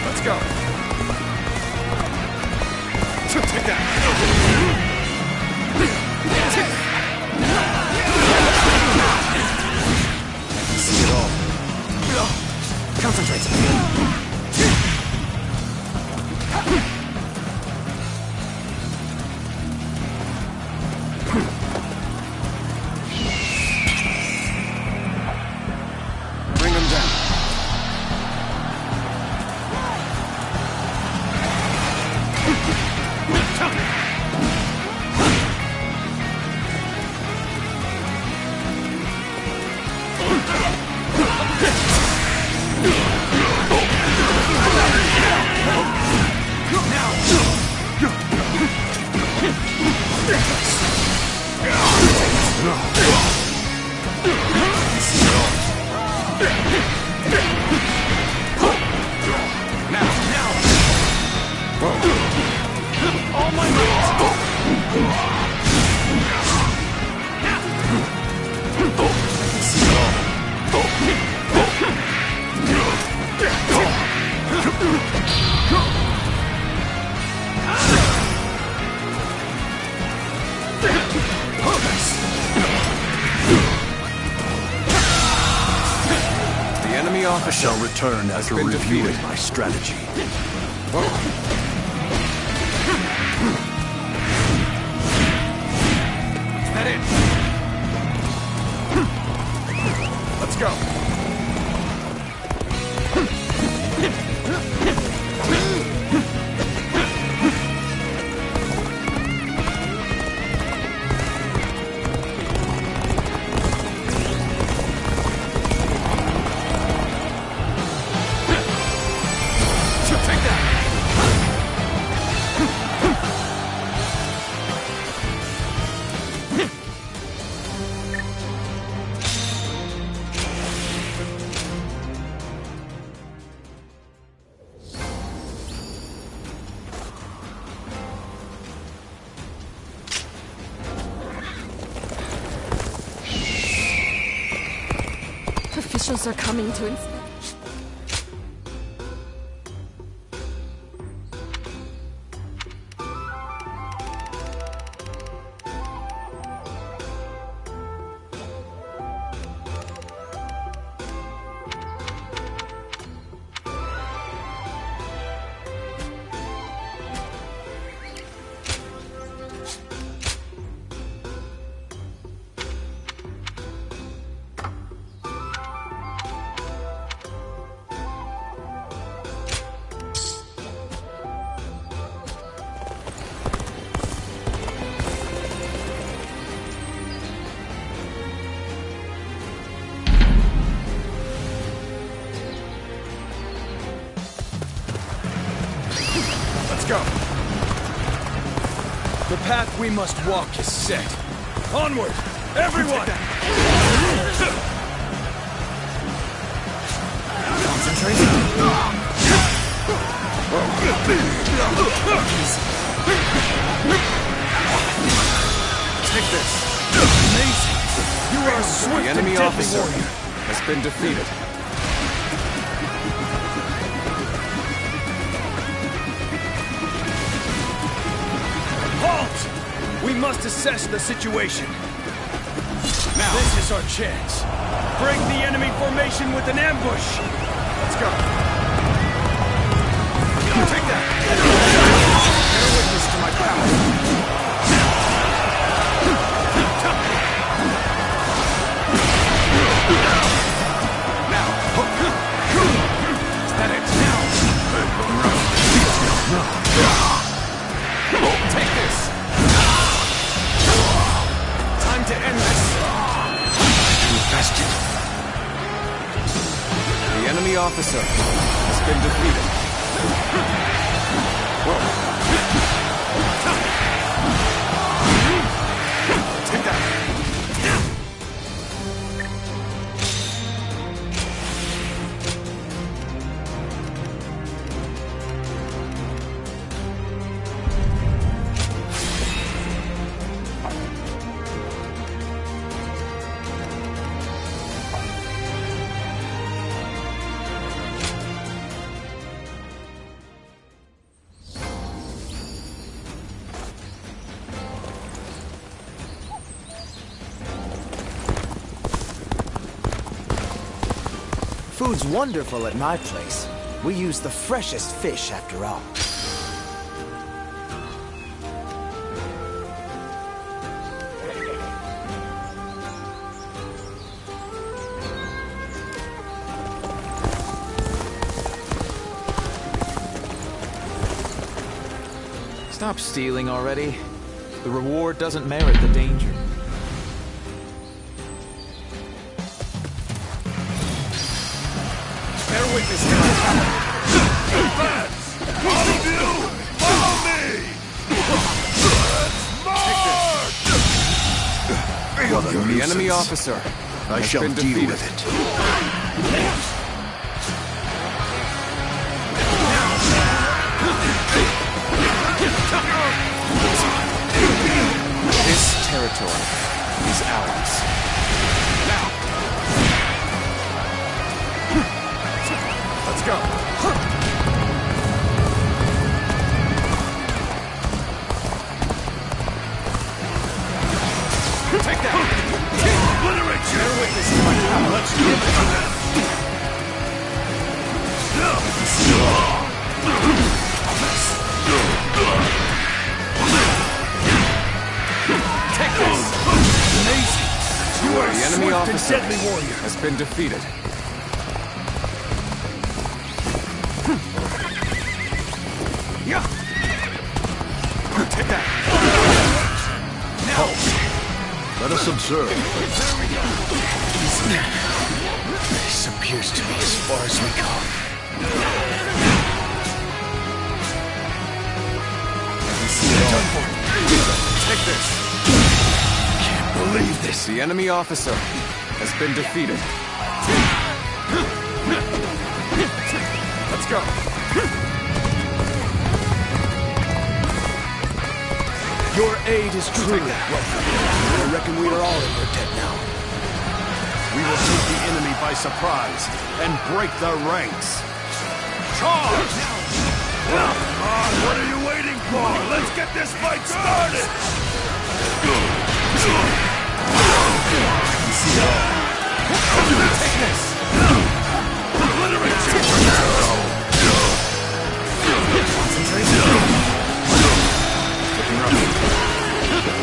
Let's go! Take that! See it all. Concentrate! Bring him down. All my The enemy officer shall return after reviewing my strategy. That it. Let's go. Take that. Officials are coming to inspect. path we must walk is set. Onward, everyone! Concentrate. Take this. Amazing. You are a swift The enemy and deadly officer warrior. has been defeated. Halt! We must assess the situation. Now, this is our chance. Break the enemy formation with an ambush. Let's go. Take that. Bear witness to my power. Now. Is that it? Now. Take this. Time to end this. Infested. The enemy officer has been defeated. Take that. Food's wonderful at my place. We use the freshest fish, after all. Stop stealing already. The reward doesn't merit the danger. Bear witness to my power. Advance! All of you, follow me! Let's march! The enemy officer I has shall been deal defeated. with it. This territory is ours. Now. Let's go. Take that. Obliterate you! Bear witness to my power. Let's give it to them! Take this. Amazing. You are a The enemy swift and officer deadly warrior. has been defeated. Take that. Now. Let us observe. This appears to be as far as we go. Take this. Can't believe this. The enemy officer has been defeated. Let's go. Your aid is truly welcome. I reckon we are all in your debt now. We will take the enemy by surprise and break their ranks. Charge! Come on, what are you waiting for? Let's get this fight started! Take this! Obliterate you!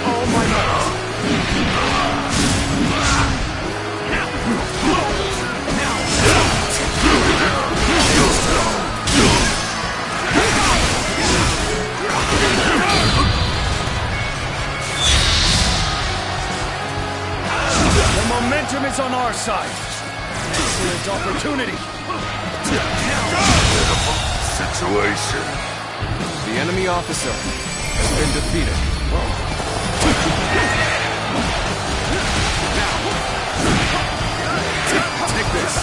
All my might. The momentum is on our side. Excellent opportunity. Situation. The enemy officer has been defeated. Take this!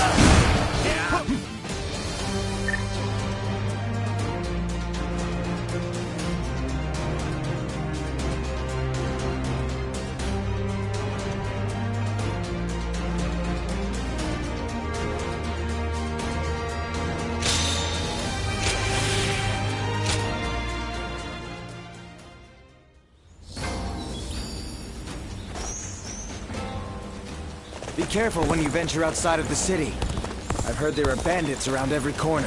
Be careful when you venture outside of the city. I've heard there are bandits around every corner.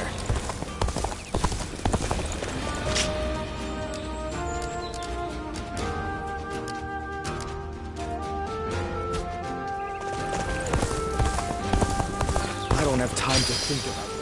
I don't have time to think about it.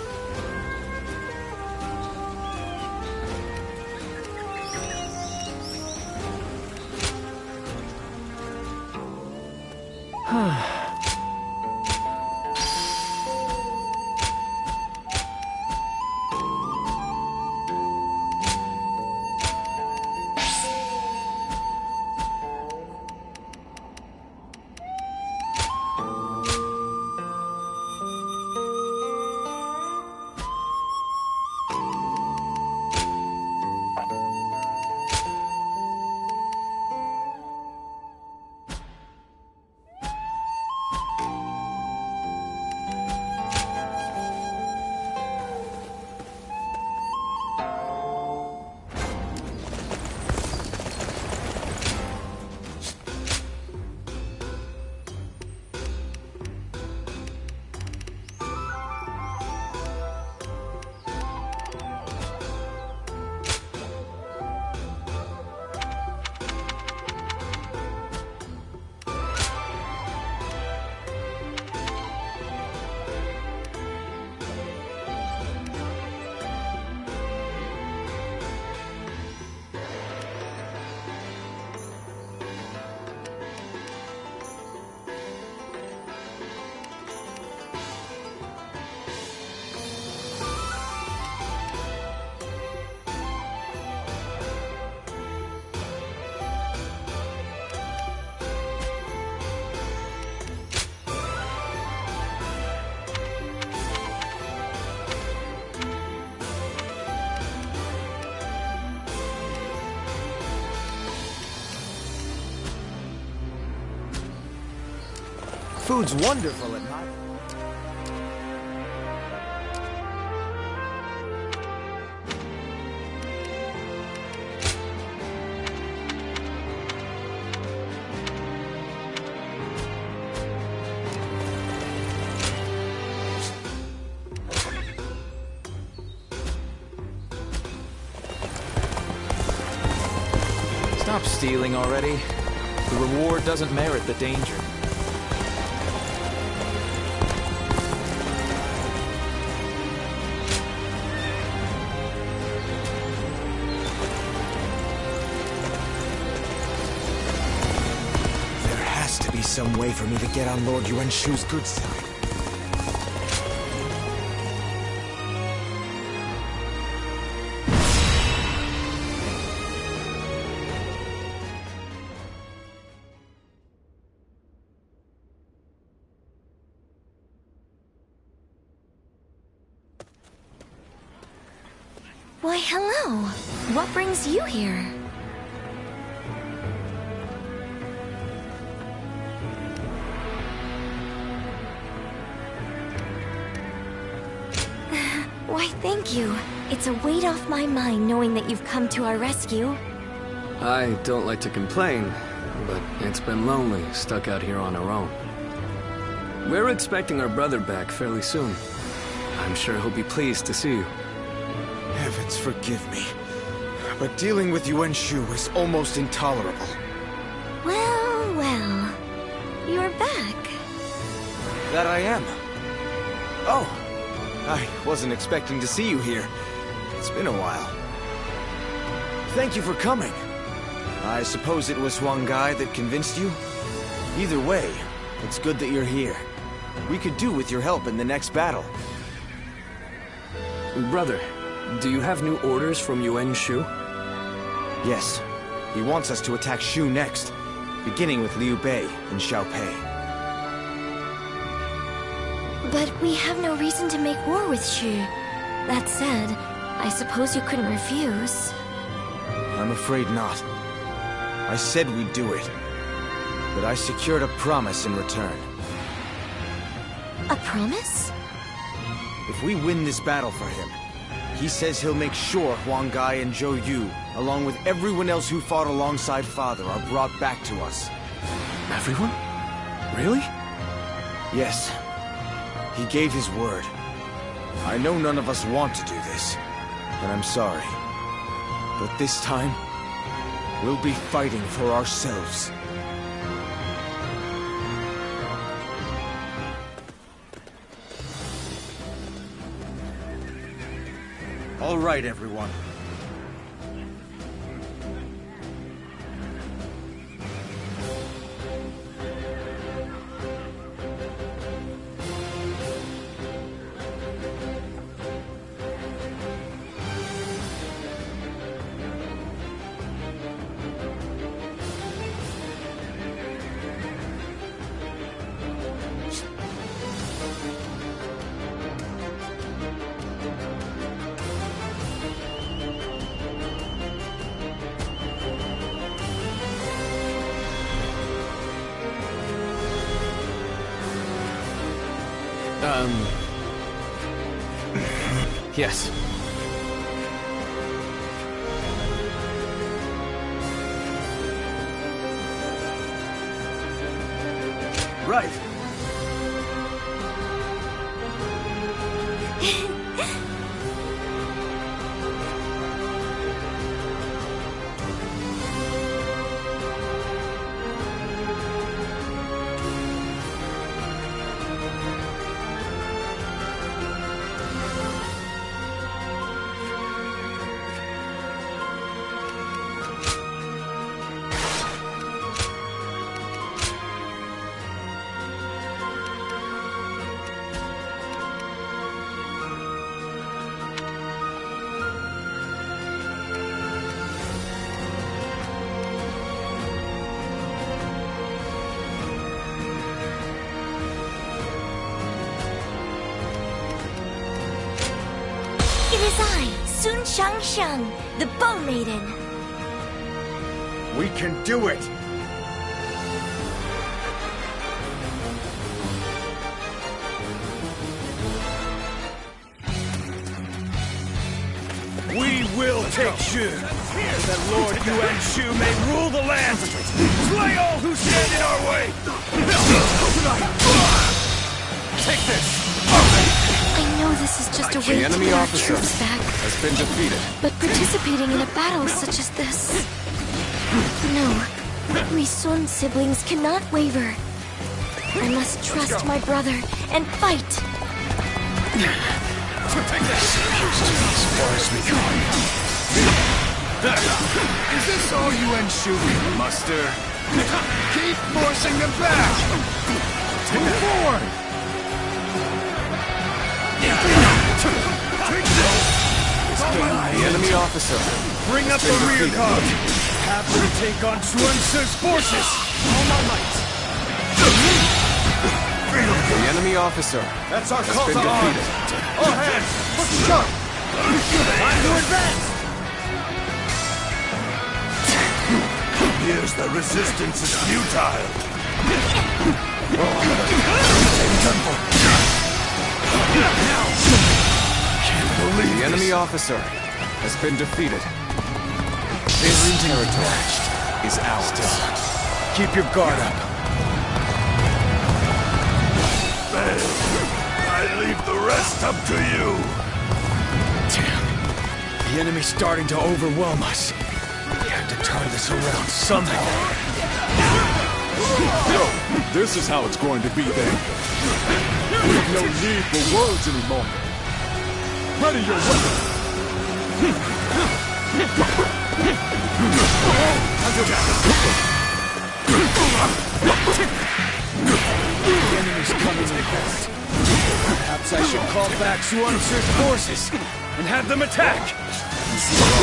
Food's wonderful at night. Stop stealing already. The reward doesn't merit the danger. Some way for me to get on Lord Yuan Shu's good side. Why, hello. What brings you here? Why, thank you. It's a weight off my mind knowing that you've come to our rescue. I don't like to complain, but it's been lonely, stuck out here on our own. We're expecting our brother back fairly soon. I'm sure he'll be pleased to see you. Heavens forgive me, but dealing with Yuan Shu is almost intolerable. Well, well. You're back. That I am. Oh, I wasn't expecting to see you here. It's been a while. Thank you for coming. I suppose it was Huang Gai that convinced you? Either way, it's good that you're here. We could do with your help in the next battle. Brother, do you have new orders from Yuan Shu? Yes. He wants us to attack Shu next, beginning with Liu Bei and Xiao Pei. But we have no reason to make war with Shu. That said, I suppose you couldn't refuse. I'm afraid not. I said we'd do it. But I secured a promise in return. A promise? If we win this battle for him, he says he'll make sure Huang Gai and Zhou Yu, along with everyone else who fought alongside Father, are brought back to us. Everyone? Really? Yes. He gave his word. I know none of us want to do this, and I'm sorry. But this time, we'll be fighting for ourselves. All right, everyone. Yes. Right. It is I, Sun Shangsheng, the Bow Maiden. We can do it! We will take Shu, so that Lord Yuan Shu may rule the land. Slay all who stand in our way. Take this! I know this is just a way The to enemy get our officer troops back, has been defeated. but participating in a battle such as this... No, we Sun siblings cannot waver. I must trust my brother and fight. Take this! As far as we go. Is this all you and Shu can muster? Keep forcing them back! Move forward! The enemy officer. Bring up the rear guard. Have them take on Chuan Tzu's forces. All my might. The enemy officer. That's our has call been to arms. defeated. All hands, let's jump! Time to advance. Here's the resistance is futile. The enemy officer has been defeated. This territory is ours. Keep your guard up. I leave the rest up to you. Damn. The enemy's starting to overwhelm us. We have to turn this around somehow. So, this is how it's going to be then. We've no need for words anymore. Ready your weapon! The enemy's coming in fast. Perhaps I should call back Chuan Tzu's forces and have them attack.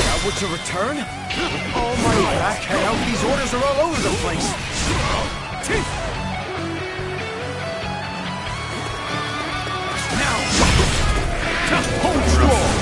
Now, would you return? All my backhead out, these orders are all over the place. Now! Hold strong!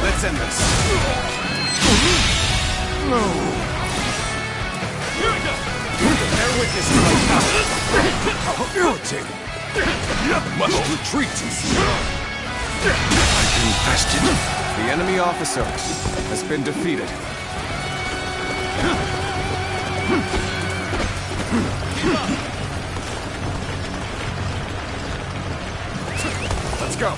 Let's end this. No. Bear witness to my power. How irritating. Must retreat. I've been bested. The enemy officer has been defeated. Let's go.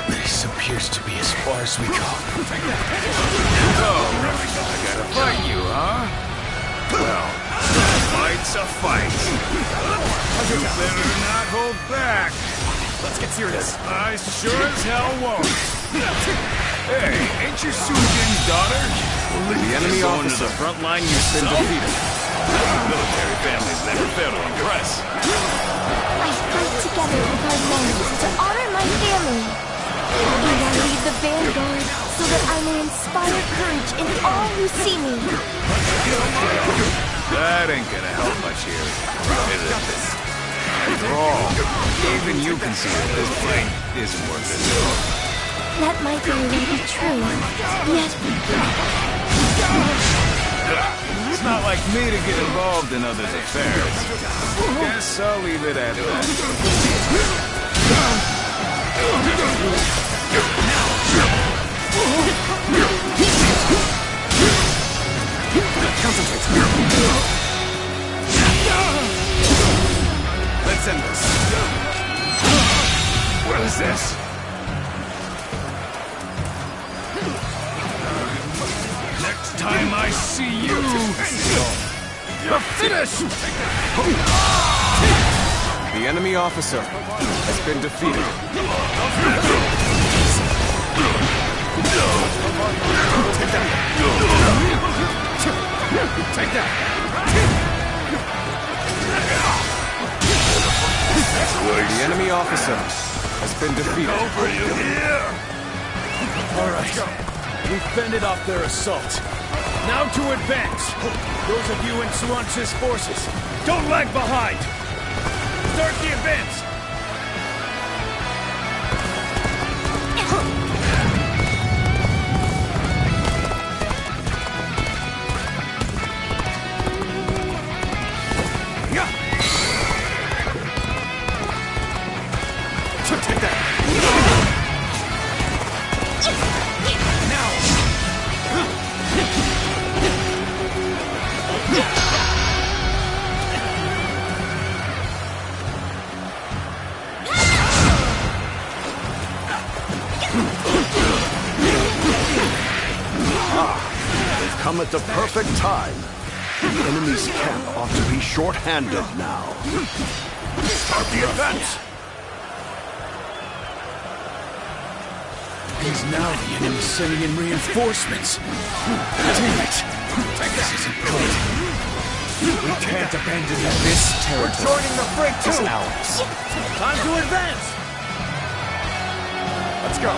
This appears to be as far as we go. Oh, I gotta fight you, huh? Well, a fight's a fight. You better not hold back. Let's get serious. I sure as hell won't. Hey, ain't your Sunjin's daughter? The enemy Going to officer the front line has been yourself? defeated. Military families never fail to impress. I fight together with our men to honor my family. And I lead the vanguard so that I may inspire courage in all who see me. That ain't gonna help much here, is it? After all, even you can see that this fight isn't worth it. That might very well be true. Yet, It's not like me to get involved in others' affairs. Guess I'll leave it at that. Let's end this. What is this? Next time I see you, you're finished! The enemy officer has been defeated. Take that! The enemy officer has been defeated. Over you here! All right. We've fended off their assault. Now to advance. Those of you in Suance's forces, don't lag behind. Start the advance. Take that! They've come at the perfect time. The enemy's camp ought to be short-handed now. Start the advance! Because now the enemy's sending in reinforcements. Damn it! This isn't good. We can't abandon this territory. We're joining the freight too! Ours. Time to advance! Let's go.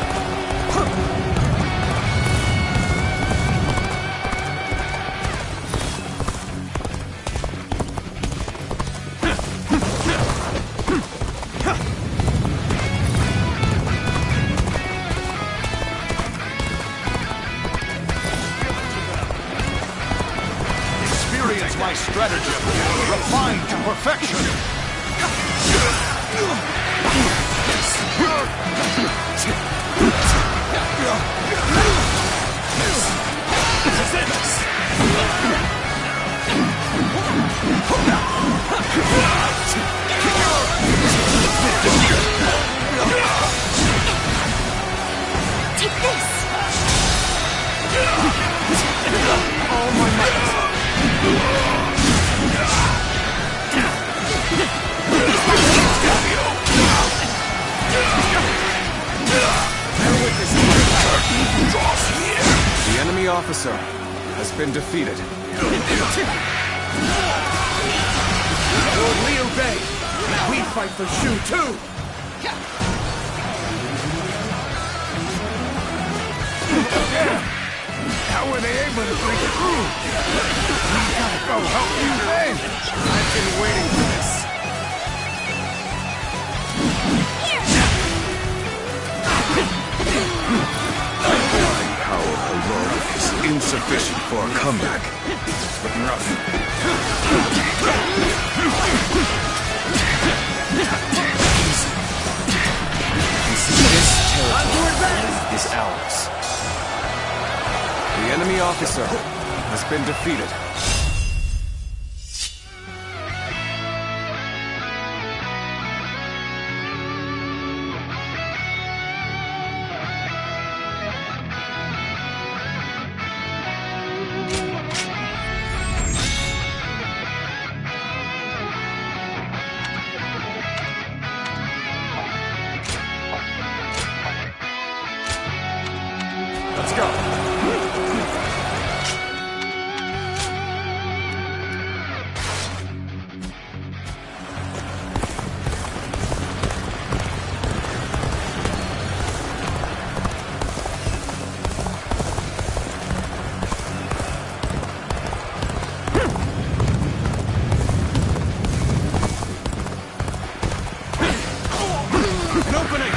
Experience my stratagem, refined to perfection. Take this! All my might. The enemy officer has been defeated. Lord Liu Bei, we fight for Shu too! How were they able to break through? We gotta go help Liu Bei! I've been waiting for this. Power alone is insufficient for a comeback. Looking rough. This territory is ours. The enemy officer has been defeated. Let's go! An opening!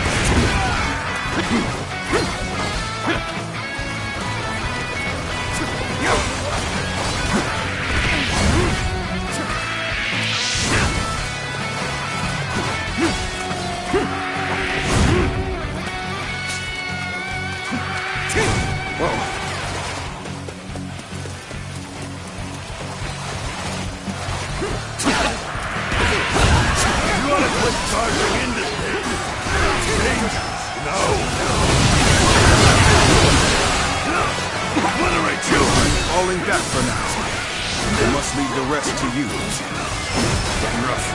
You ought to quit charging into things. No. Obliterate you! Falling back for now. We must leave the rest to you. Getting rough.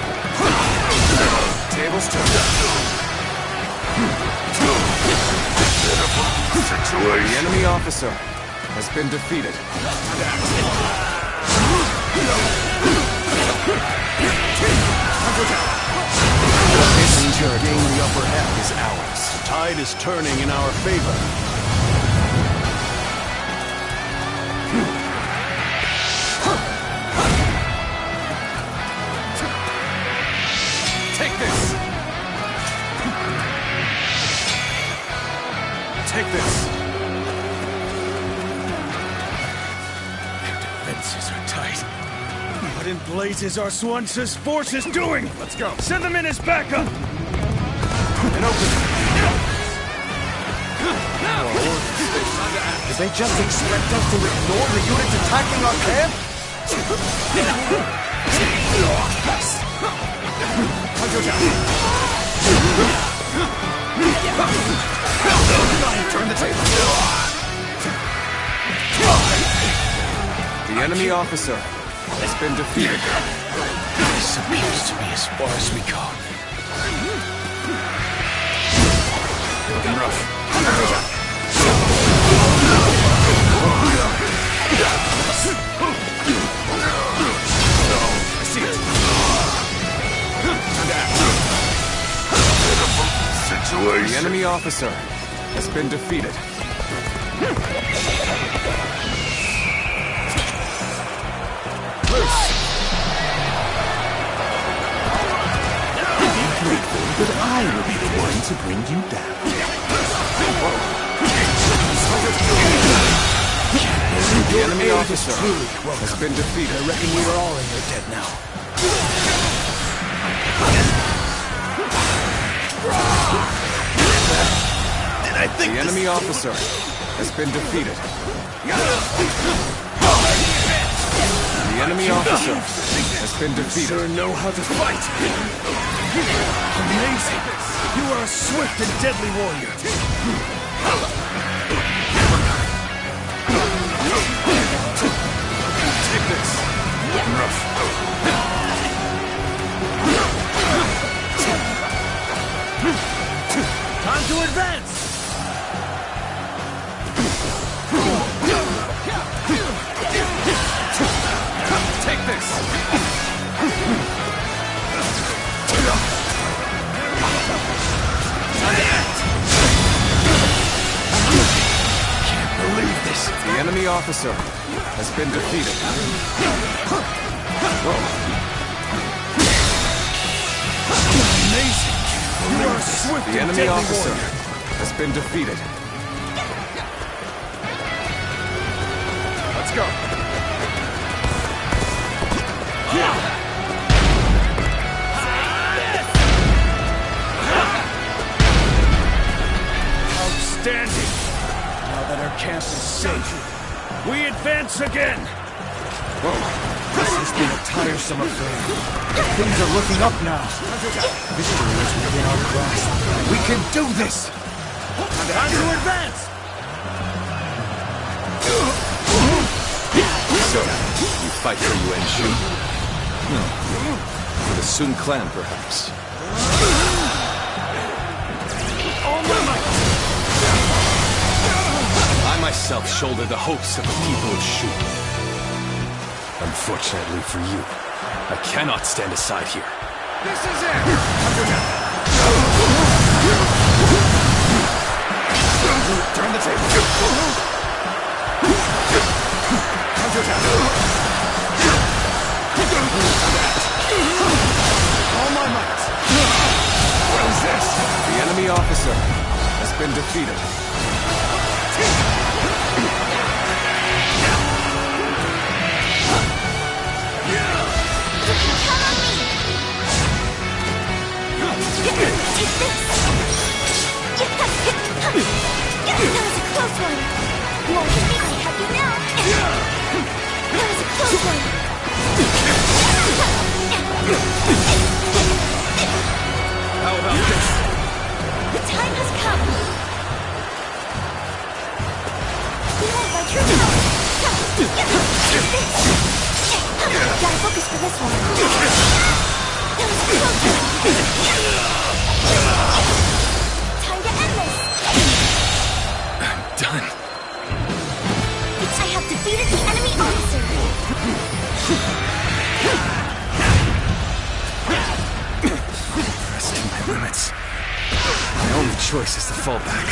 Tables turned. The enemy officer has been defeated. Danger gain the upper hand is ours. The tide is turning in our favor. Take this! Take this! Their defenses are tight. What in blazes are Swance's forces doing? Let's go! Send them in as backup! An opening! Did they just expect us to ignore the units attacking our camp? Turn the table. The enemy officer has been defeated. This appears to be as far as we go. Looking rough. I see it. Time to act. Situation. The enemy officer has been defeated. Be grateful that I will be the one to bring you down. The enemy officer has been defeated. I reckon we are all in your debt now. Did I think the enemy officer has been defeated. The enemy officer has been defeated. You sure know how to fight. Amazing. You are a swift and deadly warrior. Take this. Rough. Time to advance! Take this! Can't believe this. The enemy officer has been defeated. Whoa. Amazing! You are a swift The enemy officer has been defeated. Let's go. Outstanding! Now that our camp is safe, we advance again! Whoa. This has been a tiresome affair. Things are looking up now. Victory is within our grasp. We can do this! Time to advance! So, you fight for Yuan-Shu? No. For the Sun clan, perhaps. I myself shoulder the hopes of the people of Shu. Unfortunately for you, I cannot stand aside here. This is it! Turn the table. All my might! What is this? The enemy officer has been defeated. That was a close one. Won't hit me, I have you now. That was a close one. How about this? The time has come. Behold my true power. Gotta focus for this one. That was a close one. Time to end this. I'm done. I have defeated the enemy officer. Resting my limits. My only choice is to fall back.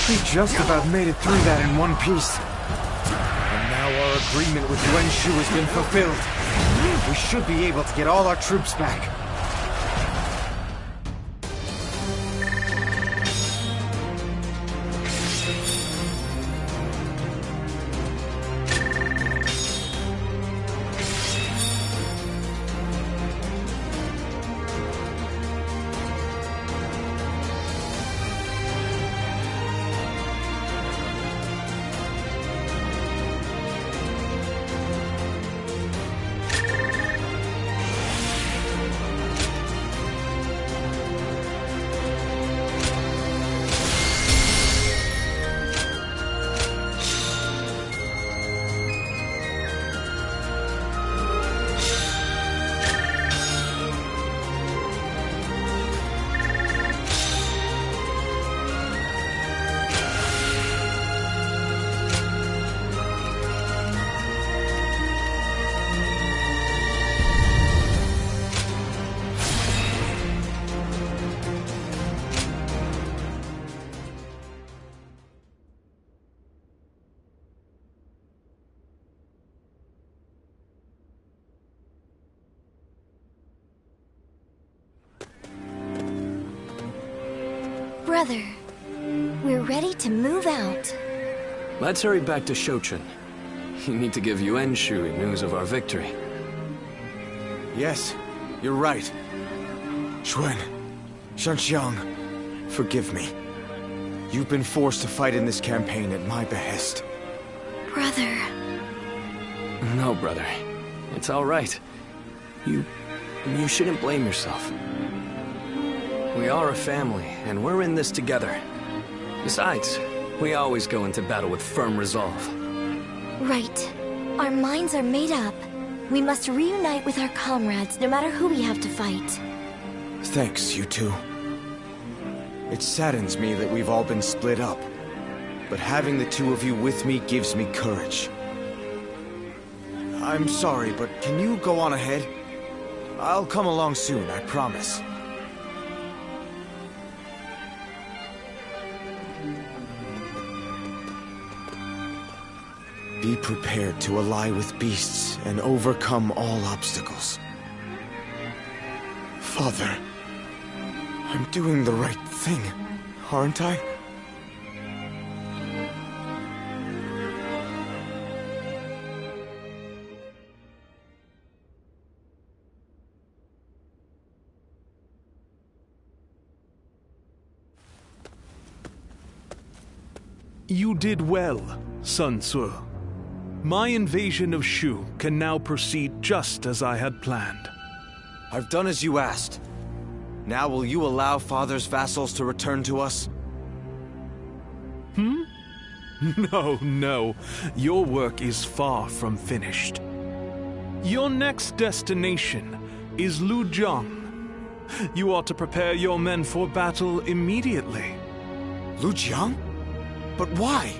We just about made it through that in one piece. And now our agreement with Yuan-Shu has been fulfilled. We should be able to get all our troops back. Brother, we're ready to move out. Let's hurry back to Shouchun. You need to give Yuan-Shu news of our victory. Yes, you're right. Xuan, Shanxiang, Forgive me. You've been forced to fight in this campaign at my behest. Brother. No, brother. It's all right. You shouldn't blame yourself. We are a family, and we're in this together. Besides, we always go into battle with firm resolve. Right. Our minds are made up. We must reunite with our comrades, no matter who we have to fight. Thanks, you two. It saddens me that we've all been split up, but having the two of you with me gives me courage. I'm sorry, but can you go on ahead? I'll come along soon, I promise. Be prepared to ally with beasts and overcome all obstacles. Father, I'm doing the right thing, aren't I? You did well, Sun Tzu. My invasion of Shu can now proceed just as I had planned. I've done as you asked. Now will you allow Father's vassals to return to us? No. Your work is far from finished. Your next destination is Lujiang. You ought to prepare your men for battle immediately. Lujiang? But why?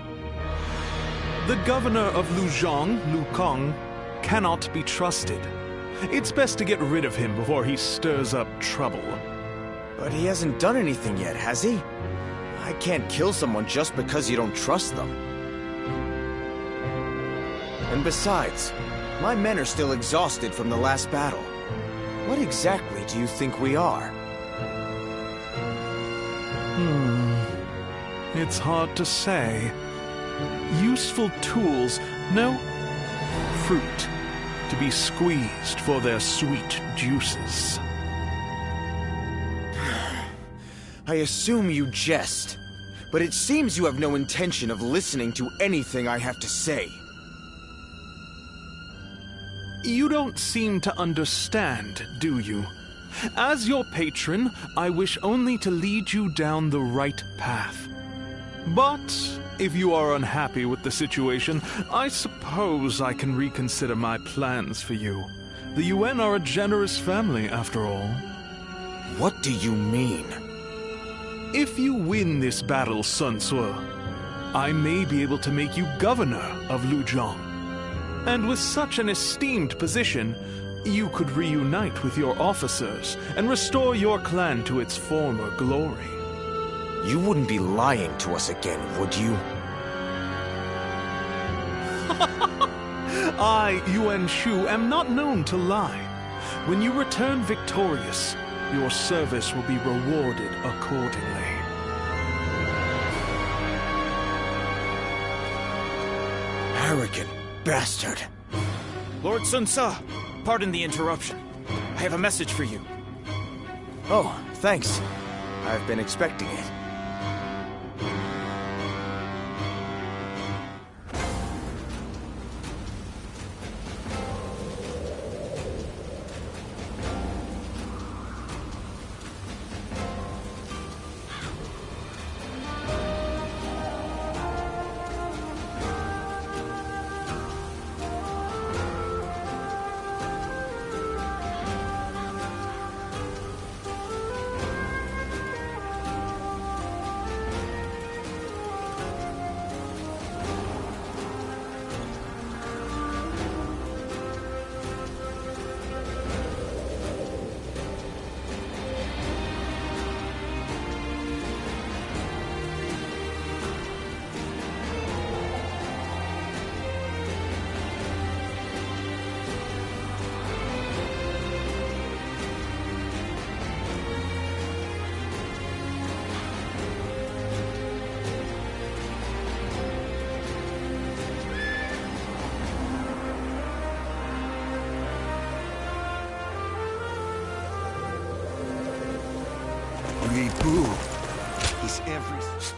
The governor of Lujiang, Lu Kong, cannot be trusted. It's best to get rid of him before he stirs up trouble. But he hasn't done anything yet, has he? I can't kill someone just because you don't trust them. And besides, my men are still exhausted from the last battle. What exactly do you think we are? It's hard to say. Useful tools, no. Fruit, to be squeezed for their sweet juices. I assume you jest, but it seems you have no intention of listening to anything I have to say. You don't seem to understand, do you? As your patron, I wish only to lead you down the right path. But if you are unhappy with the situation, I suppose I can reconsider my plans for you. The UN are a generous family, after all. What do you mean? If you win this battle, Sun Tzu, I may be able to make you governor of Lujiang. And with such an esteemed position, you could reunite with your officers and restore your clan to its former glory. You wouldn't be lying to us again, would you? I, Yuan Shu, am not known to lie. When you return victorious, your service will be rewarded accordingly. Arrogant bastard. Lord Sun Tzu, pardon the interruption. I have a message for you. Oh, thanks. I've been expecting it. face everything.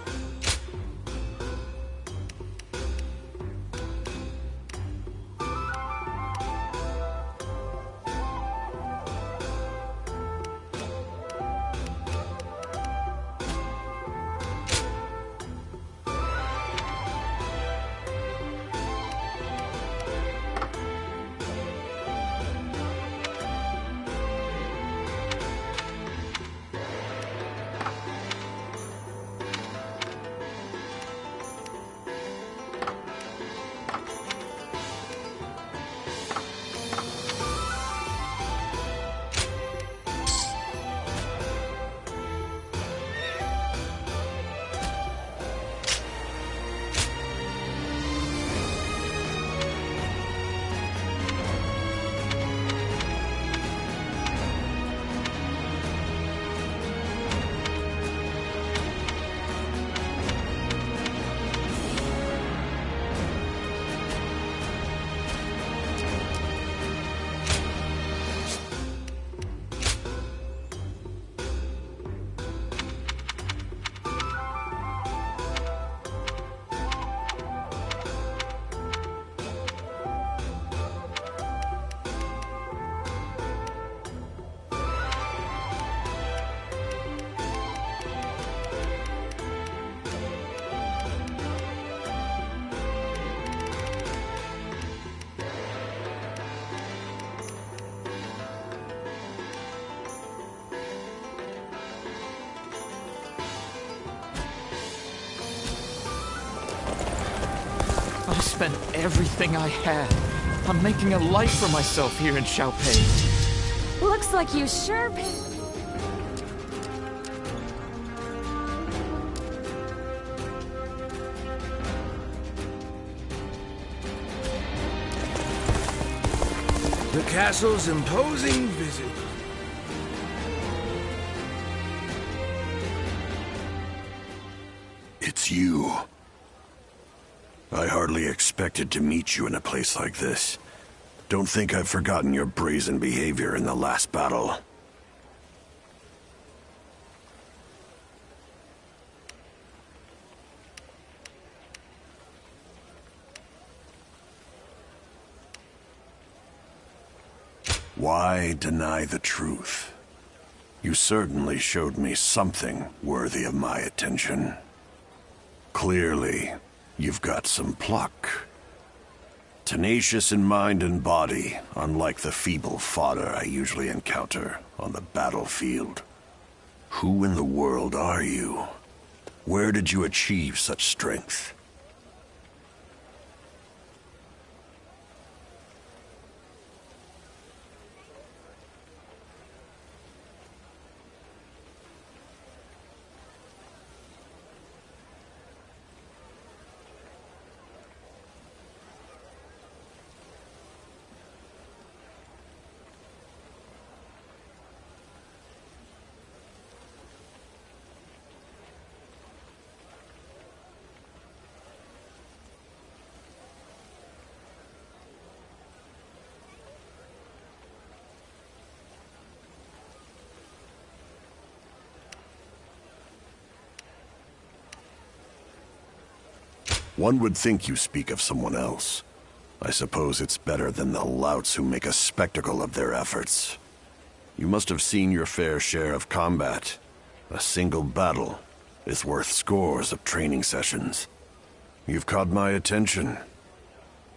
I spent everything I had on making a life for myself here in Xiaopei. Looks like you sure paid. The castle's imposing visit. It's you. I hardly expected to meet you in a place like this. Don't think I've forgotten your brazen behavior in the last battle. Why deny the truth? You certainly showed me something worthy of my attention. Clearly, you've got some pluck. Tenacious in mind and body, unlike the feeble fodder I usually encounter on the battlefield. Who in the world are you? Where did you achieve such strength? One would think you speak of someone else. I suppose it's better than the louts who make a spectacle of their efforts. You must have seen your fair share of combat. A single battle is worth scores of training sessions. You've caught my attention,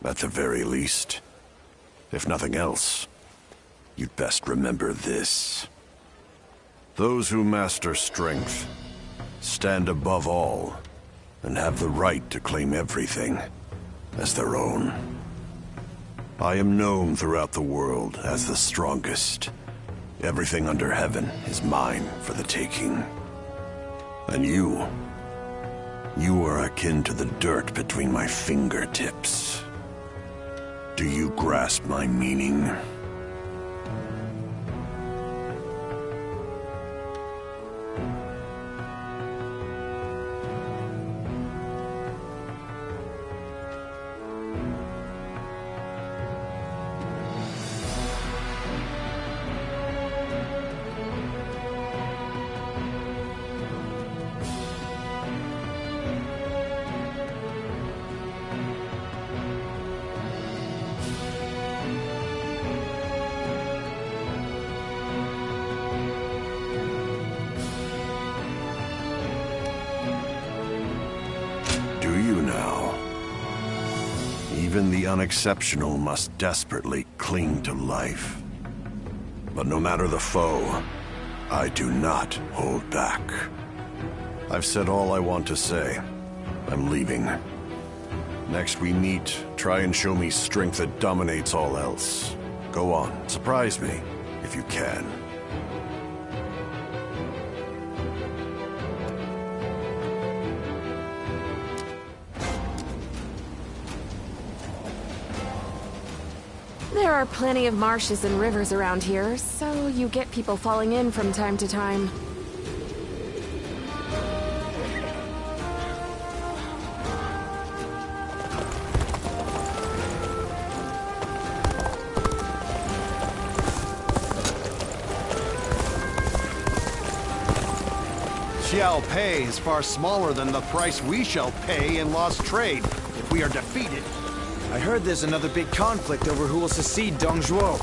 at the very least. If nothing else, you'd best remember this. Those who master strength stand above all and have the right to claim everything as their own. I am known throughout the world as the strongest. Everything under heaven is mine for the taking. And you are akin to the dirt between my fingertips. Do you grasp my meaning? The unexceptional must desperately cling to life. But no matter the foe, I do not hold back. I've said all I want to say. I'm leaving. Next we meet, try and show me strength that dominates all else. Go on, surprise me, if you can. There are plenty of marshes and rivers around here, so you get people falling in from time to time. Xiao Pei is far smaller than the price we shall pay in lost trade if we are defeated. I heard there's another big conflict over who will succeed Dong Zhuo.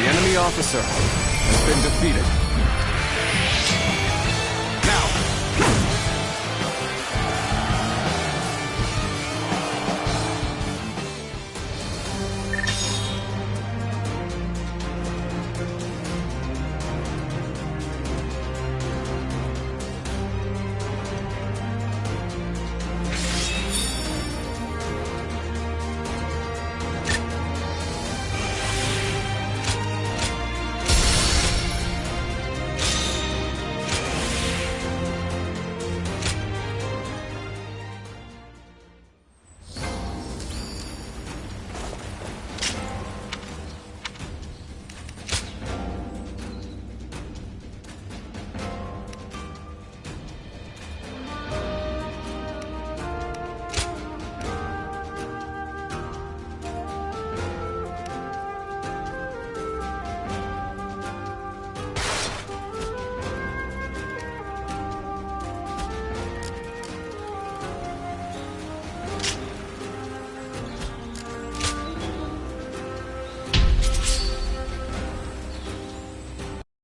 The enemy officer has been defeated.